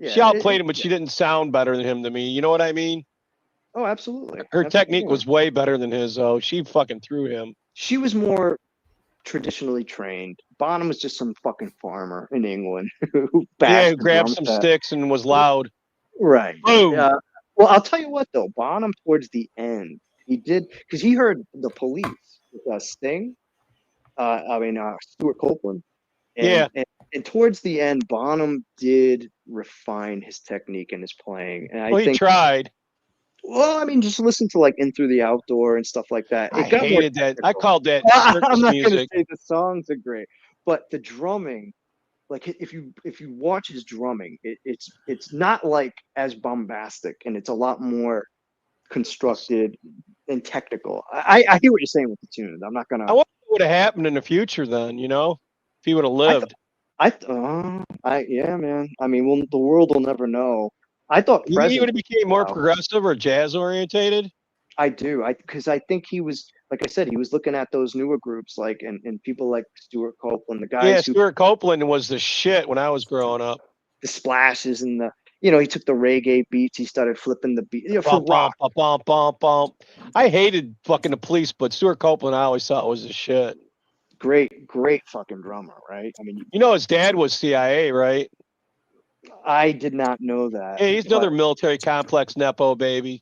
S7: She outplayed him, but she didn't sound better than him to me. You know what I mean?
S12: Oh, absolutely.
S7: Her technique was way better than his. Oh, she fucking threw him.
S12: She was more traditionally trained. Bonham was just some fucking farmer in England who
S7: grabbed some sticks and was loud.
S12: Right.
S7: Boom.
S12: Well, I'll tell you what though, Bonham towards the end, he did because he heard the Police with Sting. Stuart Copeland. And towards the end, Bonham did refine his technique and his playing. And I think
S7: he tried.
S12: Well, I mean, just listen to like "In Through the Outdoor" and stuff like that.
S7: I hated that. I called that
S12: I'm not
S7: music.
S12: going to say the songs are great, but the drumming, like if you watch his drumming, it's not like as bombastic, and it's a lot more constructed and technical. I hear what you're saying with the tunes. I'm not gonna.
S7: I wonder what would have happened in the future then. If he would have lived.
S12: Yeah, man. I mean, the world will never know. I thought
S7: he would have became more progressive or jazz orientated.
S12: I do. Because I think he was, like I said, he was looking at those newer groups, like and people like Stuart Copeland, the guys.
S7: Yeah, Stuart Copeland was the shit when I was growing up.
S12: The splashes and the, he took the reggae beats, he started flipping the beat. For rock.
S7: Bump. I hated fucking the Police, but Stuart Copeland I always thought was the shit.
S12: Great fucking drummer, right? I mean,
S7: his dad was CIA, right?
S12: I did not know that.
S7: Yeah, he's another military complex nepo baby.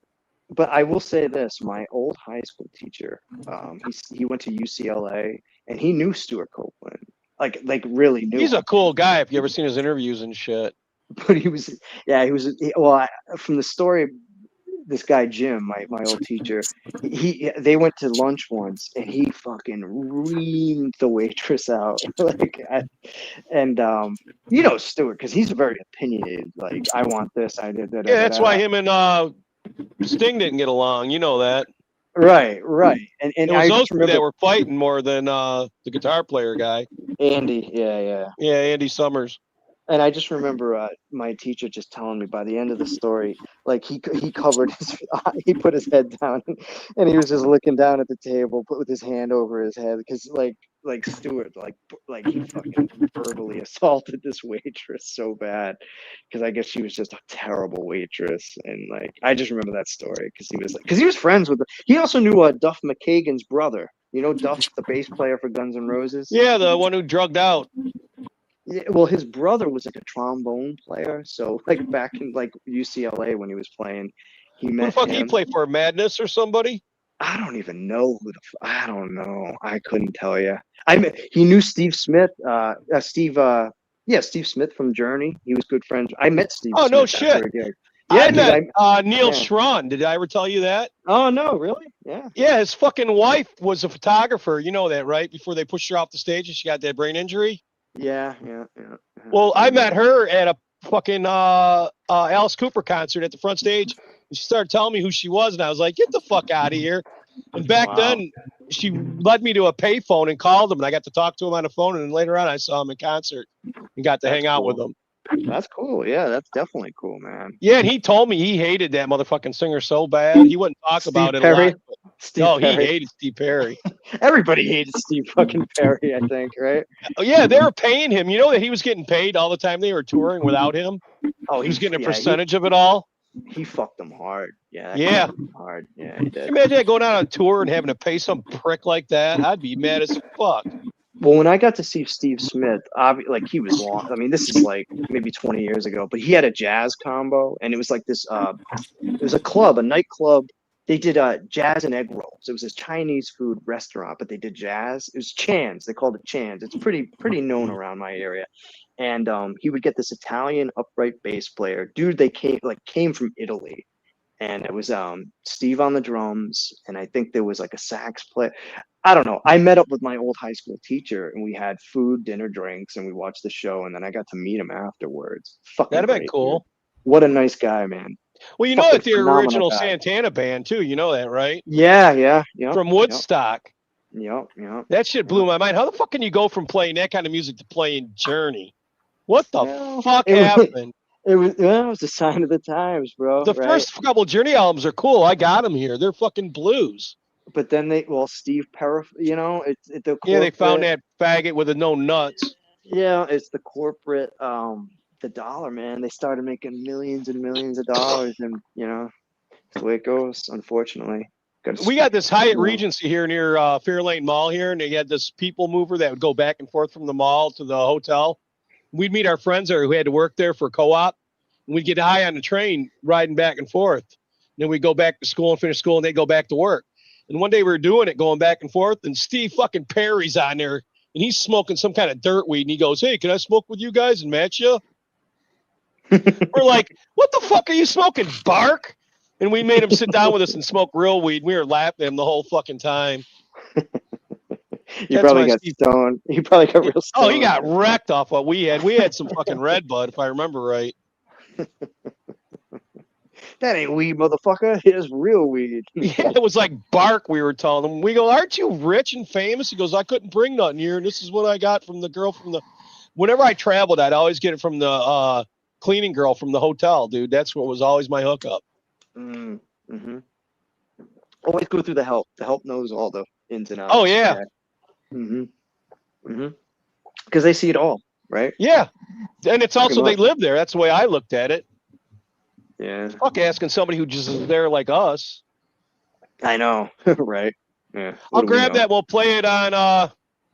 S12: But I will say this: my old high school teacher, he went to UCLA, and he knew Stuart Copeland, like really knew.
S7: He's a cool guy. If you ever seen his interviews and shit.
S12: But from the story. This guy Jim, my old teacher, they went to lunch once, and he fucking reamed the waitress out, Stuart, because he's very opinionated. Like, I want this, I did that.
S7: Yeah, that's why him and Sting didn't get along. You know that.
S12: Right. And
S7: it was those two that were fighting more than the guitar player guy.
S12: Andy, yeah.
S7: Yeah, Andy Summers.
S12: And I just remember my teacher just telling me by the end of the story, like he covered his, he put his head down, and he was just looking down at the table, put with his hand over his head, because like Stuart, like he fucking verbally assaulted this waitress so bad, because I guess she was just a terrible waitress, and like I just remember that story because he was friends with. He also knew Duff McKagan's brother. You know Duff, the bass player for Guns N' Roses.
S7: Yeah, the one who drugged out.
S12: Yeah, well, his brother was like a trombone player. So like back in like UCLA when he was playing, he
S7: Who the
S12: met
S7: fuck
S12: him.
S7: he play for? Madness or somebody?
S12: I don't even know I don't know. I couldn't tell you. He knew Steve Smith. Steve Smith from Journey. He was good friends. I met Steve.
S7: Oh,
S12: Smith
S7: no
S12: after
S7: shit.
S12: a gig.
S7: I
S12: dude,
S7: met Neil
S12: yeah.
S7: Schron. Did I ever tell you that?
S12: Oh no, really? Yeah.
S7: Yeah, his fucking wife was a photographer. You know that, right? Before they pushed her off the stage and she got that brain injury.
S12: Yeah.
S7: Well, I met her at a fucking Alice Cooper concert at the front stage. And she started telling me who she was, and I was like, "Get the fuck out of here!" And back then, she led me to a payphone and called him, and I got to talk to him on the phone. And then later on, I saw him in concert and got to hang out with him.
S12: That's cool. Yeah, that's definitely cool, man.
S7: Yeah, and he told me he hated that motherfucking singer so bad. He wouldn't talk about it
S12: Perry?
S7: a lot. No, he hated Steve Perry.
S12: Everybody hated Steve fucking Perry, I think, right?
S7: Oh, yeah, they were paying him. You know that he was getting paid all the time they were touring without him?
S12: Oh,
S7: he was getting a percentage of it all.
S12: He fucked them hard. Yeah.
S7: Yeah.
S12: Hard. Yeah, he did.
S7: Imagine going out on tour and having to pay some prick like that. I'd be mad as fuck.
S12: Well, when I got to see Steve Smith, like he was long. I mean, this is like maybe 20 years ago, but he had a jazz combo, and it was like this. It was a nightclub. They did jazz and egg rolls. It was this Chinese food restaurant, but they did jazz. It was Chan's. They called it Chan's. It's pretty known around my area. And he would get this Italian upright bass player. Dude, they came from Italy. And it was Steve on the drums, and I think there was like a sax player. I don't know. I met up with my old high school teacher, and we had food, dinner, drinks, and we watched the show, and then I got to meet him afterwards. Fucking
S7: That'd have been
S12: great,
S7: cool.
S12: dude. What a nice guy, man.
S7: Well, you know
S12: Fucking
S7: that the
S12: phenomenal
S7: original
S12: guy.
S7: Santana band too. You know that, right?
S12: Yeah.
S7: From Woodstock.
S12: Yep.
S7: That shit blew my mind. How the fuck can you go from playing that kind of music to playing Journey? What the fuck happened?
S12: It was a sign of the times, bro.
S7: The first couple Journey albums are cool. I got them here. They're fucking blues.
S12: But then Steve Perry, you know,
S7: yeah, they found that faggot with no nuts.
S12: Yeah, it's the corporate, the dollar, man. They started making millions and millions of dollars, and you know, that's the way it goes. Unfortunately,
S7: we got this Hyatt Regency here near Fairlane Mall here, and they had this people mover that would go back and forth from the mall to the hotel. We'd meet our friends there who had to work there for co-op, and we'd get high on the train riding back and forth. And then we'd go back to school and finish school, and they'd go back to work. And one day we were doing it, going back and forth, and Steve fucking Perry's on there, and he's smoking some kind of dirt weed, and he goes, "Hey, can I smoke with you guys and match you?" We're like, "What the fuck are you smoking, bark?" And we made him sit down with us and smoke real weed. We were laughing at him the whole fucking time.
S12: You probably got stoned. He probably got real stoned.
S7: Oh, he got wrecked off what we had. We had some fucking Red Bud, if I remember right.
S12: That ain't weed, motherfucker. It's real weed.
S7: Yeah, it was like bark, we were telling him. We go, "Aren't you rich and famous?" He goes, "I couldn't bring nothing here, and this is what I got from the girl from the..." Whenever I traveled, I'd always get it from the cleaning girl from the hotel, dude. That's what was always my hookup.
S12: Mm-hmm. Always go through the help. The help knows all the ins and outs.
S7: Oh, yeah.
S12: Because they see it all, right?
S7: Yeah. And it's also, they live there. That's the way I looked at it.
S12: Yeah.
S7: Fuck asking somebody who just is there like us.
S12: I know. Right. Yeah.
S7: I'll grab that. We'll play it on,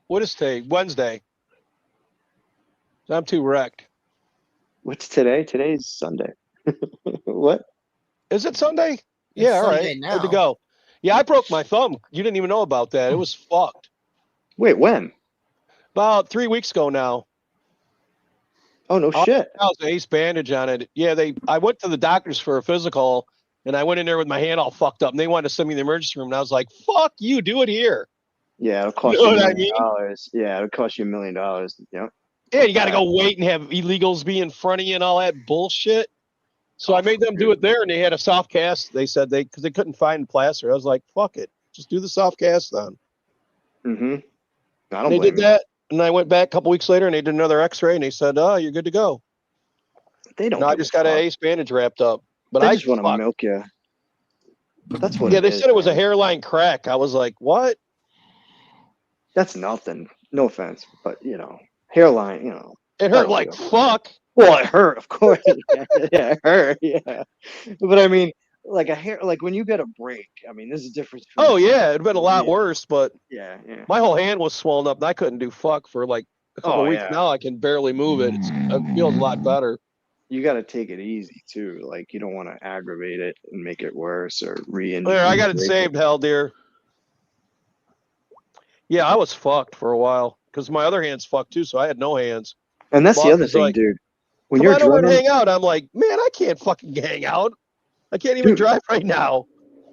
S7: what is today? Wednesday. I'm too wrecked.
S12: What's today? Today's Sunday. What?
S7: Is it Sunday? Yeah, all right.
S25: Sunday
S7: Good to
S25: now.
S7: go. Yeah, I broke my thumb. You didn't even know about that. It was fucked.
S12: Wait, when?
S7: About 3 weeks ago now.
S12: Oh, no shit.
S7: I was an ace bandage on it. Yeah, I went to the doctors for a physical, and I went in there with my hand all fucked up, and they wanted to send me to the emergency room, and I was like, "Fuck you, do it here."
S12: Yeah, it'll cost
S7: You know
S12: you
S7: what I
S12: $1 million. Yeah, it'll cost you $1 million. Yep.
S7: Yeah, you got to go wait and have illegals be in front of you and all that bullshit. So I made them do it there, and they had a soft cast. They said because they couldn't find plaster. I was like, "Fuck it, just do the soft cast then."
S12: Mm-hmm. I don't
S7: They
S12: blame
S7: did that, And I went back a couple weeks later, and they did another X-ray, and they said, "Oh, you're good to go."
S12: They don't.
S7: No, I
S12: give
S7: just
S12: a
S7: got an
S12: fuck.
S7: ace bandage wrapped up. But
S12: They
S7: I
S12: just want to
S7: fuck.
S12: milk you. That's what
S7: Yeah,
S12: it
S7: they
S12: is,
S7: said it was a
S12: man.
S7: hairline crack. I was like, "What?"
S12: That's nothing. No offense, but hairline.
S7: It hurt
S12: That'll
S7: like
S12: heal.
S7: fuck.
S12: Well, it hurt, of course. Yeah, it hurt. Yeah, but I mean, like a hair, like when you get a break. I mean, there's a difference between.
S7: Oh yeah, it'd been a lot
S12: Yeah,
S7: worse, but
S12: yeah, yeah.
S7: my whole hand was swollen up, and I couldn't do fuck for like a couple
S12: Oh
S7: weeks.
S12: yeah.
S7: Now I can barely move it. It feels a lot better.
S12: You got to take it easy too. Like you don't want to aggravate it and make it worse or
S7: There, I got it
S12: re-break it.
S7: saved, hell dear. Yeah, I was fucked for a while because my other hand's fucked too, so I had no hands.
S12: And that's the
S7: Boss
S12: other
S7: was
S12: thing,
S7: like,
S12: dude. When
S7: "Come
S12: you're a
S7: on over and
S12: drummer,
S7: hang out." I'm like, "Man, I can't fucking hang out. I can't even
S12: dude,
S7: drive right now."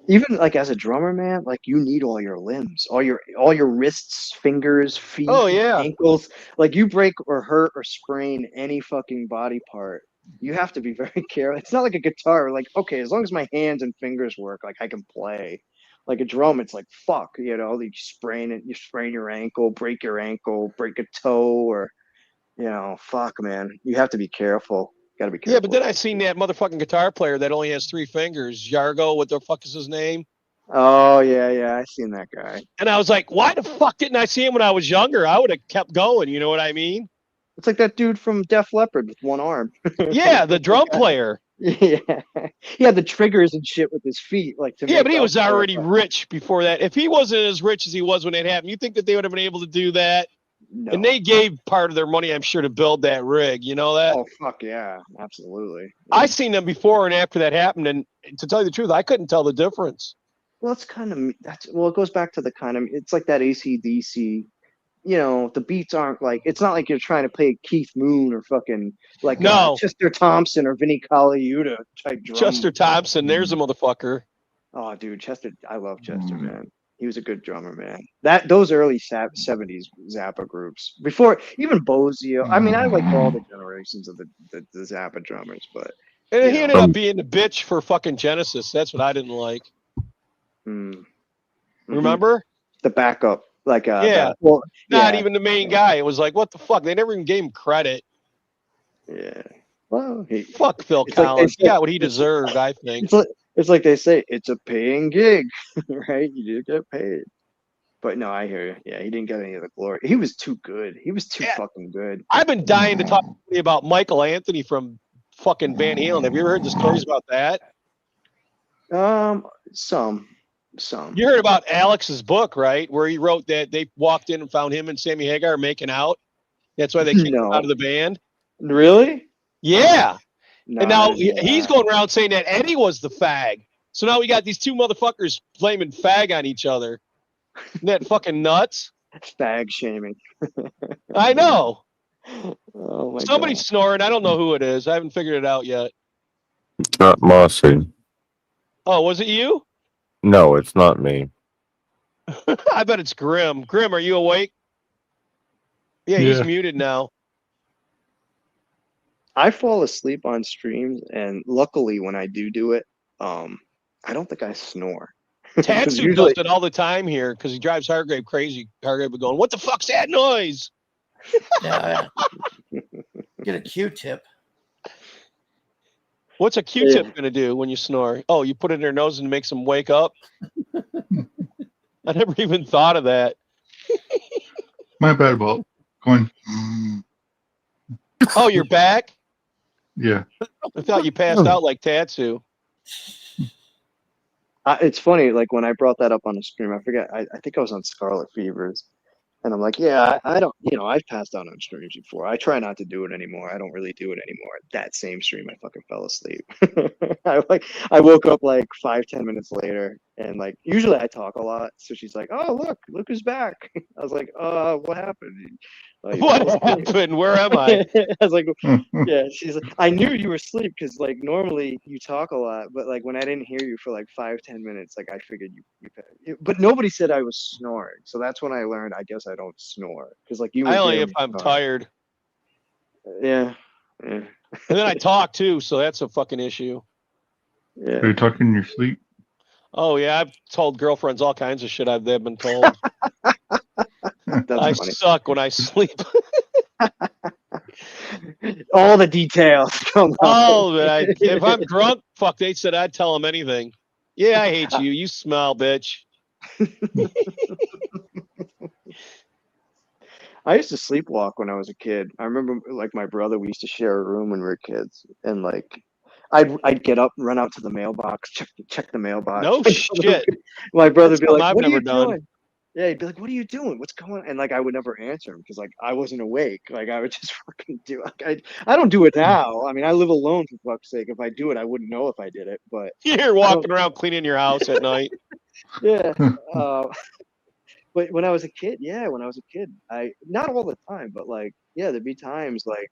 S12: even like as a drummer, man, like you need all your limbs, all your wrists, fingers, feet,
S7: Oh yeah,
S12: ankles. Like you break or hurt or sprain any fucking body part, you have to be very careful. It's not like a guitar. Like okay, as long as my hands and fingers work, like I can play. Like a drum, it's like fuck, you sprain it, you sprain your ankle, break a toe, or fuck, man. You have to be careful. Got to be
S7: yeah. But
S12: careful
S7: then
S12: with
S7: I
S12: that
S7: seen
S12: shit.
S7: that motherfucking guitar player that only has 3 fingers, Yargo. What the fuck is his name?
S12: Oh yeah, yeah, I seen that guy.
S7: And I was like, "Why the fuck didn't I see him when I was younger? I would have kept going." You know what I mean?
S12: It's like that dude from Def Leppard with one arm.
S7: Yeah, the drum player.
S12: Yeah, he had the triggers and shit with his feet, like to
S7: Yeah,
S12: make
S7: but he
S12: up
S7: was
S12: for it.
S7: already rich before that. If he wasn't as rich as he was when it happened, you think that they would have been able to do that?
S12: No.
S7: And they gave part of their money, I'm sure, to build that rig. You know that?
S12: Oh fuck yeah, absolutely.
S7: I seen them before and after that happened, and to tell you the truth, I couldn't tell the difference.
S12: Well, it goes back to the kind of it's like that AC/DC. The beats aren't like it's not like you're trying to play Keith Moon or fucking like
S7: No,
S12: Chester Thompson or Vinnie Colaiuta type drum.
S7: Chester Thompson, there's a motherfucker.
S12: Oh, dude, Chester, I love Chester, man. He was a good drummer, man. Those early '70s Zappa groups, before even Bozio. I mean, I like all the generations of the Zappa drummers, but
S7: And he ended up being the bitch for fucking Genesis. That's what I didn't like. Remember?
S12: The backup, like
S7: Yeah.
S12: well,
S7: Not
S12: yeah,
S7: even the main guy. It was like, what the fuck? They never even gave him credit.
S12: yeah. Well,
S7: Fuck Phil
S12: it's like they
S7: Collins. He
S12: say-
S7: got what he deserved, I think.
S12: it's like they say, it's a paying gig, right? You do get paid. But no, I hear you. Yeah, he didn't get any of the glory. He was too good. He was too fucking good.
S7: I've been dying to talk to you about Michael Anthony from fucking Van Halen. Have you ever heard the stories about that?
S12: Some.
S7: You heard about Alex's book, right? Where he wrote that they walked in and found him and Sammy Hagar making out. That's why they kicked him out of the band.
S12: Really?
S7: Yeah.
S12: No,
S7: And now
S12: I didn't know
S7: he's
S12: that.
S7: going around saying that Eddie was the fag. So now we got these two motherfuckers blaming fag on each other. Isn't that fucking nuts?
S12: Fag shaming.
S7: I know.
S12: Oh my
S7: Somebody's
S12: god.
S7: snoring. I don't know who it is. I haven't figured it out yet.
S13: It's not Mossy.
S7: Oh, was it you?
S13: No, it's not me.
S7: I bet it's Grim. Grim, are you awake? Yeah, he's
S6: Yeah.
S7: muted now.
S12: I fall asleep on streams, and luckily when I do it, I don't think I snore. 'Cause
S7: Tatsu
S12: usually,
S7: does it all the time here because he drives Hargrave crazy. Hargrave be going, "What the fuck's that noise?"
S25: Yeah. Get a Q-tip.
S7: What's a Q-tip gonna do when you snore? Oh, you put it in their nose and it makes them wake up. I never even thought of that.
S6: My bad about going.
S7: Oh, you're back?
S6: Yeah.
S7: I thought you passed out like Tatsu.
S12: it's funny. Like when I brought that up on the stream, I forget. I think I was on Scarlet Fevers, and I'm like, yeah, I don't. I've passed out on streams before. I try not to do it anymore. I don't really do it anymore. That same stream, I fucking fell asleep. I woke up like 5-10 minutes later, and like usually I talk a lot. So she's like, "Oh, look who's back." I was like, what happened?" Like,
S7: What happened? Where am I?
S12: I was like, yeah. She's like, I knew you were asleep because like normally you talk a lot, but like when I didn't hear you for like 5-10 minutes, like I figured you. But nobody said I was snoring, so that's when I learned. I guess I don't snore because like you.
S7: I
S12: would
S7: only
S12: hear
S7: if
S12: me
S7: I'm
S12: snore.
S7: tired.
S12: Yeah.
S7: And then I talk too, so that's a fucking issue.
S12: Yeah.
S6: Are you talking in your sleep?
S7: Oh yeah, I've told girlfriends all kinds of shit they've been told.
S12: That's
S7: I
S12: funny.
S7: suck when I sleep.
S12: All the details come out.
S7: Oh, man, if I'm drunk, fuck, they said I'd tell them anything. Yeah, I hate you. You smell, bitch.
S12: I used to sleepwalk when I was a kid. I remember, like, my brother, we used to share a room when we were kids, and like, I'd get up and run out to the mailbox, check the mailbox.
S7: No shit.
S12: My brother
S7: That's
S12: would be
S7: something
S12: like,
S7: I've
S12: "What are
S7: never
S12: you
S7: done.
S12: doing?" Yeah, he'd be like, "What are you doing? What's going on?" And like, I would never answer him because like I wasn't awake. Like, I would just fucking do. Like, I don't do it now. I mean, I live alone for fuck's sake. If I do it, I wouldn't know if I did it. But
S7: You're
S12: I don't.
S7: walking around cleaning your house at night.
S12: Yeah. But when I was a kid, yeah, when I was a kid, I not all the time, but like, yeah, there'd be times like,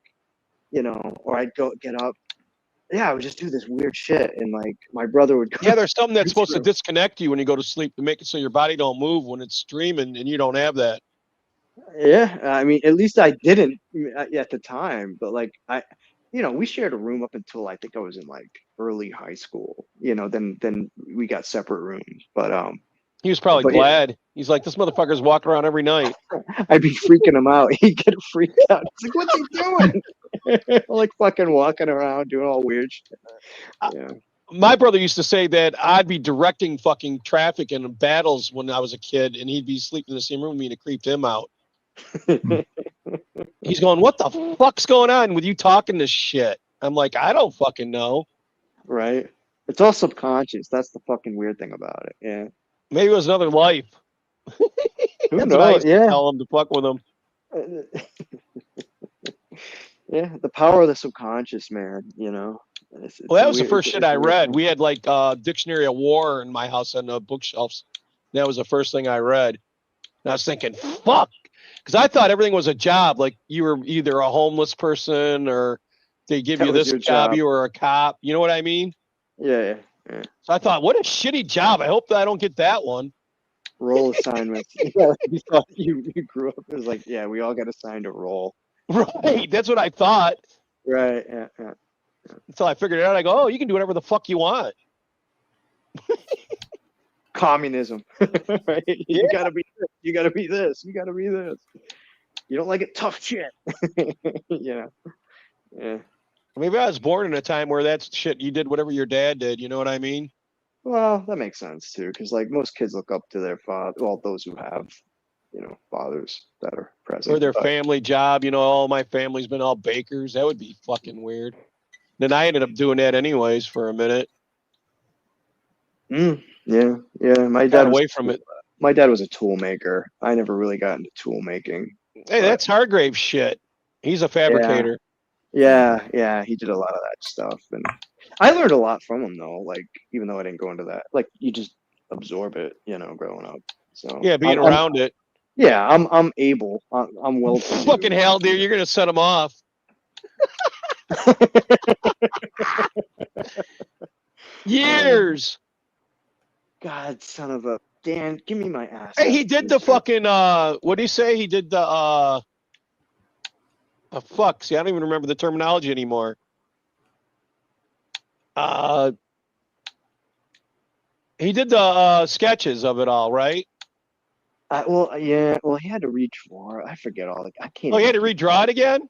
S12: or I'd go get up. Yeah, I would just do this weird shit, and like my brother would go
S7: Yeah,
S12: to
S7: there's something that's
S12: his
S7: supposed to
S12: room.
S7: disconnect you when you go to sleep to make it so your body don't move when it's streaming, and you don't have that.
S12: Yeah, I mean, at least I didn't at the time, but like we shared a room up until I think I was in like early high school. Then we got separate rooms,
S7: He was probably
S12: but yeah,
S7: glad. He's like, this motherfucker's walking around every night.
S12: I'd be freaking him out. He'd get freaked out. He's like, "What's he doing?" Like fucking walking around doing all weird shit. Yeah.
S7: My brother used to say that I'd be directing fucking traffic and battles when I was a kid, and he'd be sleeping in the same room with me to creep him out. He's going, what the fuck's going on with you talking this shit? I'm like, I don't fucking know.
S12: Right? It's all subconscious. That's the fucking weird thing about it. Yeah.
S7: Maybe it was another life.
S12: Who
S7: That's what I
S12: knows?
S7: used to
S12: Yeah.
S7: tell him to fuck with him.
S12: Yeah, the power of the subconscious, man. It's
S7: Well, that was the
S12: weird.
S7: first shit
S12: It's
S7: I
S12: a weird
S7: read.
S12: thing.
S7: We had like Dictionary of War in my house on the bookshelves. That was the first thing I read. And I was thinking, fuck. Because I thought everything was a job. Like you were either a homeless person or they give
S12: That
S7: you
S12: was
S7: this
S12: your
S7: job,
S12: job.
S7: you were a cop. You know what I mean?
S12: Yeah.
S7: So I thought, what a shitty job. I hope that I don't get that one.
S12: Role assignments. Yeah, you thought you grew up. It was like, yeah, we all got assigned a role.
S7: Right. That's what I thought.
S12: Right. Yeah.
S7: Until I figured it out. I go, oh, you can do whatever the fuck you want.
S12: Communism. Right?
S7: Yeah.
S12: You gotta be this. You gotta be this. You gotta be this. You don't like it? Tough shit. Yeah.
S7: Maybe I was born in a time where that's shit. You did whatever your dad did. You know what I mean?
S12: Well, that makes sense too, because like most kids look up to their father. Well, those who have, fathers that are present.
S7: Or their
S12: But
S7: family job. All my family's been all bakers. That would be fucking weird. Then I ended up doing that anyways for a minute.
S12: Yeah. My
S7: Got
S12: dad was
S7: away from it.
S12: My dad was a tool maker. I never really got into tool making.
S7: Hey, that's Hargrave's shit. He's a fabricator.
S12: Yeah. He did a lot of that stuff, and I learned a lot from him though. Like even though I didn't go into that, like you just absorb it, growing up. So
S7: Yeah, being around it.
S12: Yeah, I'm able. I'm well.
S7: Fucking hell, dude! You're gonna set him off. Years.
S12: God, son of a Dan, give me my ass.
S7: Hey, he did the fucking what did he say? He did the fuck. See, I don't even remember the terminology anymore. He did the sketches of it all, right?
S12: Yeah. Well, he had to redraw. I forget all. I can't.
S7: Oh, he had to redraw it again?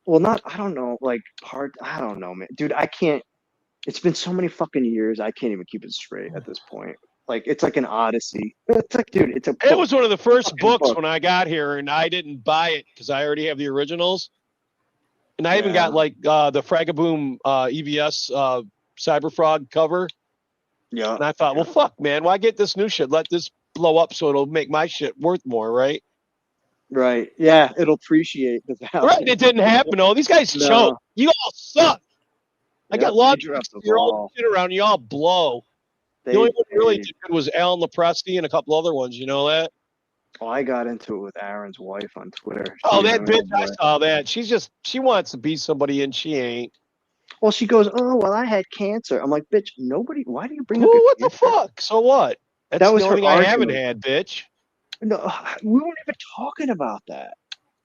S12: Well, I don't know. Like I don't know, man. Dude, I can't. It's been so many fucking years. I can't even keep it straight at this point. Like it's like an odyssey. It's like, dude, it's a.
S7: It was one of the first books
S12: book.
S7: when I got here, and I didn't buy it because I already have the originals. And I even got like the Fragaboom EVS Cyberfrog cover.
S12: Yeah.
S7: And I thought, well, fuck, man, why get this new shit? Let this blow up so it'll make my shit worth more, right?
S12: Right. Yeah, it'll appreciate the value.
S7: Right. It didn't happen. Oh, these guys choke. You all suck. I got lots of your old shit around. You all blow. The only one who really did good was Alan Lepresti and a couple other ones. You know that?
S12: Oh, I got into it with Aaron's wife on Twitter.
S7: Oh, that bitch! I saw that. She wants to be somebody and she ain't.
S12: Well, she goes, "Oh, well, I had cancer." I'm like, "Bitch, nobody. Why do you bring
S7: up
S12: your
S7: what
S12: cancer?
S7: The fuck? So what? That's
S12: that was
S7: the only
S12: her
S7: thing I
S12: argument.
S7: haven't had, bitch.
S12: No, we weren't even talking about that.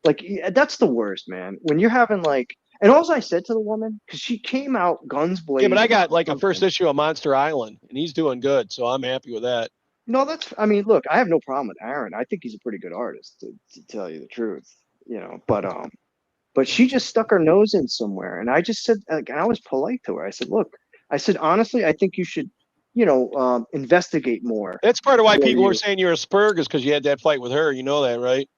S12: Like, that's the worst, man. When you're having like, and also I said to the woman, because she came out guns blazing.
S7: Yeah, but I got like a first issue of Monster Island, and he's doing good, so I'm happy with that.
S12: No, that's. I mean, look, I have no problem with Aaron. I think he's a pretty good artist, to tell you the truth. But she just stuck her nose in somewhere, and I just said, like, and I was polite to her. I said, look, I said honestly, I think you should, investigate more.
S7: That's part of why
S12: before
S7: people were
S12: you.
S7: saying you're a Spurg is because you had that fight with her. You know that, right?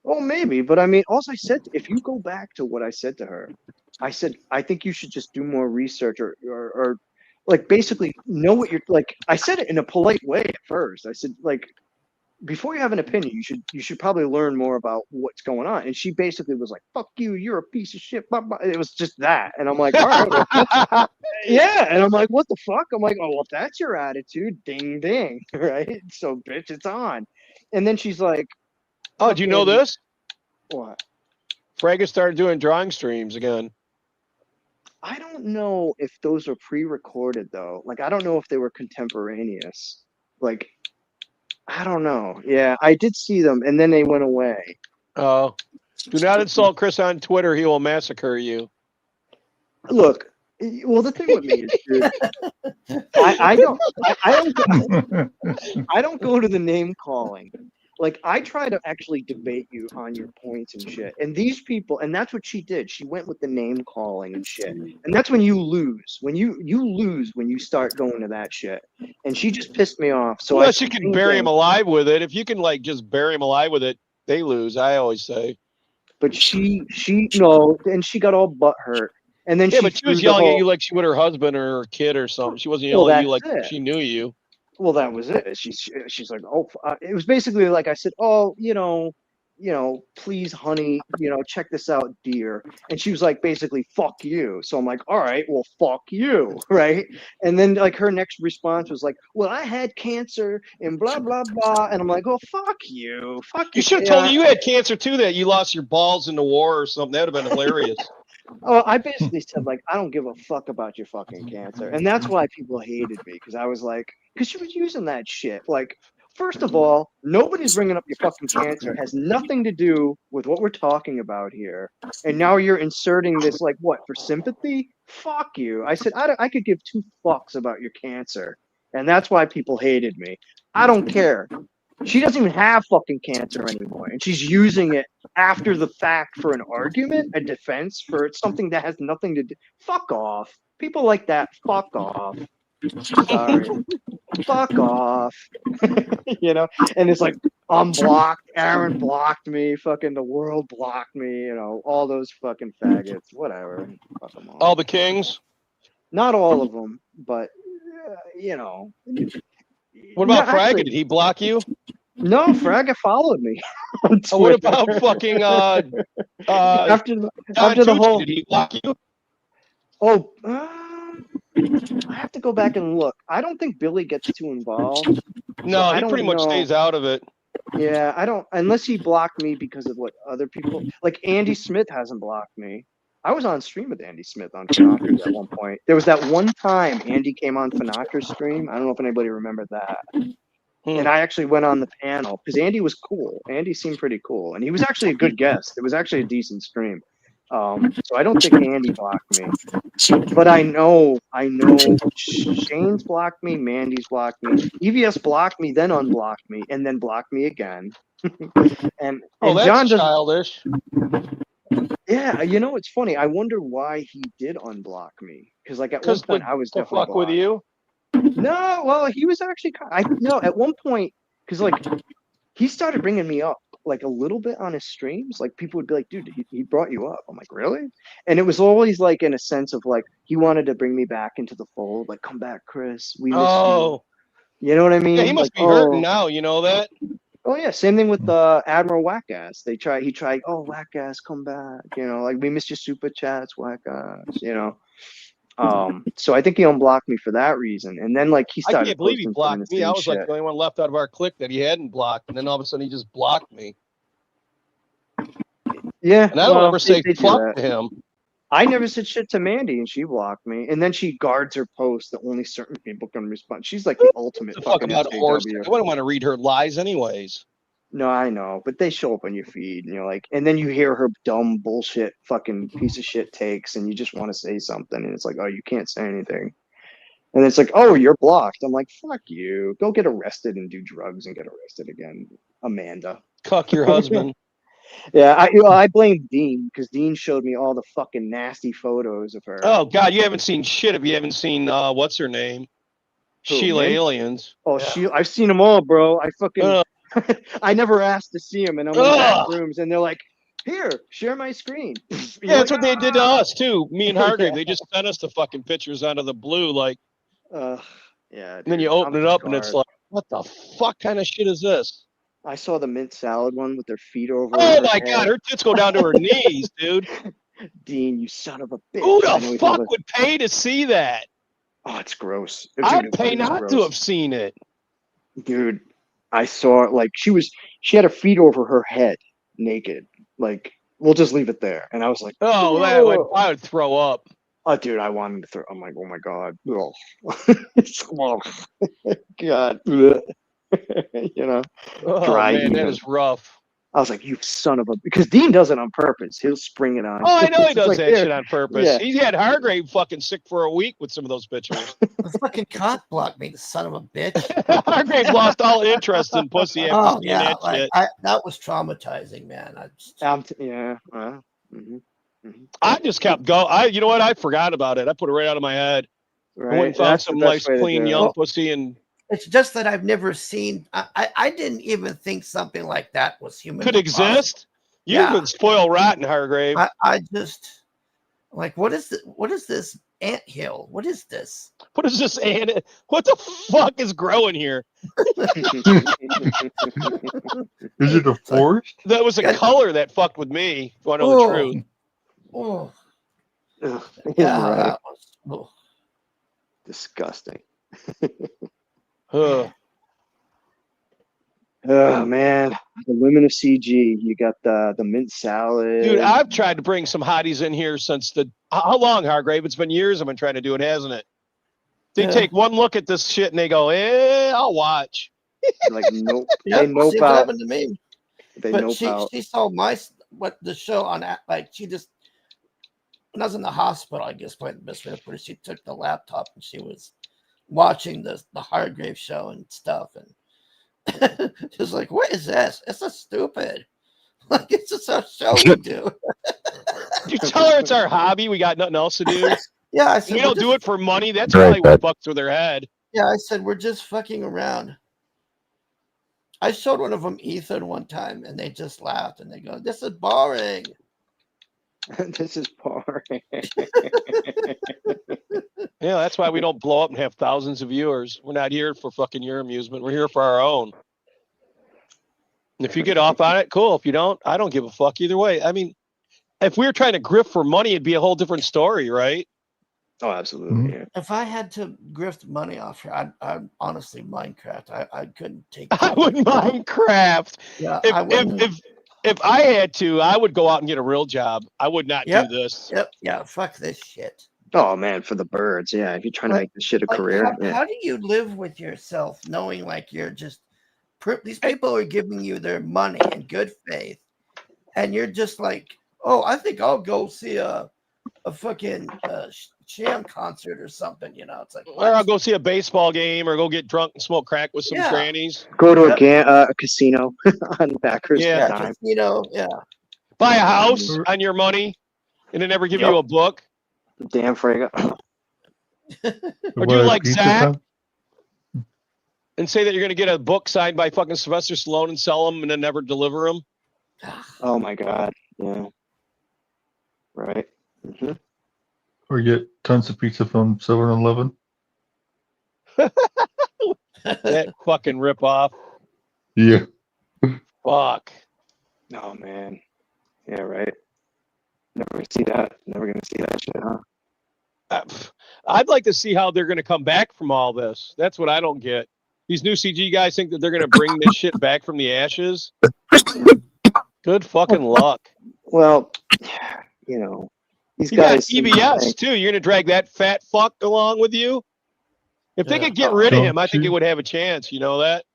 S12: Well, maybe, but I mean, also I said, if you go back to what I said to her, I said, I think you should just do more research or like basically know what you're like. I said it in a polite way at first. I said, like, before you have an opinion, you should probably learn more about what's going on. And she basically was like, "Fuck you, you're a piece of shit." Blah, blah. It was just that, and I'm like, all right, well, yeah. And I'm like, what the fuck? I'm like, oh, well, if that's your attitude, ding ding, right? So, bitch, it's on. And then she's like,
S7: Oh, do you know
S12: fucking
S7: this?
S12: what?
S7: Frega started doing drawing streams again.
S12: I don't know if those are pre-recorded though. Like, I don't know if they were contemporaneous. Like, I don't know. Yeah, I did see them, and then they went away.
S7: Oh, do not insult Chris on Twitter. He will massacre you.
S12: Look, well, the thing with me is, dude, I don't I don't go to the name calling. Like, I try to actually debate you on your points and shit. And these people, and that's what she did. She went with the name calling and shit. And that's when you lose. When you lose when you start going to that shit. And she just pissed me off. So
S7: Unless you can bury him alive with it. If you can like just bury him alive with it, they lose. I always say.
S12: But she no, and she got all butt hurt. And then
S7: yeah, but she was yelling at you like she would her husband or her kid or something. She wasn't yelling at you like she knew you.
S12: Well, that was it. She's like, oh, it was basically like I said, oh, please, honey, check this out, dear. And she was like, basically, fuck you. So I'm like, all right, well, fuck you, right? And then like her next response was like, well, I had cancer and blah blah blah. And I'm like, oh, fuck you, fuck you.
S7: You should have told her you had cancer too. That you lost your balls in the war or something. That would have been hilarious.
S12: Oh, I basically said, like, I don't give a fuck about your fucking cancer. And that's why people hated me, because I was like, because she was using that shit. Like, first of all, nobody's bringing up your fucking cancer. It has nothing to do with what we're talking about here. And now you're inserting this, like, what, for sympathy? Fuck you. I said, I could give two fucks about your cancer. And that's why people hated me. I don't care. She doesn't even have fucking cancer anymore. And she's using it after the fact for an argument, a defense for something that has nothing to do. Fuck off. People like that, fuck off. Sorry. Fuck off. And it's like, I'm blocked. Aaron blocked me. Fucking the world blocked me. All those fucking faggots. Whatever. Fuck them
S7: all the kings?
S12: Not all of them, but,
S7: What about Fraga? Did he block you?
S12: No, Fraga followed me.
S7: Oh, what about fucking
S12: after the whole?
S7: Did he block you?
S12: Oh, I have to go back and look. I don't think Billy gets too involved.
S7: No, he pretty much stays out of it.
S12: Yeah, I don't, unless he blocked me because of what other people, like Andy Smith hasn't blocked me. I was on stream with Andy Smith on Fanakra's at one point. There was that one time Andy came on Fanakra's stream. I don't know if anybody remembered that. And I actually went on the panel because Andy was cool. Andy seemed pretty cool. And he was actually a good guest. It was actually a decent stream. So I don't think Andy blocked me. But I know Shane's blocked me, Mandy's blocked me, EVS blocked me, then unblocked me, and then blocked me again. and
S7: that's
S12: John
S7: childish.
S12: Yeah, it's funny. I wonder why he did unblock me. Because like at one point I was definitely
S7: fuck with you.
S12: No, well, he was actually. At one point, because like he started bringing me up like a little bit on his streams. Like people would be like, "Dude, he brought you up." I'm like, "Really?" And it was always like in a sense of like he wanted to bring me back into the fold. Like, come back, Chris. We miss you. You know what I mean?
S7: Yeah, he must be hurting now. You know that.
S12: Oh yeah, same thing with Admiral Wackass. He tried, oh Wackass, come back. Like we missed your super chats, Wackass. So I think he unblocked me for that reason, and then like he started.
S7: I can't believe he blocked me. I was like the only one left out of our clique that he hadn't blocked, and then all of a sudden he just blocked me.
S12: Yeah,
S7: and I don't ever say fuck to him.
S12: I never said shit to Mandy, and she blocked me. And then she guards her post that only certain people can respond. She's like the ultimate fucking
S7: about horse. I wouldn't want to read her lies anyways.
S12: No, I know, but they show up on your feed, and you're like, and then you hear her dumb bullshit, fucking piece of shit takes, and you just want to say something, and it's like, oh, you can't say anything. And it's like, oh, you're blocked. I'm like, fuck you. Go get arrested and do drugs and get arrested again, Amanda.
S7: Cuck your husband.
S12: Yeah, I blame Dean because Dean showed me all the fucking nasty photos of her.
S7: Oh God, you haven't seen shit if you haven't seen what's her name?
S12: Who,
S7: Sheila
S12: me?
S7: Aliens.
S12: Oh, I've seen them all, bro. I fucking I never asked to see them, and I'm in back rooms, and they're like, "Here, share my screen."
S7: Yeah, that's what they did to us too. Me and Hargrave,
S12: Yeah.
S7: they just sent us the fucking pictures out of the blue, like.
S12: Yeah.
S7: And then you open it up, and it's like, what the fuck kind of shit is this?
S12: I saw the mint salad one with their feet over.
S7: Oh
S12: her
S7: my
S12: head.
S7: God, her tits go down to her knees, dude.
S12: Dean, you son of a bitch!
S7: Who
S12: I know
S7: the
S12: he's
S7: fuck
S12: not
S7: would pay to see that?
S12: Oh, it's gross.
S7: I'd pay
S12: It's
S7: not
S12: gross.
S7: to have seen it.
S12: Dude, I saw like she had her feet over her head, naked. Like, we'll just leave it there. And I was like,
S7: Oh, I would throw up.
S12: Oh, dude, I wanted to throw. I'm like, oh my God. Oh. God. You know,
S7: Oh
S12: dry
S7: man, that
S12: heaving.
S7: is rough.
S12: I was like, you son of a, because Dean does it on purpose. He'll spring it on.
S7: Oh, I know he
S12: It's
S7: does
S12: like,
S7: that
S12: here.
S7: shit on purpose.
S12: Yeah.
S7: He had Hargrave fucking sick for a week with some of those pictures.
S25: The fucking cock blocked me, the son of a bitch.
S7: Hargrave lost all interest in pussy after
S25: Oh
S7: seeing
S25: yeah,
S7: that
S25: like
S7: shit.
S25: that was traumatizing, man.
S12: Yeah.
S7: I just kept going. You know what? I forgot about it. I put it right out of my head. I went and found
S12: That's the
S7: some
S12: best
S7: nice,
S12: way to
S7: clean,
S12: do it.
S7: young pussy, and
S25: It's just that I've never seen. I didn't even think something like that was human.
S7: could exist. You've been spoiled rotten, Hargrave.
S25: I just like what is this anthill? What is this?
S7: What is this ant? What the fuck is growing here?
S6: Is it a forest?
S7: That was a color that fucked with me. If you want to know the truth.
S25: Oh,
S12: Yeah, right.
S25: that was,
S12: Disgusting.
S7: Ugh.
S12: Oh man, the women of CG. You got the mint salad.
S7: Dude, I've tried to bring some hotties in here since how long, Hargrave? It's been years I've been trying to do it, hasn't it? They take one look at this shit and they go, I'll watch.
S12: Like, nope.
S25: yeah,
S12: They nope
S25: see what
S12: out.
S25: happened to me.
S12: They
S25: But
S12: nope out.
S25: she saw the show on like she just when I was in the hospital, I guess playing the best way to put it, she took the laptop and she was watching the Hargrave show and stuff, and she was like, "What is this? It's so stupid. Like it's just our show we do."
S7: You tell her it's our hobby. We got nothing else to do.
S25: Yeah, I said
S7: we don't do it for money. That's
S13: Right,
S7: probably what
S13: but-
S7: fucked through their head.
S25: Yeah, I said we're just fucking around. I showed one of them Ethan one time, and they just laughed and they go, "This is boring."
S12: This is boring.
S7: Yeah, that's why we don't blow up and have thousands of viewers. We're not here for fucking your amusement. We're here for our own. And if you get off on it, cool. If you don't, I don't give a fuck either way. I mean, if we were trying to grift for money, it'd be a whole different story, right?
S12: Oh, absolutely. Yeah.
S25: If I had to grift money off here, I'd honestly Minecraft. I couldn't take.
S7: I wouldn't Minecraft.
S25: Yeah, I wouldn't.
S7: If I had to, I would go out and get a real job. I would not do this.
S25: Yep. Yeah. Fuck this shit.
S12: Oh man, for the birds. Yeah, if you're trying to make this shit a career.
S25: How do you live with yourself knowing like you're just these people are giving you their money in good faith, and you're just like, oh, I think I'll go see a fucking sham concert or something. You know, it's like,
S7: or I'll go see a baseball game, or go get drunk and smoke crack with some grannies.
S12: Go to a casino on backers.
S7: Yeah,
S25: casino. Yeah.
S7: Buy a house on your money, and then never give you a book.
S12: Damn Frega.
S7: Or do like Zach and say that you're going to get a book signed by fucking Sylvester Stallone and sell them and then never deliver them.
S12: Oh my God. Yeah. Right. Mm-hmm.
S6: Or get tons of pizza from 7-Eleven.
S7: That fucking ripoff.
S6: Yeah.
S7: Fuck.
S12: Oh man. Yeah. Right. Never gonna see that. Never gonna see that shit, huh?
S7: I'd like to see how they're going to come back from all this. That's what I don't get. These new CG guys think that they're going to bring this shit back from the ashes. Good fucking luck.
S12: Well, you know, these
S7: you
S12: guys.
S7: got EBS too. You're going to drag that fat fuck along with you. If they could get rid of him, I think it would have a chance. You know that?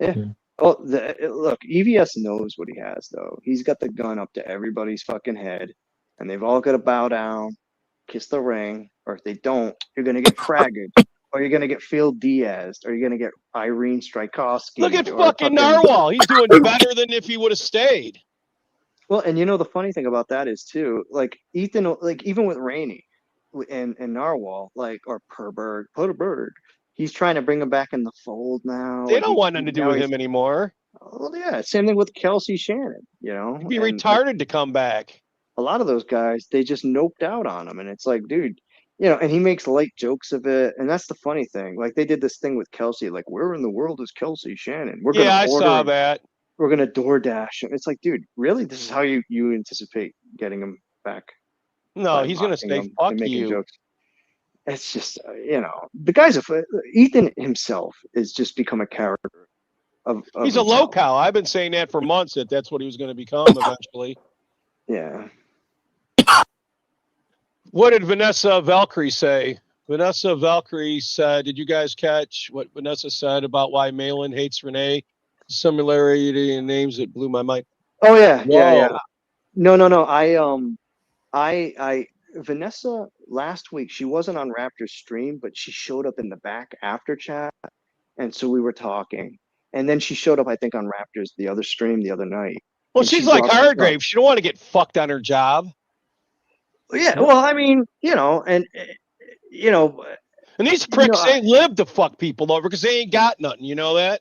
S12: Yeah. Oh, look, EVS knows what he has, though. He's got the gun up to everybody's fucking head, and they've all got to bow down, kiss the ring, or if they don't, you're going to get fragged. Or you're gonna get Phil Diaz, or you're gonna get Irene Strykowski.
S7: Look at
S12: or
S7: fucking Narwhal. He's doing better than if he would have stayed.
S12: Well, and you know the funny thing about that is too, like Ethan, like even with Rainey and Narwhal, like or Perberg, he's trying to bring him back in the fold now.
S7: They
S12: Like
S7: don't want nothing to do
S12: now
S7: with
S12: he's,
S7: him anymore.
S12: well, yeah, same thing with Kelsey Shannon, you know,
S7: He'd be
S12: and like
S7: retarded to come back.
S12: a lot of those guys, they just noped out on him, and it's like, dude, you know, and he makes light jokes of it, and that's the funny thing. Like they did this thing with Kelsey, like where in the world is Kelsey Shannon? We're
S7: Yeah,
S12: gonna
S7: I saw
S12: order,
S7: that.
S12: we're gonna DoorDash him. It's like, dude, really? This is how you anticipate getting him back?
S7: No,
S12: By
S7: he's gonna
S12: mocking
S7: say
S12: him
S7: fuck
S12: and making
S7: you.
S12: jokes. It's just, you know, the guy's Ethan himself is just become a character of
S7: He's a
S12: himself.
S7: low-cow. I've been saying that for months, that that's what he was going to become eventually.
S12: Yeah.
S7: What did Vanessa Valkyrie say? Vanessa Valkyrie said, did you guys catch what Vanessa said about why Malin hates Renee? Similarity in names that blew my mind.
S12: Oh yeah, yeah, yeah.
S7: Whoa.
S12: No. I Vanessa last week, she wasn't on Raptor's stream, but she showed up in the back after chat, and so we were talking. And then she showed up, I think, on Raptor's the other stream the other night.
S7: Well,
S12: and
S7: she's
S12: she
S7: like
S12: brought this up.
S7: Hargrave. She don't want to get fucked on her job.
S12: Yeah, well, I mean, you know, and you know,
S7: And these pricks
S12: you know,
S7: ain't live to fuck people over because they ain't got nothing. You know that?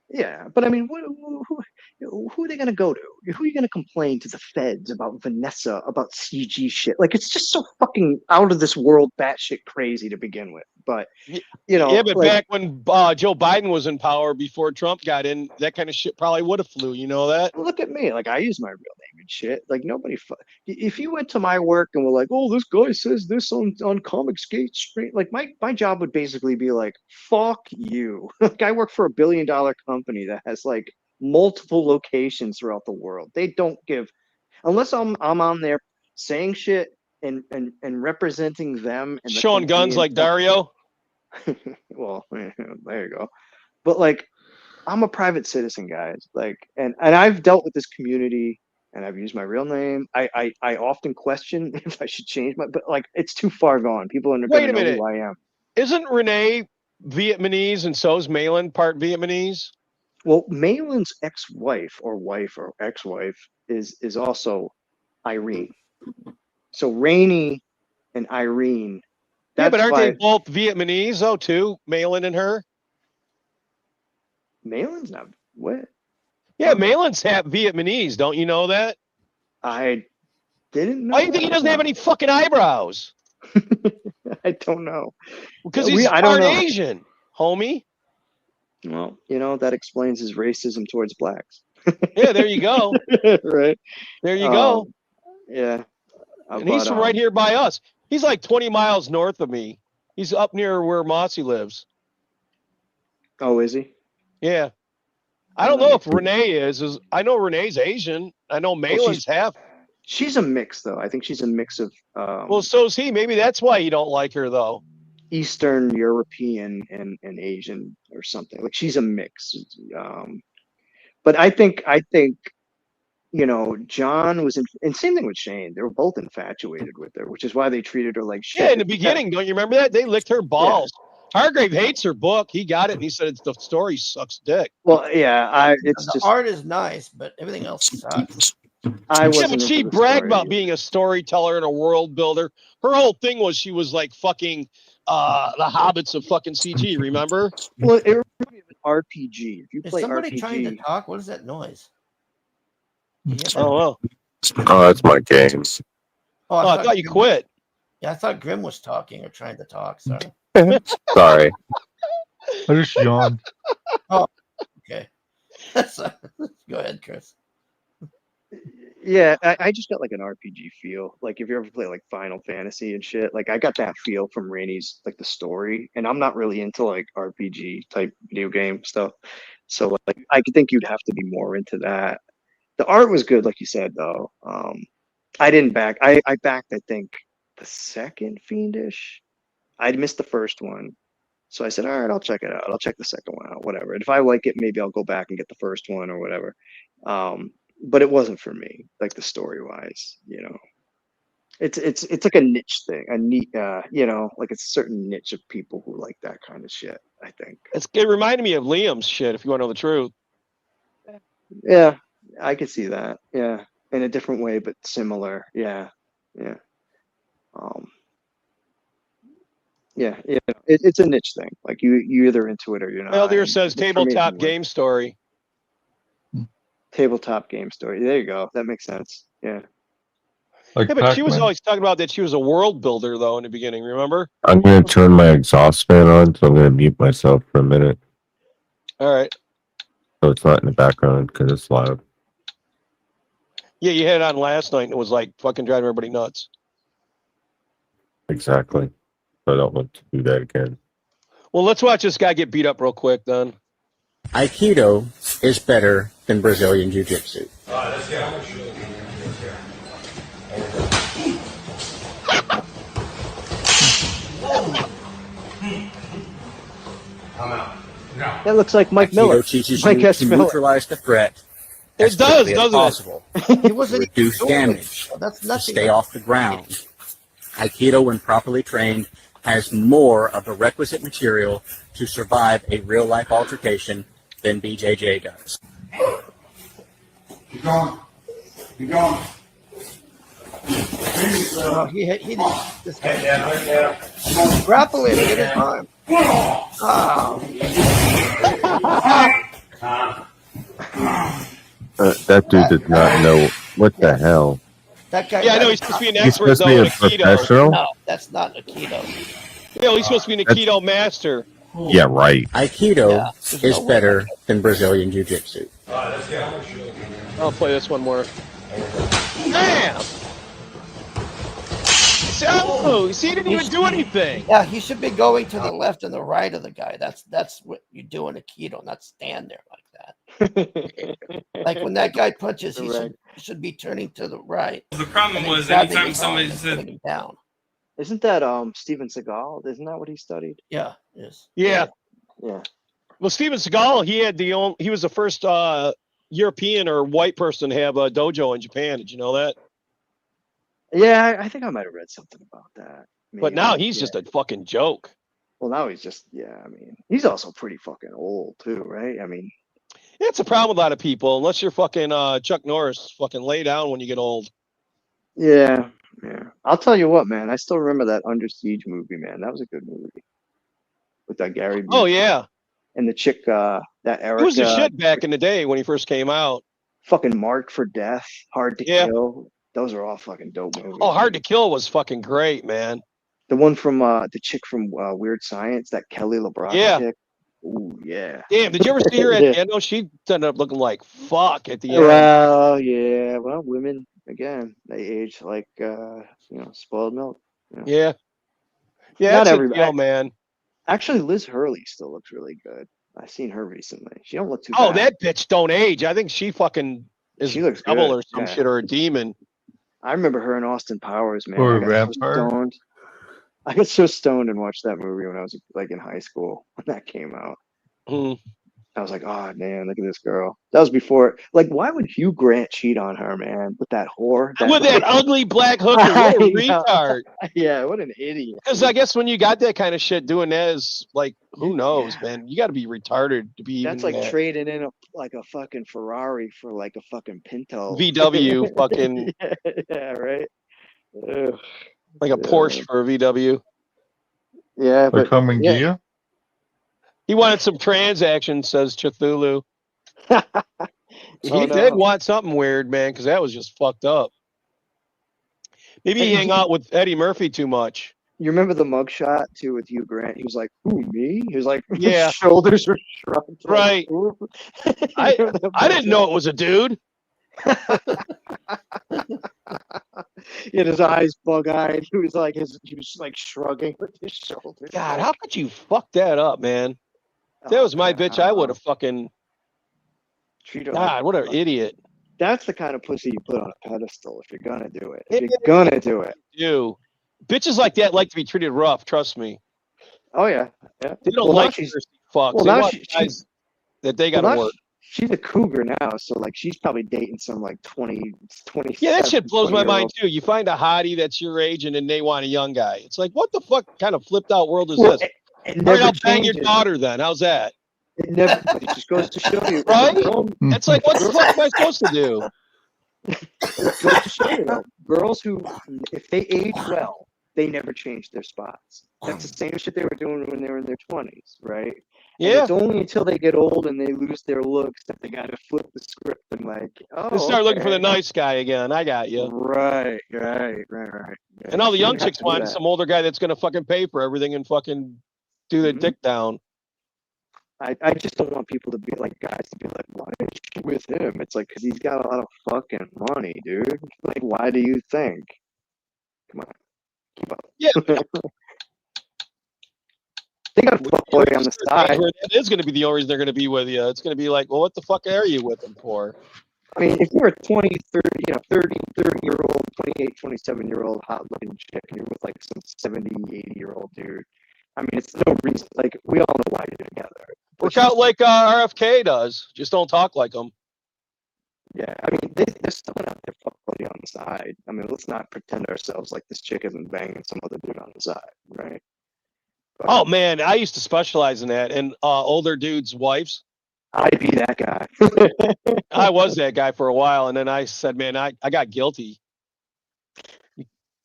S12: yeah, but I mean, who are they going to go to? Who are you going to complain to the feds about Vanessa, about CG shit? Like, it's just so fucking out of this world, batshit crazy to begin with. But, you know,
S7: Yeah, but
S12: like,
S7: back when Joe Biden was in power before Trump got in, that kind of shit probably would have flew. You know that?
S12: look at me. Like, I use my real name and shit. Like, nobody, if you went to my work and were like, oh, this guy says this on Comic Skate Street, like, my job would basically be like, fuck you. Like, I work for $1 billion company that has like multiple locations throughout the world. They don't give, unless I'm on there saying shit and representing them and the
S7: Showing
S12: company
S7: guns
S12: and
S7: like
S12: stuff.
S7: Dario.
S12: Well, there you go. But like, I'm a private citizen, guys. Like, and I've dealt with this community, and I've used my real name. I often question if I should change my, but like, it's too far gone. People are going
S7: Wait
S12: to
S7: a
S12: know
S7: minute.
S12: who I am.
S7: Isn't Renee Vietnamese and so's Malin part Vietnamese?
S12: Well, Malin's ex-wife or ex-wife is also Irene. So Rainey and Irene.
S7: Yeah, but
S12: That's
S7: aren't they
S12: why
S7: both Vietnamese though too? Malin and her.
S12: Malin's not what?
S7: Yeah, Malin's half Vietnamese. Don't you know that?
S12: I didn't know.
S7: Why do you think he doesn't have any fucking eyebrows?
S12: I don't know.
S7: Because he's
S12: I don't
S7: part
S12: know.
S7: Asian, homie.
S12: Well, you know, that explains his racism towards blacks.
S7: Yeah, there you go.
S12: Right.
S7: There you go.
S12: Yeah.
S7: And he's from right here by us. He's like 20 miles north of me. He's up near where Mossy lives.
S12: Oh, is he?
S7: Yeah. I don't know if Renee is. I know Renee's Asian. I know Malin's half.
S12: She's a mix, though. I think she's a mix of
S7: Well, so's he. Maybe that's why you don't like her, though.
S12: Eastern European and Asian or something. Like, she's a mix. But I think you know, John was and same thing with Shane. They were both infatuated with her, which is why they treated her like shit.
S7: Yeah, in the beginning, don't you remember that? They licked her balls. Hargrave hates her book. He got it, and he said the story sucks dick.
S12: Well, yeah, it's
S25: the
S12: just
S25: art is nice, but everything else sucks.
S12: I
S7: Yeah,
S12: wasn't
S7: but
S12: into
S7: she
S12: the
S7: bragged
S12: story.
S7: about being a storyteller and a world builder. Her whole thing was she was like fucking the hobbits of fucking CG, remember?
S12: Well, it reminded me of an RPG. If you
S25: Is
S12: play
S25: somebody
S12: RPG,
S25: trying to talk? What is that noise?
S7: Oh, well.
S13: Oh, that's my games.
S25: Oh,
S7: I thought you
S25: Grim-
S7: quit.
S25: Yeah, I thought Grim was talking or trying to talk. Sorry.
S13: Sorry.
S6: I just yawned.
S25: Oh, okay. Go ahead, Chris.
S12: yeah, I just got like an RPG feel. Like if you ever play like Final Fantasy and shit, like I got that feel from Rainey's like the story, and I'm not really into like RPG type video game stuff. So like I could think you'd have to be more into that. The art was good, like you said, though. I didn't back. I backed, I think, the second Fiendish. I'd missed the first one. So I said, all right, I'll check it out. I'll check the second one out, whatever. And if I like it, maybe I'll go back and get the first one or whatever. But it wasn't for me, like the story wise, you know. It's like a niche thing, a neat, like a certain niche of people who like that kind of shit. I think.
S7: It reminded me of Liam's shit. If you want to know the truth.
S12: Yeah, I could see that. Yeah, in a different way, but similar. Yeah, yeah. Um, it's a niche thing. Like you either into it or you're not.
S7: Elder says
S12: For me, it didn't
S7: tabletop
S12: work.
S7: game story.
S12: Tabletop game story. There you go. That makes sense. Yeah.
S6: Like
S7: Yeah, but she was
S6: Pac-Man?
S7: always talking about that she was a world builder, though, in the beginning. Remember?
S13: I'm going to turn my exhaust fan on, so I'm going to mute myself for a minute.
S7: All right.
S13: So it's not in the background because it's loud.
S7: Yeah, you had it on last night, and it was like fucking driving everybody nuts.
S13: Exactly. So I don't want to do that again.
S7: Well, let's watch this guy get beat up real quick, then.
S8: Aikido is better than Brazilian Jiu-Jitsu.
S17: I'm out. No.
S12: That looks like Mike Miller.
S8: Aikido teaches
S12: Mike
S8: you
S12: S.
S8: to
S12: Miller.
S8: neutralize the threat
S7: It
S8: as
S7: does,
S8: quickly as
S7: doesn't it?
S8: possible.
S10: He wasn't
S8: Reduce
S10: even doing it.
S8: damage.
S10: That's
S8: To
S10: nothing.
S8: stay off the ground. Aikido, when properly trained, has more of the requisite material to survive a real-life altercation than BJJ does.
S17: Keep going. Keep going.
S10: No, he didn't. This guy.
S17: Yeah.
S10: Grapple him. Get his arm. Oh.
S13: That dude does not know what the hell.
S10: That guy.
S7: Yeah, I know he's supposed to be an
S13: He's
S7: expert,
S13: supposed to be
S7: though,
S13: a
S7: in Aikido.
S13: professional?
S10: No, that's not Aikido.
S7: No, he's supposed to be an Aikido master.
S13: Yeah, right.
S8: Aikido is better than Brazilian Jiu-Jitsu.
S7: I'll play this one more. Damn! So, see, he didn't even do anything.
S10: Yeah, he should be going to the left and the right of the guy. That's what you do in Aikido, not stand there like that. Like when that guy punches, he should be turning to the right.
S11: The problem
S10: and
S11: was
S10: grabbing
S11: anytime
S10: his arm
S11: somebody
S10: and
S11: said
S10: putting him down.
S12: Isn't that Steven Seagal? Isn't that what he studied?
S10: Yeah, yes.
S7: Yeah.
S12: Yeah.
S7: Well, Steven Seagal, he was the first European or white person to have a dojo in Japan. Did you know that?
S12: Yeah, I think I might have read something about that.
S7: But now he's just a fucking joke.
S12: Well, now he's just, I mean, he's also pretty fucking old too, right? I mean,
S7: It's a problem with a lot of people, unless you're fucking Chuck Norris. Fucking lay down when you get old.
S12: yeah. I'll tell you what, man. I still remember that Under Siege movie, man. That was a good movie with that Gary.
S7: Oh
S12: Busey
S7: yeah,
S12: and the chick, that Erica.
S7: he was the shit back in the day when he first came out.
S12: Fucking Marked for Death, Hard to Kill. Those are all fucking dope movies.
S7: Oh, Hard to Kill was fucking great, man.
S12: The one from the chick from Weird Science, that Kelly LeBron chick. Ooh, yeah.
S7: Damn, did you ever see her at the end? No, she ended up looking like fuck at the end.
S12: Well, yeah. Well, women again, they age like spoiled milk.
S7: Yeah.
S12: Not
S7: That's
S12: everybody,
S7: a deal, man.
S12: Actually, Liz Hurley still looks really good. I've seen her recently. She don't look too
S7: Oh,
S12: bad.
S7: that bitch don't age. I think she fucking is
S12: She looks
S7: double
S12: good,
S7: or some
S12: yeah.
S7: shit or a demon.
S12: I remember her in Austin Powers, man.
S6: Or
S12: I
S6: a
S12: got so
S6: vampire.
S12: stoned. I got so stoned and watched that movie when I was like in high school when that came out. I was like, oh man, look at this girl. That was before. Like, why would Hugh Grant cheat on her, man, with that whore?
S7: With that ugly black hooker, what a
S12: I know.
S7: retard.
S12: Yeah, what an idiot.
S7: Because I guess when you got that kind of shit, doing that is like, who knows, man? You got to be retarded to be
S12: That's
S7: even
S12: like
S7: that.
S12: trading in a fucking Ferrari for like a fucking Pinto.
S7: VW, fucking
S12: yeah, right. Ugh.
S7: like a Porsche for a VW.
S12: Yeah, but
S6: Becoming Gia?
S7: He wanted some transactions, says Cthulhu. He
S12: Oh,
S7: did
S12: no.
S7: want something weird, man, because that was just fucked up. Maybe he
S12: Hey,
S7: hang out with Eddie Murphy too much.
S12: You remember the mugshot too with Hugh Grant? He was like, "Who, me?" He was like,
S7: Yeah.
S12: his shoulders were shrugged.
S7: Right. I didn't know it was a dude.
S12: He had his eyes bug-eyed. He was like shrugging with his shoulders.
S7: God, how could you fuck that up, man? If that was my bitch, I would have fucking.
S12: Treat her
S7: God, what an idiot.
S12: That's the kind of pussy you put on a pedestal if you're gonna do it. If you're gonna do it.
S7: You. Bitches like that like to be treated rough, trust me.
S12: Oh yeah. Yeah.
S7: They don't
S12: Well, now
S7: like
S12: she's-
S7: thirsty fucks.
S12: well,
S7: They
S12: now
S7: want
S12: she-
S7: guys that they gotta
S12: Well, now
S7: work.
S12: she's a cougar now, so like she's probably dating some like 20, 27,
S7: Yeah, that shit blows my mind
S12: 20-year-old.
S7: too. You find a hottie that's your age and then they want a young guy. It's like, what the fuck kind of flipped out world is
S12: Well,
S7: this?
S12: it
S7: All right,
S12: never
S7: I'll bang your
S12: changes.
S7: daughter then. How's that?
S12: It never. It just goes to show you,
S7: Right?
S12: girl,
S7: It's like, what the fuck am I supposed to do?
S12: it goes to show you though, girls who, if they age well, they never change their spots. That's the same shit they were doing when they were in their 20s, right? And
S7: Yeah.
S12: it's only until they get old and they lose their looks that they got to flip the script and like, oh,
S7: They start looking for the
S12: okay.
S7: nice guy again. I got you.
S12: Right.
S7: And all the
S12: You
S7: young
S12: don't have
S7: chicks
S12: to do
S7: want
S12: that.
S7: some older guy that's going to fucking pay for everything and fucking do their dick down.
S12: I just don't want people to be like, guys to be like, why aren't you with him? It's like, because he's got a lot of fucking money, dude. Like, why do you think? Come on, keep up.
S7: Yeah.
S12: They got a fuckboy on the side.
S7: It is going to be the only reason they're going to be with you. It's going to be like, well, what the fuck are you with him for?
S12: I mean, if you're a 20, 30, 30-year-old, 28, 27-year-old hot looking chick, and you're with like some 70, 80-year-old dude, I mean, it's no reason. Like, we all know why you're together.
S7: Work out like RFK does. Just don't talk like him.
S12: Yeah, I mean, there's someone out there fuckboy on the side. I mean, let's not pretend ourselves like this chick isn't banging some other dude on the side, right? But,
S7: Oh man, I used to specialize in that, and older dudes' wives.
S12: I'd be that guy.
S7: I was that guy for a while, and then I said, man, I got guilty.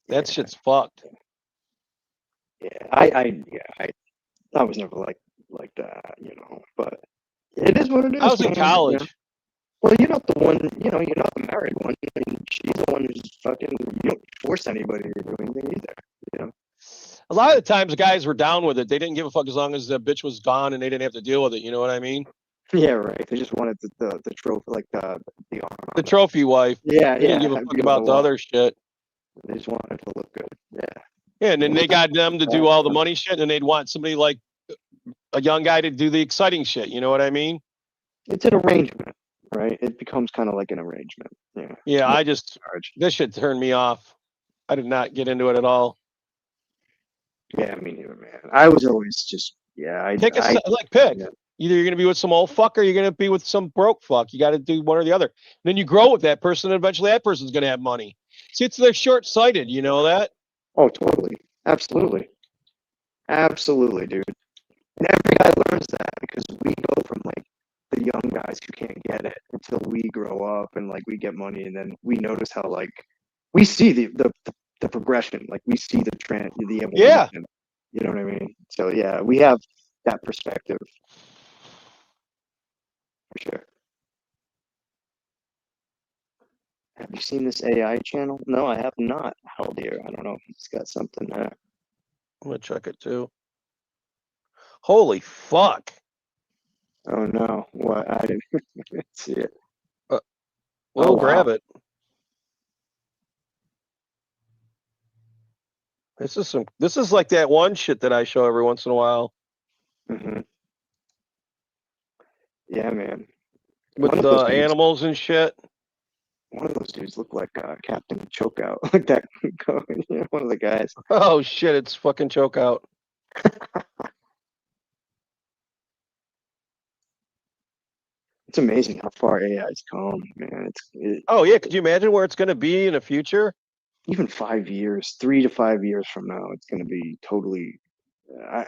S7: That shit's fucked.
S12: Yeah, I was never like that, you know. But it is what it is.
S7: I was in
S12: man,
S7: college.
S12: You know? Well, you're not the one. You know, you're not the married one, and she's the one who's fucking. You don't force anybody to do anything either. You know.
S7: A lot of the times, the guys were down with it. They didn't give a fuck as long as the bitch was gone and they didn't have to deal with it. You know what I mean?
S12: Yeah, right. They just wanted the trophy, like the arm.
S7: The trophy wife.
S12: Yeah,
S7: They didn't give a fuck about the other shit.
S12: They just wanted to look good. Yeah.
S7: Yeah, and then they got them to do all the money shit, and they'd want somebody like a young guy to do the exciting shit. You know what I mean?
S12: It's an arrangement, right? It becomes kind of like an arrangement. Yeah.
S7: Yeah, I just this shit turned me off. I did not get into it at all.
S12: Yeah, me neither, man. I was always just
S7: Pick.
S12: Yeah.
S7: Either you're gonna be with some old fuck or you're gonna be with some broke fuck. You got to do one or the other. And then you grow with that person, and eventually that person's gonna have money. See, they're short-sighted. You know that?
S12: Oh, totally. Absolutely. Absolutely, dude. And every guy learns that because we go from like the young guys who can't get it until we grow up and like we get money, and then we notice how like we see the progression, like we see the trend, the evolution.
S7: Yeah.
S12: You know what I mean? So yeah, we have that perspective for sure. Have you seen this AI channel? No, I have not. Hell dear. I don't know if he's got something there.
S7: I'm gonna check it too. Holy fuck!
S12: Oh no! What? I didn't see it.
S7: We'll grab it. This is like that one shit that I show every once in a while.
S12: Mm-hmm. Yeah, man.
S7: With the animals and shit.
S12: One of those dudes looked like Captain Chokeout, like that. One of the guys.
S7: Oh shit! It's fucking Chokeout.
S12: It's amazing how far AI's come, man.
S7: Oh yeah, could you imagine where it's going to be in the future?
S12: Even 5 years, 3 to 5 years from now, it's going to be totally.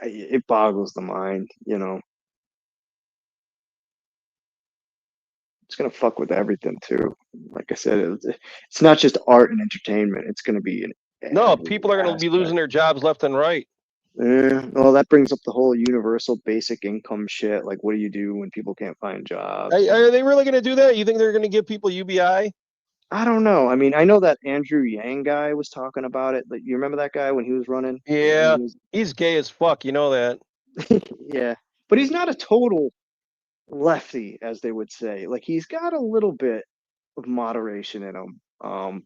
S12: It boggles the mind, you know. It's going to fuck with everything too. Like I said, it's not just art and entertainment. It's going to be
S7: No, people are going to be losing their jobs left and right.
S12: Yeah, well, that brings up the whole universal basic income shit. Like, what do you do when people can't find jobs?
S7: Are they really going to do that? You think they're going to give people UBI?
S12: I don't know. I mean, I know that Andrew Yang guy was talking about it. Like, you remember that guy when he was running?
S7: Yeah, he's gay as fuck. You know that.
S12: Yeah, but he's not a total lefty, as they would say. Like, he's got a little bit of moderation in him.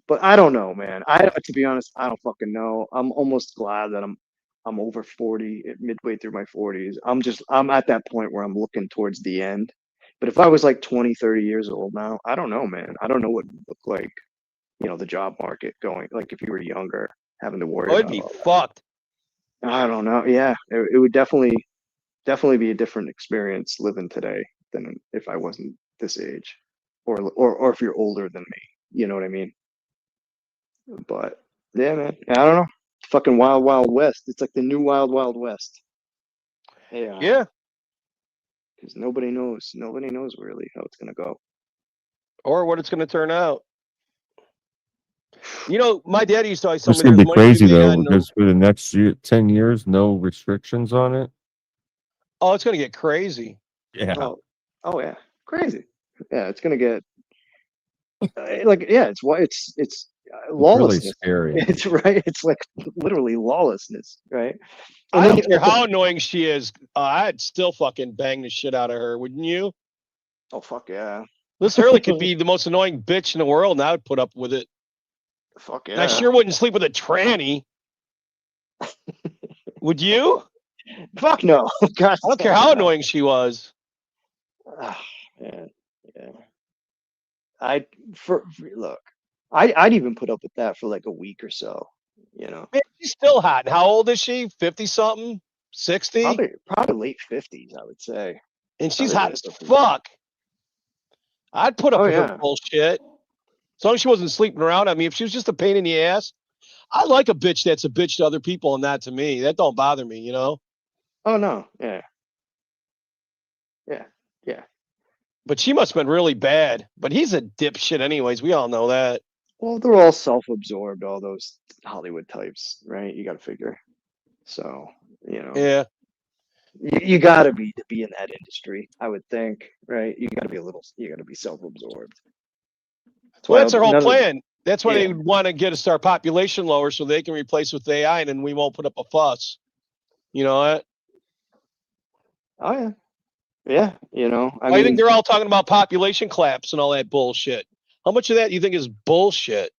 S12: But I don't know, man. To be honest, I don't fucking know. I'm almost glad that I'm over 40, midway through my 40s. I'm at that point where I'm looking towards the end. But if I was like 20, 30 years old now, I don't know, man. I don't know what it would look like, you know, the job market going, like if you were younger, having to worry
S7: it'd
S12: about
S7: be
S12: all that.
S7: fucked.
S12: I don't know. Yeah, it would definitely be a different experience living today than if I wasn't this age, or if you're older than me. You know what I mean? But yeah, man, I don't know. Fucking wild, wild west. It's like the new wild, wild west.
S7: Yeah.
S12: Because nobody knows. Nobody knows really how it's gonna go.
S7: Or what it's going to turn out. You know, my dad used to always tell
S13: It's
S7: me
S13: gonna
S7: there's
S13: be
S7: money to
S13: crazy
S7: be made
S13: though,
S7: on the.
S13: because for the next 10 years, no restrictions on it.
S7: Oh, it's going to get crazy.
S13: Yeah.
S12: Oh yeah, crazy. Yeah, it's gonna get like it's
S13: It's really
S12: lawlessness.
S13: scary.
S12: It's right. It's like literally lawlessness, right? And
S7: I
S12: then
S7: don't care how annoying she is. I'd still fucking bang the shit out of her, wouldn't you?
S12: Oh fuck yeah.
S7: Liz Hurley could be the most annoying bitch in the world, and I would put up with it.
S12: Fuck
S7: And I
S12: yeah.
S7: sure wouldn't sleep with a tranny. Would you?
S12: Fuck no. God,
S7: I don't care how annoying she was.
S12: Man, yeah. Look, I'd even put up with that for like a week or so. You know,
S7: Man, she's still hot. And how old is she? 50 something? 60?
S12: probably late 50s, I would say.
S7: And she's
S12: Probably
S7: hot
S12: late
S7: as
S12: 50s.
S7: fuck. I'd put up
S12: Oh,
S7: with
S12: yeah.
S7: her bullshit. As long as she wasn't sleeping around. I mean, if she was just a pain in the ass, I like a bitch that's a bitch to other people and not to me. That don't bother me, you know?
S12: Oh no, yeah. Yeah.
S7: But she must have been really bad. But he's a dipshit anyways. We all know that.
S12: Well, they're all self-absorbed, all those Hollywood types, right? You got to figure. So, you know,
S7: Yeah.
S12: you got to be in that industry, I would think, right? You got to be self-absorbed.
S7: Well, that's their whole plan. That's why
S12: Yeah.
S7: they want to get our population lower so they can replace with AI and then we won't put up a fuss. You know what?
S12: Oh yeah. Yeah, you know, I
S7: I
S12: mean,
S7: think they're all talking about population collapse and all that bullshit. How much of that do you think is bullshit?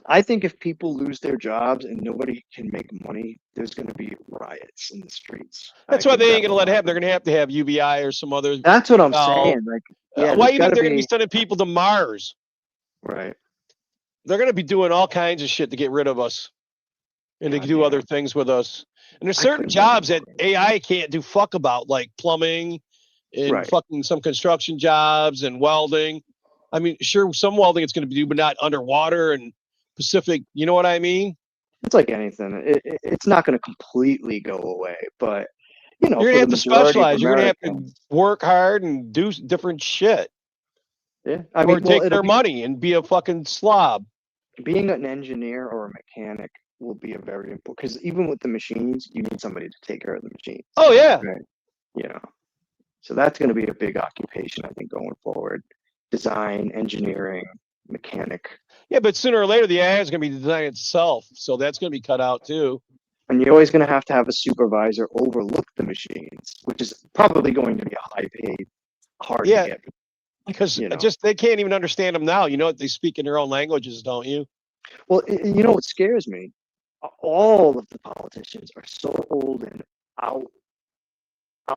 S12: I think if people lose their jobs and nobody can make money, there's going to be riots in the streets.
S7: That's why they ain't gonna let it happen. They're gonna have to have UBI or some other.
S12: That's what I'm saying. Like, yeah,
S7: why
S12: there's
S7: do you think
S12: gotta
S7: they're gonna
S12: be-
S7: be sending people to Mars?
S12: Right.
S7: They're gonna be doing all kinds of shit to get rid of us, and to do other things with us. And there's certain jobs that AI can't do fuck about, like plumbing, and
S12: Right.
S7: fucking some construction jobs and welding. I mean, sure, some welding it's gonna be do, but not underwater and Pacific. You know what I mean?
S12: It's like anything. It's not going to completely go away, but you know,
S7: You're
S12: for
S7: gonna
S12: the
S7: have to
S12: majority of
S7: specialize. You're gonna have to
S12: Americans,
S7: work hard and do different shit.
S12: yeah.
S7: Or
S12: well,
S7: take
S12: it'll
S7: their
S12: be-
S7: money and be a fucking slob.
S12: being an engineer or a mechanic will be a very important, because even with the machines, you need somebody to take care of the machines.
S7: Oh yeah.
S12: Right. You know, so that's going to be a big occupation, I think, going forward. Design, engineering, mechanic.
S7: Yeah, but sooner or later the AI is going to be designing itself, so that's going to be cut out too.
S12: And you're always going to have a supervisor overlook the machines, which is probably going to be a high paid, hard
S7: Yeah,
S12: to get.
S7: because
S12: You know.
S7: just they can't even understand them now. You know what? They speak in their own languages, don't you?
S12: Well, you know what scares me? All of the politicians are so old and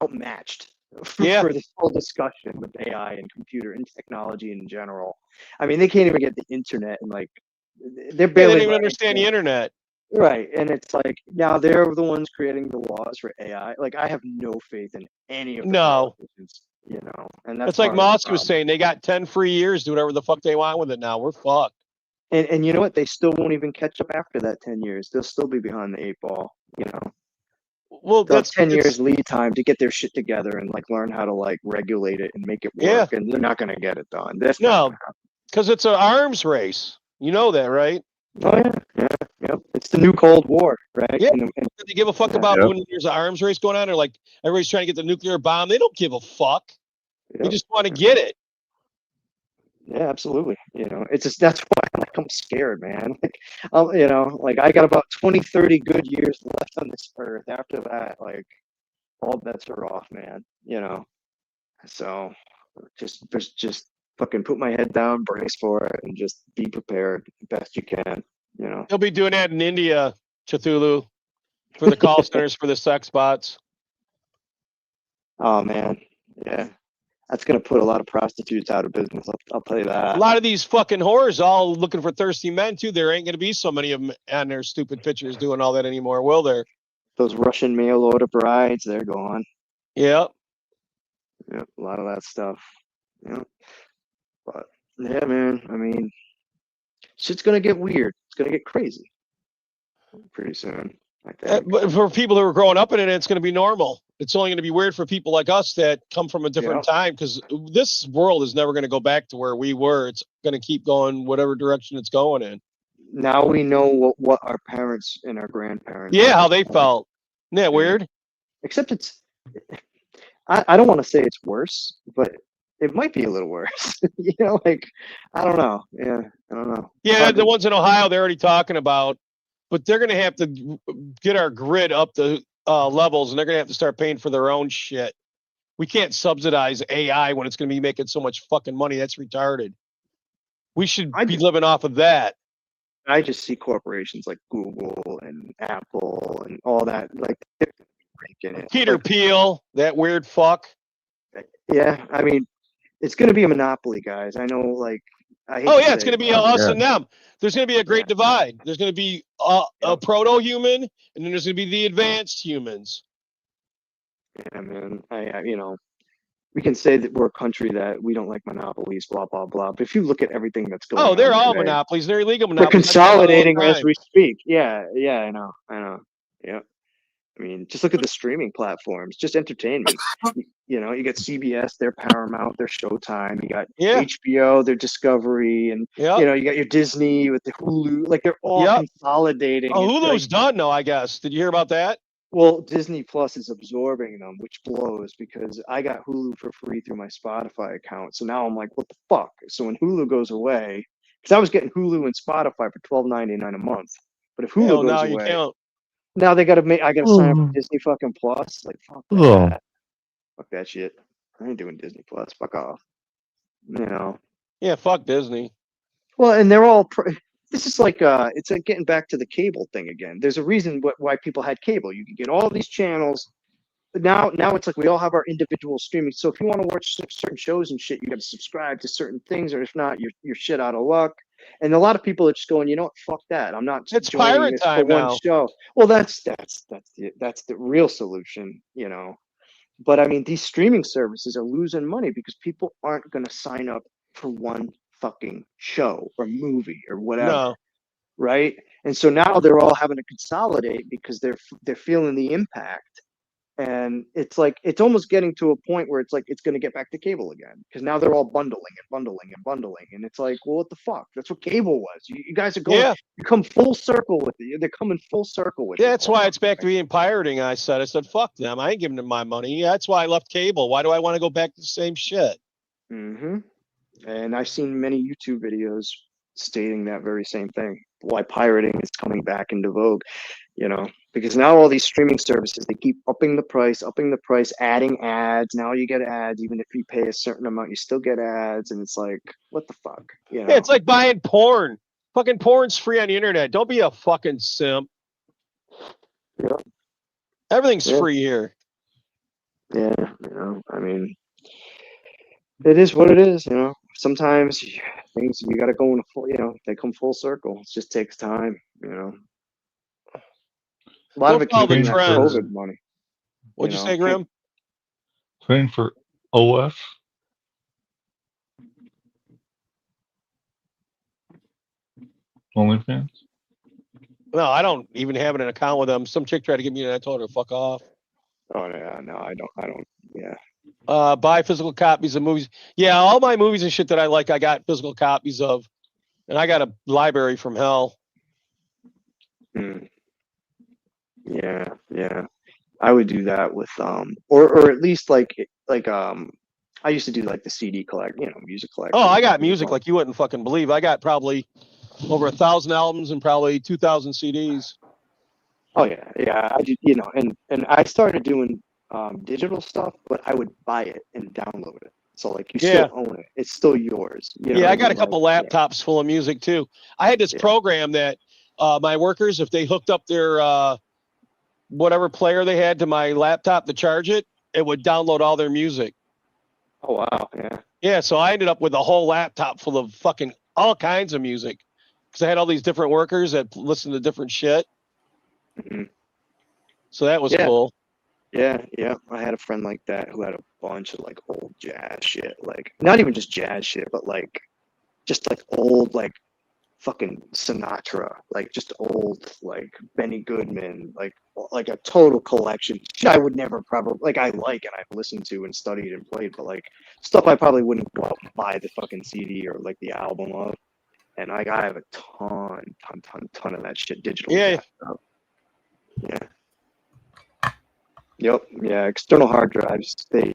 S12: outmatched
S7: Yeah.
S12: for this whole discussion with AI and computer and technology in general. I mean, they can't even get the internet, and like they're
S7: They
S12: barely
S7: don't even
S12: learning
S7: understand
S12: to-
S7: the internet.
S12: Right, and it's like now they're the ones creating the laws for AI. Like I have no faith in any of the
S7: No.
S12: politicians, you know, and that's
S7: It's like
S12: part of the
S7: Musk was
S12: problem.
S7: saying. They got 10 free years, do whatever the fuck they want with it now. We're fucked.
S12: And you know what? They still won't even catch up after that 10 years. They'll still be behind the eight ball, you know.
S7: Well,
S12: They'll have
S7: that's
S12: 10
S7: it's-
S12: years lead time to get their shit together and like learn how to like regulate it and make it
S7: Yeah.
S12: work. And they're not going to get it done. That's not
S7: No,
S12: gonna happen.
S7: because it's an arms race. You know that, right?
S12: Oh yeah. It's the new Cold War, right?
S7: Yeah.
S12: And
S7: Do they give a fuck about when there's an arms race going on, or like everybody's trying to get the nuclear bomb? They don't give a fuck. They just want to get it.
S12: yeah, absolutely. You know, it's just that's why I'm scared, man. Like, you know, like I got about 20, 30 good years left on this earth. After that, like all bets are off, man. You know, so just fucking put my head down, brace for it, and just be prepared the best you can. You know.
S7: They'll be doing that in India, Cthulhu, for the call centers for the sex bots.
S12: Oh man, yeah, that's gonna put a lot of prostitutes out of business. I'll tell you that.
S7: A lot of these fucking whores all looking for thirsty men too. There ain't going to be so many of them on their stupid pictures doing all that anymore, will there?
S12: Those Russian mail order brides, they're gone.
S7: Yep.
S12: Yeah, a lot of that stuff. Yeah, but yeah, man. I mean, shit's gonna get weird. It's gonna get crazy pretty soon. I think.
S7: But for people who are growing up in it, it's going to be normal. It's only going to be weird for people like us that come from a different time, because this world is never going to go back to where we were. It's going to keep going whatever direction it's going in.
S12: Now we know what our parents and our grandparents.
S7: Yeah, how they felt. Isn't that weird?
S12: Except it's. I don't want to say it's worse, but it might be a little worse. You know, like I don't know. Yeah, I don't know.
S7: Yeah, the ones in Ohio they're already talking about, but they're going to have to get our grid up to levels, and they're going to have to start paying for their own shit. We can't subsidize AI when it's going to be making so much fucking money. That's retarded. We should be living off of that.
S12: I just see corporations like Google and Apple and all that, like breaking it.
S7: Peter Thiel, that weird fuck.
S12: Yeah, I mean, it's going to be a monopoly, guys. I know, like,
S7: Oh yeah, it's going to be us and them. There's going to be a great divide. There's going to be a proto-human, and then there's going to be the advanced humans.
S12: Yeah, man. I you know, we can say that we're a country that we don't like monopolies, blah blah blah. But if you look at everything that's going on,
S7: Oh, they're all
S12: today,
S7: monopolies. They're illegal
S12: they're
S7: monopolies.
S12: consolidating as we speak. Yeah, yeah, I know. Yeah. I mean, just look at the streaming platforms, just entertainment. You know, you got CBS, their Paramount, their Showtime. You got HBO, their Discovery, and you know, you got your Disney with the Hulu. Like they're all consolidating.
S7: Oh,
S12: It's
S7: Hulu's
S12: like,
S7: done now, I guess. Did you hear about that?
S12: well, Disney Plus is absorbing them, which blows because I got Hulu for free through my Spotify account. So now I'm like, what the fuck? So when Hulu goes away, because I was getting Hulu and Spotify for $12.99 a month, but if Hulu goes
S7: you
S12: away,
S7: can't.
S12: now they got to make. I got to sign up for Disney fucking Plus. Like fuck that. Fuck that shit. I ain't doing Disney Plus. Fuck off. You know.
S7: Yeah, fuck Disney.
S12: Well, and they're all. This is like it's like getting back to the cable thing again. There's a reason why people had cable. You can get all these channels. But now it's like we all have our individual streaming. So if you want to watch certain shows and shit, you got to subscribe to certain things, or if not, you're shit out of luck. And a lot of people are just going, you know what, fuck that. I'm not
S7: It's
S12: joining
S7: pirate
S12: this
S7: time
S12: for one
S7: now.
S12: show. Well, that's the real solution, you know. But I mean, these streaming services are losing money because people aren't going to sign up for one fucking show or movie or whatever,
S7: No.
S12: right? And so now they're all having to consolidate because they're feeling the impact. And it's like it's almost getting to a point where it's like it's going to get back to cable again because now they're all bundling and bundling and bundling, and it's like, well, what the fuck? That's what cable was. You guys are going, you come full circle with it. They're coming full circle with it.
S7: That's why it's back to being pirating. I said, fuck them. I ain't giving them my money. That's why I left cable. Why do I want to go back to the same shit?
S12: Mm-hmm. And I've seen many YouTube videos stating that very same thing. Why pirating is coming back into vogue, you know, because now all these streaming services, they keep upping the price, adding ads. Now you get ads, even if you pay a certain amount, you still get ads. And it's like, what the fuck? You know?
S7: Yeah, it's like buying porn. Fucking porn's free on the internet. Don't be a fucking simp.
S12: Yeah.
S7: Everything's free here.
S12: Yeah, you know, I mean, it is what it is, you know. Sometimes things you got to go in a full, you know, they come full circle. It just takes time, you know. A lot of it came from that COVID money.
S7: What'd you say, Grim?
S6: Paying for OS. OnlyFans.
S7: No, I don't even have an account with them. Some chick tried to get me and I told her to fuck off.
S12: Oh yeah, no, I don't. Yeah.
S7: Buy physical copies of movies. Yeah, all my movies and shit that I like, I got physical copies of, and I got a library from hell.
S12: Yeah, I would do that with or at least like I used to do like the CD collect, you know, music collection.
S7: Oh, I got music like you wouldn't fucking believe. I got probably over 1,000 albums and probably 2,000 CDs.
S12: Oh yeah, I did, you know, and I started doing digital stuff, but I would buy it and download it. So like you still own it. It's still yours. You know
S7: yeah, I got
S12: mean?
S7: a couple laptops full of music too. I had this program that my workers, if they hooked up their whatever player they had to my laptop to charge it, it would download all their music.
S12: Oh wow, yeah.
S7: Yeah, so I ended up with a whole laptop full of fucking all kinds of music because I had all these different workers that listen to different shit. So that was cool.
S12: Yeah. I had a friend like that who had a bunch of like old jazz shit, like not even just jazz shit, but like just like old like fucking Sinatra, like just old like Benny Goodman, like a total collection. Shit I would never probably like I like and I've listened to and studied and played, but like stuff I probably wouldn't go out and buy the fucking CD or like the album of. And I have a ton of that shit digital.
S7: Yeah.
S12: Yeah. Yep. Yeah. External hard drives. I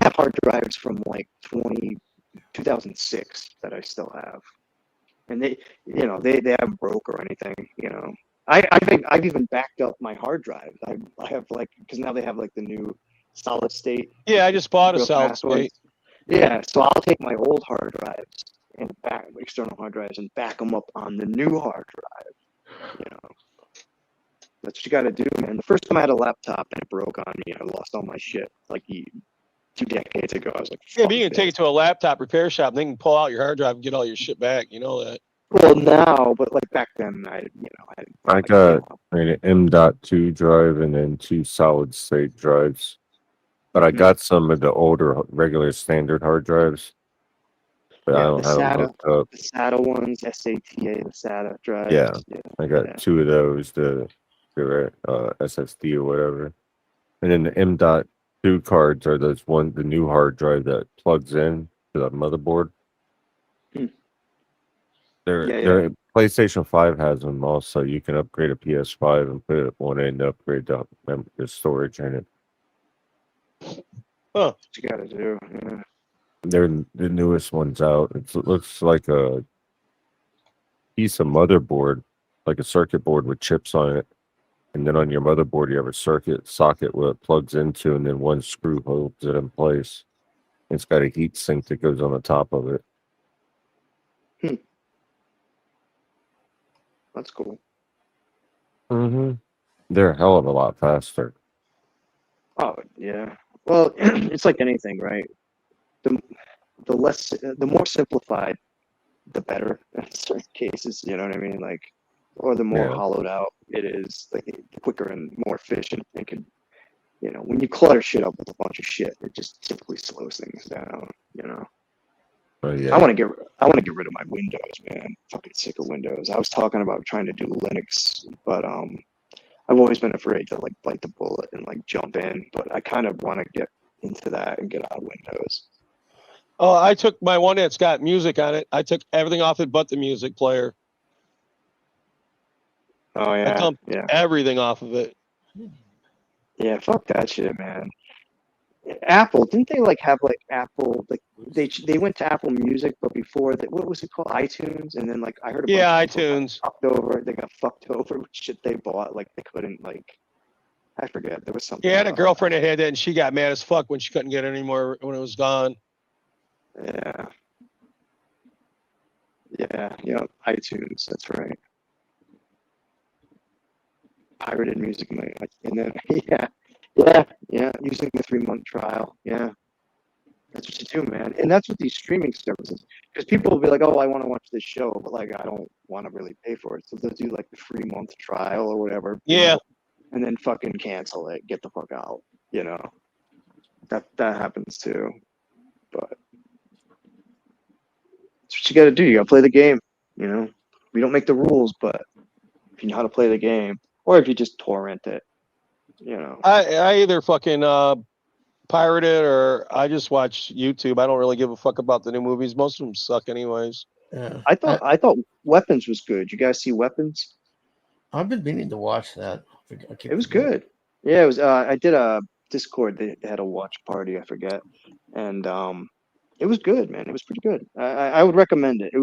S12: have hard drives from like 2006 that I still have, and they haven't broke or anything. I think I've even backed up my hard drive. I have like because now they have like the new solid state.
S7: Yeah, I just bought a
S12: real
S7: solid
S12: fast ones.
S7: state.
S12: Yeah, so I'll take my old hard drives and external hard drives and back them up on the new hard drive. That's what you got to do, man. The first time I had a laptop and it broke on me, I lost all my shit like 2 decades ago. I was like,
S7: Yeah, but you can take it to a laptop repair shop, and they can pull out your hard drive and get all your shit back. You know that.
S12: well, now, but like back then,
S13: I got an M.2 drive and then 2 solid state drives. But I got some of the older regular standard hard drives. But I don't have them hooked up.
S12: The SATA ones, SATA, the SATA drives.
S13: Yeah, I got 2 of those, the SSD or whatever. And then the M.2 cards are the new hard drive that plugs in to the motherboard. They're PlayStation 5 has them also. You can upgrade a PS5 and put it at one end to upgrade the storage in it.
S7: Huh.
S12: What you gotta do. Yeah.
S13: They're the newest ones out. It looks like a piece of motherboard, like a circuit board with chips on it. And then on your motherboard, you have a socket where it plugs into, and then one screw holds it in place. It's got a heat sink that goes on the top of it.
S12: That's cool.
S13: Mm-hmm. They're a hell of a lot faster.
S12: Oh yeah. Well, it's like anything, right? The more simplified, the better in certain cases. You know what I mean? Like, or the more hollowed out it is, like the quicker and more efficient it can. When you clutter shit up with a bunch of shit, it just typically slows things down.
S13: Oh, yeah.
S12: I want to get rid of my Windows, man. Fucking sick of Windows. I was talking about trying to do Linux, but I've always been afraid to like bite the bullet and like jump in. But I kind of want to get into that and get out of Windows.
S7: Oh, I took my one that's got music on it. I took everything off it but the music player.
S12: Oh yeah,
S7: I dumped everything off of it.
S12: Yeah, fuck that shit, man. Apple, didn't they like have like Apple, like they went to Apple Music, but before that, what was it called, iTunes? And then like I heard
S7: iTunes
S12: they got fucked over with shit they bought, like they couldn't like, I forget, there was something.
S7: Yeah, I had a girlfriend that had that, and she got mad as fuck when she couldn't get it anymore when it was gone.
S12: Yeah, iTunes, that's right. Pirated music, and then yeah, using the 3-month trial. Yeah, that's what you do, man. And that's what these streaming services, because people will be like, oh, I want to watch this show, but like I don't want to really pay for it, so they'll do like the 3-month trial or whatever.
S7: Yeah.
S12: And then fucking cancel it, get the fuck out. That happens too. But that's what you got to do. You got to play the game. We don't make the rules, but if you know how to play the game, or if you just torrent it,
S7: I either fucking pirate it or I just watch YouTube. I don't really give a fuck about the new movies. Most of them suck anyways.
S10: Yeah.
S12: I thought Weapons was good. You guys see Weapons?
S10: I've been meaning to watch that.
S12: It was good. Yeah, it was. I did a Discord. They had a watch party. I forget, and it was good, man. It was pretty good. I would recommend it.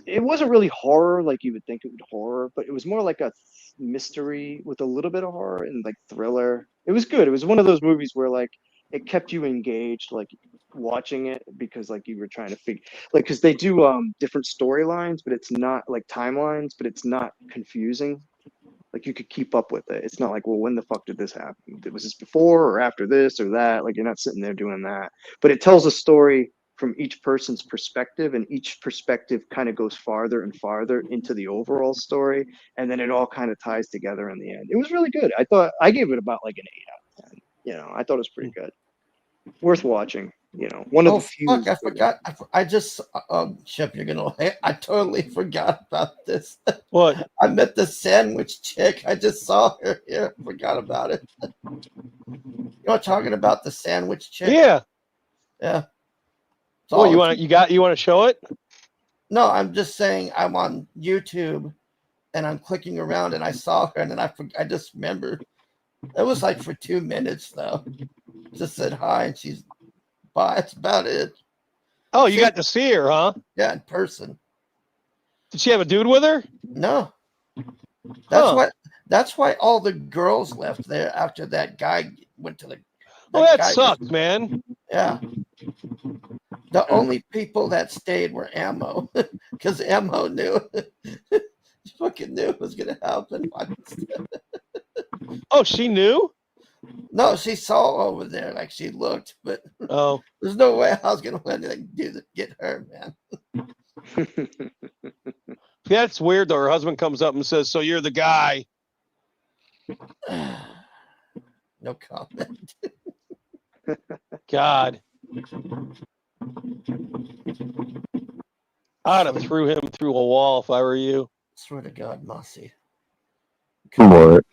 S12: It wasn't really horror like you would think it would horror, but it was more like a mystery with a little bit of horror and like thriller. It was good. It was one of those movies where like it kept you engaged, like watching it, because like you were trying to figure, like, because they do different storylines, but it's not like timelines, but it's not confusing. Like you could keep up with it. It's not like, well, when the fuck did this happen? Was this before or after this or that? Like you're not sitting there doing that. But it tells a story from each person's perspective, and each perspective kind of goes farther and farther into the overall story, and then it all kind of ties together in the end. It was really good. I gave it about like an 8 out of 10. I thought it was pretty good. Worth watching. You know, one of
S10: Oh
S12: the few.
S10: fuck! I forgot. I just Chip, you're gonna. I totally forgot about this.
S7: What?
S10: I met the sandwich chick. I just saw her here. Forgot about it. You know, talking about the sandwich chick.
S7: Yeah.
S10: Yeah.
S7: Well, you want to show it?
S10: No, I'm just saying I'm on YouTube, and I'm clicking around, and I saw her, and then I just remember. It was like for 2 minutes though. Just said hi, and she's bye. That's about it.
S7: Oh, you got to see her, huh?
S10: Yeah, in person.
S7: Did she have a dude with her?
S10: No. That's
S7: Huh.
S10: That's why all the girls left there after that guy went to the.
S7: That
S10: guy
S7: sucks, man.
S10: Yeah. The only people that stayed were Ammo, because Ammo knew. She fucking knew it was gonna happen.
S7: Oh, she knew?
S10: No, she saw over there, like she looked, but
S7: oh,
S10: there's no way I was gonna let it get her, man.
S7: That's weird though. Her husband comes up and says, "So you're the guy."
S10: No comment.
S7: God. I'd have threw him through a wall if I were you.
S10: Swear to God, Mossy.
S13: What?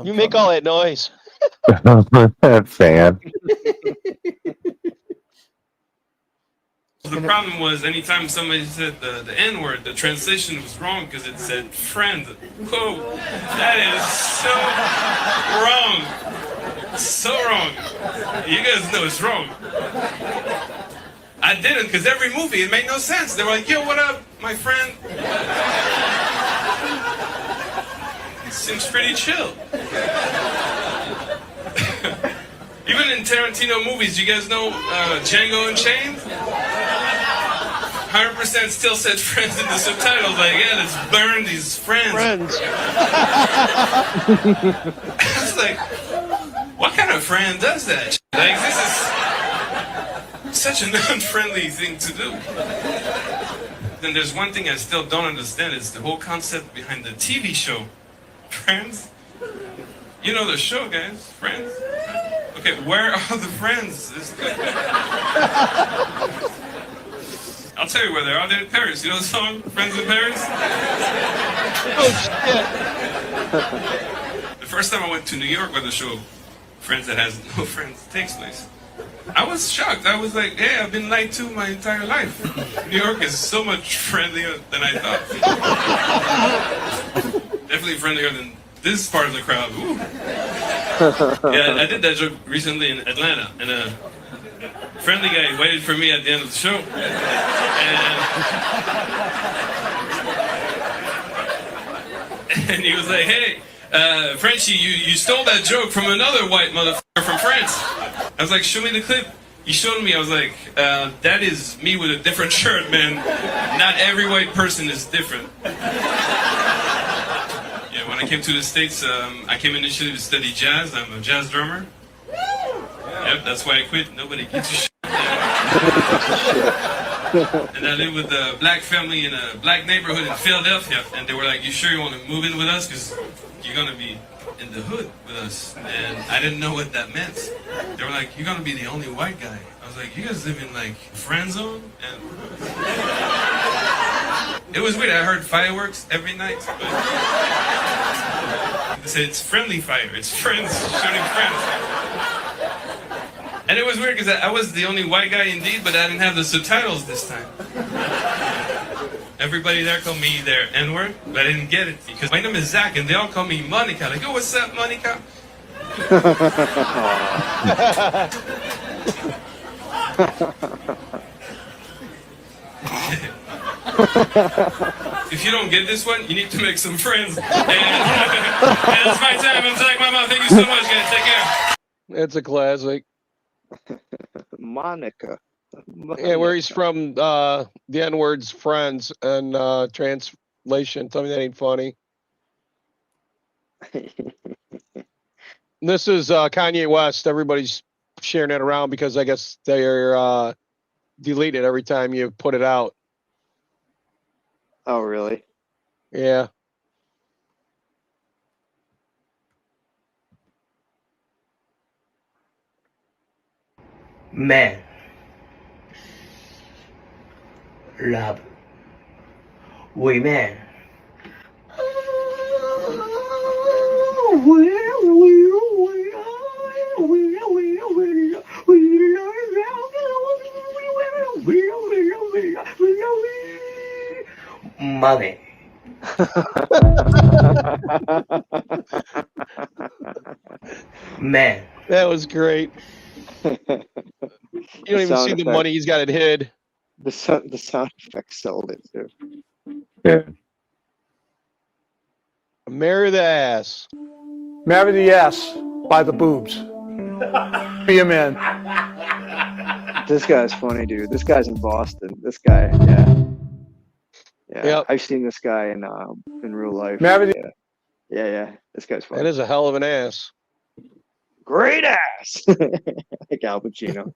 S7: You make all that noise.
S13: Fan.
S1: The problem was anytime somebody said the N-word, the translation was wrong because it said friend. Whoa, that is so wrong. So wrong. You guys know it's wrong. I didn't because every movie, it made no sense. They were like, yo, what up, my friend? Seems pretty chill. Even in Tarantino movies, you guys know Django Unchained? 100% still said friends in the subtitles. Like, yeah, let's burn these friends. I was like, what kind of friend does that? Like, this is such an unfriendly thing to do. Then there's one thing I still don't understand. It's the whole concept behind the TV show. Friends? You know the show, guys. Friends? Okay, where are the friends? I'll tell you where they are. They're in Paris. You know the song, Friends in Paris? Oh, shit. The first time I went to New York where the show Friends That Has No Friends takes place, I was shocked. I was like, hey, I've been lied to my entire life. New York is so much friendlier than I thought. Definitely friendlier than this part of the crowd. Ooh. Yeah, I did that joke recently in Atlanta, and a friendly guy waited for me at the end of the show, and he was like, hey, Frenchie, you stole that joke from another white motherfucker from France. I was like, show me the clip. He showed me. I was like, that is me with a different shirt, man. Not every white person is different. Yeah, when I came to the States, I came initially to study jazz. I'm a jazz drummer. Yep, that's why I quit. Nobody gives a shit. And I live with a black family in a black neighborhood in Philadelphia. And they were like, you sure you want to move in with us? Because you're going to be in the hood with us. And I didn't know what that meant. They were like, you're going to be the only white guy. I was like, you guys live in like friend zone? And it was weird. I heard fireworks every night. But they said it's friendly fire. It's friends shooting friends. And it was weird because I was the only white guy indeed, but I didn't have the subtitles this time. Everybody there called me their N-word, but I didn't get it because my name is Zach and they all call me Monica. Like, oh, what's up, Monica? If you don't get this one, you need to make some friends. And it's my time. I'm Zach Mama. Thank you so much, guys. Take care.
S7: It's a classic.
S12: Monica.
S7: Yeah, where he's from, the N-word's friends and translation. Tell me that ain't funny. This is Kanye West. Everybody's sharing it around because I guess they're deleted every time you put it out.
S12: Oh, really?
S7: Yeah.
S15: Men love women. Money. Man.
S7: That was great. You don't even see the money. He's got it hid.
S12: The sound effects sold it too.
S13: Yeah.
S7: Marry the ass.
S2: Marry the ass by the boobs. Be a man.
S12: This guy's funny, dude. This guy's in Boston. This guy, yeah.
S7: Yep.
S12: I've seen this guy in real life.
S2: Marry
S12: Yeah. Yeah. This guy's funny.
S7: That is a hell of an ass.
S12: Great ass. Like Al Pacino.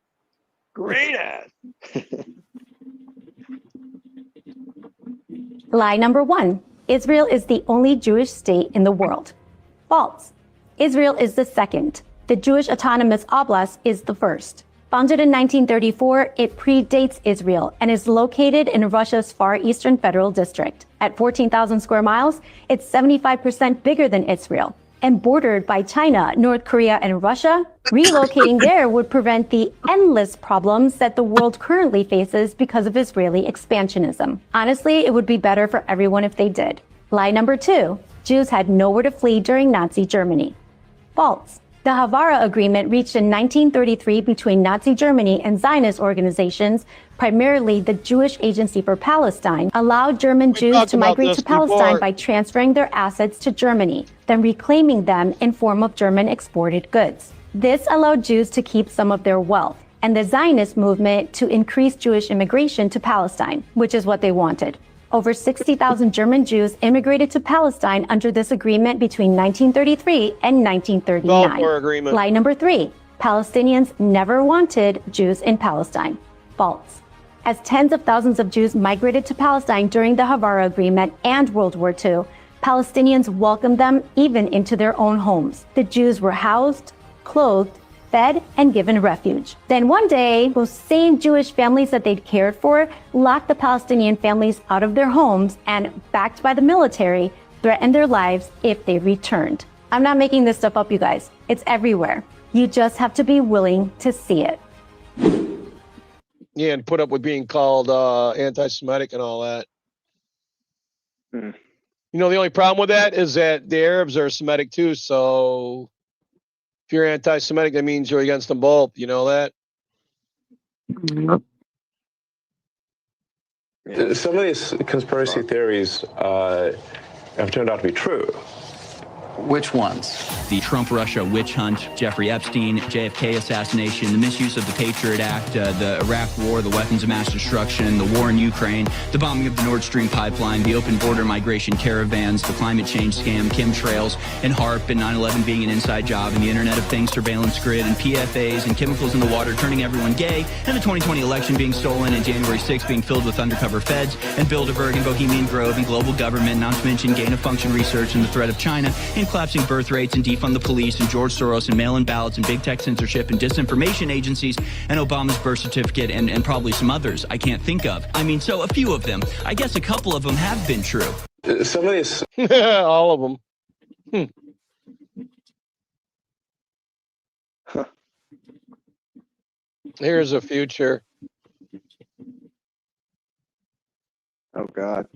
S12: Great ass.
S11: Lie number 1. Israel is the only Jewish state in the world. False. Israel is the second. The Jewish Autonomous Oblast is the first. Founded in 1934, it predates Israel and is located in Russia's Far Eastern Federal District. At 14,000 square miles, it's 75% bigger than Israel. And bordered by China, North Korea, and Russia, relocating there would prevent the endless problems that the world currently faces because of Israeli expansionism. Honestly, it would be better for everyone if they did. Lie number 2. Jews had nowhere to flee during Nazi Germany. False. The Havara Agreement reached in 1933 between Nazi Germany and Zionist organizations, primarily the Jewish Agency for Palestine, allowed German Jews to migrate to Palestine by transferring their assets to Germany, then reclaiming them in form of German exported goods. This allowed Jews to keep some of their wealth, and the Zionist movement to increase Jewish immigration to Palestine, which is what they wanted. Over 60,000 German Jews immigrated to Palestine under this agreement between 1933 and 1939.
S7: Balfour Agreement.
S11: Lie number 3. Palestinians never wanted Jews in Palestine. False. As tens of thousands of Jews migrated to Palestine during the Havara Agreement and World War II, Palestinians welcomed them even into their own homes. The Jews were housed, clothed, fed, and given refuge. Then one day, those same Jewish families that they'd cared for locked the Palestinian families out of their homes and, backed by the military, threatened their lives if they returned. I'm not making this stuff up, you guys. It's everywhere. You just have to be willing to see it.
S7: Yeah, and put up with being called anti-Semitic and all that. You know, the only problem with that is that the Arabs are Semitic too, so if you're anti-Semitic, that means you're against them both. You know that?
S14: Some of these conspiracy theories have turned out to be true.
S20: Which ones? The Trump-Russia witch hunt, Jeffrey Epstein, JFK assassination, the misuse of the Patriot Act, the Iraq War, the weapons of mass destruction, the war in Ukraine, the bombing of the Nord Stream pipeline, the open border migration caravans, the climate change scam, chemtrails, and HARP, and 9/11 being an inside job, and the Internet of Things surveillance grid, and PFAs, and chemicals in the water turning everyone gay, and the 2020 election being stolen, and January 6th being filled with undercover feds, and Bilderberg, and Bohemian Grove, and global government, not to mention gain-of-function research, and the threat of China, and collapsing birth rates, and defund the police, and George Soros, and mail-in ballots, and big tech censorship, and disinformation agencies, and Obama's birth certificate, and probably some others I can't think of. I mean, so a few of them. I guess a couple of them have been true.
S14: Some of these...
S7: All of them. Here's a future.
S12: Oh, God.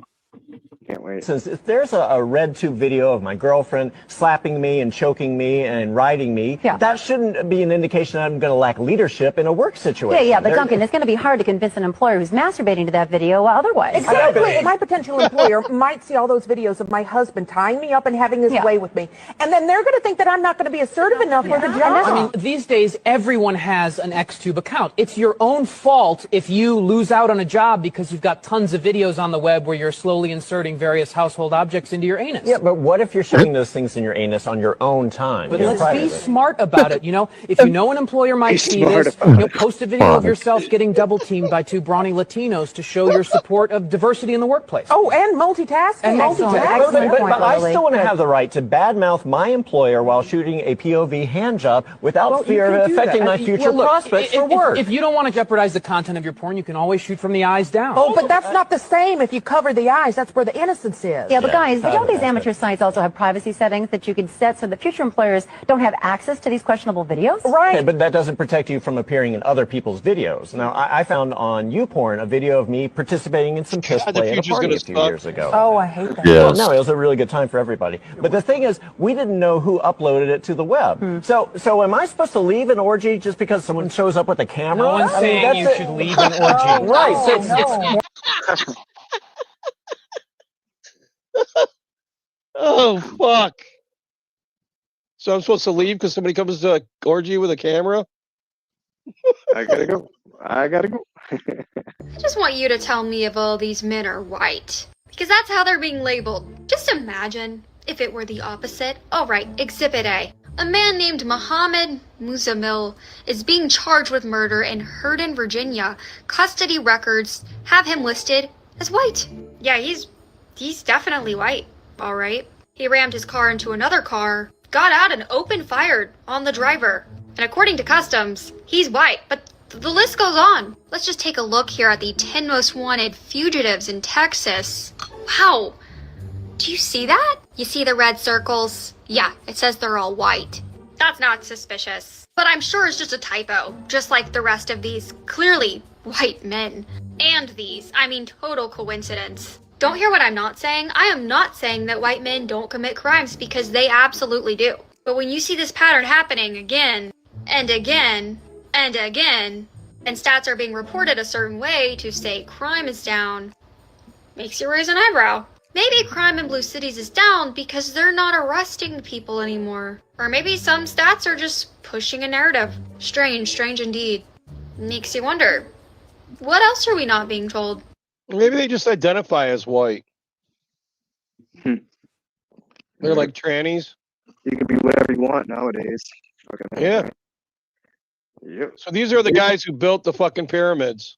S12: Can't wait.
S21: Since if there's a red tube video of my girlfriend slapping me and choking me and riding me, that shouldn't be an indication that I'm going to lack leadership in a work situation.
S22: Yeah, but Duncan, it's going to be hard to convince an employer who's masturbating to that video otherwise.
S23: Exactly. My potential employer might see all those videos of my husband tying me up and having his way with me, and then they're going to think that I'm not going to be assertive enough for the job.
S28: I mean, these days, everyone has an Xtube account. It's your own fault if you lose out on a job because you've got tons of videos on the web where you're slowly and inserting various household objects into your anus.
S21: Yeah, but what if you're shooting those things in your anus on your own time?
S28: But
S21: you know,
S28: let's be
S21: privately?
S28: smart about it. You know, if you know an employer might see this, post a video of yourself getting double teamed by two brawny Latinos to show your support of diversity in the workplace.
S23: Oh, and multitasking.
S28: And multitasking.
S21: But I still want to have the right to badmouth my employer while shooting a POV hand job without fear of affecting my future prospects for work.
S28: If you don't want to jeopardize the content of your porn, you can always shoot from the eyes down.
S23: Oh, but that's not the same if you cover the eyes. That's where the innocence is.
S22: Yeah, but guys, don't these amateur sites also have privacy settings that you can set so that future employers don't have access to these questionable videos?
S23: Right.
S21: Okay, but that doesn't protect you from appearing in other people's videos. Now, I found on YouPorn a video of me participating in some piss play at a party a few years ago.
S23: Oh, I hate that.
S21: Well, no, it was a really good time for everybody. But the thing is, we didn't know who uploaded it to the web. So am I supposed to leave an orgy just because someone shows up with a camera?
S28: No one's saying you should leave an orgy.
S21: Right.
S7: Oh, fuck. So I'm supposed to leave because somebody comes to an orgy with a camera?
S12: I gotta go. I
S3: just want you to tell me if all these men are white. Because that's how they're being labeled. Just imagine if it were the opposite. Alright, Exhibit A. A man named Mohammed Muzamil is being charged with murder in Herndon, Virginia. Custody records have him listed as white. Yeah, he's definitely white. Alright. He rammed his car into another car, got out and opened fire on the driver. And according to customs, he's white, but the list goes on. Let's just take a look here at the 10 most wanted fugitives in Texas. Wow. Do you see that? You see the red circles? Yeah, it says they're all white. That's not suspicious. But I'm sure it's just a typo, just like the rest of these clearly white men. And these, I mean, total coincidence. Don't hear what I'm not saying. I am not saying that white men don't commit crimes because they absolutely do. But when you see this pattern happening again and again and again, and stats are being reported a certain way to say crime is down, makes you raise an eyebrow. Maybe crime in blue cities is down because they're not arresting people anymore. Or maybe some stats are just pushing a narrative. Strange indeed. Makes you wonder, what else are we not being told?
S7: Maybe they just identify as white. They're like trannies.
S12: You can be whatever you want nowadays.
S7: Yeah.
S12: Yep.
S7: So these are the guys who built the fucking pyramids.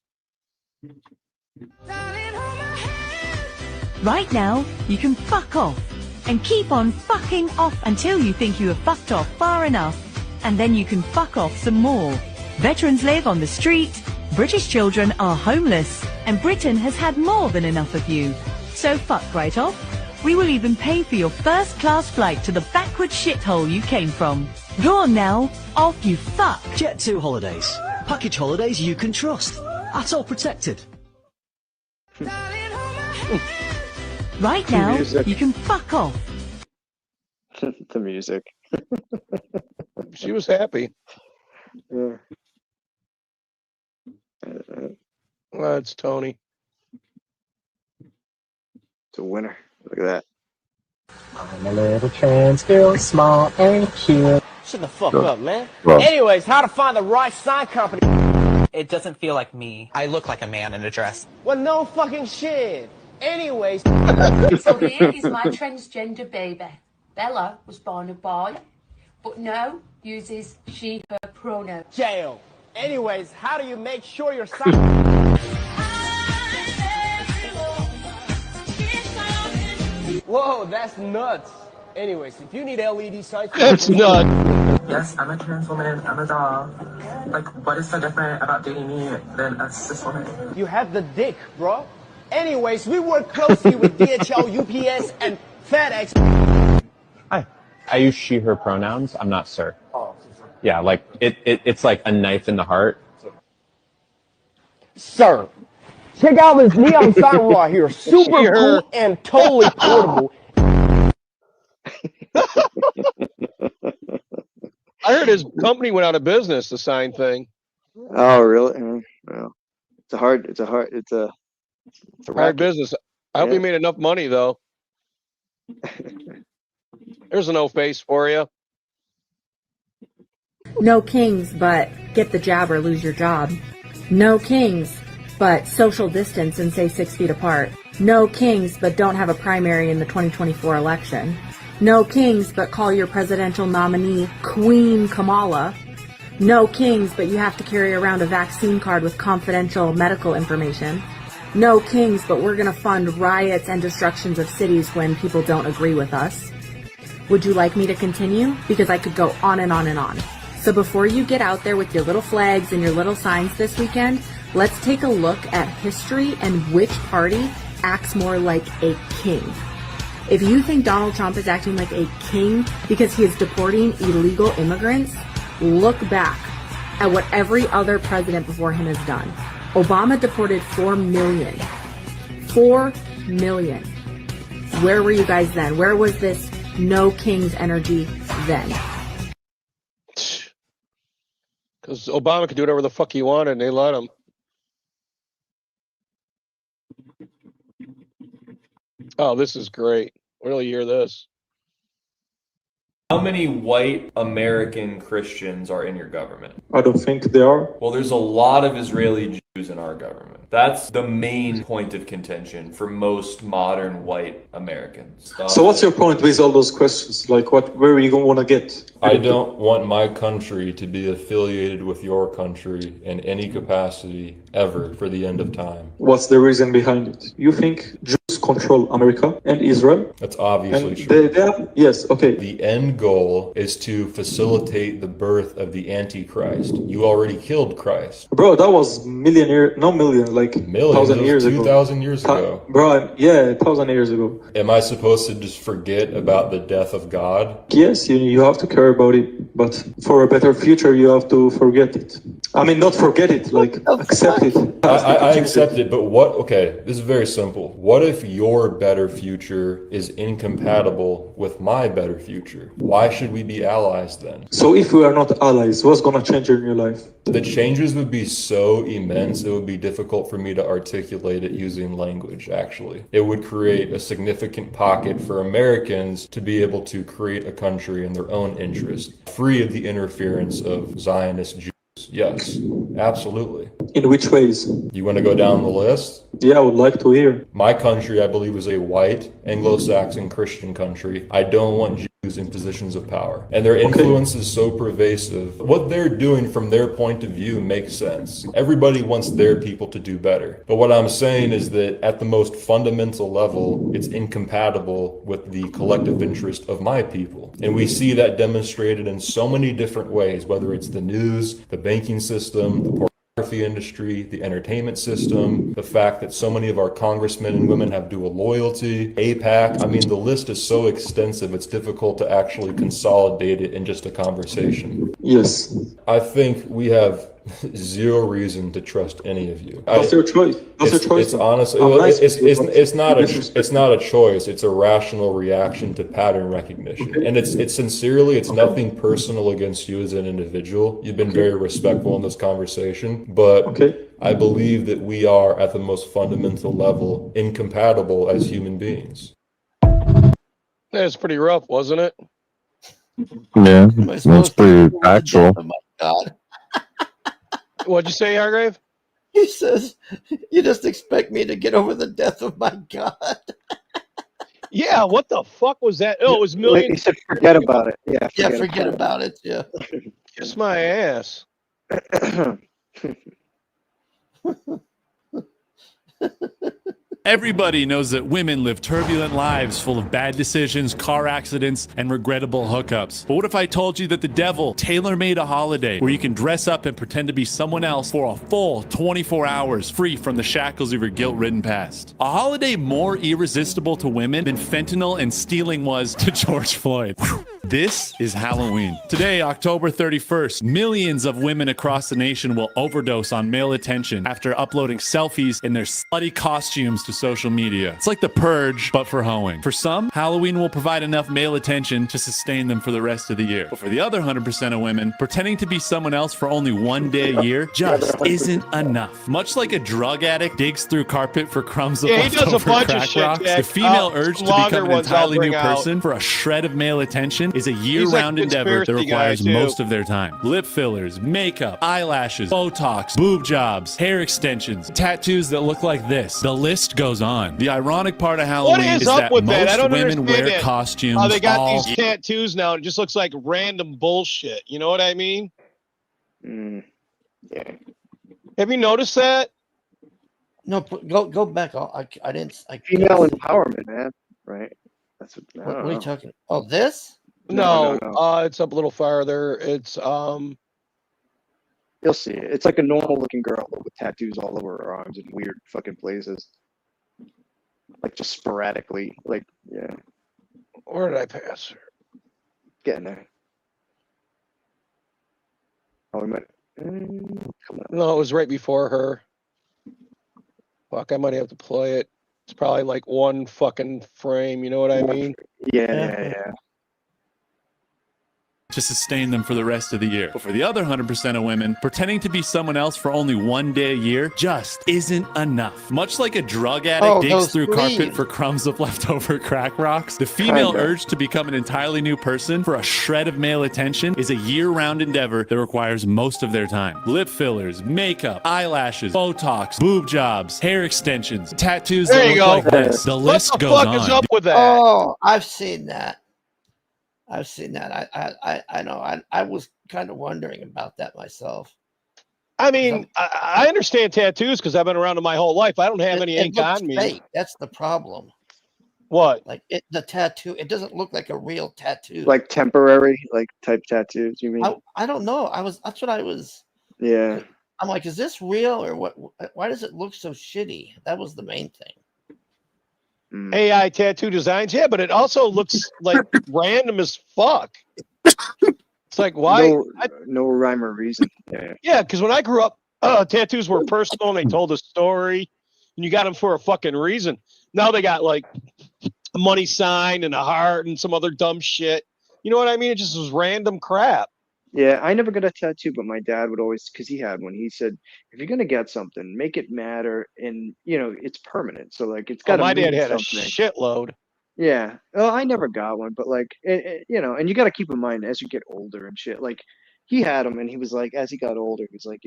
S4: Right now, you can fuck off and keep on fucking off until you think you have fucked off far enough, and then you can fuck off some more. Veterans live on the street, British children are homeless, and Britain has had more than enough of you. So fuck right off. We will even pay for your first-class flight to the backward shithole you came from. Go on now, off you fuck.
S5: Jet2 Holidays. Package holidays you can trust. At all protected.
S4: Right now,
S12: Music.
S4: you can fuck off.
S12: The music.
S7: She was happy.
S12: Yeah.
S7: That's Tony.
S12: It's a winner. Look at that.
S9: I'm a little trans girl, small and cute.
S16: Shut the fuck
S12: Go.
S16: up, man.
S12: Well.
S9: Anyways, how to find the right sign company?
S16: It doesn't feel like me. I look like a man in a dress.
S9: Well, no fucking shit. Anyways.
S18: So here is my transgender baby. Bella was born a boy, but now uses she, her pronoun.
S9: Jail. Anyways, how do you make sure your sign... Whoa, that's nuts. Anyways, if you need LED signs...
S7: That's nuts.
S16: Yes, I'm a trans woman. I'm a doll. Like, what is so different about dating me than a cis woman?
S9: You have the dick, bro. Anyways, we work closely with DHL, UPS, and FedEx.
S19: I use she, her pronouns. I'm not sir. Yeah, like it's like a knife in the heart.
S9: Sir, check out this neon sign right here. Super cool and totally portable.
S7: I heard his company went out of business, the sign thing.
S12: Oh, really? Well, it's a hard
S7: Hard business. I hope he made enough money, though. There's a no face for you.
S24: No kings, but get the jab or lose your job. No kings, but social distance and stay 6 feet apart. No kings, but don't have a primary in the 2024 election. No kings, but call your presidential nominee Queen Kamala. No kings, but you have to carry around a vaccine card with confidential medical information. No kings, but we're going to fund riots and destructions of cities when people don't agree with us. Would you like me to continue? Because I could go on and on and on. So before you get out there with your little flags and your little signs this weekend, let's take a look at history and which party acts more like a king. If you think Donald Trump is acting like a king because he is deporting illegal immigrants, look back at what every other president before him has done. Obama deported 4 million. 4 million. Where were you guys then? Where was this no kings energy then?
S7: Because Obama could do whatever the fuck he wanted and they let him. Oh, this is great. Wait till you hear this.
S1: How many white American Christians are in your government?
S6: I don't think there are.
S1: Well, there's a lot of Israeli Jews in our government. That's the main point of contention for most modern white Americans.
S6: So what's your point with all those questions? Like, where are you going to want to get?
S1: I don't want my country to be affiliated with your country in any capacity ever for the end of time.
S6: What's the reason behind it? You think Jews control America and Israel?
S1: That's obviously true.
S6: They have, yes, okay.
S1: The end goal is to facilitate the birth of the Antichrist. You already killed Christ.
S6: Bro, that was like 1,000 years ago.
S1: 2,000 years ago.
S6: Bro, yeah, 1,000 years ago.
S1: Am I supposed to just forget about the death of God?
S6: Yes, you have to care about it, but for a better future, you have to forget it. I mean, not forget it, like accept it.
S1: I accept it, but okay, this is very simple. What if your better future is incompatible with my better future? Why should we be allies then?
S6: So if we are not allies, what's gonna change in your life?
S1: The changes would be so immense, it would be difficult for me to articulate it using language, actually. It would create a significant pocket for Americans to be able to create a country in their own interest, free of the interference of Zionist Jews. Yes, absolutely.
S6: In which ways?
S1: You want to go down the list?
S6: Yeah, I would like to hear.
S1: My country, I believe, is a white, Anglo-Saxon Christian country. I don't want Jews in positions of power. And their influence is so pervasive. What they're doing from their point of view makes sense. Everybody wants their people to do better. But what I'm saying is that at the most fundamental level, it's incompatible with the collective interest of my people. And we see that demonstrated in so many different ways, whether it's the news, the banking system, the pornography industry, the entertainment system, the fact that so many of our congressmen and women have dual loyalty, AIPAC. I mean, the list is so extensive, it's difficult to actually consolidate it in just a conversation.
S6: Yes.
S1: I think we have zero reason to trust any of you.
S6: That's your choice. That's your choice.
S1: It's honestly, it's not a choice. It's a rational reaction to pattern recognition, and it's sincerely. It's nothing personal against you as an individual. You've been very respectful in this conversation, but I believe that we are at the most fundamental level incompatible as human beings.
S7: That's pretty rough, wasn't it?
S13: Yeah, that's pretty factual.
S8: Oh my God.
S7: What'd you say, Hargrave?
S8: He says, you just expect me to get over the death of my God.
S7: Yeah, what the fuck was that? Oh, it was millions.
S12: He said forget about it. Yeah,
S8: Forget about it. Yeah.
S7: Kiss my ass.
S10: Everybody knows that women live turbulent lives full of bad decisions, car accidents, and regrettable hookups. But what if I told you that the devil tailor-made a holiday where you can dress up and pretend to be someone else for a full 24 hours free from the shackles of your guilt-ridden past? A holiday more irresistible to women than fentanyl and stealing was to George Floyd. This is Halloween. Today, October 31st, millions of women across the nation will overdose on male attention after uploading selfies in their slutty costumes to social media. It's like the purge, but for hoeing. For some, Halloween will provide enough male attention to sustain them for the rest of the year. But for the other 100% of women, pretending to be someone else for only one day a year just isn't enough. Much like a drug addict digs through carpet for crumbs of leftover crack rocks, the female urge to become an entirely new person for a shred of male attention is a
S7: He's a
S10: year-round endeavor that
S7: conspiracy guy,
S10: requires
S7: too.
S10: most of their time. Lip fillers, makeup, eyelashes, Botox, boob jobs, hair extensions, tattoos that look like this. The list goes on. The ironic part of
S7: What
S10: Halloween
S7: is
S10: is
S7: up
S10: that
S7: with that? I
S10: most
S7: don't
S10: women
S7: understand
S10: wear
S7: it.
S10: costumes
S7: They got
S10: all
S7: these tattoos now, and it just looks like random bullshit. You know what I mean?
S12: Yeah.
S7: Have you noticed that?
S8: No, go back. I didn't.
S12: Female empowerment, man. Right? That's what. I
S8: What
S12: don't
S8: are you
S12: know.
S8: talking? Oh, this?
S7: No, it's up a little farther. It's
S12: You'll see it. It's like a normal looking girl but with tattoos all over her arms in weird fucking places. Like just sporadically. Like, yeah.
S7: Where did I pass her?
S12: Getting there. Oh, we might. Come on.
S7: No, it was right before her. Fuck, I might have to play it. It's probably like one fucking frame. You know what I mean?
S12: Yeah.
S10: to sustain them for the rest of the year. But for the other 100% of women, pretending to be someone else for only one day a year just isn't enough. Much like a drug addict digs through carpet for crumbs of leftover crack rocks, the female urge to become an entirely new person for a shred of male attention is a year-round endeavor that requires most of their time. Lip fillers, makeup, eyelashes, Botox, boob jobs, hair extensions, tattoos
S7: There
S10: that
S7: you
S10: look
S7: go.
S10: like this. The list
S7: What the
S10: goes
S7: fuck
S10: on.
S7: is up with that?
S8: Oh, I've seen that. I've seen that. I know. I was kind of wondering about that myself.
S7: I mean, I understand tattoos because I've been around them my whole life. I don't have any ink
S8: looks
S7: on me.
S8: fake. That's the problem.
S7: What?
S8: Like the tattoo, it doesn't look like a real tattoo.
S12: Like temporary, like type tattoos, you mean?
S8: I don't know. That's what I was.
S12: Yeah.
S8: I'm like, is this real or what? Why does it look so shitty? That was the main thing.
S7: AI tattoo designs, yeah, but it also looks like random as fuck. It's like, why?
S12: No rhyme or reason.
S7: Yeah, because when I grew up, tattoos were personal and they told a story, and you got them for a fucking reason. Now they got like a money sign and a heart and some other dumb shit. You know what I mean? It just was random crap.
S12: Yeah, I never got a tattoo, but my dad would always, because he had one, he said, if you're gonna get something, make it matter, and it's permanent. So like, it's got to
S7: My dad
S12: mean
S7: had a
S12: something.
S7: shitload.
S12: Yeah. Well, I never got one, but like, and you got to keep in mind as you get older and shit. Like, he had them, and he was like, as he got older, he was like,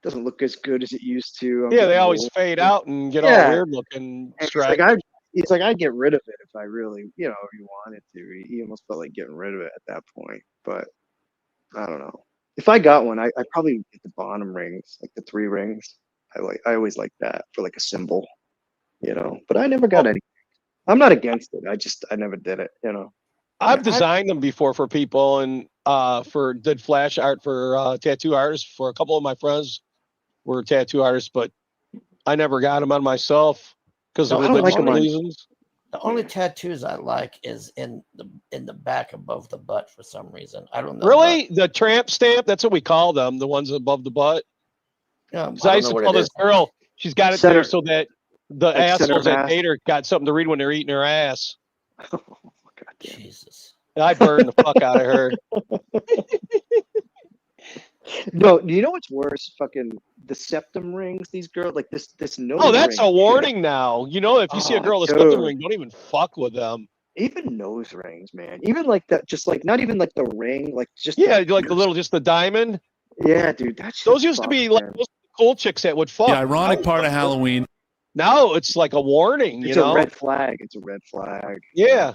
S12: doesn't look as good as it used to. I'm
S7: Yeah, they
S12: getting
S7: always
S12: old.
S7: fade out and get all weird looking.
S12: And
S7: Stretch.
S12: it's like I'd get rid of it if I really, if you wanted to. He almost felt like getting rid of it at that point, but I don't know. If I got one, I probably would get the bottom rings, like the 3 rings. I always like that for like a symbol, But I never got any. I'm not against it. I never did it,
S7: I've designed them before for people and did flash art for tattoo artists for a couple of my friends were tattoo artists, but I never got them on myself because of religious reasons.
S8: The only tattoos I like is in the back above the butt for some reason. I don't know.
S7: Really? The tramp stamp? That's what we call them, the ones above the butt.
S8: Yeah,
S7: I used to tell this girl, she's got it there so that the assholes that date her got something to read when they're eating her ass.
S12: Oh, God damn.
S8: Jesus.
S7: I burned the fuck out of her.
S12: No, do you know what's worse? Fucking the septum rings. These girls like this nose.
S7: Oh, that's
S12: ring
S7: a warning now. If you see a girl with a septum ring, don't even fuck with them.
S12: Even nose rings, man. Even like that, just like not even like the ring, like just
S7: like the diamond.
S12: Yeah, dude.
S7: Those used to be like those cool chicks that would fuck.
S10: The ironic part of Halloween.
S7: Now it's like a warning.
S12: It's a red flag. It's a red flag.
S7: Yeah.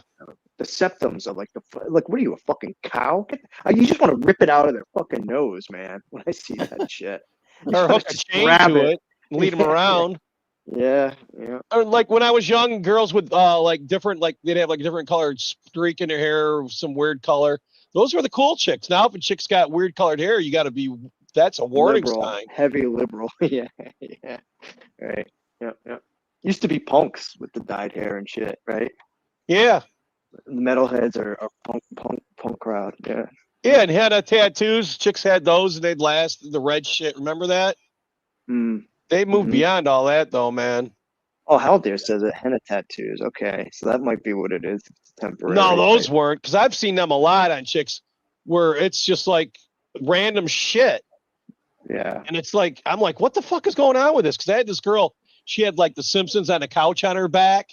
S12: The septums are like what are you, a fucking cow? You just want to rip it out of their fucking nose, man. When I see that shit,
S7: Or hook a chain to it and lead them around.
S12: Yeah.
S7: Or like when I was young, girls would they'd have like different colored streak in their hair, some weird color. Those were the cool chicks. Now if a chick's got weird colored hair, you got to be. That's a warning sign.
S12: Heavy liberal. Yeah. Right. Yeah. Used to be punks with the dyed hair and shit, right?
S7: Yeah.
S12: The metalheads are punk crowd. Yeah.
S7: Yeah, and had tattoos. Chicks had those, and they'd last. The red shit. Remember that? They moved beyond all that, though, man.
S12: Oh, Haldir says it. Henna tattoos. Okay, so that might be what it is. It's temporary.
S7: No, those weren't, because I've seen them a lot on chicks where it's just like random shit.
S12: Yeah.
S7: And it's like, I'm like, what the fuck is going on with this? Because I had this girl, she had like the Simpsons on a couch on her back.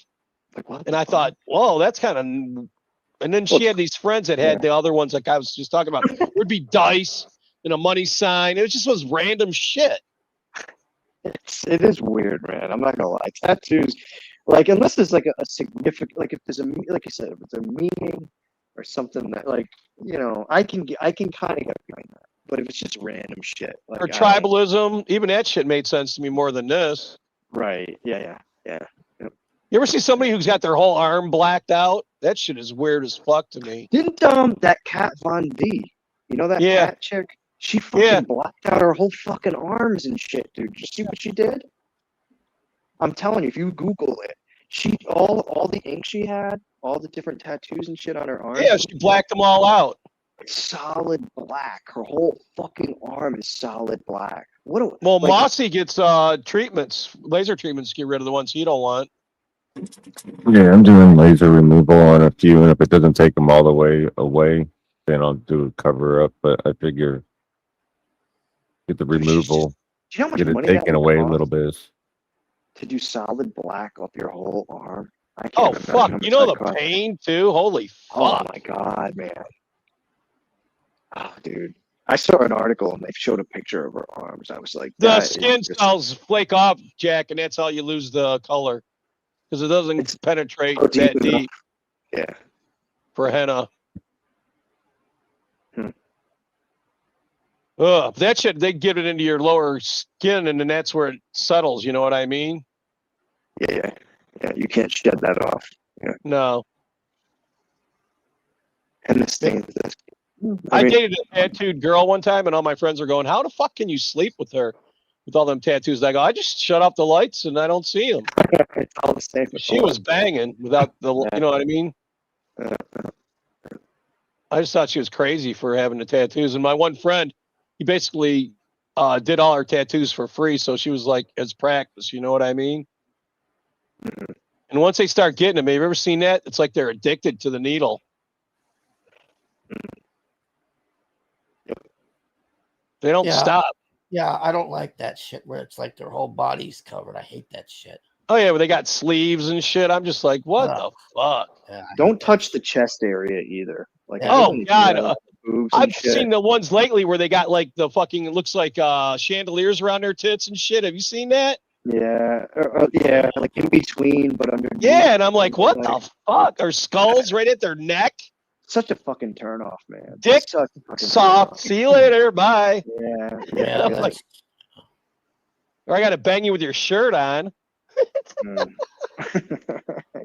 S12: Like, what?
S7: And I thought, whoa, that's kind of And then she had these friends that had the other ones, like I was just talking about. It would be dice and a money sign. It just was random shit.
S12: It is weird, man. I'm not gonna lie. Tattoos, like, unless there's like a significant, like if there's a, like you said, if it's a meaning or something that, like, I can kind of get behind that. But if it's just random shit, like,
S7: Or tribalism, even that shit made sense to me more than this.
S12: Right? Yeah. Yep.
S7: You ever see somebody who's got their whole arm blacked out? That shit is weird as fuck to me.
S12: Didn't that Kat Von D, that cat chick? She fucking blacked out her whole fucking arms and shit, dude. Did you see what she did? I'm telling you, if you Google it, she all the ink she had, all the different tattoos and shit on her arms.
S7: Yeah, she blacked them all out.
S12: Solid black. Her whole fucking arm is solid black.
S7: Well, Mossy gets treatments, laser treatments to get rid of the ones he don't want.
S13: Yeah, I'm doing laser removal on a few, and if it doesn't take them all the way away, then I'll do a cover up. But I figure get the removal,
S12: do you know how much
S13: get it
S12: money that
S13: taken
S12: would
S13: away a
S12: cost
S13: little bit.
S12: to do solid black up your whole arm? I can't
S7: Oh
S12: imagine how
S7: fuck!
S12: much
S7: You know
S12: that
S7: the
S12: costs.
S7: pain too. Holy
S12: Oh
S7: fuck!
S12: my god, man. Oh, dude. I saw an article and they showed a picture of her arms. I was like,
S7: The
S12: that is
S7: skin
S12: just-
S7: cells flake off, Jack, and that's how you lose the color because it doesn't penetrate
S12: so deep
S7: that
S12: enough.
S7: deep
S12: Yeah.
S7: for henna.
S12: Hmm.
S7: Ugh, that shit, they get it into your lower skin, and then that's where it settles. You know what I mean?
S12: Yeah. You can't shed that off. Yeah.
S7: No.
S12: And this thing,
S7: I
S12: mean-
S7: dated a tattooed girl one time, and all my friends are going, "How the fuck can you sleep with her with all them tattoos?" I go, "I just shut off the lights and I don't see them."
S12: It's all the same.
S7: She was banging without the, you know what I mean? I just thought she was crazy for having the tattoos. And my one friend, he basically did all her tattoos for free, so she was like, as practice, you know what I mean? And once they start getting them, have you ever seen that? It's like they're addicted to the needle. They don't stop.
S8: Yeah, I don't like that shit where it's like their whole body's covered. I hate that shit.
S7: Oh yeah, but they got sleeves and shit. I'm just like, what the fuck?
S8: Yeah,
S12: Don't touch the chest area either. Like,
S7: Oh God,
S12: boobs and
S7: I've
S12: shit.
S7: seen the ones lately where they got like the fucking, it looks like chandeliers around their tits and shit. Have you seen that?
S12: Yeah, like in between, but underneath.
S7: Yeah, and I'm like, what the fuck? Or skulls right at their neck?
S12: Such a fucking turn off, man.
S7: Dick
S12: Such a fucking
S7: soft. See you later. Bye.
S12: Yeah.
S7: I'm like, or I got to bang you with your shirt on.
S12: God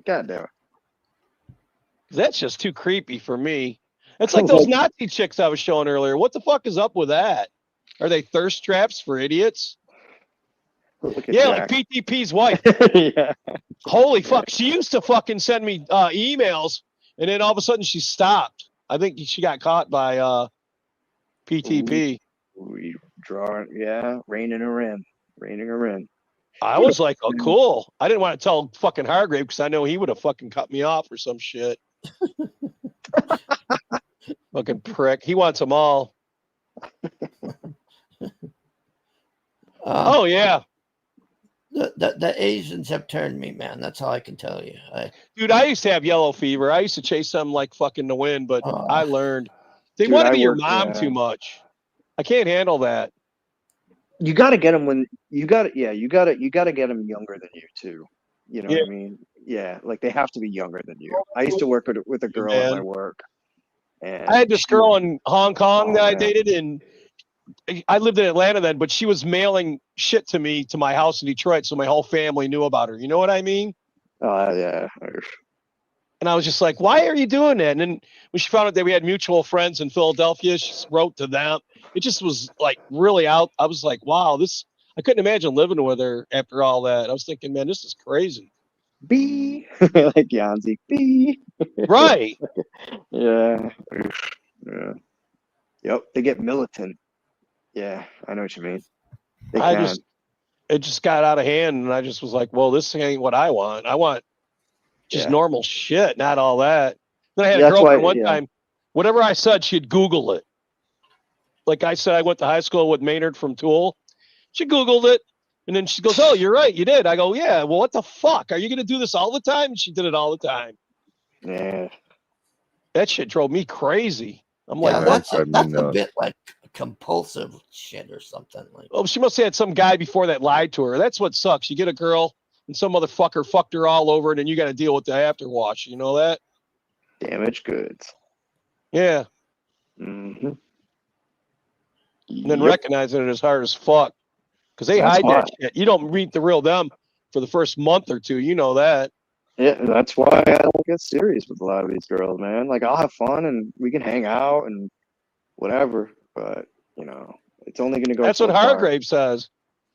S12: damn it.
S7: That's just too creepy for me. It's like those Nazi chicks I was showing earlier. What the fuck is up with that? Are they thirst traps for idiots? Yeah, like PTP's wife.
S12: Yeah.
S7: Holy fuck. She used to fucking send me emails, and then all of a sudden she stopped. I think she got caught by PTP.
S12: We draw, reining her in.
S7: I was like, oh, cool. I didn't want to tell fucking Hargrave because I know he would have fucking cut me off or some shit. Fucking prick. He wants them all. Oh, yeah.
S8: The Asians have turned me, man. That's all I can tell you.
S7: Dude, I used to have yellow fever. I used to chase them like fucking the wind, but I learned. They
S12: Dude,
S7: want to
S12: I
S7: be your
S12: worked,
S7: mom too much. I can't handle that.
S12: You got to get them when you got to get them younger than you too. You know what I mean? Yeah, like they have to be younger than you. I used to work with a girl at my work, and
S7: I had this girl in Hong Kong that I dated, and I lived in Atlanta then, but she was mailing shit to me to my house in Detroit, so my whole family knew about her. You know what I mean?
S12: Yeah.
S7: And I was just like, why are you doing that? And then when she found out that we had mutual friends in Philadelphia, she wrote to them. It just was like really out. I was like, wow, I couldn't imagine living with her after all that. I was thinking, man, this is crazy.
S12: B like Yanzi. B.
S7: Right.
S12: Yeah. Yep. They get militant. Yeah, I know what you mean.
S7: It just got out of hand, and I just was like, well, this ain't what I want. I want just normal shit, not all that. Then I had a girlfriend one time, whatever I said, she'd Google it. Like I said, I went to high school with Maynard from Tool. She Googled it, and then she goes, oh, you're right, you did. I go, yeah, well, what the fuck? Are you going to do this all the time? And she did it all the time.
S12: Yeah.
S7: That shit drove me crazy. I'm
S8: Yeah,
S7: like,
S8: that's a bit like compulsive shit or something. Like,
S7: oh, she must have had some guy before that lied to her. That's what sucks. You get a girl and some motherfucker fucked her all over, and then you got to deal with the afterwash. You know that?
S12: Damaged goods.
S7: Yeah.
S12: Mm-hmm.
S7: And then recognizing it as hard as fuck. Because they hide that shit. You don't meet the real them for the first month or two. You know that.
S12: Yeah, that's why I don't get serious with a lot of these girls, man. Like, I'll have fun and we can hang out and whatever, but you know, it's only going to go.
S7: That's
S12: so
S7: what
S12: far.
S7: Hargrave says.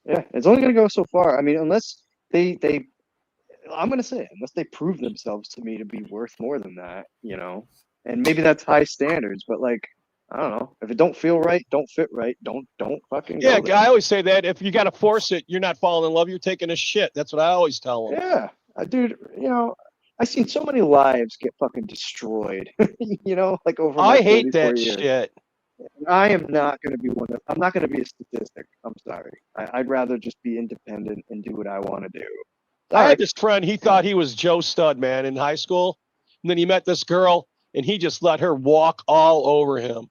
S12: Yeah, it's only going to go so far. I mean, unless they, I'm going to say, unless they prove themselves to me to be worth more than that, you know, and maybe that's high standards, but like, I don't know. If it don't feel right, don't fit right, don't fucking.
S7: Yeah,
S12: go there.
S7: I always say that if you got to force it, you're not falling in love. You're taking a shit. That's what I always tell them.
S12: Yeah, dude. You know, I've seen so many lives get fucking destroyed. You know, like over.
S7: I
S12: my
S7: hate
S12: 34
S7: that
S12: years.
S7: shit.
S12: I am not going to be one of. I'm not going to be a statistic. I'm sorry. I'd rather just be independent and do what I want to do.
S7: I had this friend. He thought he was Joe Stud, man, in high school, and then he met this girl, and he just let her walk all over him.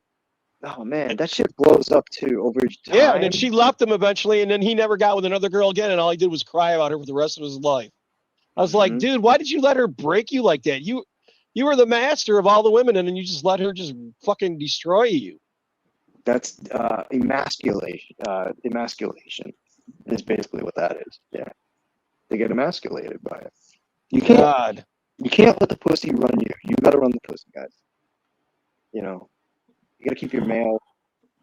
S12: Oh man, that shit blows up too over time.
S7: Yeah, and then she left him eventually, and then he never got with another girl again, and all he did was cry about her for the rest of his life. I was like, dude, why did you let her break you like that? You were the master of all the women, and then you just let her just fucking destroy you.
S12: That's emasculation. Emasculation is basically what that is. Yeah, they get emasculated by it. You can't. You can't let the pussy run you. You gotta run the pussy, guys. You know, you gotta keep your male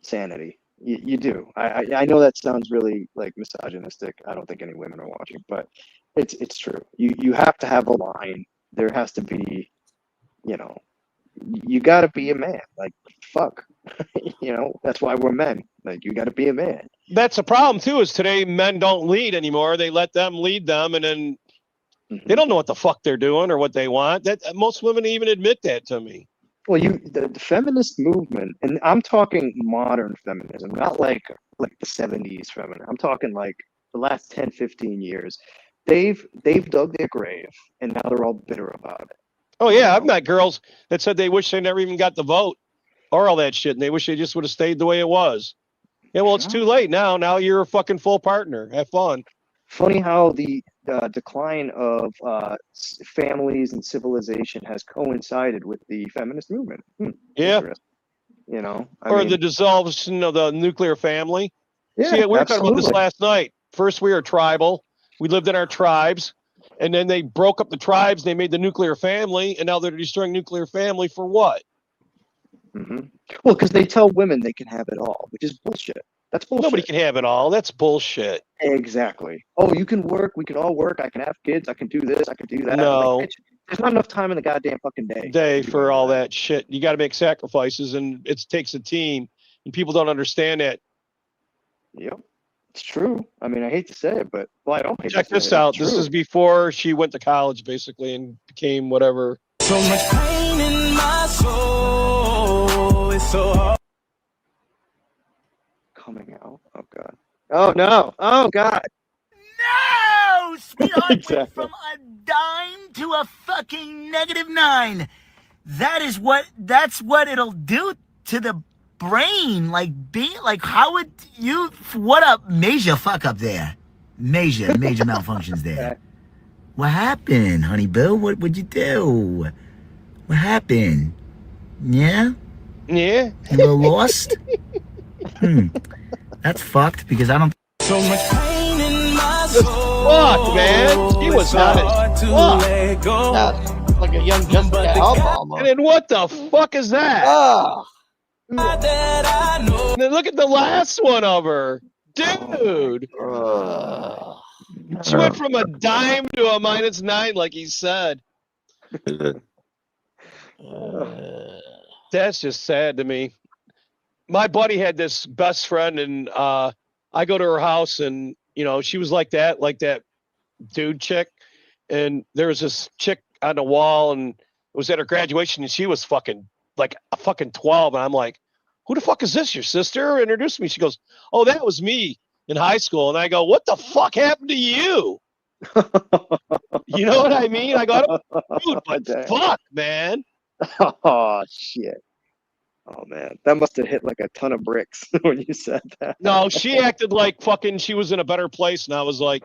S12: sanity. You do. I know that sounds really like misogynistic. I don't think any women are watching, but it's true. You have to have a line. There has to be, you know, you got to be a man. Like, fuck. You know, that's why we're men. Like, you got to be a man.
S7: That's the problem too. Is today men don't lead anymore. They let them lead them, and then they don't know what the fuck they're doing or what they want. That most women even admit that to me.
S12: Well, the feminist movement, and I'm talking modern feminism, not like the 70s feminism. I'm talking like the last 10, 15 years. They've dug their grave, and now they're all bitter about it.
S7: Oh yeah, I've met girls that said they wish they never even got the vote or all that shit, and they wish they just would have stayed the way it was. Yeah, well, it's too late now. Now you're a fucking full partner. Have fun.
S12: Funny how the decline of families and civilization has coincided with the feminist movement.
S7: Yeah.
S12: You know,
S7: the dissolution of the nuclear family.
S12: Yeah,
S7: See, we were talking about this
S12: absolutely.
S7: last night. First, we were tribal. We lived in our tribes. And then they broke up the tribes. They made the nuclear family. And now they're destroying nuclear family for what?
S12: Well, because they tell women they can have it all, which is bullshit. That's bullshit.
S7: Nobody can have it all. That's bullshit.
S12: Exactly. Oh, you can work. We can all work. I can have kids. I can do this. I can do that.
S7: No.
S12: Like, there's not enough time in the goddamn fucking day.
S7: For all that shit. You got to make sacrifices, and it takes a team. And people don't understand that.
S12: Yep. It's true. I mean, I hate to say it, but I don't hate
S7: Check
S12: to say
S7: this
S12: it.
S7: out.
S12: It's
S7: This
S12: true.
S7: is before she went to college, basically, and became whatever.
S9: So much pain in my soul. It's so hard.
S12: Coming out. Oh god. Oh no. Oh god.
S2: No! Sweetheart went
S12: Exactly.
S2: from a dime to a fucking -9. That's what it'll do to the brain. Like, how would you, what a major fuck up there. Major malfunctions there. What happened, honey boo? What'd you do? What happened? Yeah?
S7: Yeah?
S2: You a little lost? That's fucked because I don't.
S9: So much pain in my soul.
S7: Fuck, man. She was hot as fuck.
S8: That's like a young Jessica Alba almost.
S7: And then what the fuck is that?
S8: Oh.
S7: And then look at the last one of her. Dude. She went from a dime to a -9, like he said. That's just sad to me. My buddy had this best friend, and I go to her house, and you know, she was like that dude chick, and there was this chick on the wall, and it was at her graduation, and she was fucking 12, and I'm like, who the fuck is this? Your sister? Introduced me. She goes, oh, that was me in high school. And I go, what the fuck happened to you? You know what I mean? I go, dude, but fuck, man.
S12: Oh shit. Oh man, that must have hit like a ton of bricks when you said that.
S7: No, she acted like fucking she was in a better place, and I was like,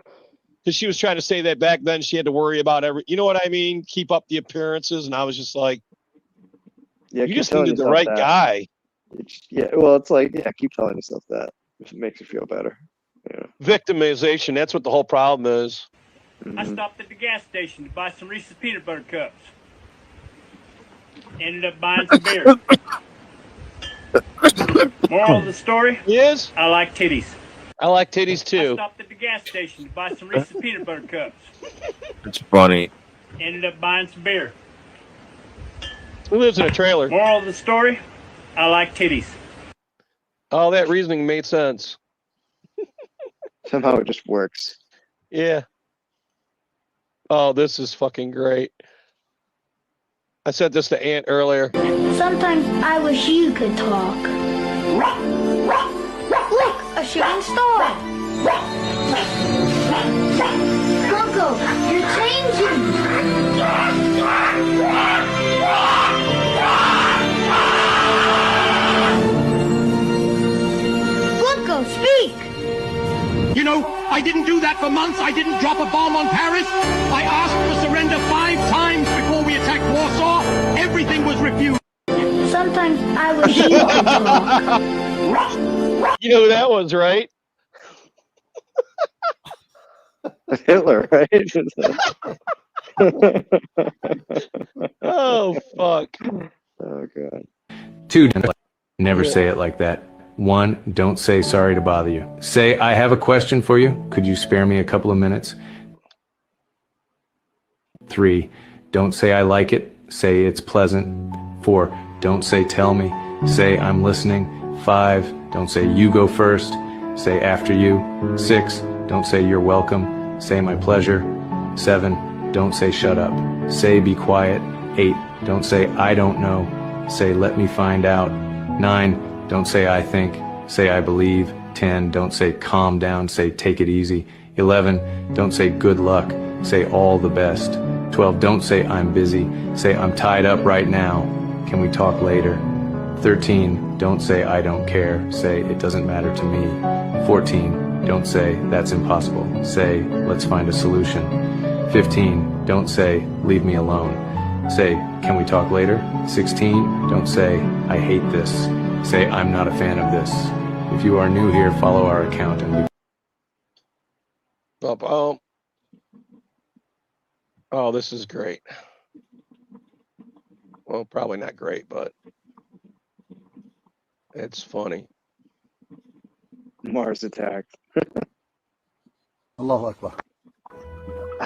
S7: because she was trying to say that back then she had to worry about you know what I mean? Keep up the appearances, and I was just like,
S12: Yeah,
S7: you
S12: keep
S7: just
S12: telling
S7: needed the
S12: yourself
S7: right
S12: that.
S7: guy.
S12: Yeah, well, it's like, yeah, keep telling yourself that if it makes you feel better. Yeah.
S7: Victimization, that's what the whole problem is.
S11: I stopped at the gas station to buy some Reese's peanut butter cups. Ended up buying some beer. Moral of the story
S7: is
S11: I like titties.
S7: I like titties
S11: I
S7: too.
S11: stopped at the gas station to buy some Reese's peanut butter cups.
S13: It's funny.
S11: Ended up buying some beer.
S7: Who lives in a trailer?
S11: Moral of the story I like titties.
S7: Oh, that reasoning made sense.
S12: Somehow it just works.
S7: Yeah. Oh, this is fucking great. I said this to Aunt earlier.
S14: Sometimes I wish you could talk. Look, a shooting star. Coco, you're changing. Coco, speak.
S15: You know, I didn't do that for months. I didn't drop a bomb on Paris. I asked for surrender 5 times before we attacked Warsaw. Everything was refused.
S14: Sometimes I wish you could talk.
S7: You know who that was, right?
S12: Hitler, right?
S7: Oh, fuck.
S12: Oh, God.
S17: 2, never say it like that. 1, don't say sorry to bother you. Say, I have a question for you. Could you spare me a couple of minutes? 3, don't say I like it. Say it's pleasant. 4, don't say tell me. Say I'm listening. 5, don't say you go first. Say after you. 6, don't say you're welcome. Say my pleasure. 7, don't say shut up. Say be quiet. 8, don't say I don't know. Say let me find out. 9, don't say I think. Say I believe. 10, don't say calm down. Say take it easy. 11, don't say good luck. Say all the best. 12, don't say I'm busy. Say I'm tied up right now. Can we talk later? 13, don't say I don't care. Say it doesn't matter to me. 14, don't say that's impossible. Say let's find a solution. 15, don't say leave me alone. Say can we talk later? 16, don't say I hate this. Say I'm not a fan of this. If you are new here, follow our account and
S7: Oh, this is great. Well, probably not great, but it's funny.
S12: Mars attacked.
S5: Allahu Akbar.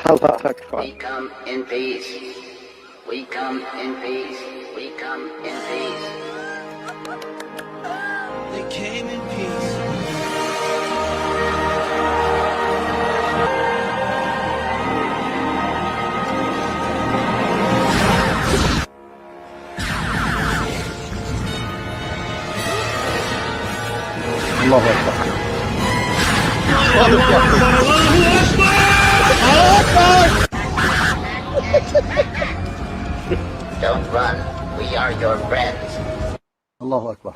S12: Allah Akbar.
S20: We come in peace. We come in peace. We come in peace. They came in peace.
S5: Allahu Akbar.
S20: Don't run. We are your friends.
S5: Allahu Akbar.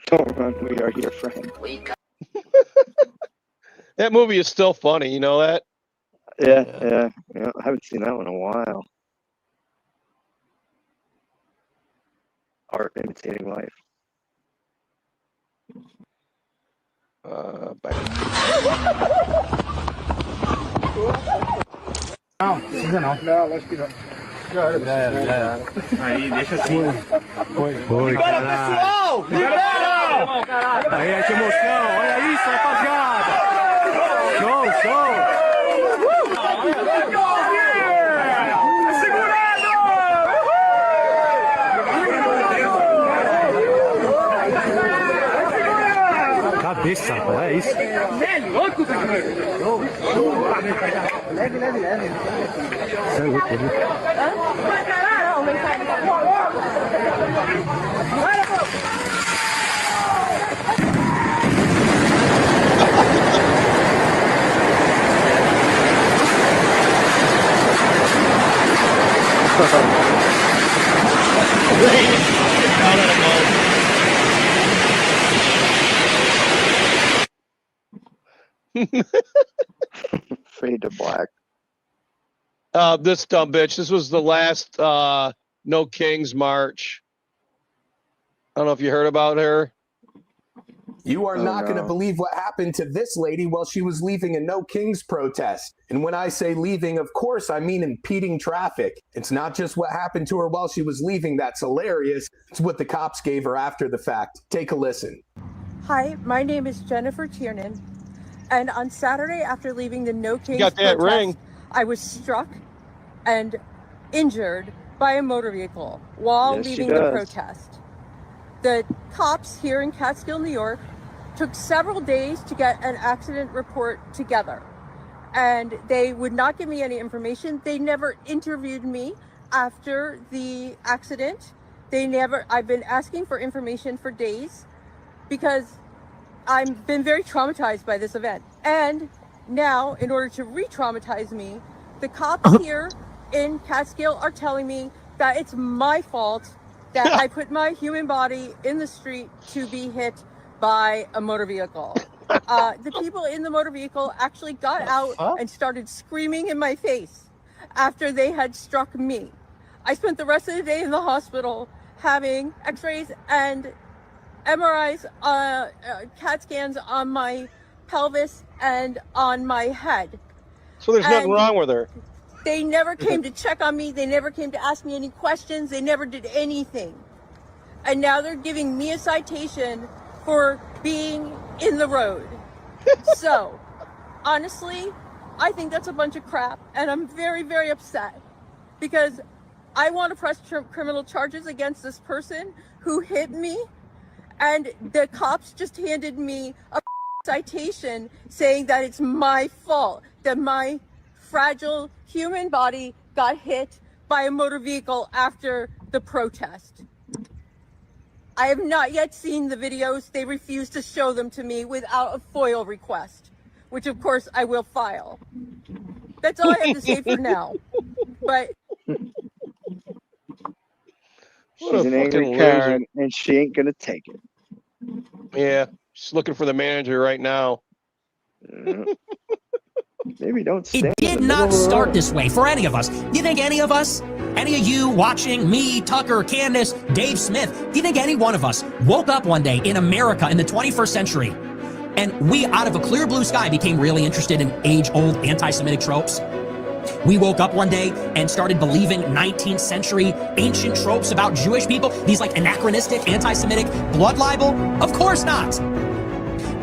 S12: Don't run, we are your friend.
S20: We come.
S7: That movie is still funny, you know that?
S12: Yeah. I haven't seen that one in a while. Art imitating life.
S15: Não, acho que não. Já era.
S11: Aí, deixa assim.
S15: Foi.
S11: Libera, pessoal! Libera!
S15: Aí, que emoção! Olha isso, rapaziada! Show!
S5: Cabeça, é isso.
S15: Louco,
S5: Leve.
S15: Você é louco, né?
S12: Fade to black.
S7: This dumb bitch. This was the last No Kings March. I don't know if you heard about her.
S3: You are
S12: Oh,
S3: not going to
S12: no.
S3: believe what happened to this lady while she was leaving a No Kings protest. And when I say leaving, of course, I mean impeding traffic. It's not just what happened to her while she was leaving that's hilarious. It's what the cops gave her after the fact. Take a listen.
S21: Hi, my name is Jennifer Tiernan. And on Saturday, after leaving the No Kings
S7: got that
S21: protest,
S7: ring.
S21: I was struck and injured by a motor vehicle while
S12: Yes, she
S21: leaving the
S12: does.
S21: protest. The cops here in Catskill, New York, took several days to get an accident report together. And they would not give me any information. They never interviewed me after the accident. I've been asking for information for days because I've been very traumatized by this event. And now, in order to re-traumatize me, the cops here in Catskill are telling me that it's my fault that I put my human body in the street to be hit by a motor vehicle. The people in the motor vehicle actually got out and started screaming in my face after they had struck me. I spent the rest of the day in the hospital having x-rays and MRIs, CAT scans on my pelvis and on my head.
S7: So there's nothing wrong with her.
S21: They never came to check on me. They never came to ask me any questions. They never did anything. And now they're giving me a citation for being in the road. So, honestly, I think that's a bunch of crap. And I'm very, very upset because I want to press criminal charges against this person who hit me. And the cops just handed me a citation saying that it's my fault, that my fragile human body got hit by a motor vehicle after the protest. I have not yet seen the videos. They refuse to show them to me without a FOIL request, which of course I will file. That's all I have to say for now. But
S12: She's an angry Karen, and she ain't gonna take it.
S7: Yeah, she's looking for the manager right now.
S12: Maybe don't stand
S22: It did not start this way for any of us. Do you think any of us, any of you watching, me, Tucker, Candace, Dave Smith, do you think any one of us woke up one day in America in the 21st century and we, out of a clear blue sky, became really interested in age-old anti-Semitic tropes? We woke up one day and started believing 19th century ancient tropes about Jewish people, these like anachronistic anti-Semitic blood libel? Of course not.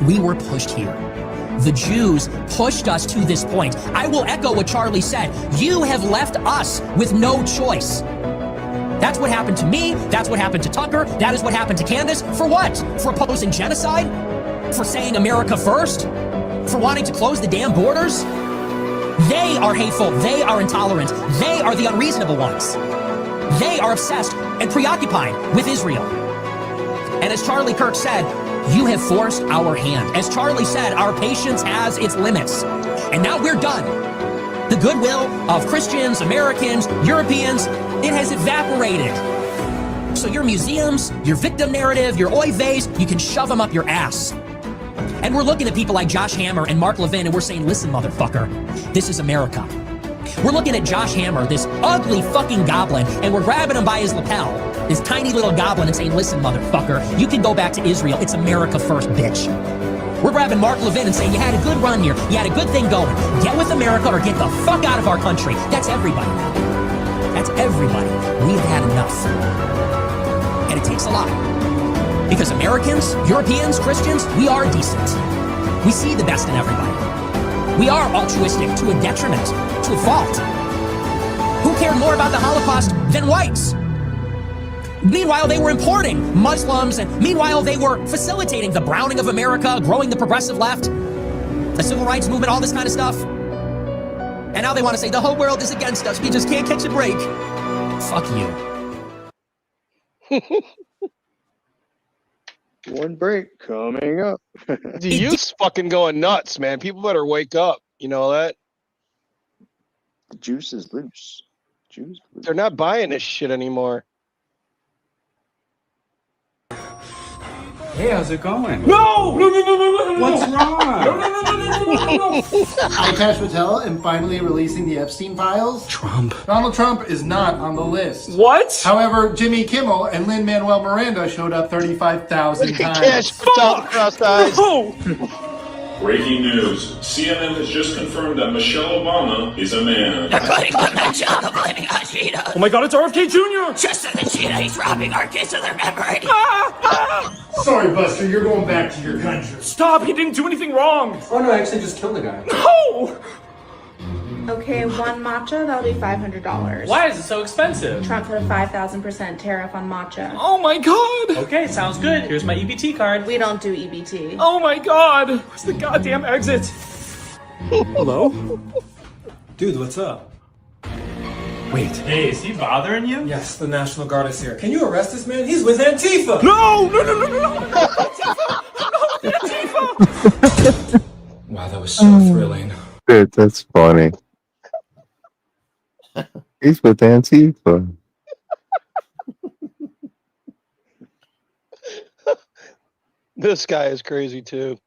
S22: We were pushed here. The Jews pushed us to this point. I will echo what Charlie said. You have left us with no choice. That's what happened to me. That's what happened to Tucker. That is what happened to Candace. For what? For opposing genocide? For saying America first? For wanting to close the damn borders? They are hateful. They are intolerant. They are the unreasonable ones. They are obsessed and preoccupied with Israel. And as Charlie Kirk said, you have forced our hand. As Charlie said, our patience has its limits. And now we're done. The goodwill of Christians, Americans, Europeans, it has evaporated. So your museums, your victim narrative, your oy veys, you can shove them up your ass. And we're looking at people like Josh Hammer and Mark Levin and we're saying, listen, motherfucker, this is America. We're looking at Josh Hammer, this ugly fucking goblin, and we're grabbing him by his lapel, this tiny little goblin, and saying, listen, motherfucker, you can go back to Israel. It's America first, bitch. We're grabbing Mark Levin and saying, you had a good run here. You had a good thing going. Get with America or get the fuck out of our country. That's everybody. That's everybody. We've had enough. And it takes a lot. Because Americans, Europeans, Christians, we are decent. We see the best in everybody. We are altruistic to a detriment, to a fault. Who cared more about the Holocaust than whites? Meanwhile, they were importing Muslims, and meanwhile, they were facilitating the browning of America, growing the progressive left, the civil rights movement, all this kind of stuff. And now they want to say the whole world is against us. We just can't catch a break. Fuck you.
S12: One break coming up.
S7: The youth's fucking going nuts, man. People better wake up. You know that?
S12: Juice is loose. Juice.
S7: They're not buying this shit anymore.
S4: Hey, how's it going? No! No, no, no, no, no, no! What's wrong? No, no, no, no, no, no, no, no!
S16: I, Cash Patel, am finally releasing the Epstein files.
S4: Trump.
S16: Donald Trump is not on the list.
S4: What?
S16: However, Jimmy Kimmel and Lin-Manuel Miranda showed up 35,000 times.
S7: Cash Patel crossed eyes.
S18: Breaking news. CNN has just confirmed that Michelle Obama is a man.
S22: They're putting on that job of blaming on Cheetah.
S4: Oh my god, it's RFK Jr.
S22: Just so the Cheetah, he's robbing our kids of their memory.
S16: Sorry, Buster, you're going back to your country.
S4: Stop, he didn't do anything wrong.
S16: Oh no, I actually just killed the guy.
S4: No!
S24: Okay, one matcha, that'll be $500.
S4: Why is it so expensive?
S24: Trump put a 5,000% tariff on matcha.
S4: Oh my god! Okay, sounds good. Here's my EBT card.
S24: We don't do EBT.
S4: Oh my god! Where's the goddamn exit? Hello? Dude, what's up?
S11: Wait. Hey, is he bothering you?
S4: Yes, the National Guard is here. Can you arrest this man? He's with Antifa! No! No, no, no, no, no! Antifa! Wow, that was so thrilling.
S13: Dude, that's funny. He's with Antifa.
S7: This guy is crazy too.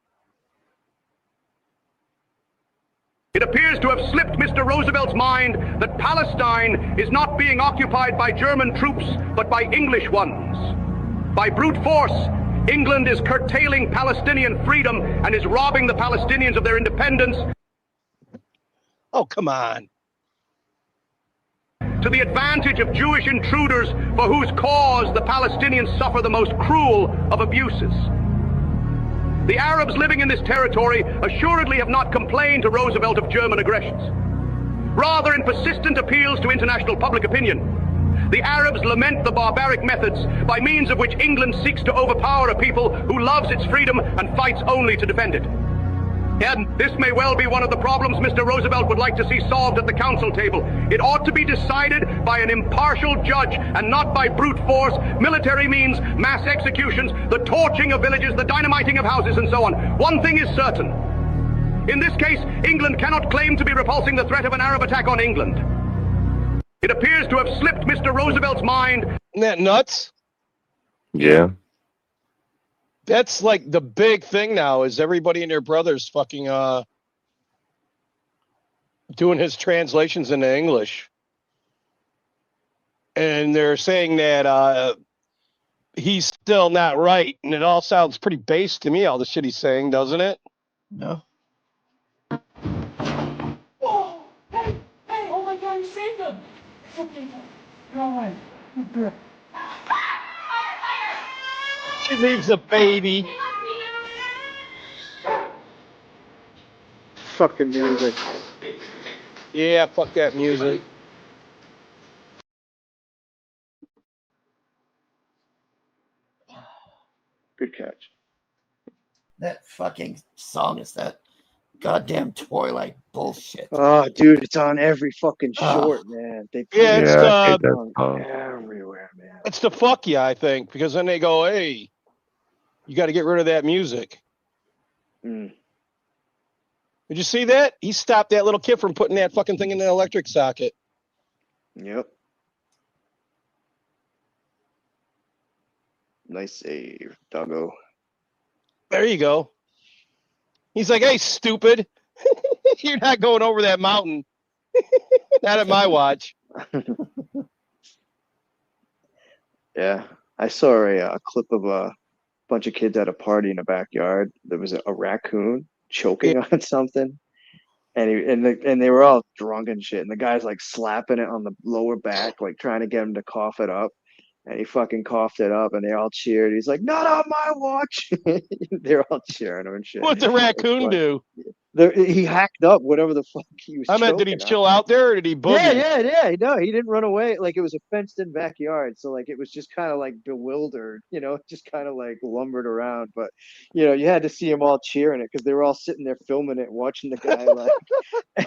S15: It appears to have slipped Mr. Roosevelt's mind that Palestine is not being occupied by German troops, but by English ones. By brute force, England is curtailing Palestinian freedom and is robbing the Palestinians of their independence.
S7: Oh, come on.
S15: To the advantage of Jewish intruders for whose cause the Palestinians suffer the most cruel of abuses. The Arabs living in this territory assuredly have not complained to Roosevelt of German aggressions. Rather, in persistent appeals to international public opinion, the Arabs lament the barbaric methods by means of which England seeks to overpower a people who loves its freedom and fights only to defend it. And this may well be one of the problems Mr. Roosevelt would like to see solved at the council table. It ought to be decided by an impartial judge and not by brute force, military means, mass executions, the torching of villages, the dynamiting of houses, and so on. One thing is certain. In this case, England cannot claim to be repulsing the threat of an Arab attack on England. It appears to have slipped Mr. Roosevelt's mind.
S7: Isn't that nuts?
S13: Yeah.
S7: That's like the big thing now is everybody and their brothers fucking doing his translations into English. And they're saying that he's still not right. And it all sounds pretty base to me, all the shit he's saying, doesn't it?
S22: No.
S11: Oh, hey, oh my god, you saved him! Okay, you're alright. You're good.
S7: She leaves a baby.
S12: Fucking music.
S7: Yeah, fuck that music.
S12: Good catch.
S8: That fucking song is that goddamn Twilight bullshit.
S12: Oh, dude, it's on every fucking short, man. They
S7: Yeah, it's
S13: I hate that
S12: on
S13: song.
S12: everywhere, man.
S7: It's the fuck yeah, I think, because then they go, hey, you got to get rid of that music.
S12: Mm.
S7: Did you see that? He stopped that little kid from putting that fucking thing in the electric socket.
S12: Yep. Nice save, doggo.
S7: There you go. He's like, hey, stupid. You're not going over that mountain. Not at my watch.
S12: Yeah, I saw a clip of a bunch of kids at a party in a backyard. There was a raccoon choking on something, and they were all drunk and shit. And the guy's like slapping it on the lower back, like trying to get him to cough it up. And he fucking coughed it up, and they all cheered. He's like, "Not on my watch!" They're all cheering him and shit.
S7: What'd the raccoon do?
S12: He hacked up whatever the fuck he was.
S7: I meant, did he
S12: choking
S7: chill
S12: on.
S7: out there or did he boogie?
S12: Yeah. No, he didn't run away. Like, it was a fenced-in backyard, so like it was just kind of like bewildered, just kind of like lumbered around. But you had to see them all cheering it because they were all sitting there filming it, watching the guy like,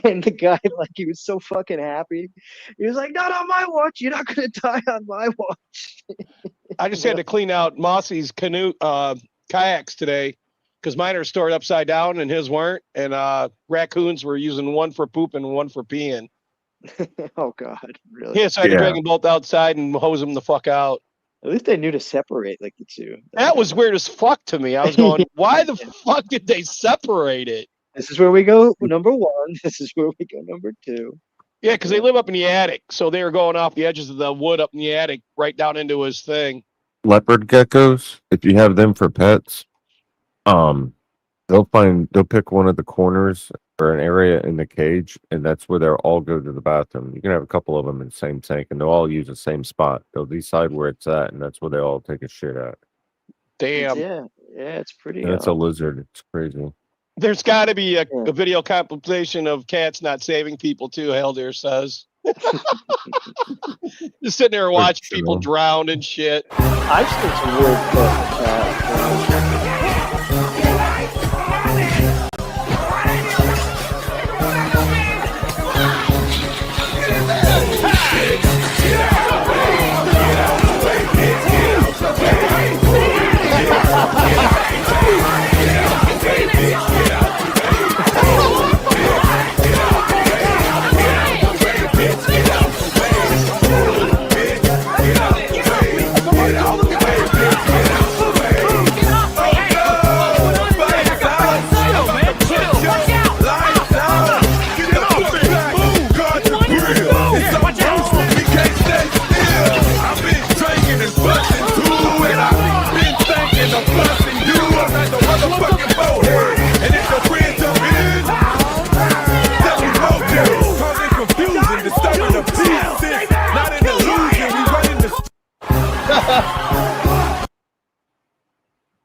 S12: and the guy like he was so fucking happy. He was like, "Not on my watch. You're not gonna die on my watch."
S7: I just had to clean out Mossy's canoe kayaks today because mine are stored upside down and his weren't. And raccoons were using one for poop and one for peeing.
S12: Oh God, really?
S7: Yeah, so I had to drag them both outside and hose them the fuck out.
S12: At least they knew to separate like the two.
S7: That was weird as fuck to me. I was going, why the fuck did they separate it?
S12: This is where we go number 1. This is where we go number 2.
S7: Yeah, because they live up in the attic, so they were going off the edges of the wood up in the attic, right down into his thing.
S13: Leopard geckos, if you have them for pets, they'll pick one of the corners or an area in the cage, and that's where they'll all go to the bathroom. You can have a couple of them in the same tank, and they'll all use the same spot. They'll decide where it's at, and that's where they all take a shit at.
S7: Damn.
S12: Yeah, it's pretty.
S13: And it's a lizard. It's crazy.
S7: There's got to be a video compilation of cats not saving people too, Helder says. Just sitting there watching people drown and shit.
S12: I've seen some weird stuff.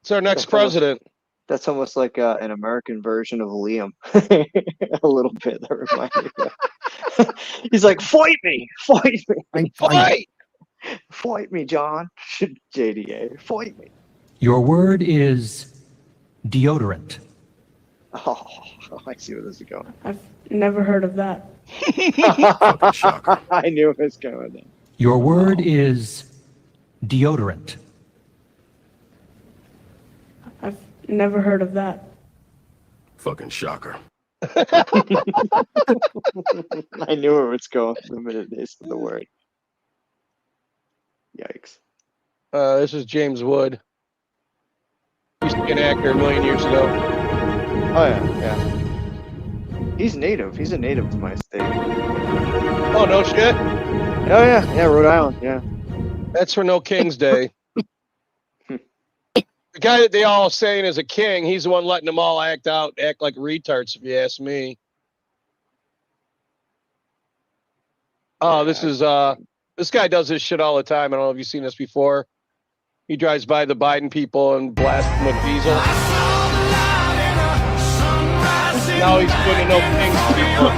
S7: It's our next president.
S12: That's almost like an American version of Liam. A little bit. That reminded me of. He's like, fight me, fight me, John. JDA, fight me.
S22: Your word is deodorant.
S12: Oh, I see where this is going.
S14: I've never heard of that.
S12: Shocker. I knew it was going there.
S22: Your word is deodorant.
S14: I've never heard of that.
S16: Fucking shocker.
S12: I knew where it's going the minute they said the word. Yikes.
S7: This is James Wood. Used to be an actor a million years ago.
S12: Oh yeah. He's native. He's a native to my state.
S7: Oh, no shit?
S12: Oh yeah, Rhode Island, yeah.
S7: That's for No King's Day. The guy that they all saying is a king, he's the one letting them all act like retards, if you ask me. Oh, this is this guy does this shit all the time. I don't know if you've seen this before. He drives by the Biden people and blasts them with diesel. Now he's putting No King's people.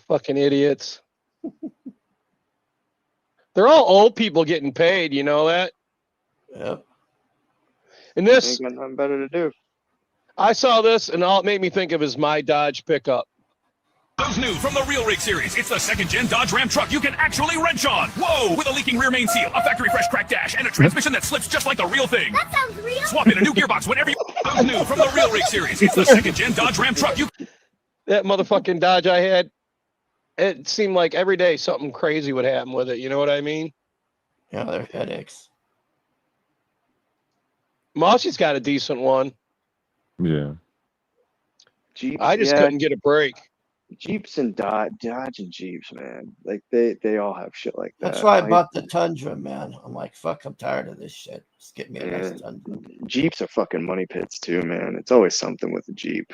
S7: Fucking idiots. They're all old people getting paid, you know that?
S8: Yep.
S7: And this,
S12: ain't got nothing better to do.
S7: I saw this, and all it made me think of is my Dodge pickup.
S1: Those new from the Real Rig series. It's the second-gen Dodge Ram truck you can actually wrench on. Whoa! With a leaking rear main seal, a factory-fresh crack dash, and a transmission that slips just like the real thing.
S14: That sounds real.
S1: Swap in a new gearbox whenever you... Those new from the Real Rig series. It's the second-gen Dodge Ram truck you...
S7: That motherfucking Dodge I had, it seemed like every day something crazy would happen with it. You know what I mean?
S8: Yeah, they're headaches.
S7: Mossy's got a decent one.
S13: Yeah.
S12: Jeeps,
S7: I just couldn't get a break.
S12: Jeeps and Dodge and Jeeps, man. Like they all have shit like that.
S8: That's why I bought the Tundra, man. I'm like, fuck, I'm tired of this shit. Just get me a nice Tundra.
S12: Jeeps are fucking money pits too, man. It's always something with the Jeep.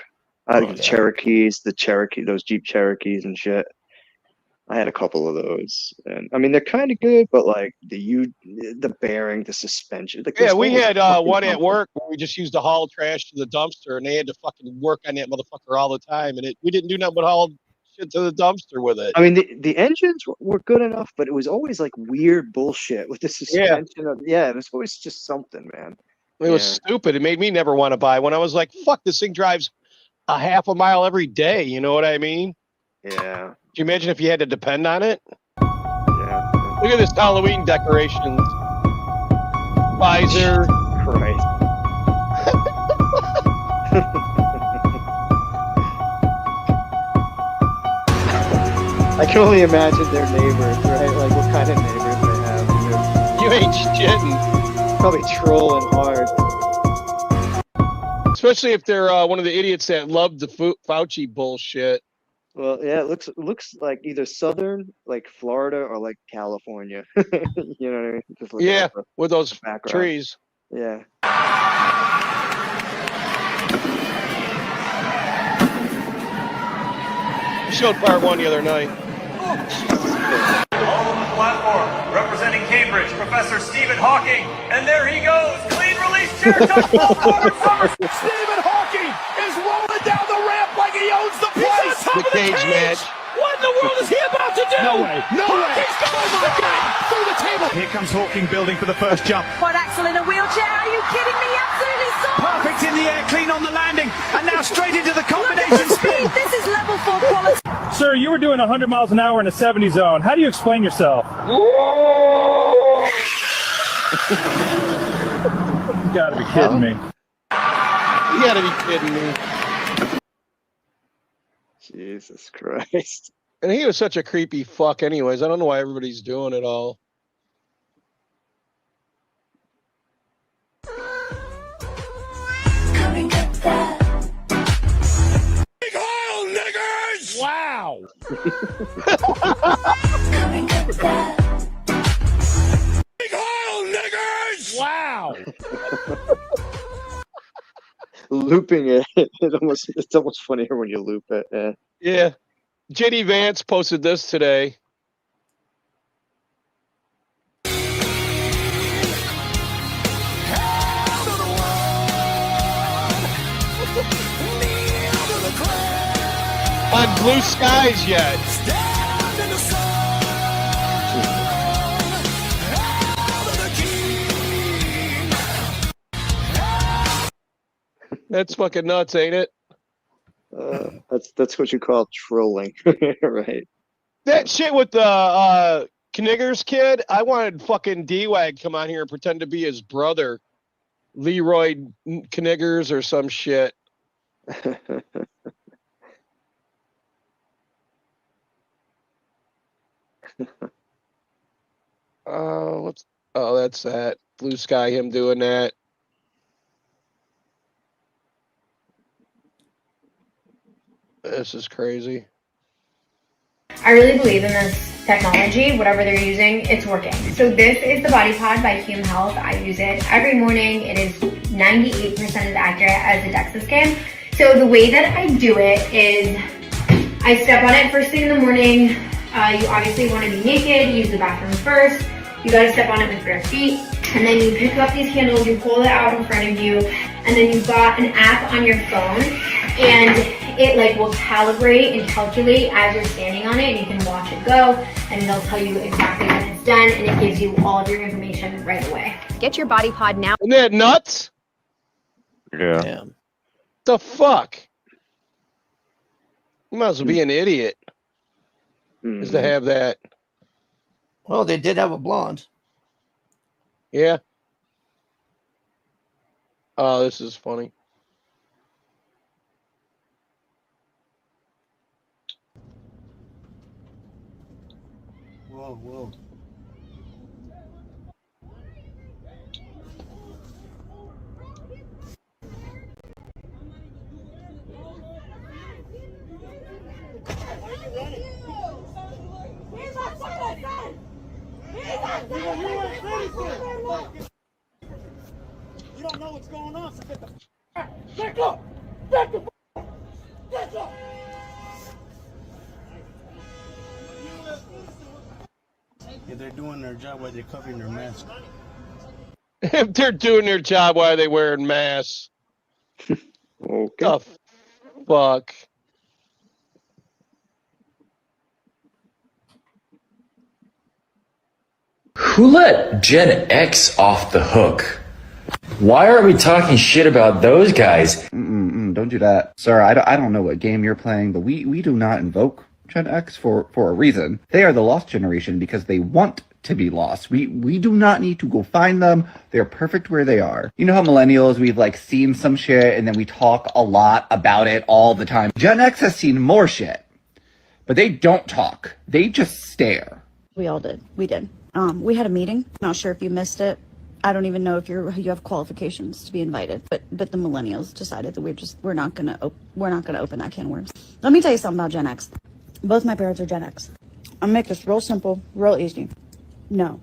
S8: Yeah.
S12: Cherokees, those Jeep Cherokees and shit. I had a couple of those, and I mean they're kind of good, but like the bearing, the suspension. Like,
S7: Yeah, we had one at work where we just used to haul trash to the dumpster, and they had to fucking work on that motherfucker all the time, and we didn't do nothing but haul shit to the dumpster with it.
S12: I mean, the engines were good enough, but it was always like weird bullshit with the suspension. It was always just something, man.
S7: It was stupid. It made me never want to buy one. I was like, fuck, this thing drives a half a mile every day. You know what I mean?
S12: Yeah.
S7: Could you imagine if you had to depend on it?
S12: Yeah.
S7: Look at this Halloween decorations. Pfizer.
S12: Christ. I can only imagine their neighbors, right? Like what kind of neighbors they have.
S7: You ain't shitting.
S12: Probably trolling hard.
S7: Especially if they're one of the idiots that love the Fauci bullshit.
S12: Well, yeah, it looks like either southern, like Florida, or like California. You know what I mean? Just look
S7: Yeah,
S12: at the
S7: with those
S12: background.
S7: trees.
S12: Yeah.
S7: You showed part 1 the other night.
S6: All on the platform, representing Cambridge, Professor Stephen Hawking, and there he goes, clean release chair touchdown,
S1: Stephen Hawking is rolling down the ramp like he owns the place.
S7: The cage match.
S1: What in the world is he about to do?
S11: No way. No way.
S1: He's going through the table. Here comes Hawking building for the first jump.
S14: Quad axel in a wheelchair? Are you kidding me? Absolutely so.
S1: Perfect in the air, clean on the landing, and now straight into the combination spin.
S14: This is level 4 quality.
S6: Sir, you were doing 100 miles an hour in a 70 zone. How do you explain yourself? You gotta be kidding me.
S7: You gotta be kidding me.
S12: Jesus Christ.
S7: And he was such a creepy fuck anyways. I don't know why everybody's doing it all.
S1: Big oil niggers! Wow. Big oil niggers! Wow.
S12: Looping it, it's almost funnier when you loop it. Yeah.
S7: Yeah. JD Vance posted this today. On Blue Skies yet. That's fucking nuts, ain't it?
S12: That's what you call trolling, right?
S7: That shit with the Kniggers kid, I wanted fucking D-Wag come on here and pretend to be his brother. Leroy Kniggers or some shit. That's that. Blue Sky, him doing that. This is crazy.
S10: I really believe in this technology, whatever they're using, it's working. So this is the Body Pod by Hume Health. I use it every morning. It is 98% as accurate as the DEXA scan. So the way that I do it is I step on it first thing in the morning. You obviously want to be naked, use the bathroom first. You got to step on it with bare feet. And then you pick up these candles, you pull it out in front of you, and then you've got an app on your phone, and it like will calibrate and calculate as you're standing on it, and you can watch it go, and it'll tell you exactly when it's done, and it gives you all of your information right away. Get your Body Pod now.
S7: Isn't that nuts?
S13: Yeah.
S7: The fuck? You might as well be an idiot. Is to have that.
S8: Well, they did have a blonde.
S7: Yeah. Oh, this is funny.
S2: Whoa, whoa.
S11: You don't know what's going on, so get the back up! Back the back up!
S2: Yeah, they're doing their job while they're covering their mask.
S7: If they're doing their job, why are they wearing masks?
S12: Okay.
S7: The fuck?
S19: Who let Gen X off the hook? Why are we talking shit about those guys?
S23: Don't do that. Sir, I don't know what game you're playing, but we do not invoke Gen X for a reason. They are the lost generation because they want to be lost. We do not need to go find them. They're perfect where they are. You know how millennials, we've like seen some shit and then we talk a lot about it all the time. Gen X has seen more shit, but they don't talk. They just stare.
S5: We all did. We did. We had a meeting. Not sure if you missed it. I don't even know if you have qualifications to be invited. But the millennials decided that we're not gonna open that can of worms. Let me tell you something about Gen X. Both my parents are Gen X. I'll make this real simple, real easy. No.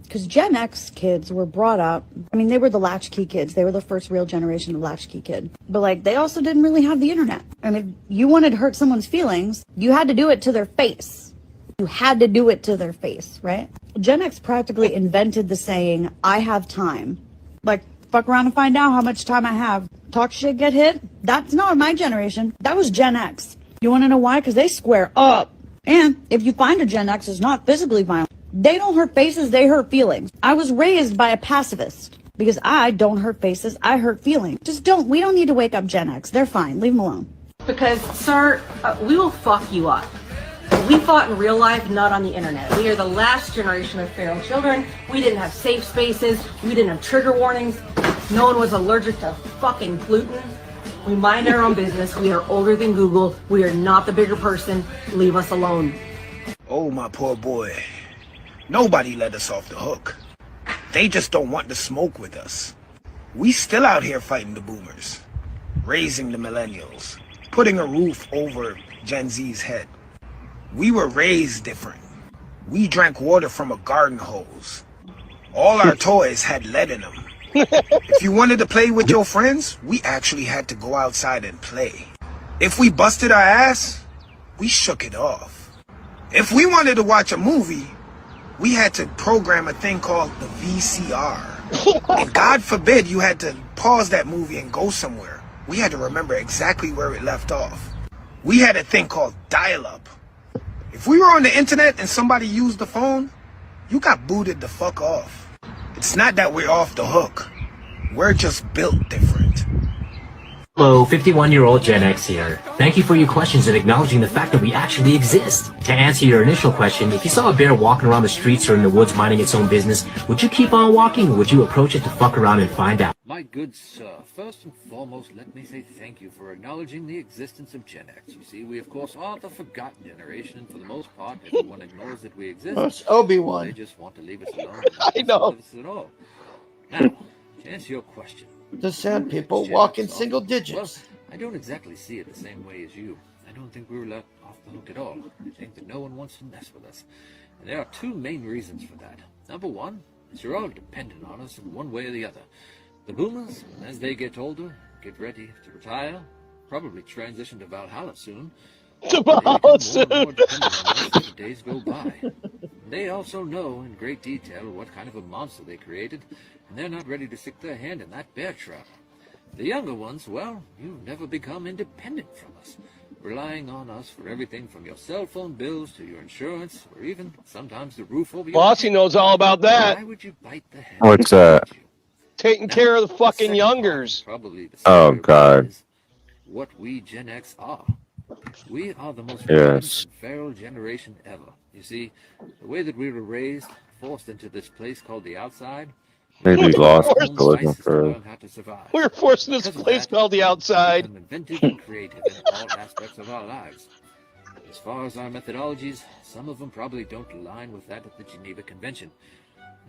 S5: Because Gen X kids were brought up, I mean, they were the latchkey kids. They were the first real generation of latchkey kid. But, like, they also didn't really have the internet. And if you wanted to hurt someone's feelings, you had to do it to their face. You had to do it to their face, right? Gen X practically invented the saying, I have time. Like, fuck around and find out how much time I have. Talk shit, get hit? That's not my generation. That was Gen X. You want to know why? Because they square up. And if you find a Gen X is not physically violent, they don't hurt faces, they hurt feelings. I was raised by a pacifist because I don't hurt faces, I hurt feelings. We don't need to wake up Gen X. They're fine. Leave them alone.
S9: Because, sir, we will fuck you up. We fought in real life, not on the internet. We are the last generation of feral children. We didn't have safe spaces. We didn't have trigger warnings. No one was allergic to fucking gluten. We mind our own business. We are older than Google. We are not the bigger person. Leave us alone.
S17: Oh, my poor boy. Nobody let us off the hook. They just don't want to smoke with us. We still out here fighting the boomers, raising the millennials, putting a roof over Gen Z's head. We were raised different. We drank water from a garden hose. All our toys had lead in them. If you wanted to play with your friends, we actually had to go outside and play. If we busted our ass, we shook it off. If we wanted to watch a movie, we had to program a thing called the VCR. And God forbid you had to pause that movie and go somewhere. We had to remember exactly where it left off. We had a thing called dial-up. If we were on the internet and somebody used the phone, you got booted the fuck off. It's not that we're off the hook. We're just built different.
S20: Hello, 51-year-old Gen X here. Thank you for your questions and acknowledging the fact that we actually exist. To answer your initial question, if you saw a bear walking around the streets or in the woods minding its own business, would you keep on walking or would you approach it to fuck around and find out?
S25: My good sir, first and foremost, let me say thank you for acknowledging the existence of Gen X. You see, we of course are the forgotten generation, and for the most part, everyone ignores that we exist.
S8: That's Obi-Wan.
S25: They just want to leave us alone.
S7: I know.
S25: Us at all. Now, to answer your question.
S8: The sad people walk in single digits.
S25: Well, I don't exactly see it the same way as you. I don't think we were let off the hook at all. I think that no one wants to mess with us. And there are two main reasons for that. Number one is you're all dependent on us in one way or the other. The boomers, as they get older, get ready to retire, probably transition to Valhalla soon.
S7: To Valhalla soon.
S25: The days go by. They also know in great detail what kind of a monster they created, and they're not ready to stick their hand in that bear trap. The younger ones, well, you never become independent from us, relying on us for everything from your cell phone bills to your insurance, or even sometimes the roof over your
S7: Bossy
S25: head.
S7: knows all about that.
S25: Why would you bite the hand?
S13: What's that?
S7: Taking care of the fucking youngers.
S25: Probably the
S13: Oh, God.
S25: what we Gen X are. We are the most
S13: Yes.
S25: violent and feral generation ever. You see, the way that we were raised, forced into this place called the outside.
S13: Maybe lost
S25: our
S13: to
S25: own
S13: looking
S25: spices to
S13: for.
S25: learn how to survive.
S7: We're forced in this
S25: Because of
S7: place
S25: that,
S7: called the outside.
S25: we become inventive and creative in all aspects of our lives. As far as our methodologies, some of them probably don't align with that of the Geneva Convention.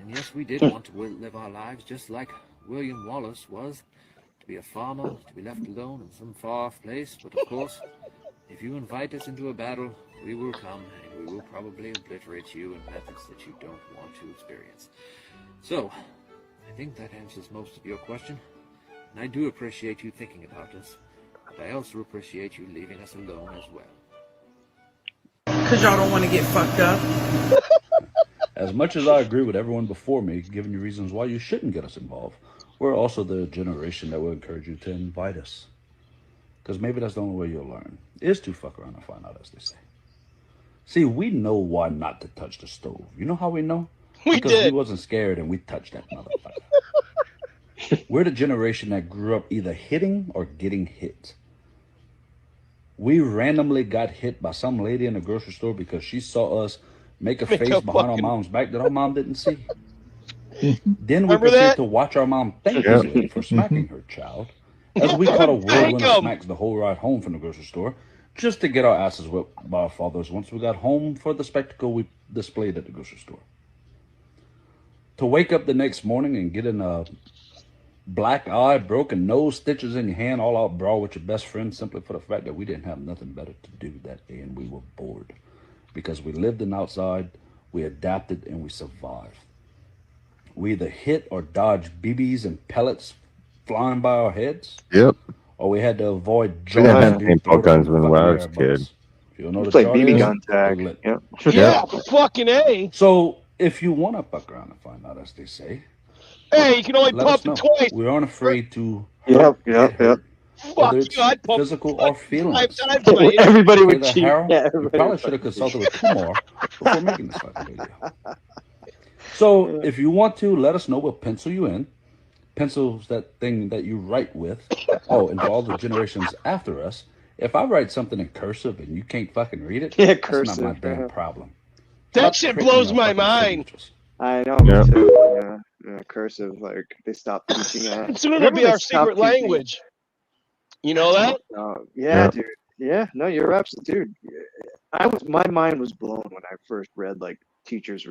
S25: And yes, we did want to live our lives just like William Wallace was, to be a farmer, to be left alone in some far-off place. But of course, if you invite us into a battle, we will come, and we will probably obliterate you in methods that you don't want to experience. So, I think that answers most of your question, and I do appreciate you thinking about us, but I also appreciate you leaving us alone as well.
S26: Because y'all don't want to get fucked up.
S27: As much as I agree with everyone before me, giving you reasons why you shouldn't get us involved, we're also the generation that will encourage you to invite us. Because maybe that's the only way you'll learn, is to fuck around and find out, as they say. See, we know why not to touch the stove. You know how we know? Because we wasn't scared and we touched that motherfucker. We're the generation that grew up either hitting or getting hit. We randomly got hit by some lady in the grocery store because she saw us make a
S7: Make
S27: face
S7: a
S27: behind our
S7: fucking-
S27: mom's back that our mom didn't see. Then we
S7: Remember
S27: proceed
S7: that?
S27: to watch our mom thank
S13: Yeah.
S27: us for smacking her child, as we caught a
S7: Thank
S27: whirlwind
S7: 'em.
S27: of smacks the whole ride home from the grocery store, just to get our asses whipped by our fathers once we got home for the spectacle we displayed at the grocery store. To wake up the next morning and get in a black eye, broken nose, stitches in your hand, all out brawl with your best friend simply for the fact that we didn't have nothing better to do that day and we were bored. Because we lived in outside, we adapted, and we survived. We either hit or dodged BBs and pellets flying by our heads,
S13: Yep.
S27: or we had to avoid
S13: We didn't
S27: jaws
S13: have
S27: being
S13: paintball
S27: thrown
S13: guns
S27: over
S13: when
S27: fucking
S13: I was
S27: air
S13: a
S27: above us.
S13: kid.
S27: If you don't know
S12: We
S27: what a
S12: played
S27: jar
S12: BB
S27: is,
S12: gun tag.
S27: Google it.
S12: Yep.
S7: Yeah, fucking A.
S27: So, if you want to fuck around and find out, as they say,
S7: Hey, you can only
S27: let
S7: pump
S27: us know.
S7: it twice.
S27: We aren't afraid to
S12: Yep,
S27: get
S12: yep,
S27: hurt,
S12: yep.
S27: whether
S7: Fuck
S27: it's
S7: you, I'd pump
S27: physical or feelings.
S7: 5 times my
S12: Everybody
S27: For
S12: would
S27: the
S12: cheat.
S27: Harold,
S12: Yeah,
S27: you
S12: everybody
S27: probably
S12: would
S27: should have
S12: fucking
S27: consulted with Kumar before making this fucking video. So, if you want to, let us know. We'll pencil you in. Pencil's that thing that you write with. Oh, and for all the generations after us, if I write something in cursive and you can't fucking read it,
S12: Yeah,
S27: that's
S12: cursive.
S27: not my damn problem.
S7: That
S27: Stop
S7: shit
S27: printing
S7: blows
S27: our
S7: my
S27: fucking
S7: mind.
S27: signatures.
S12: I know,
S13: Yeah.
S12: me too. Yeah. Yeah, cursive, like they stopped teaching that.
S7: Soon it'll
S12: Whenever
S7: be
S12: they
S7: our
S12: stopped
S7: secret
S12: teaching-
S7: language. You know that?
S12: Yeah,
S13: Yeah.
S12: dude. Yeah, no, you're absolutely, dude. My mind was blown when I first read like teachers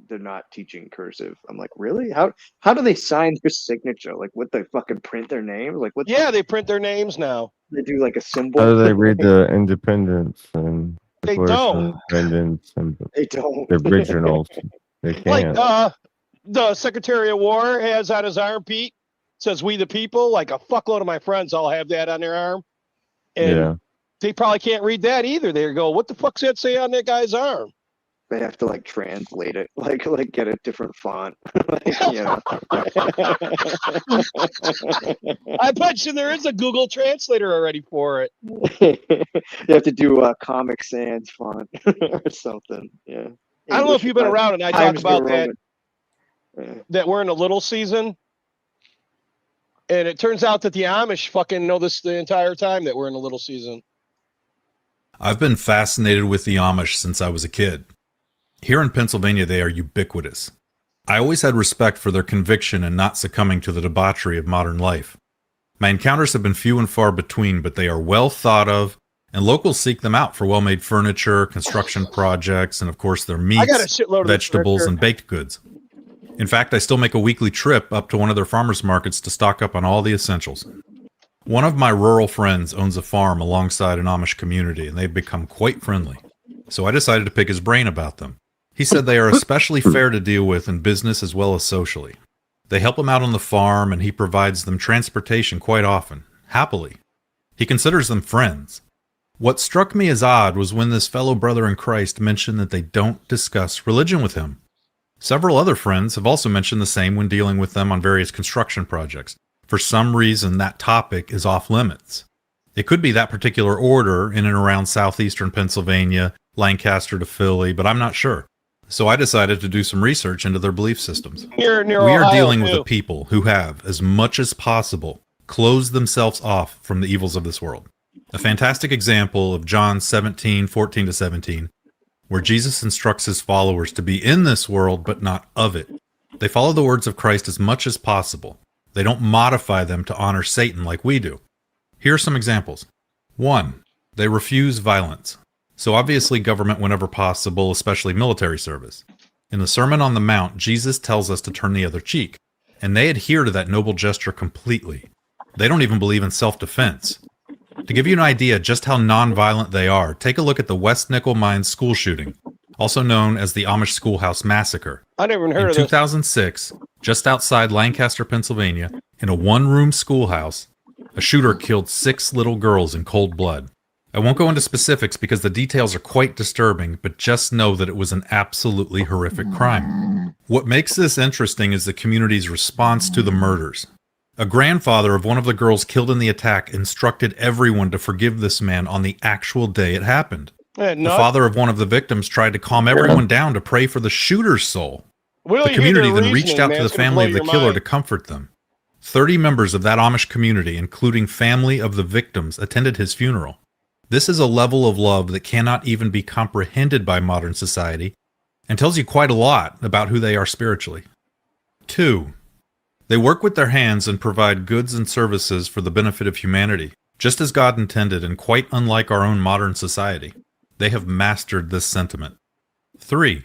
S12: they're not teaching cursive. I'm like, really? How do they sign their signature? Like, what, they fucking print their names? Like, what?
S7: Yeah, they print their names now.
S12: They do like a symbol.
S13: How do they read the Independence and
S7: They
S13: Declaration
S7: don't.
S13: of Independence and
S12: They don't.
S13: the originals? They
S7: Like
S13: can't.
S7: the Secretary of War has on his armpit says "We the People." Like a fuckload of my friends all have that on their arm, and
S13: Yeah.
S7: they probably can't read that either. They go, "What the fuck's that say on that guy's arm?"
S12: They have to like translate it, like get a different font. Like, you know.
S7: I bet you there is a Google translator already for it.
S12: You have to do Comic Sans font or something. Yeah.
S7: I don't know if you've been around and I talk
S12: Times New
S7: about that.
S12: Roman.
S7: That we're in a little season, and it turns out that the Amish fucking know this the entire time that we're in a little season.
S1: I've been fascinated with the Amish since I was a kid. Here in Pennsylvania, they are ubiquitous. I always had respect for their conviction in not succumbing to the debauchery of modern life. My encounters have been few and far between, but they are well thought of, and locals seek them out for well-made furniture, construction projects, and of course their
S7: I got a
S1: meats,
S7: shitload of
S1: vegetables,
S7: furniture.
S1: and baked goods. In fact, I still make a weekly trip up to one of their farmers markets to stock up on all the essentials. One of my rural friends owns a farm alongside an Amish community, and they've become quite friendly. So I decided to pick his brain about them. He said they are especially fair to deal with in business as well as socially. They help him out on the farm, and he provides them transportation quite often, happily. He considers them friends. What struck me as odd was when this fellow brother in Christ mentioned that they don't discuss religion with him. Several other friends have also mentioned the same when dealing with them on various construction projects. For some reason, that topic is off limits. It could be that particular order in and around southeastern Pennsylvania, Lancaster to Philly, but I'm not sure. So I decided to do some research into their belief systems.
S7: Near
S1: We are
S7: Ohio,
S1: dealing with
S7: too.
S1: a people who have, as much as possible, closed themselves off from the evils of this world. A fantastic example of John 17:14-17, where Jesus instructs his followers to be in this world, but not of it. They follow the words of Christ as much as possible. They don't modify them to honor Satan like we do. Here are some examples. 1. They refuse violence. So obviously government whenever possible, especially military service. In the Sermon on the Mount, Jesus tells us to turn the other cheek, and they adhere to that noble gesture completely. They don't even believe in self-defense. To give you an idea just how non-violent they are, take a look at the West Nickel Mines school shooting, also known as the Amish Schoolhouse Massacre.
S7: I never even heard
S1: In
S7: of this.
S1: 2006, just outside Lancaster, Pennsylvania, in a one-room schoolhouse, a shooter killed 6 little girls in cold blood. I won't go into specifics because the details are quite disturbing, but just know that it was an absolutely horrific crime. What makes this interesting is the community's response to the murders. A grandfather of one of the girls killed in the attack instructed everyone to forgive this man on the actual day it happened. The father of one of the victims tried to calm everyone down to pray for the shooter's soul.
S7: Will
S1: The
S7: you hear
S1: community
S7: their
S1: then reached
S7: reasoning,
S1: out
S7: man?
S1: to the
S7: It's gonna
S1: family of
S7: blow
S1: the
S7: your
S1: killer
S7: mind.
S1: to comfort them. 30 members of that Amish community, including family of the victims, attended his funeral. This is a level of love that cannot even be comprehended by modern society, and tells you quite a lot about who they are spiritually. 2. They work with their hands and provide goods and services for the benefit of humanity, just as God intended and quite unlike our own modern society. They have mastered this sentiment. 3.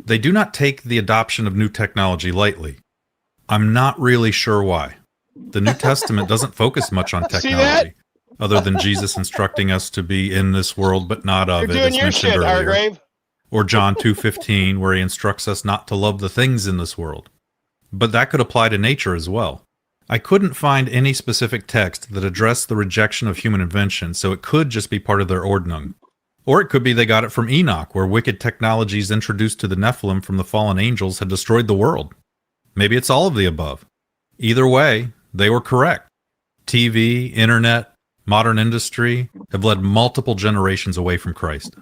S1: They do not take the adoption of new technology lightly. I'm not really sure why. The New Testament doesn't focus much on technology, other than Jesus instructing us to be in this world but not of
S7: You're
S1: it,
S7: doing
S1: as
S7: your
S1: mentioned
S7: shit,
S1: earlier.
S7: Hargrave.
S1: Or John 2:15, where he instructs us not to love the things in this world. But that could apply to nature as well. I couldn't find any specific text that addressed the rejection of human invention, so it could just be part of their ordnung. Or it could be they got it from Enoch, where wicked technologies introduced to the Nephilim from the fallen angels had destroyed the world. Maybe it's all of the above. Either way, they were correct. TV, internet, modern industry have led multiple generations away from Christ.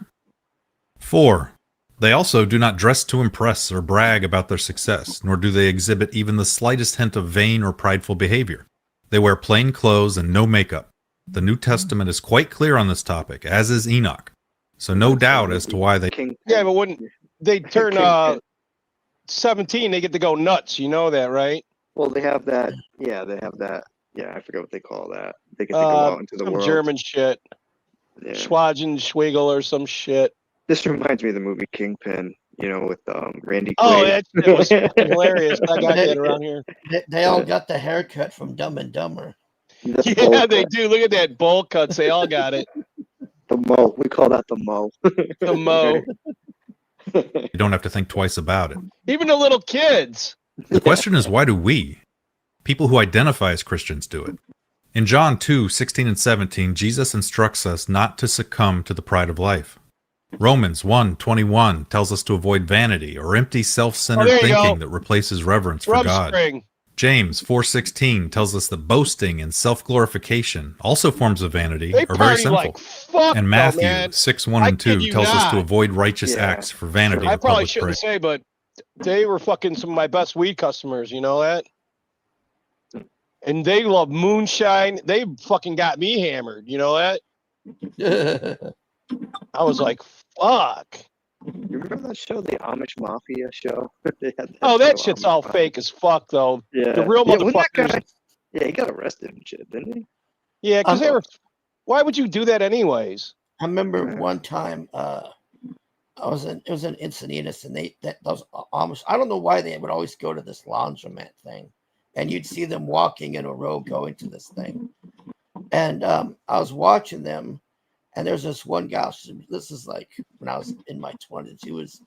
S1: 4. They also do not dress to impress or brag about their success, nor do they exhibit even the slightest hint of vain or prideful behavior. They wear plain clothes and no makeup. The New Testament is quite clear on this topic, as is Enoch. So no doubt as to why they...
S7: Yeah, but when they turn 17, they get to go nuts. You know that, right?
S12: Well, they have that. Yeah, they have that. Yeah, I forget what they call that. They get to go out into the
S7: some
S12: world.
S7: German shit.
S12: Yeah.
S7: Schwagen or some shit.
S12: This reminds me of the movie Kingpin, you know, with Randy Quaid.
S7: Oh, that shit was fucking hilarious. I got that around here.
S8: They all got the haircut from Dumb and Dumber.
S7: Yeah, they do. Look at that bowl cuts. They all got it.
S12: The mo. We call that the mo.
S7: The mo.
S1: You don't have to think twice about it.
S7: Even the little kids.
S1: The question is, why do we, people who identify as Christians, do it? In John 2:16 and 17, Jesus instructs us not to succumb to the pride of life. Romans 1:21 tells us to avoid vanity or empty self-centered thinking that replaces reverence for God. James 4:16 tells us that boasting and self-glorification, also forms of vanity, are very sinful.
S7: Like fuck,
S1: and Matthew
S7: man.
S1: 6:1 and 2 tells us to avoid righteous acts for vanity
S7: I
S1: and
S7: probably
S1: public
S7: shouldn't
S1: praise.
S7: say, but they were fucking some of my best weed customers. You know that? And they love moonshine. They fucking got me hammered. You know that? I was like, fuck.
S12: You remember that show, the Amish Mafia show? They had
S7: That
S12: show,
S7: shit's all fake as fuck, though.
S12: Yeah.
S7: The real
S12: wasn't that
S7: motherfuckers.
S12: guy- Yeah, he got arrested and shit, didn't he?
S7: Yeah, because they were. Why would you do that anyways?
S8: I remember one time it was in Encinitas, and those Amish, I don't know why they would always go to this laundromat thing, and you'd see them walking in a row going to this thing. And I was watching them, and there's this one gal. This is like when I was in my 20s. She was,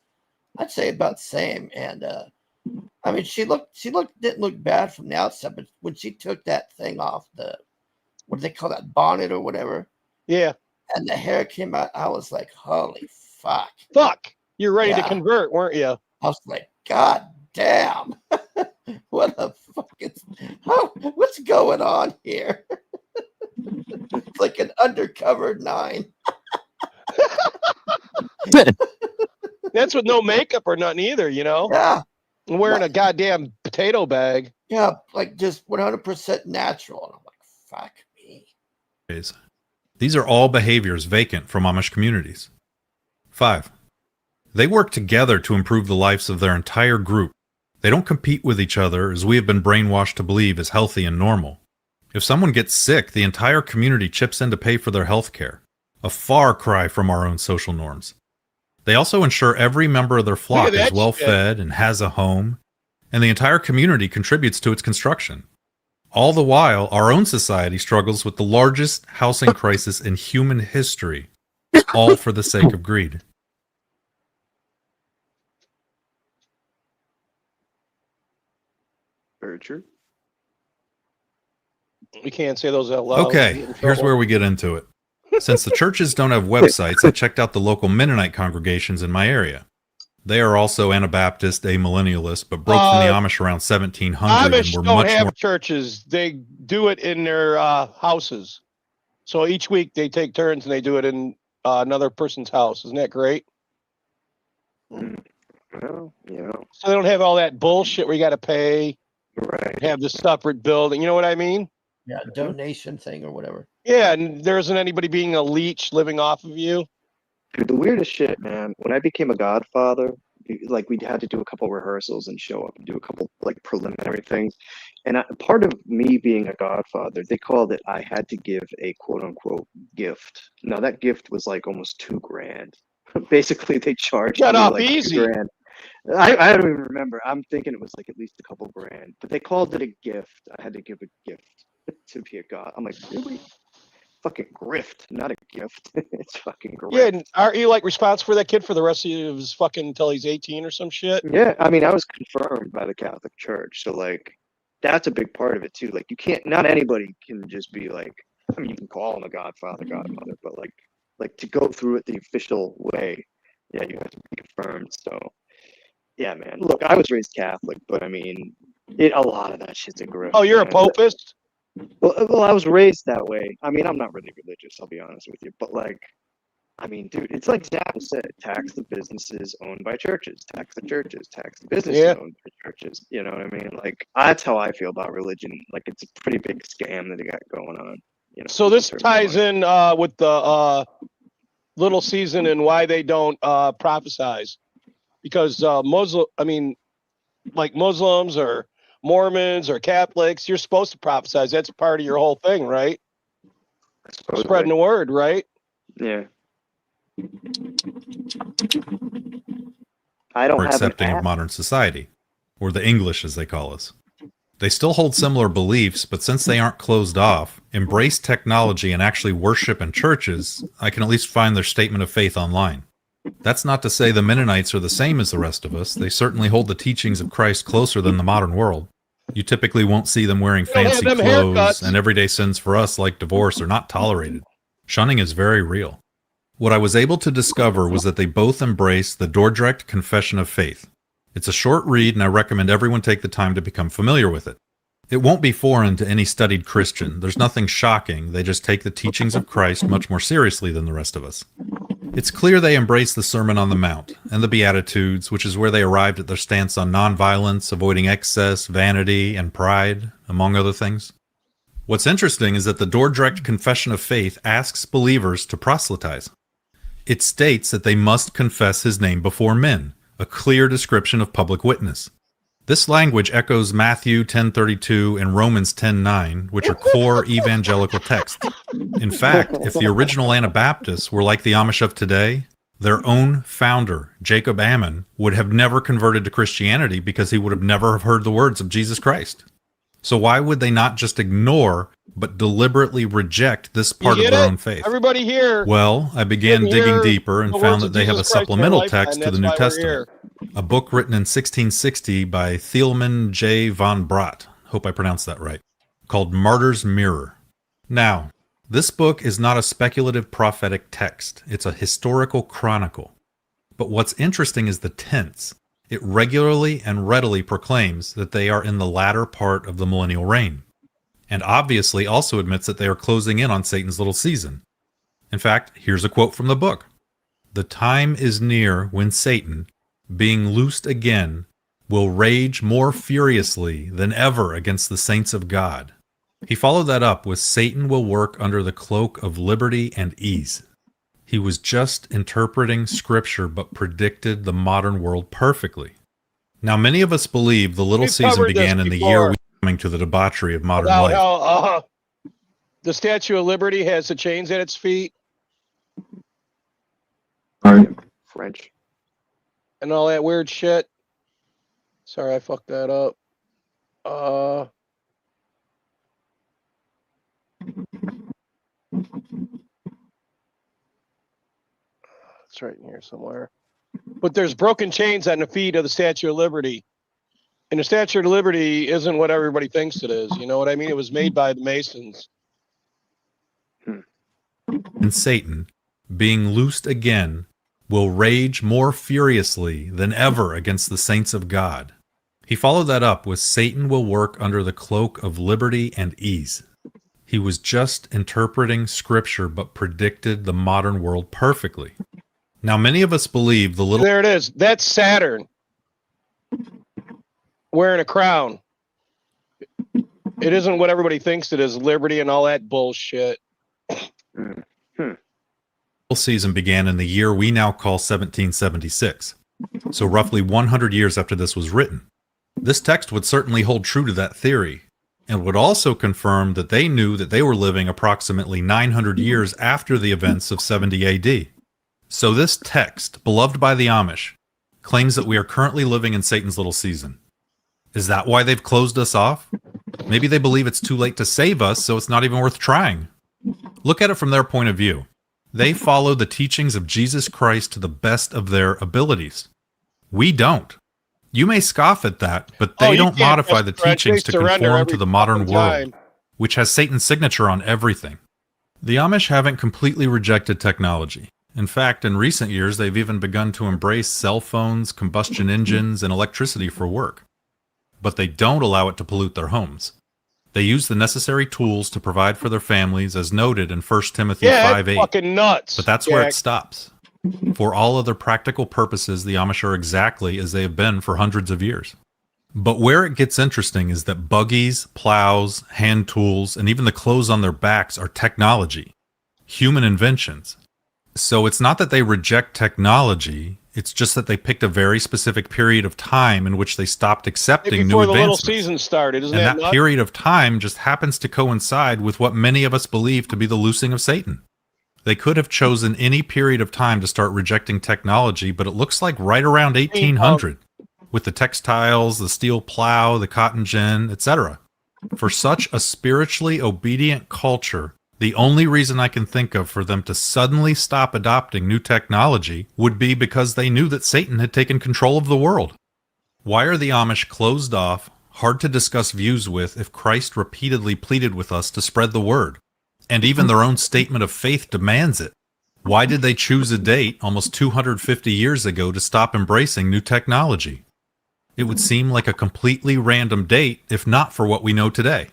S8: I'd say, about the same. And I mean, she didn't look bad from the outset, but when she took that thing off, what do they call that, bonnet or whatever?
S7: Yeah.
S8: And the hair came out. I was like, holy fuck.
S7: Fuck. You're ready to convert, weren't you?
S8: I was like, God damn. What a fucking, what's going on here? It's like an undercover 9.
S7: That's with no makeup or nothing either, you know?
S8: Yeah.
S7: And wearing a goddamn potato bag.
S8: Yeah, like just 100% natural. And I'm like, fuck me.
S1: These are all behaviors vacant from Amish communities. 5. They work together to improve the lives of their entire group. They don't compete with each other, as we have been brainwashed to believe is healthy and normal. If someone gets sick, the entire community chips in to pay for their health care, a far cry from our own social norms. They also ensure every member of their flock is well fed and has a home, and the entire community contributes to its construction. All the while, our own society struggles with the largest housing crisis in human history, all for the sake of greed.
S12: Very true.
S7: We can't say those out loud.
S1: Okay, here's where we get into it. Since the churches don't have websites, I checked out the local Mennonite congregations in my area. They are also Anabaptist, amillennialist, but broke from the Amish around 1700
S7: Amish
S1: and were
S7: don't
S1: much
S7: have
S1: more...
S7: churches. They do it in their houses. So each week they take turns and they do it in another person's house. Isn't that great?
S12: Well, you know.
S7: So they don't have all that bullshit where you got to pay.
S12: Right.
S7: Have the separate building. You know what I mean?
S8: Yeah, donation thing or whatever.
S7: Yeah, and there isn't anybody being a leech living off of you.
S12: Dude, the weirdest shit, man. When I became a godfather, like we had to do a couple rehearsals and show up and do a couple like preliminary things. And part of me being a godfather, they called it I had to give a quote unquote gift. Now that gift was like almost $2,000. Basically, they charged
S7: Got
S12: me
S7: off
S12: like
S7: easy.
S12: $2,000. I don't even remember. I'm thinking it was like at least a couple grand, but they called it a gift. I had to give a gift to be a god. I'm like, really? Fucking grift, not a gift. It's fucking grift.
S7: Yeah, and aren't you like responsible for that kid for the rest of his fucking until he's 18 or some shit?
S12: Yeah, I mean, I was confirmed by the Catholic Church, so like that's a big part of it too. Like you can't, not anybody can just be like, I mean, you can call him a godmother, but like to go through it the official way, yeah, you have to be confirmed. So yeah, man. Look, I was raised Catholic, but I mean, a lot of that shit's a grift.
S7: Oh, you're a
S12: man.
S7: popist?
S12: Well, I was raised that way. I mean, I'm not really religious, I'll be honest with you, but like, I mean, dude, it's like Zappa said, tax the businesses owned by churches, tax the churches, tax the businesses owned by churches. You know what I mean? Like, that's how I feel about religion. Like, it's a pretty big scam that they got going on. You know.
S7: So this ties in with the little season and why they don't prophesize, because like Muslims or Mormons or Catholics, you're supposed to prophesize. That's part of your whole thing, right? Spreading the word, right?
S12: Yeah. I don't
S1: Or
S12: have an
S1: accepting of
S12: app.
S1: modern society, or the English as they call us. They still hold similar beliefs, but since they aren't closed off, embrace technology and actually worship in churches, I can at least find their statement of faith online. That's not to say the Mennonites are the same as the rest of us. They certainly hold the teachings of Christ closer than the modern world. You typically won't see them wearing fancy
S7: them
S1: clothes,
S7: haircuts.
S1: and everyday sins for us, like divorce, are not tolerated. Shunning is very real. What I was able to discover was that they both embrace the Dordrecht Confession of Faith. It's a short read, and I recommend everyone take the time to become familiar with it. It won't be foreign to any studied Christian. There's nothing shocking. They just take the teachings of Christ much more seriously than the rest of us. It's clear they embrace the Sermon on the Mount and the Beatitudes, which is where they arrived at their stance on nonviolence, avoiding excess, vanity, and pride, among other things. What's interesting is that the Dordrecht Confession of Faith asks believers to proselytize. It states that they must confess his name before men, a clear description of public witness. This language echoes Matthew 10:32 and Romans 10:9, which are core evangelical texts. In fact, if the original Anabaptists were like the Amish of today, their own founder, Jacob Ammon, would have never converted to Christianity because he would have never have heard the words of Jesus Christ. So why would they not just ignore, but deliberately reject this part of their own faith?
S7: Everybody here.
S1: Well, I began digging deeper and found that they have a supplemental text to the New Testament, a book written in 1660 by Thielman J. von Bratt, hope I pronounced that right, called Martyr's Mirror. Now, this book is not a speculative prophetic text. It's a historical chronicle. But what's interesting is the tense. It regularly and readily proclaims that they are in the latter part of the millennial reign, and obviously also admits that they are closing in on Satan's little season. In fact, here's a quote from the book. "The time is near when Satan, being loosed again, will rage more furiously than ever against the saints of God." He followed that up with "Satan will work under the cloak of liberty and ease." He was just interpreting scripture but predicted the modern world perfectly. Now, many of us believe the little season began in the year we were coming to the debauchery of modern life.
S7: How the Statue of Liberty has the chains at its feet.
S12: French.
S7: And all that weird shit. Sorry, I fucked that up. It's right in here somewhere. But there's broken chains on the feet of the Statue of Liberty. And the Statue of Liberty isn't what everybody thinks it is. You know what I mean? It was made by the Masons.
S1: And Satan, being loosed again, will rage more furiously than ever against the saints of God. He followed that up with "Satan will work under the cloak of liberty and ease." He was just interpreting scripture but predicted the modern world perfectly. Now, many of us believe the little...
S7: There it is. That's Saturn wearing a crown. It isn't what everybody thinks it is, liberty and all that bullshit.
S1: season began in the year we now call 1776. so roughly 100 years after this was written. This text would certainly hold true to that theory, and would also confirm that they knew that they were living approximately 900 years after the events of 70 AD. So this text, beloved by the Amish, claims that we are currently living in Satan's little season. Is that why they've closed us off? Maybe they believe it's too late to save us, so it's not even worth trying. Look at it from their point of view. They follow the teachings of Jesus Christ to the best of their abilities. We don't. You may scoff at that, but they don't modify the teachings to conform to the modern world, which has Satan's signature on everything. The Amish haven't completely rejected technology. In fact, in recent years, they've even begun to embrace cell phones, combustion engines, and electricity for work. But they don't allow it to pollute their homes. They use the necessary tools to provide for their families, as noted in 1 Timothy 5:8.
S7: Fucking nuts.
S1: But that's where it stops. For all other practical purposes, the Amish are exactly as they have been for hundreds of years. But where it gets interesting is that buggies, plows, hand tools, and even the clothes on their backs are technology, human inventions. So it's not that they reject technology, it's just that they picked a very specific period of time in which they stopped accepting new
S7: before the little
S1: advancements.
S7: season started, isn't
S1: And
S7: that
S1: that
S7: nuts?
S1: period of time just happens to coincide with what many of us believe to be the loosing of Satan. They could have chosen any period of time to start rejecting technology, but it looks like right around 1800, with the textiles, the steel plow, the cotton gin, etc. For such a spiritually obedient culture, the only reason I can think of for them to suddenly stop adopting new technology would be because they knew that Satan had taken control of the world. Why are the Amish closed off, hard to discuss views with if Christ repeatedly pleaded with us to spread the word? And even their own statement of faith demands it. Why did they choose a date almost 250 years ago to stop embracing new technology? It would seem like a completely random date if not for what we know today.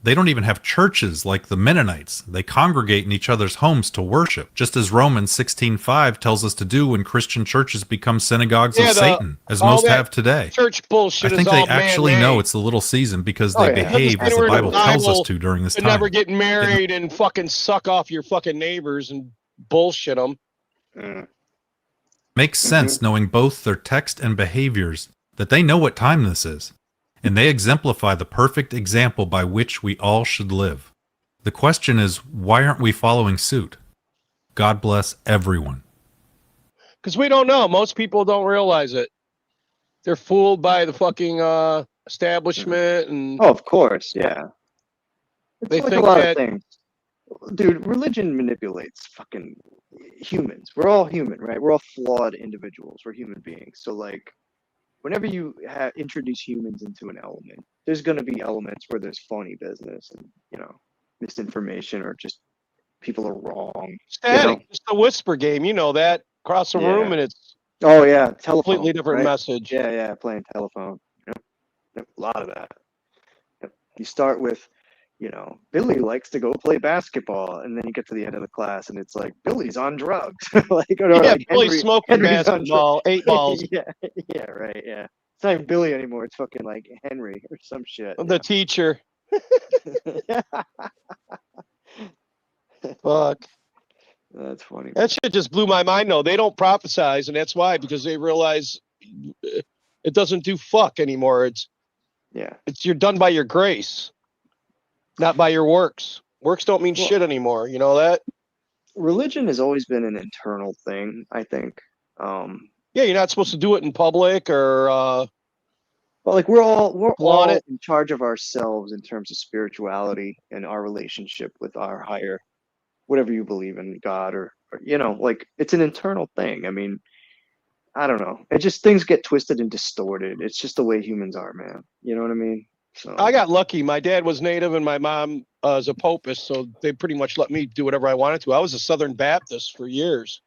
S1: They don't even have churches like the Mennonites. They congregate in each other's homes to worship, just as Romans 16:5 tells us to do when Christian churches become synagogues of Satan, as most have today.
S7: Church bullshit
S1: I think
S7: is
S1: they
S7: all
S1: actually
S7: man-made.
S1: know it's the little season because they behave as the Bible tells us to during this
S7: And
S1: time.
S7: never get married and fucking suck off your fucking neighbors and bullshit them.
S1: Makes sense knowing both their text and behaviors that they know what time this is, and they exemplify the perfect example by which we all should live. The question is, why aren't we following suit? God bless everyone.
S7: Because we don't know. Most people don't realize it. They're fooled by the fucking establishment and.
S12: Oh, of course, yeah. It's
S7: They
S12: like
S7: think
S12: a lot
S7: that-
S12: of things. Dude, religion manipulates fucking humans. We're all human, right? We're all flawed individuals. We're human beings. So, like, whenever you introduce humans into an element, there's going to be elements where there's phony business and, you know, misinformation or just people are wrong.
S7: Static. It's the whisper game. You know that. Across the room and it's.
S12: Oh, yeah. Telephone.
S7: Completely different
S12: right?
S7: message.
S12: Yeah, yeah. Playing telephone. Yep. A lot of that. Yep. You start with, you know, Billy likes to go play basketball, and then you get to the end of the class, and it's like Billy's on drugs. like, or
S7: Yeah,
S12: like
S7: Billy's smoking
S12: Henry's on
S7: basketball, 8 balls.
S12: yeah, yeah, right, yeah. It's not even Billy anymore. It's fucking like Henry or some shit.
S7: The teacher. Fuck.
S12: That's funny.
S7: That shit just blew my mind. No, they don't prophesize, and that's why, because they realize it doesn't do fuck anymore. It's you're done by your grace, not by your works. Works don't mean shit anymore. You know that?
S12: Religion has always been an internal thing, I think.
S7: Yeah, you're not supposed to do it in public or.
S12: Well, like we're all
S7: Flaunt it.
S12: in charge of ourselves in terms of spirituality and our relationship with our higher, whatever you believe in, God or you know, like it's an internal thing. I mean, I don't know. It just things get twisted and distorted. It's just the way humans are, man. You know what I mean? So
S7: I got lucky. My dad was Native and my mom is a Popist, so they pretty much let me do whatever I wanted to. I was a Southern Baptist for years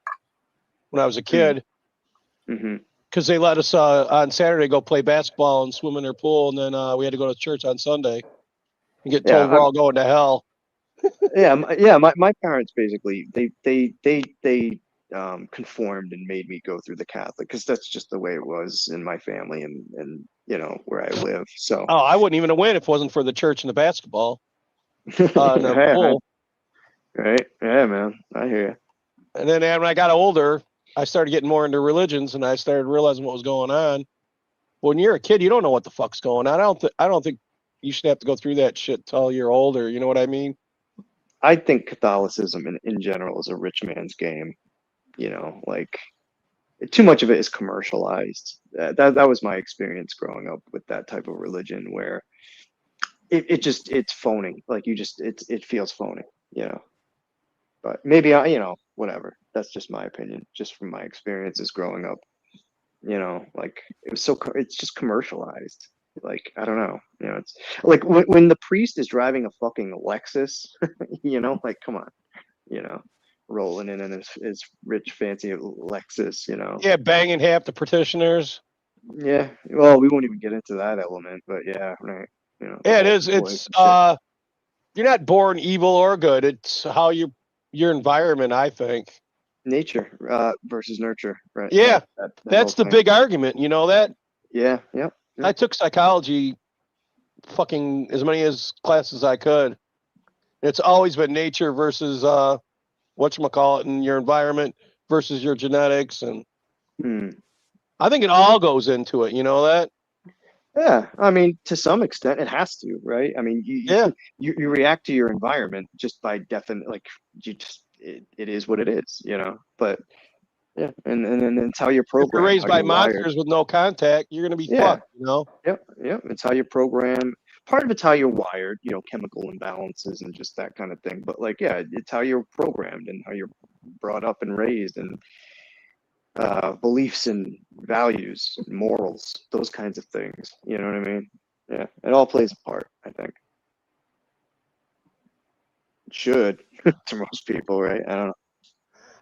S7: when I was a kid. Because they let us on Saturday go play basketball and swim in their pool, and then we had to go to church on Sunday and get told we're all going to hell.
S12: My parents basically they conformed and made me go through the Catholic because that's just the way it was in my family and you know where I live. So
S7: I wouldn't even have win if it wasn't for the church and the basketball and the pool.
S12: Right? Yeah, man. I hear you.
S7: And then when I got older, I started getting more into religions, and I started realizing what was going on. When you're a kid, you don't know what the fuck's going on. I don't think you should have to go through that shit till you're older. You know what I mean?
S12: I think Catholicism in general is a rich man's game. You know, like too much of it is commercialized. That was my experience growing up with that type of religion, where it's phony. Like it feels phony. You know, but maybe whatever. That's just my opinion, just from my experiences growing up. You know, like it's just commercialized. Like I don't know. You know, it's like when the priest is driving a fucking Lexus. You know, like come on. You know, rolling in his rich fancy Lexus. You know.
S7: Yeah, banging half the petitioners.
S12: Yeah. Well, we won't even get into that element, but yeah, right. You know.
S7: Yeah, it is. It's you're not born evil or good. It's how your environment, I think.
S12: Nature versus nurture, right?
S7: Yeah,
S12: that
S7: that's
S12: whole
S7: the
S12: thing.
S7: big argument. You know that?
S12: Yeah. Yep.
S7: I took psychology, fucking as many classes as I could. It's always been nature versus whatchamacallit, and your environment versus your genetics, and I think it all goes into it. You know that?
S12: Yeah, I mean, to some extent, it has to, right? I mean, you react to your environment just by definite, like it is what it is, you know. But yeah, and it's how you're
S7: If you're
S12: programmed,
S7: raised
S12: how
S7: by
S12: you're wired.
S7: monsters with no contact, you're gonna be
S12: Yeah.
S7: fucked. You know?
S12: Yep, it's how you're programmed. Part of it's how you're wired, you know, chemical imbalances and just that kind of thing. But like, yeah, it's how you're programmed and how you're brought up and raised, and beliefs and values, morals, those kinds of things. You know what I mean? Yeah, it all plays a part, I think. It should to most people, right? I don't know.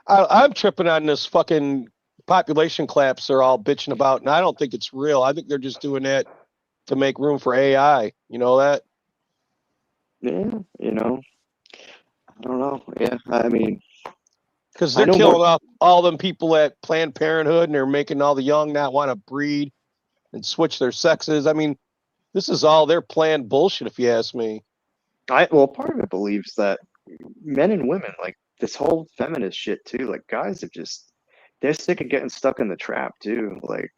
S7: I'm tripping on this fucking population collapse they're all bitching about, and I don't think it's real. I think they're just doing that to make room for AI. You know that?
S12: Yeah, you know, I don't know. Yeah, I mean,
S7: Because
S12: I
S7: they're
S12: know
S7: killing
S12: more.
S7: off all them people at Planned Parenthood, and they're making all the young not want to breed and switch their sexes. I mean, this is all their planned bullshit, if you ask me.
S12: Well, part of it believes that men and women, like this whole feminist shit too, like guys have just they're sick of getting stuck in the trap too. Like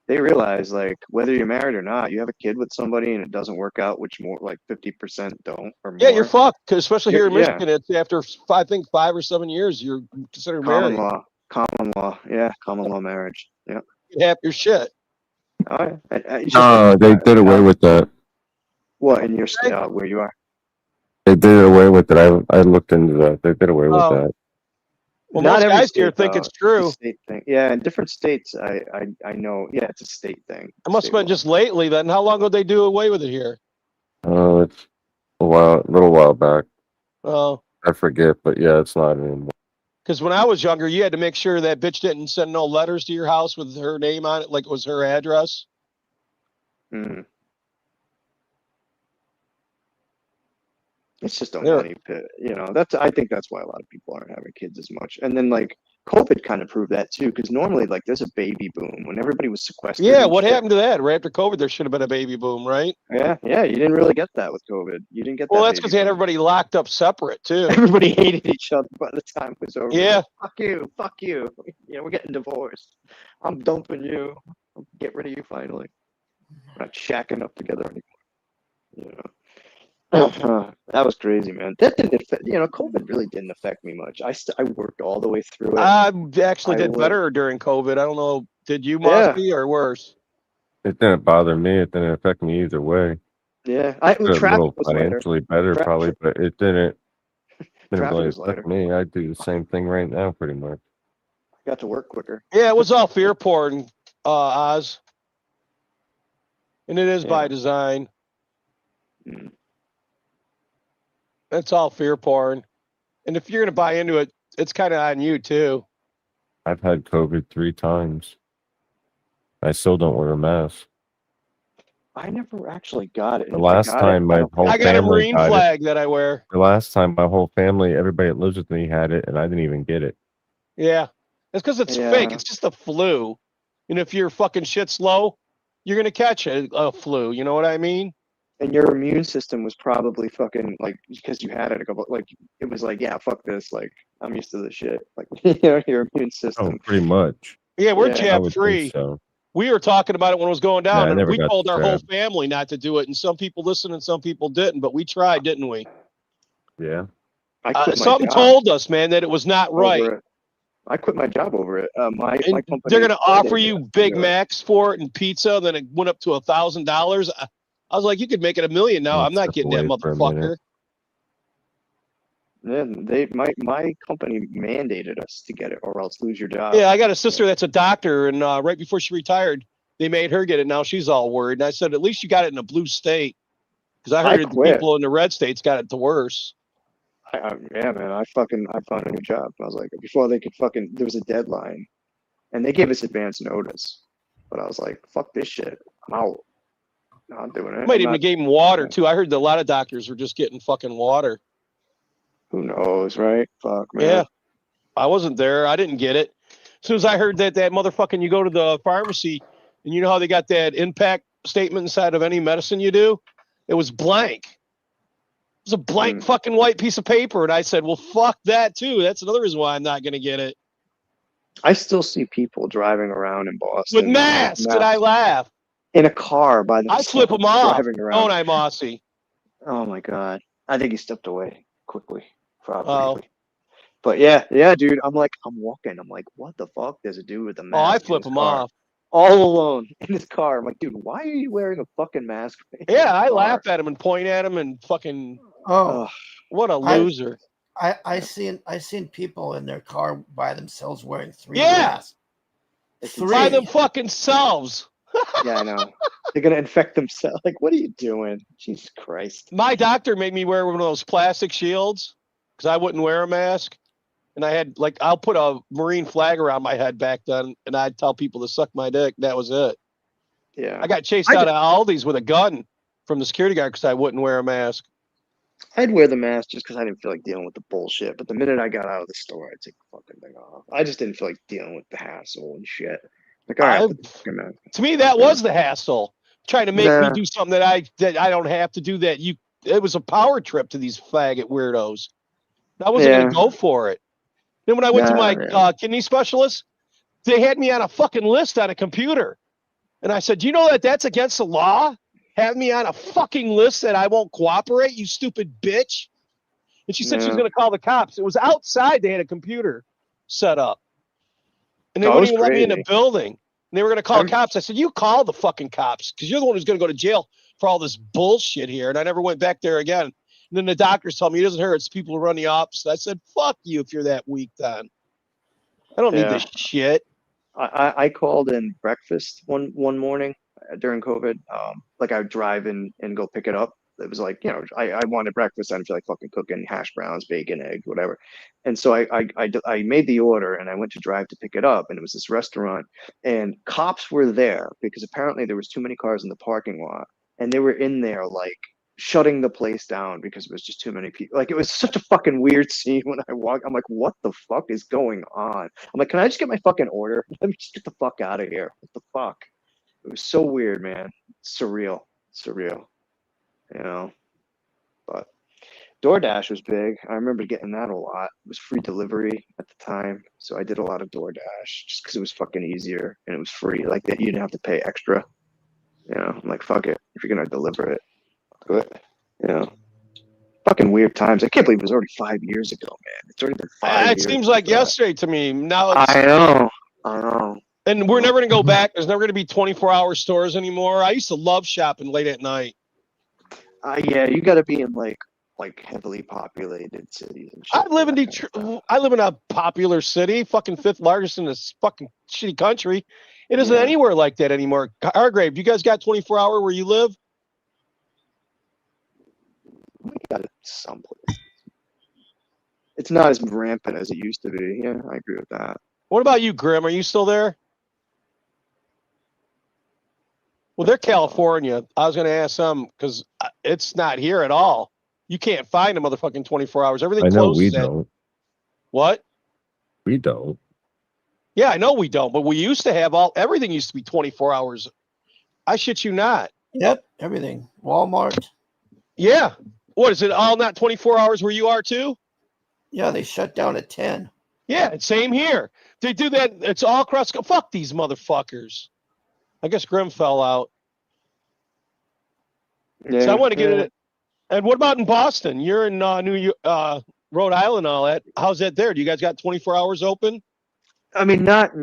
S12: they realize like whether you're married or not, you have a kid with somebody and it doesn't work out, which more like 50% don't or more.
S7: Yeah, you're fucked. 'Cause especially here in
S12: Yeah,
S7: Michigan, it's after I think 5 or 7 years you're considered
S12: common
S7: married.
S12: law, yeah, common law marriage. Yeah.
S7: You have your shit.
S12: All right. It's just
S13: No, they did away with that.
S12: what in your where you are?
S13: They did away with it. I looked into that. They did away with
S7: Oh.
S13: that.
S7: Well,
S12: Not
S7: most
S12: every
S7: guys here
S12: state,
S7: think
S12: though.
S7: it's true.
S12: a state thing. Yeah, in different states, I know. Yeah, it's a state thing.
S7: It must have been just lately then. How long ago they do away with it here?
S13: It's a little while back.
S7: Oh.
S13: I forget, but yeah, it's not anymore.
S7: Because when I was younger, you had to make sure that bitch didn't send no letters to your house with her name on it, like it was her address.
S12: It's just a money pit, you know. I think that's why a lot of people aren't having kids as much. And then like COVID kind of proved that too, because normally like there's a baby boom when everybody was sequestered.
S7: Yeah,
S12: and
S7: what
S12: shit.
S7: happened to that? Right after COVID, there should have been a baby boom, right?
S12: Yeah, you didn't really get that with COVID. You didn't get that.
S7: Well, that's because they had everybody locked up separate too.
S12: Everybody hated each other by the time it was over.
S7: Yeah.
S12: Fuck you. You know, we're getting divorced. I'm dumping you. I'll get rid of you finally. We're not shacking up together anymore. You know. That was crazy, man. That didn't affect, you know, COVID really didn't affect me much. I worked all the way through it.
S7: I actually did
S12: lived-
S7: better during COVID. I don't know. Did you, Mosby, or worse?
S13: It didn't bother me. It didn't affect me either way.
S12: Yeah,
S13: A little
S12: traffic was
S13: financially better, probably, but it didn't
S12: Traffic
S13: really
S12: was
S13: affect
S12: lighter.
S13: me. I do the same thing right now, pretty much.
S12: Got to work quicker.
S7: Yeah, it was all fear porn, Oz. And it is by design. It's all fear porn. And if you're going to buy into it, it's kind of on you, too.
S13: I've had COVID 3 times. I still don't wear a mask.
S12: I never actually got it.
S13: The last time my whole
S7: I got a
S13: family
S7: Marine
S13: got
S7: flag that I wear.
S13: The last time my whole family, everybody that lives with me had it, and I didn't even get it.
S7: Yeah. It's because it's fake. It's just a flu. And if your fucking shit's low, you're going to catch a flu. You know what I mean?
S12: And your immune system was probably fucking like, because you had it a couple, like it was like, yeah, fuck this, like I'm used to the shit. Like, you know, your immune
S13: Oh,
S12: system.
S13: pretty much.
S7: Yeah, we're
S12: Yeah.
S13: I
S7: jab
S13: would
S7: free.
S13: think so.
S7: We were talking about it when it was going
S13: Yeah,
S7: down,
S13: I
S7: and
S13: never
S7: we
S13: got
S7: told
S13: the
S7: our whole
S13: jab.
S7: family not to do it, and some people listened and some people didn't, but we tried, didn't we?
S13: Yeah.
S12: I quit my
S7: Something
S12: job
S7: told us, man, that it was not right.
S12: over it. I quit my job over it. My
S7: And
S12: company.
S7: they're going to offer
S12: mandated
S7: you
S12: us to
S7: Big
S12: do it.
S7: Macs for it and pizza, then it went up to $1,000. I was like, you could make it $1 million now. I'm not
S13: Step
S7: getting that
S13: away for a minute.
S7: motherfucker.
S12: Yeah, my company mandated us to get it, or else lose your job.
S7: Yeah, I got a sister that's a doctor, and right before she retired, they made her get it. Now she's all worried. And I said, at least you got it in a blue state, because I heard the
S12: quit.
S7: people in the red states got it the worse.
S12: Yeah, man. I found a new job. I was like, before they could there was a deadline, and they gave us advance notice. But I was like, fuck this shit. I'm out. Not doing it.
S7: Might even gave them water too. I heard that a lot of doctors were just getting fucking water.
S12: Who knows, right? Fuck, man.
S7: Yeah, I wasn't there. I didn't get it. As soon as I heard that motherfucking, you go to the pharmacy, and you know how they got that impact statement inside of any medicine you do? It was blank. It was a blank fucking white piece of paper, and I said, well, fuck that too. That's another reason why I'm not going to get it.
S12: I still see people driving around in Boston
S7: With masks, and I laugh.
S12: in a car by
S7: I
S12: themselves.
S7: flip them off.
S12: Driving around.
S7: Don't I, Mossy?
S12: Oh my god! I think he stepped away quickly, probably.
S7: Oh.
S12: But yeah, dude. I'm walking. I'm like, what the fuck does it do with the mask?
S7: Oh, I
S12: in
S7: flip
S12: his
S7: them
S12: car?
S7: off.
S12: All alone in his car. I'm like, dude, why are you wearing a fucking mask?
S7: Yeah, I laugh at him and point at him and fucking.
S8: Oh,
S7: what a loser!
S8: I seen people in their car by themselves wearing 3
S7: Yeah.
S8: masks.
S7: By them fucking selves.
S12: Yeah, I know. They're gonna infect themselves. Like, what are you doing? Jesus Christ!
S7: My doctor made me wear one of those plastic shields because I wouldn't wear a mask. And I had, like, I'll put a Marine flag around my head back then, and I'd tell people to suck my dick. That was it.
S12: Yeah.
S7: I got chased out of Aldi's with a gun from the security guard because I wouldn't wear a mask.
S12: I'd wear the mask just because I didn't feel like dealing with the bullshit. But the minute I got out of the store, I'd take the fucking thing off. I just didn't feel like dealing with the hassle and shit. Like, all right, put the fucking mask.
S7: To me, that was the hassle. Trying to make me
S12: Nah.
S7: do something that I don't have to do. It was a power trip to these faggot weirdos. I wasn't
S12: Yeah.
S7: gonna go for it. Then when I went to my kidney specialist, they had me on a fucking list on a computer, and I said, "Do you know that that's against the law? Have me on a fucking list that I won't cooperate, you stupid bitch." And she said she was
S12: Yeah.
S7: gonna call the cops. It was outside. They had a computer set up, and they
S12: That
S7: wouldn't
S12: was
S7: even let me in the
S12: crazy.
S7: building. And they were gonna call the cops. I said, "You call the fucking cops, because you're the one who's gonna go to jail for all this bullshit here." And I never went back there again. And then the doctors told me, "It doesn't hurt. It's people who run the office." I said, "Fuck you if you're that weak, then. I don't need
S12: Yeah.
S7: this shit."
S12: I called in breakfast one morning during COVID. Like I would drive in and go pick it up. It was like, I wanted breakfast. I didn't feel like fucking cooking hash browns, bacon, eggs, whatever. And so I made the order and I went to drive to pick it up. And it was this restaurant and cops were there because apparently there was too many cars in the parking lot. And they were in there like shutting the place down because it was just too many people. Like, it was such a fucking weird scene when I walked. I'm like, what the fuck is going on? I'm like, can I just get my fucking order? Let me just get the fuck out of here. What the fuck? It was so weird, man. Surreal. But DoorDash was big. I remember getting that a lot. It was free delivery at the time, so I did a lot of DoorDash just because it was fucking easier and it was free. Like that, you didn't have to pay extra. I'm like, fuck it. If you're gonna deliver it, do it. Fucking weird times. I can't believe it was already 5 years ago, man. It's already been 5
S7: It
S12: years.
S7: seems like yesterday to me. Now it's,
S12: I know.
S7: and we're never gonna go back. There's never gonna be 24-hour stores anymore. I used to love shopping late at night.
S12: Yeah, you got to be in like heavily populated cities and shit.
S7: I live in Detroit. I live in a popular city, fucking 5th largest in this fucking shitty country. It isn't anywhere like that anymore. Hargrave, you guys got 24-hour where you live?
S12: We got it someplace. It's not as rampant as it used to be. Yeah, I agree with that.
S7: What about you, Grim? Are you still there? Well, they're California. I was going to ask them because it's not here at all. You can't find a motherfucking 24 hours. Everything
S13: I know
S7: closes
S13: we
S7: at
S13: don't.
S7: what?
S13: We don't.
S7: Yeah, I know we don't, but we used to have everything used to be 24 hours. I shit you not.
S8: Yep, everything. Walmart.
S7: Yeah. What is it? All not 24 hours where you are too?
S8: Yeah, they shut down at 10.
S7: Yeah, same here. They do that. It's all across. Fuck these motherfuckers. I guess Grim fell out.
S12: Yeah,
S7: So I want to get
S12: yeah.
S7: it. And what about in Boston? You're in Rhode Island and all that. How's that there? Do you guys got 24 hours open?
S12: I mean, not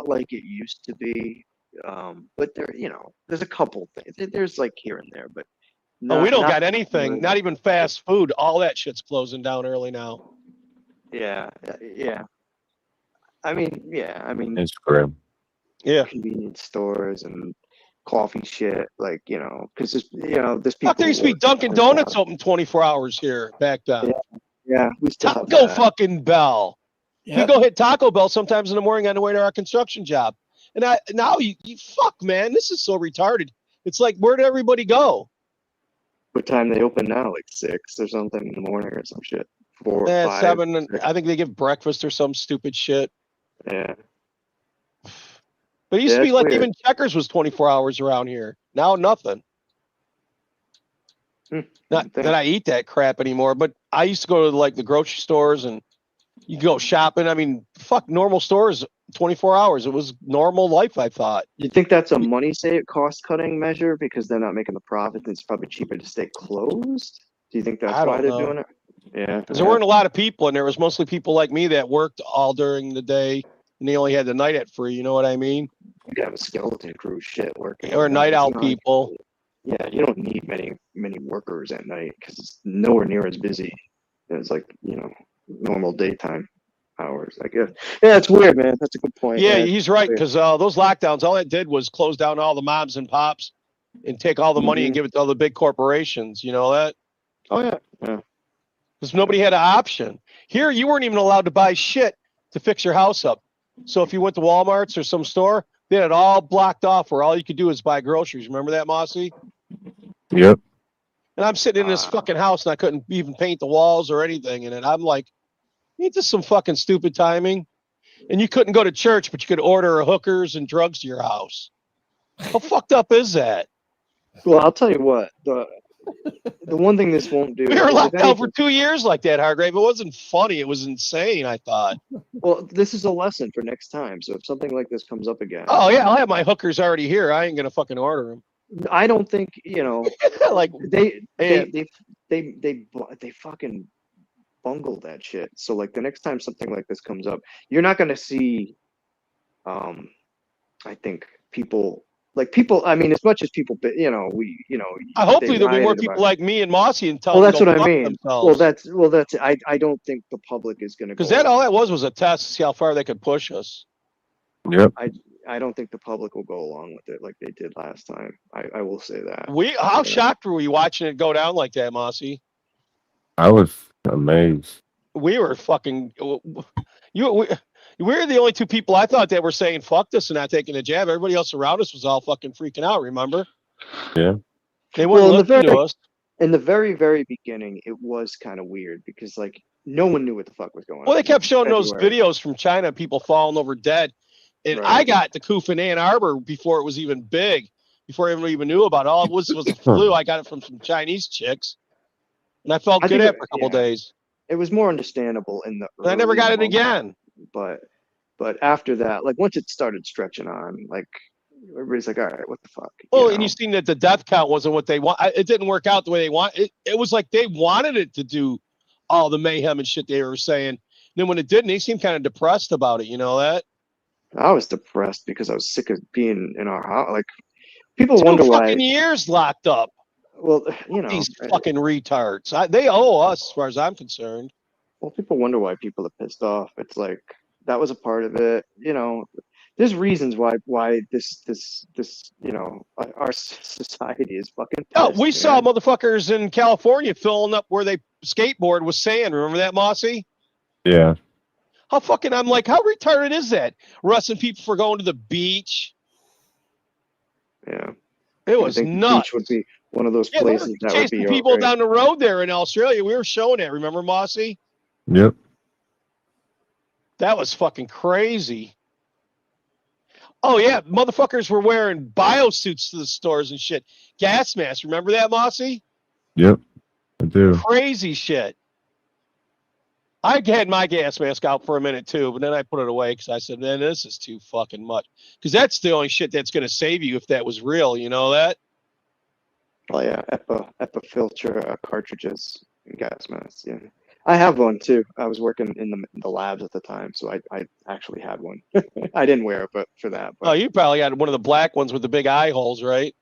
S12: like it used to be. But there, there's a couple things. There's like here and there, but
S7: Oh, we don't
S12: not
S7: got anything. Not even fast food. All that shit's closing down early now.
S12: Yeah, yeah. I mean,
S13: Instagram.
S7: Yeah.
S12: Convenience stores and coffee shit, like, because there's people.
S7: Fuck, there used to be
S12: who
S7: Dunkin'
S12: work
S7: Donuts
S12: out.
S7: open 24 hours here back then.
S12: Yeah, we still have
S7: Taco
S12: that.
S7: fucking Bell.
S8: Yeah.
S7: We go hit Taco Bell sometimes in the morning on the way to our construction job. And now you fuck, man, this is so retarded. It's like, where did everybody go?
S12: What time they open now? Like 6 or something in the morning or some shit. 4, 5.
S7: 7. And
S12: 6.
S7: I think they give breakfast or some stupid shit.
S12: Yeah.
S7: But it used
S12: Yeah,
S7: to be
S12: it's
S7: like
S12: weird.
S7: even Checkers was 24 hours around here. Now nothing. Not that I eat that crap anymore, but I used to go to like the grocery stores and you go shopping. I mean, fuck, normal stores 24 hours. It was normal life, I thought.
S12: You think that's a money cost cutting measure because they're not making the profit and it's probably cheaper to stay closed? Do you think that's
S7: I
S12: why
S7: don't
S12: they're
S7: know.
S12: doing it? Yeah.
S7: Because there weren't a lot of people, and there was mostly people like me that worked all during the day, and they only had the night at free. You know what I mean?
S12: You could have a skeleton crew shit working.
S7: Or
S12: at
S7: night
S12: It's
S7: owl
S12: not-
S7: people.
S12: Yeah, you don't need many workers at night because it's nowhere near as busy as like normal daytime hours. Like yeah, it's weird, man. That's a good point.
S7: Yeah,
S12: it's
S7: he's right.
S12: weird.
S7: Because those lockdowns, all it did was close down all the moms and pops, and take all the money and give it to all the big corporations. You know that?
S12: Oh yeah, yeah.
S7: Because nobody had an option. Here, you weren't even allowed to buy shit to fix your house up. So if you went to Walmart's or some store, they had it all blocked off where all you could do is buy groceries. Remember that, Mossy?
S13: Yep.
S7: And I'm sitting in this fucking house and I couldn't even paint the walls or anything in it. I'm like, ain't this some fucking stupid timing? And you couldn't go to church, but you could order hookers and drugs to your house. How fucked up is that?
S12: Well, I'll tell you what. The one thing this won't do.
S7: We were
S12: is if
S7: locked down
S12: anything-
S7: for 2 years like that, Hargrave. It wasn't funny. It was insane, I thought.
S12: Well, this is a lesson for next time. So if something like this comes up again,
S7: Oh, yeah, I'll have my hookers already here. I ain't going to fucking order them.
S12: I don't think
S7: like
S12: they
S7: man.
S12: they fucking bungled that shit. So like the next time something like this comes up, you're not gonna see I think people I mean, as much as people
S7: Hopefully
S12: they
S7: there'll be more
S12: rioted
S7: people
S12: about it.
S7: like me and Mossy and tell
S12: Well,
S7: them
S12: that's
S7: to go
S12: what I
S7: fuck
S12: mean.
S7: themselves.
S12: Well, that's I don't think the public is gonna go.
S7: Because that all that was a test to see how far they could push us.
S13: Yep.
S12: I don't think the public will go along with it like they did last time. I will say that.
S7: How shocked were we watching it go down like that, Mossy?
S13: I was amazed.
S7: We were fucking we're the only two people I thought that were saying fuck this and not taking a jab. Everybody else around us was all fucking freaking out, remember?
S13: Yeah.
S7: They wouldn't listen to us.
S12: In the very, very beginning, it was kind of weird because like no one knew what the fuck was going on.
S7: Well, they kept showing those
S12: February.
S7: videos from China, people falling over dead. And I got the coof in Ann Arbor before it was even big, before everyone even knew about it. All it was a flu. I got it from some Chinese chicks. And I felt
S12: I
S7: good
S12: think
S7: after a couple days.
S12: It was more understandable in the.
S7: And I never
S12: early
S7: got it
S12: moments,
S7: again.
S12: But after that, like once it started stretching on, like everybody's like, all right, what the fuck?
S7: Oh, and you seen that the death count wasn't what they want. It didn't work out the way they want. It was like they wanted it to do all the mayhem and shit they were saying. Then when it didn't, they seemed kind of depressed about it. You know that?
S12: I was depressed because I was sick of being in our house. Like people wonder why.
S7: Fucking years locked up.
S12: Well,
S7: these fucking retards. They owe us, as far as I'm concerned.
S12: Well, people wonder why people are pissed off. It's like that was a part of it. There's reasons why this our society is fucking pissed,
S7: Oh, we saw motherfuckers in California filling up where they skateboard with sand. Remember that, Mossy?
S13: Yeah.
S7: How fucking, I'm like, how retarded is that? Arresting people for going to the beach.
S12: Yeah.
S7: It was
S12: I think
S7: nuts.
S12: The beach would be one of those places that would
S7: chasing
S12: be
S7: people
S12: okay.
S7: down the road there in Australia. We were showing it. Remember, Mossy?
S13: Yep.
S7: That was fucking crazy. Oh, yeah. Motherfuckers were wearing biosuits to the stores and shit. Gas masks. Remember that, Mossy?
S13: Yep. I do.
S7: Crazy shit. I had my gas mask out for a minute too, but then I put it away because I said, man, this is too fucking much. Because that's the only shit that's going to save you if that was real. You know that?
S12: Oh yeah, EPA filter cartridges and gas masks. Yeah, I have one too. I was working in the labs at the time, so I actually had one. I didn't wear it, but for that.
S7: Oh,
S12: But
S7: you probably got one of the black ones with the big eye holes, right?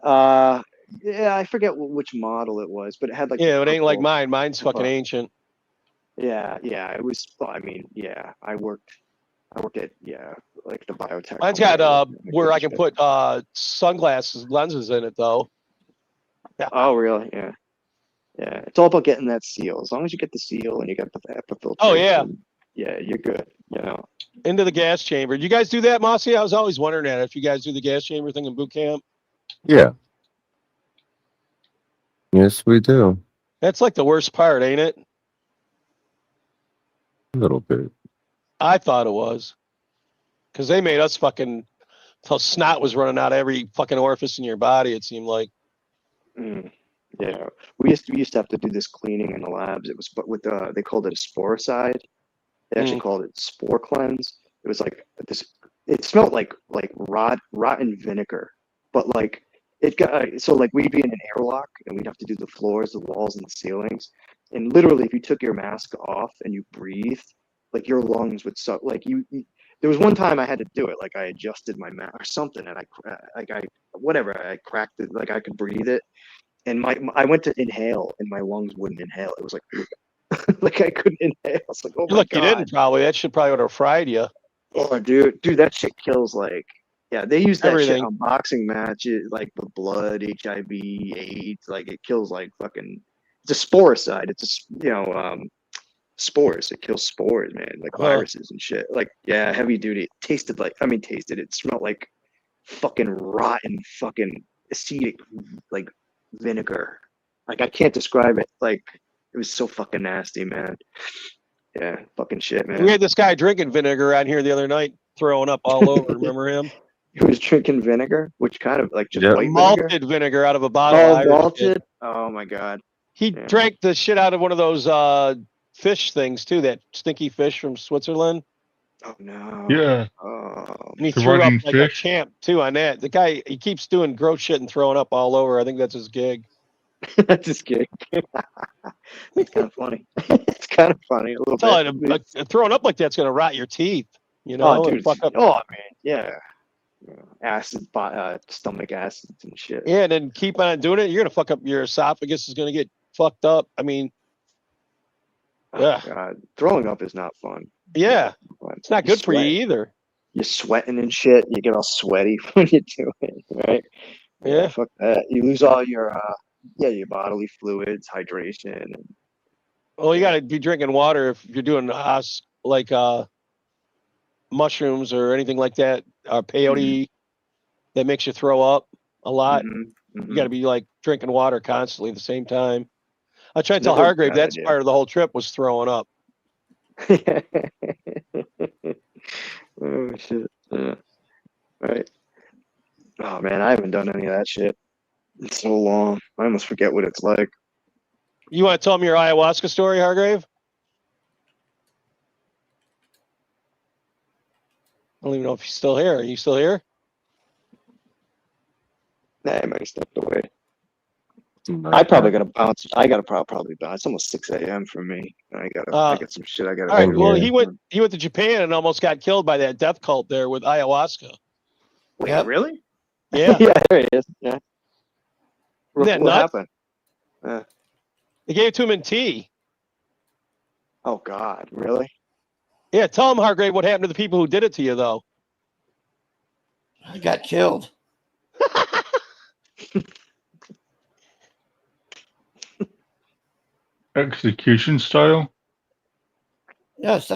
S12: yeah, I forget which model it was, but it had like the
S7: Yeah, it ain't like
S12: purple.
S7: mine. Mine's fucking
S12: EPA.
S7: ancient.
S12: Yeah, yeah, it was. Well, I mean, yeah, I worked at like the biotech
S7: Mine's
S12: company
S7: got
S12: I worked at, and
S7: where I
S12: couldn't
S7: can
S12: ship.
S7: put sunglasses lenses in it though. Yeah.
S12: Oh, really? Yeah, yeah. It's all about getting that seal. As long as you get the seal and you get the EPA
S7: Oh yeah,
S12: filtration, yeah, you're good. You know.
S7: into the gas chamber. You guys do that, Mossy? I was always wondering that if you guys do the gas chamber thing in boot camp.
S13: Yeah. Yes, we do.
S7: That's like the worst part, ain't it?
S13: A little bit.
S7: I thought it was because they made us fucking till snot was running out of every fucking orifice in your body. It seemed like.
S12: Mm, yeah, we used to have to do this cleaning in the labs. It was but with they called it a sporicide. They actually called it spore cleanse. It was like this. It smelled like rotten vinegar, but like it got so like we'd be in an airlock and we'd have to do the floors, the walls, and the ceilings. And literally, if you took your mask off and you breathed, like your lungs would suck. Like there was one time I had to do it. Like I adjusted my mask or something, and I whatever I cracked it. Like I could breathe it, and I went to inhale, and my lungs wouldn't inhale. It was like like I couldn't inhale. It's like, oh my
S7: Look, you
S12: god.
S7: didn't probably. That shit probably would have fried you.
S12: Oh, dude, that shit kills. Like, yeah, they use that shit
S7: Everything.
S12: on boxing matches, like with blood, HIV, AIDS. Like, it kills like fucking. It's a sporicide. It's spores. It kills spores, man, like viruses and shit. Like, yeah, heavy duty. It tasted like, I mean, tasted. It smelled like fucking rotten, fucking acetic, like vinegar. Like, I can't describe it. Like, it was so fucking nasty, man. Yeah, fucking shit, man.
S7: We had this guy drinking vinegar out here the other night, throwing up all over. Remember him?
S12: He was drinking vinegar, which kind of like just white
S7: Malted vinegar out of a bottle. of
S12: Oh,
S7: Irish
S12: malted.
S7: shit.
S12: Oh my god.
S7: He drank the shit out of one of those fish things too. That stinky fish from Switzerland.
S12: Oh no.
S3: Yeah.
S12: Oh.
S7: And he
S3: The
S7: threw up
S3: running
S7: like a
S3: fish?
S7: champ too on that. The guy, he keeps doing gross shit and throwing up all over. I think that's his gig.
S12: That's just kidding. It's kind of funny. It's kind of funny a little
S7: Tell
S12: bit.
S7: you, like, throwing up like that's gonna rot your teeth. You know,
S12: Oh,
S7: and
S12: dude.
S7: fuck up.
S12: Oh man, yeah. Acid, stomach acids and shit.
S7: Yeah, and then keep on doing it. You're gonna fuck up your esophagus. Is gonna get fucked up. I mean, yeah.
S12: Oh, god. Throwing up is not fun.
S7: Yeah, it's not good for you
S12: sweat.
S7: either.
S12: You're sweating and shit. You get all sweaty when you do it, right?
S7: Yeah.
S12: Fuck that. You lose all your your bodily fluids, hydration, and
S7: Well, you got to be drinking water if you're doing like mushrooms or anything like that, or peyote that makes you throw up a lot. You got to be like drinking water constantly at the same time. I tried to tell
S12: Never a
S7: Hargrave
S12: bad
S7: that's
S12: idea.
S7: part of the whole trip was throwing up.
S12: Oh shit. Yeah. Right. Oh man, I haven't done any of that shit in so long. I almost forget what it's like.
S7: You want to tell me your ayahuasca story, Hargrave? I don't even know if he's still here. Are you still here?
S12: Nah, I might have stepped away. I probably gotta bounce. I gotta probably bounce. It's almost 6 a.m. for me. I got some shit I gotta
S7: All right.
S12: do.
S7: Well, he went to Japan and almost got killed by that death cult there with ayahuasca.
S12: Wait, really?
S7: Yeah.
S12: Yeah, there he is. Yeah.
S7: Isn't that
S12: What
S7: nuts?
S12: happened?
S7: They gave it to him in tea.
S12: Oh God, really?
S7: Yeah, tell him, Hargrave, what happened to the people who did it to you, though.
S8: I got killed.
S3: Execution style?
S8: Yes,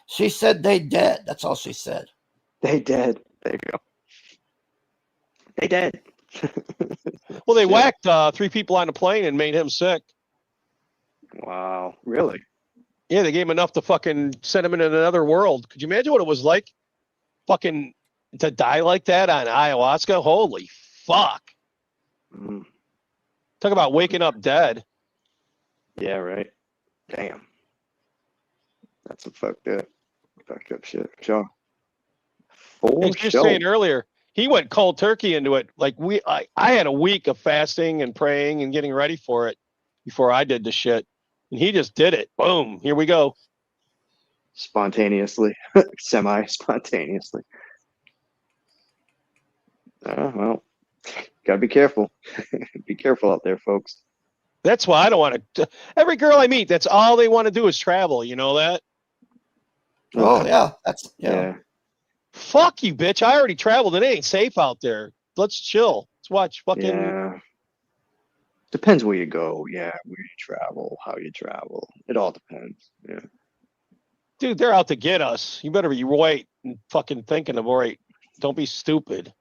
S8: she said they dead. That's all she said.
S12: They dead. There you go. They dead.
S7: Well, they whacked 3 people on a plane and made him sick.
S12: Wow, really?
S7: Yeah, they gave him enough to fucking send him into another world. Could you imagine what it was like fucking to die like that on ayahuasca? Holy fuck. Talk about waking up dead.
S12: Yeah, right. Damn. That's some fucked up shit. Sure. For
S7: As you're
S12: sure.
S7: saying earlier, he went cold turkey into it. Like I had a week of fasting and praying and getting ready for it before I did the shit, and he just did it. Boom, here we go.
S12: Spontaneously, semi-spontaneously. Well, gotta be careful. Be careful out there, folks.
S7: That's why I don't want to. Every girl I meet, that's all they want to do is travel. You know that?
S8: Oh yeah, that's
S12: Yeah.
S7: Fuck you, bitch! I already traveled. It ain't safe out there. Let's chill. Let's watch fucking.
S12: Yeah. Depends where you go. Yeah, where you travel, how you travel. It all depends. Yeah.
S7: Dude, they're out to get us. You better be right and fucking thinking of right. Don't be stupid.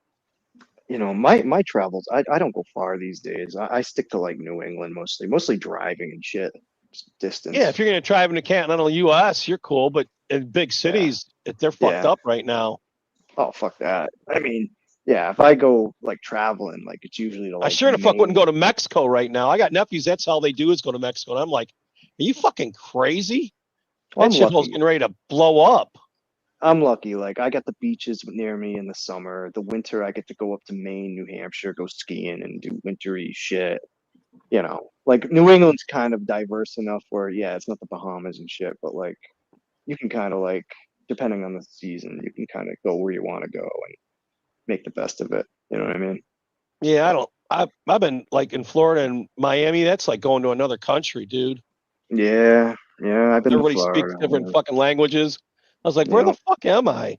S12: You know, my travels, I don't go far these days. I stick to like New England mostly driving and shit. Just distance.
S7: Yeah, if you're gonna drive into Continental U.S., you're cool, but in big cities, they're fucked
S12: Yeah.
S7: up right now.
S12: Oh, fuck that. I mean, yeah, if I go like traveling, like it's usually to like
S7: I sure the fuck wouldn't
S12: Maine.
S7: go to Mexico right now. I got nephews. That's all they do is go to Mexico. And I'm like, are you fucking crazy?
S12: Well,
S7: That
S12: I'm
S7: shit's
S12: lucky.
S7: getting ready to blow up.
S12: I'm lucky. Like I got the beaches near me in the summer. The winter, I get to go up to Maine, New Hampshire, go skiing and do wintry shit. You know, like New England's kind of diverse enough where, yeah, it's not the Bahamas and shit, but like you can kind of like, depending on the season, you can kind of go where you want to go and make the best of it. You know what I mean?
S7: Yeah, I don't. I've been like in Florida and Miami. That's like going to another country, dude.
S12: Yeah, yeah. I've been to
S7: Everybody speaks
S12: Florida.
S7: different fucking languages. I was like, where
S12: Yeah.
S7: the fuck am I?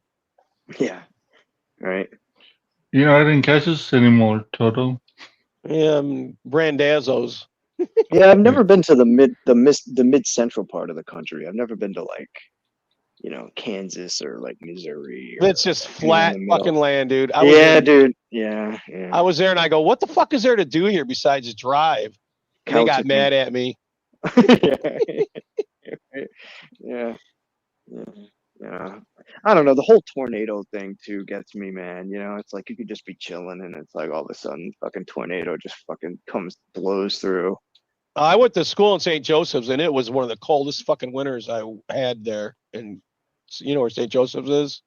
S12: Yeah. Right.
S3: You're not in Kansas anymore, Toto.
S7: Yeah, Brandazzo's.
S12: Yeah, I've never been to the mid central part of the country. I've never been to like, you know, Kansas or like Missouri or
S7: It's just
S12: like, anywhere in
S7: flat
S12: the middle.
S7: fucking land, dude.
S12: Yeah, dude. Yeah, yeah.
S7: I was there and I go, what the fuck is there to do here besides drive? And they got
S12: Celtic.
S7: mad at me.
S12: Yeah. Yeah. I don't know. The whole tornado thing too gets me, man. You know, it's like you could just be chilling and it's like all of a sudden fucking tornado just fucking blows through.
S7: I went to school in St. Joseph's and it was one of the coldest fucking winters I had there. And you know where St. Joseph's is?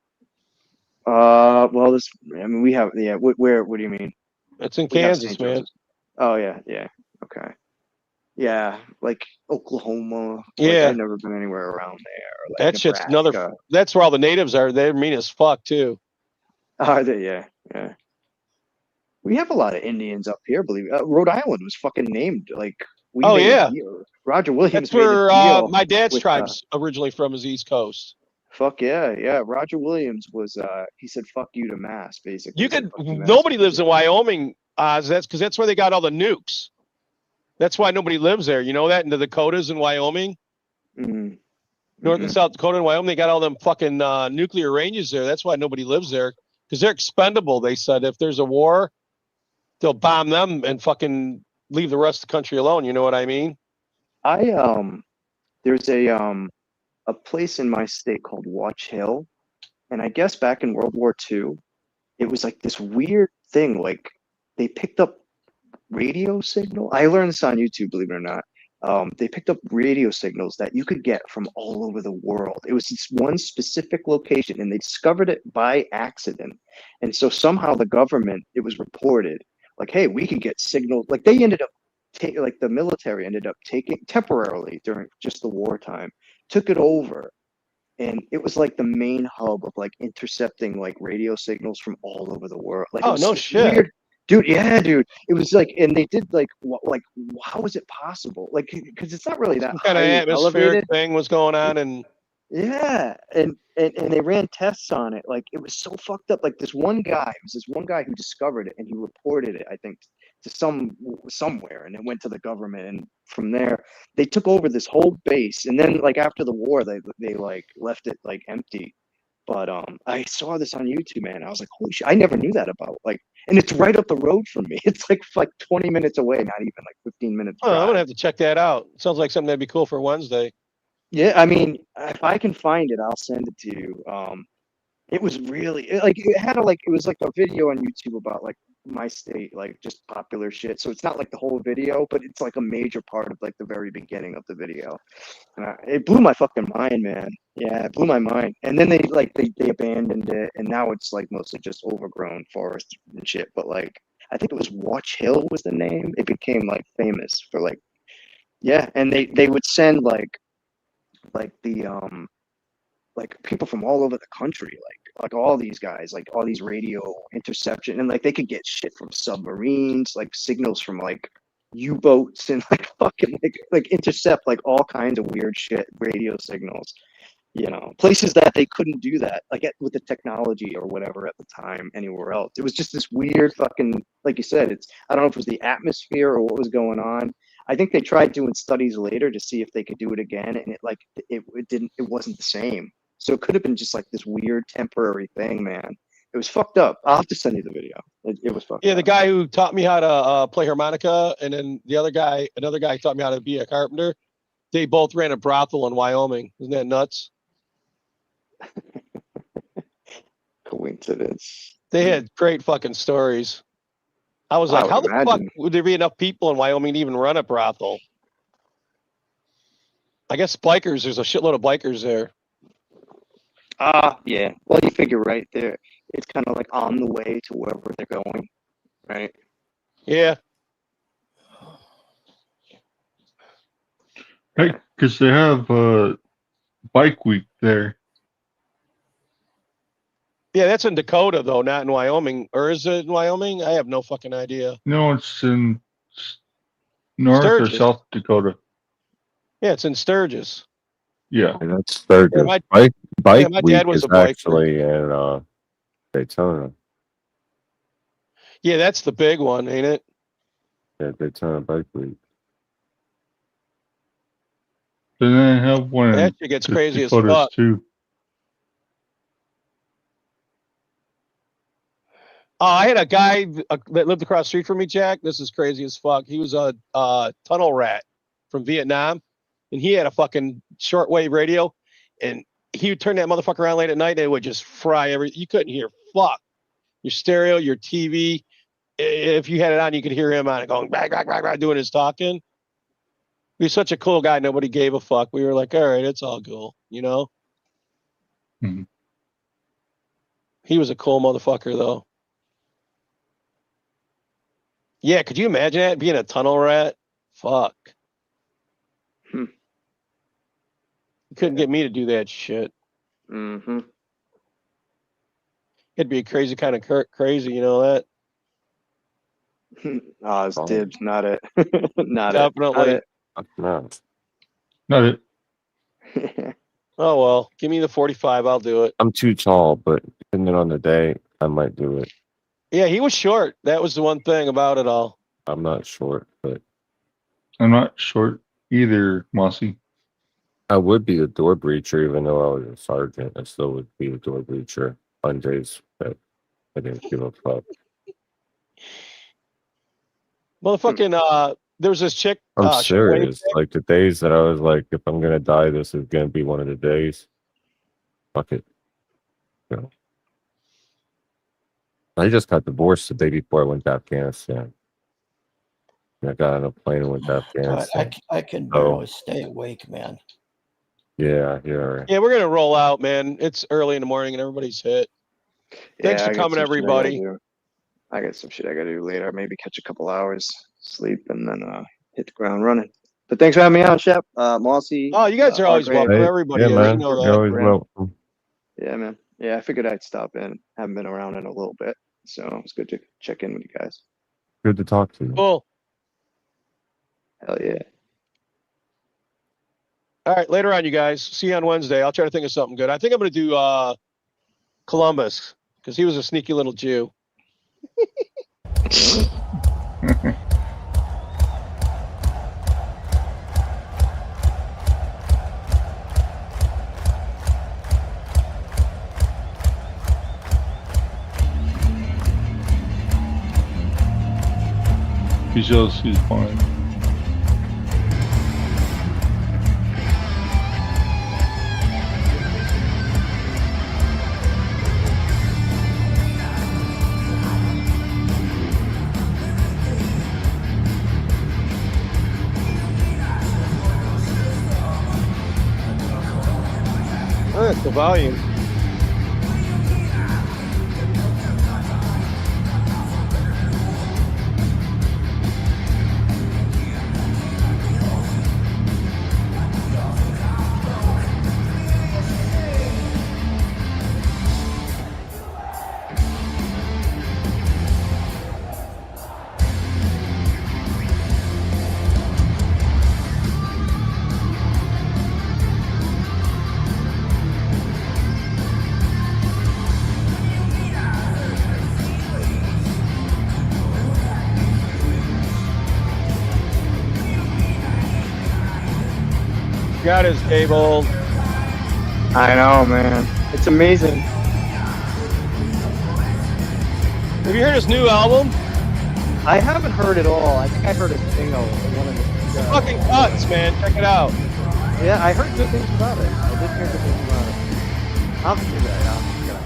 S12: Well, I mean, we have, yeah. What do you mean?
S7: It's in
S12: We have
S7: Kansas,
S12: St.
S7: man.
S12: Joseph's. Oh yeah, yeah. Okay. Yeah, like Oklahoma. Like,
S7: Yeah.
S12: I've never been anywhere around there. Like
S7: That shit's
S12: Nebraska.
S7: another. That's where all the natives are. They're mean as fuck too.
S12: Are they? Yeah, yeah. We have a lot of Indians up here. Believe it. Rhode Island was fucking named like we
S7: Oh,
S12: made
S7: yeah.
S12: a deal. Roger Williams
S7: That's
S12: made a
S7: where
S12: deal.
S7: my dad's
S12: with,
S7: tribe's originally from, is East Coast.
S12: Fuck yeah, yeah. Roger Williams was. He said "fuck you" to Mass, basically.
S7: You
S12: He said,
S7: could.
S12: "Fuck you, Mass."
S7: Nobody lives in Wyoming, Oz. That's because that's where they got all the nukes. That's why nobody lives there. You know that in the Dakotas and Wyoming, North and South Dakota and Wyoming, they got all them fucking nuclear ranges there. That's why nobody lives there because they're expendable. They said if there's a war, they'll bomb them and fucking leave the rest of the country alone. You know what I mean?
S12: There's a place in my state called Watch Hill, and I guess back in World War II, it was like this weird thing. Like they picked up radio signal. I learned this on YouTube, believe it or not. They picked up radio signals that you could get from all over the world. It was this one specific location, and they discovered it by accident. And so somehow the government, it was reported, like, hey, we can get signals. Like they ended up like the military ended up taking temporarily during just the wartime, took it over. And it was like the main hub of like intercepting like radio signals from all over the world. Like, it
S7: Oh,
S12: was
S7: no
S12: this
S7: shit.
S12: weird, dude. Yeah, dude. It was like, and they did like, like, how is it possible? Like, because it's not really that
S7: Some kind of
S12: highly
S7: atmospheric
S12: elevated.
S7: thing was going on, and
S12: Yeah, and they ran tests on it. Like it was so fucked up. Like this one guy, it was this one guy who discovered it and he reported it, I think, to somewhere, and it went to the government. And from there, they took over this whole base. And then like after the war, they like left it like empty. But I saw this on YouTube, man. I was like, holy shit, I never knew that about like, and it's right up the road from me. It's like 20 minutes away, not even like 15 minutes.
S7: oh, I'm
S12: drive.
S7: gonna have to check that out. Sounds like something that'd be cool for Wednesday.
S12: Yeah, I mean, if I can find it, I'll send it to you. It was really like it had it was like a video on YouTube about like my state, like just popular shit. So it's not like the whole video, but it's like a major part of like the very beginning of the video. And it blew my fucking mind, man. Yeah, it blew my mind. And then they abandoned it, and now it's like mostly just overgrown forest and shit. But like I think it was Watch Hill was the name. It became like famous for like, yeah, and they would send like the like people from all over the country, like all these guys, like all these radio interception, and like they could get shit from submarines, like signals from like U-boats, and like fucking like intercept like all kinds of weird shit, radio signals, you know, places that they couldn't do that like with the technology or whatever at the time anywhere else. It was just this weird fucking, like you said, it's, I don't know if it was the atmosphere or what was going on. I think they tried doing studies later to see if they could do it again, and it wasn't the same. So it could have been just like this weird temporary thing, man. It was fucked up. I'll have to send you the video. It was fucked up.
S7: Yeah, the guy who taught me how to play harmonica, and then another guy taught me how to be a carpenter. They both ran a brothel in Wyoming. Isn't that nuts?
S12: Coincidence.
S7: They had great fucking stories. I was like, how the fuck would there be enough people in Wyoming to even run a brothel? I guess bikers, there's a shitload of bikers there.
S12: Yeah. Well, you figure right there, it's kind of like on the way to wherever they're going, right?
S7: Yeah.
S3: Hey, because they have bike week there.
S7: Yeah, that's in Dakota though, not in Wyoming. Or is it in Wyoming? I have no fucking idea.
S3: No, it's in North
S7: Sturgis.
S3: or South Dakota.
S7: Yeah, it's in Sturgis.
S3: Yeah,
S13: And that's Sturgis.
S7: my
S13: Bike
S7: dad
S13: week
S7: was
S13: is
S7: a biker.
S13: actually in Daytona.
S7: Yeah, that's the big one, ain't it?
S13: Yeah, Daytona Bike Week.
S3: then they have one
S7: That
S3: in
S7: shit gets
S3: the
S7: crazy as
S3: Dakotas
S7: fuck.
S3: too.
S7: I had a guy that lived across the street from me, Jack. This is crazy as fuck. He was a tunnel rat from Vietnam, and he had a fucking shortwave radio, and he would turn that motherfucker on late at night, and it would just fry everything. You couldn't hear fuck. Your stereo, your TV. If you had it on, you could hear him on it going, bah, bah, bah, bah, doing his talking. He was such a cool guy. Nobody gave a fuck. We were like, all right, it's all cool, you know?
S3: Mhm.
S7: He was a cool motherfucker, though. Yeah, could you imagine that, being a tunnel rat? Fuck. You couldn't get me to do that shit.
S12: Mm-hmm.
S7: It'd be a crazy kind of crazy, you know that?
S12: It's dibs, not it. Not
S7: Definitely.
S12: it.
S13: No.
S3: Not it.
S7: Oh, well, give me the 45. I'll do it.
S13: I'm too tall, but depending on the day, I might do it.
S7: Yeah, he was short. That was the one thing about it all.
S13: I'm not short, but
S3: I'm not short either, Mossy.
S13: I would be a door breacher, even though I was a sergeant. I still would be a door breacher on days that I didn't give a fuck.
S7: Motherfucking, there was this chick.
S13: I'm
S7: she waved
S13: serious. Like the days that I was like, if I'm gonna die, this is gonna be one of the days. Fuck it. You know. I just got divorced the day before I went to Afghanistan. And I got on a plane and went to
S8: God,
S13: Afghanistan.
S8: I can
S13: Oh.
S8: barely stay awake, man.
S13: Yeah.
S7: Yeah, we're gonna roll out, man. It's early in the morning and everybody's hit. Thanks for
S12: I got
S7: coming,
S12: some shit I gotta
S7: everybody.
S12: do. I got some shit I gotta do later. Maybe catch a couple hours sleep and then hit the ground running. But thanks for having me on, Shep. Mossy.
S7: Oh, you guys are always
S12: Hargrave.
S7: welcome. Everybody
S13: Yeah,
S7: is.
S13: man.
S7: You know
S13: You're
S7: that.
S13: always welcome.
S12: Yeah, man. Yeah, I figured I'd stop in. Haven't been around in a little bit, so it's good to check in with you guys.
S13: Good to talk to you.
S7: Cool.
S12: Hell yeah.
S7: All right, later on, you guys. See you on Wednesday. I'll try to think of something good. I think I'm gonna do Columbus because he was a sneaky little Jew.
S3: He's just, he's fine.
S7: It's the volume. God is Cable.
S12: I know, man. It's amazing.
S7: Have you heard his new album?
S12: I haven't heard it all. I think I heard a single. One of the
S7: Fucking cuts, man. Check it out.
S12: Yeah, I heard good things about it. I did hear good things about it. I'll have to do that. I'll have to check it out.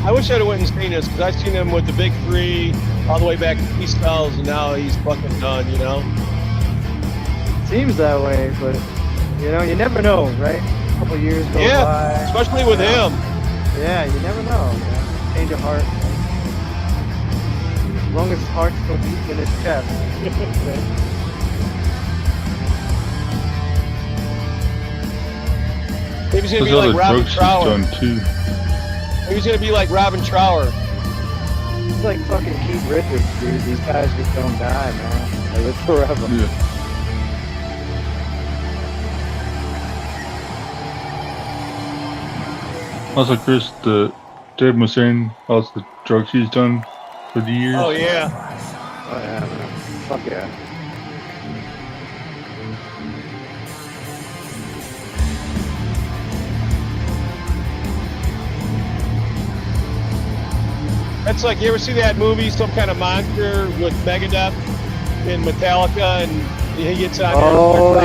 S7: I wish I'd have went and seen this because I've seen him with the big three all the way back to Peace Spells, and now he's fucking done, you know?
S12: Seems that way, but you know, you never know, right? A couple years go by.
S7: Especially with him.
S12: Yeah, you never know. Man. Change of heart. As long as his heart's still beating in his chest.
S7: Maybe he's gonna be
S3: Those
S7: like
S3: other
S7: Robin
S3: drugs he's
S7: Trower.
S3: done too.
S7: Maybe he's gonna be like Robin Trower.
S12: It's like fucking Keith Richards, dude. These guys just don't die, man. They live forever.
S3: Yeah. Also, Chris, Dave was saying about the drugs he's done for the years.
S7: Oh yeah.
S12: Oh yeah, man. Fuck yeah.
S7: That's like, you ever see that movie, Some Kind of Monster, with Megadeth and Metallica, and he gets on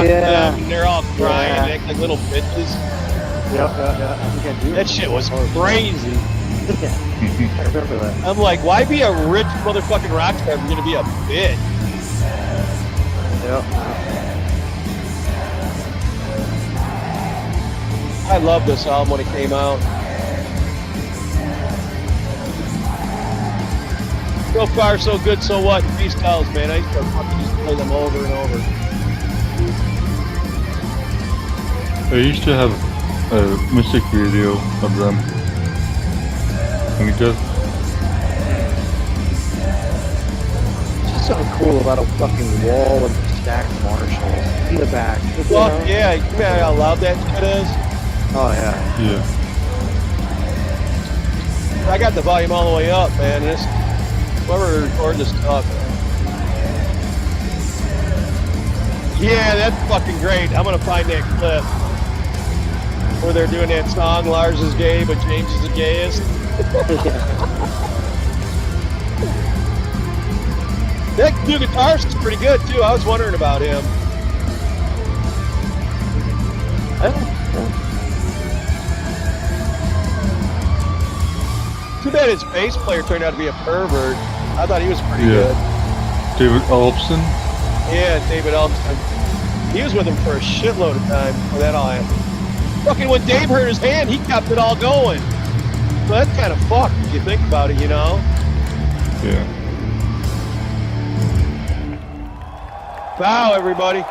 S7: there and they're all crying and act like little bitches.
S12: Yep, I think I do.
S7: That shit was crazy.
S12: I remember that.
S7: I'm like, why be a rich motherfucking rock star if you're gonna be a bitch?
S12: Yep.
S7: I love this album when it came out. So far, so good, so what? Peace tells, man. I used to fucking just play them over and over.
S3: I used to have a music video of them. And it just
S12: It's something cool about a fucking wall of stacked Marshalls in the back.
S7: Fuck yeah, you know how loud that shit is?
S12: Oh yeah.
S3: Yeah.
S7: I got the volume all the way up, man. And it's, whoever recorded this stuff. Yeah, that's fucking great. I'm gonna find that clip where they're doing that song, Lars is gay, but James is the gayest. That new guitarist is pretty good too. I was wondering about him. Too bad his bass player turned out to be a pervert. I thought he was pretty good.
S3: David Elfson.
S7: Yeah, David Elfson. He was with him for a shitload of time before that all happened. Fucking when Dave hurt his hand, he kept it all going. So that's kind of fucked if you think about it, you know?
S3: Yeah.
S7: Wow, everybody.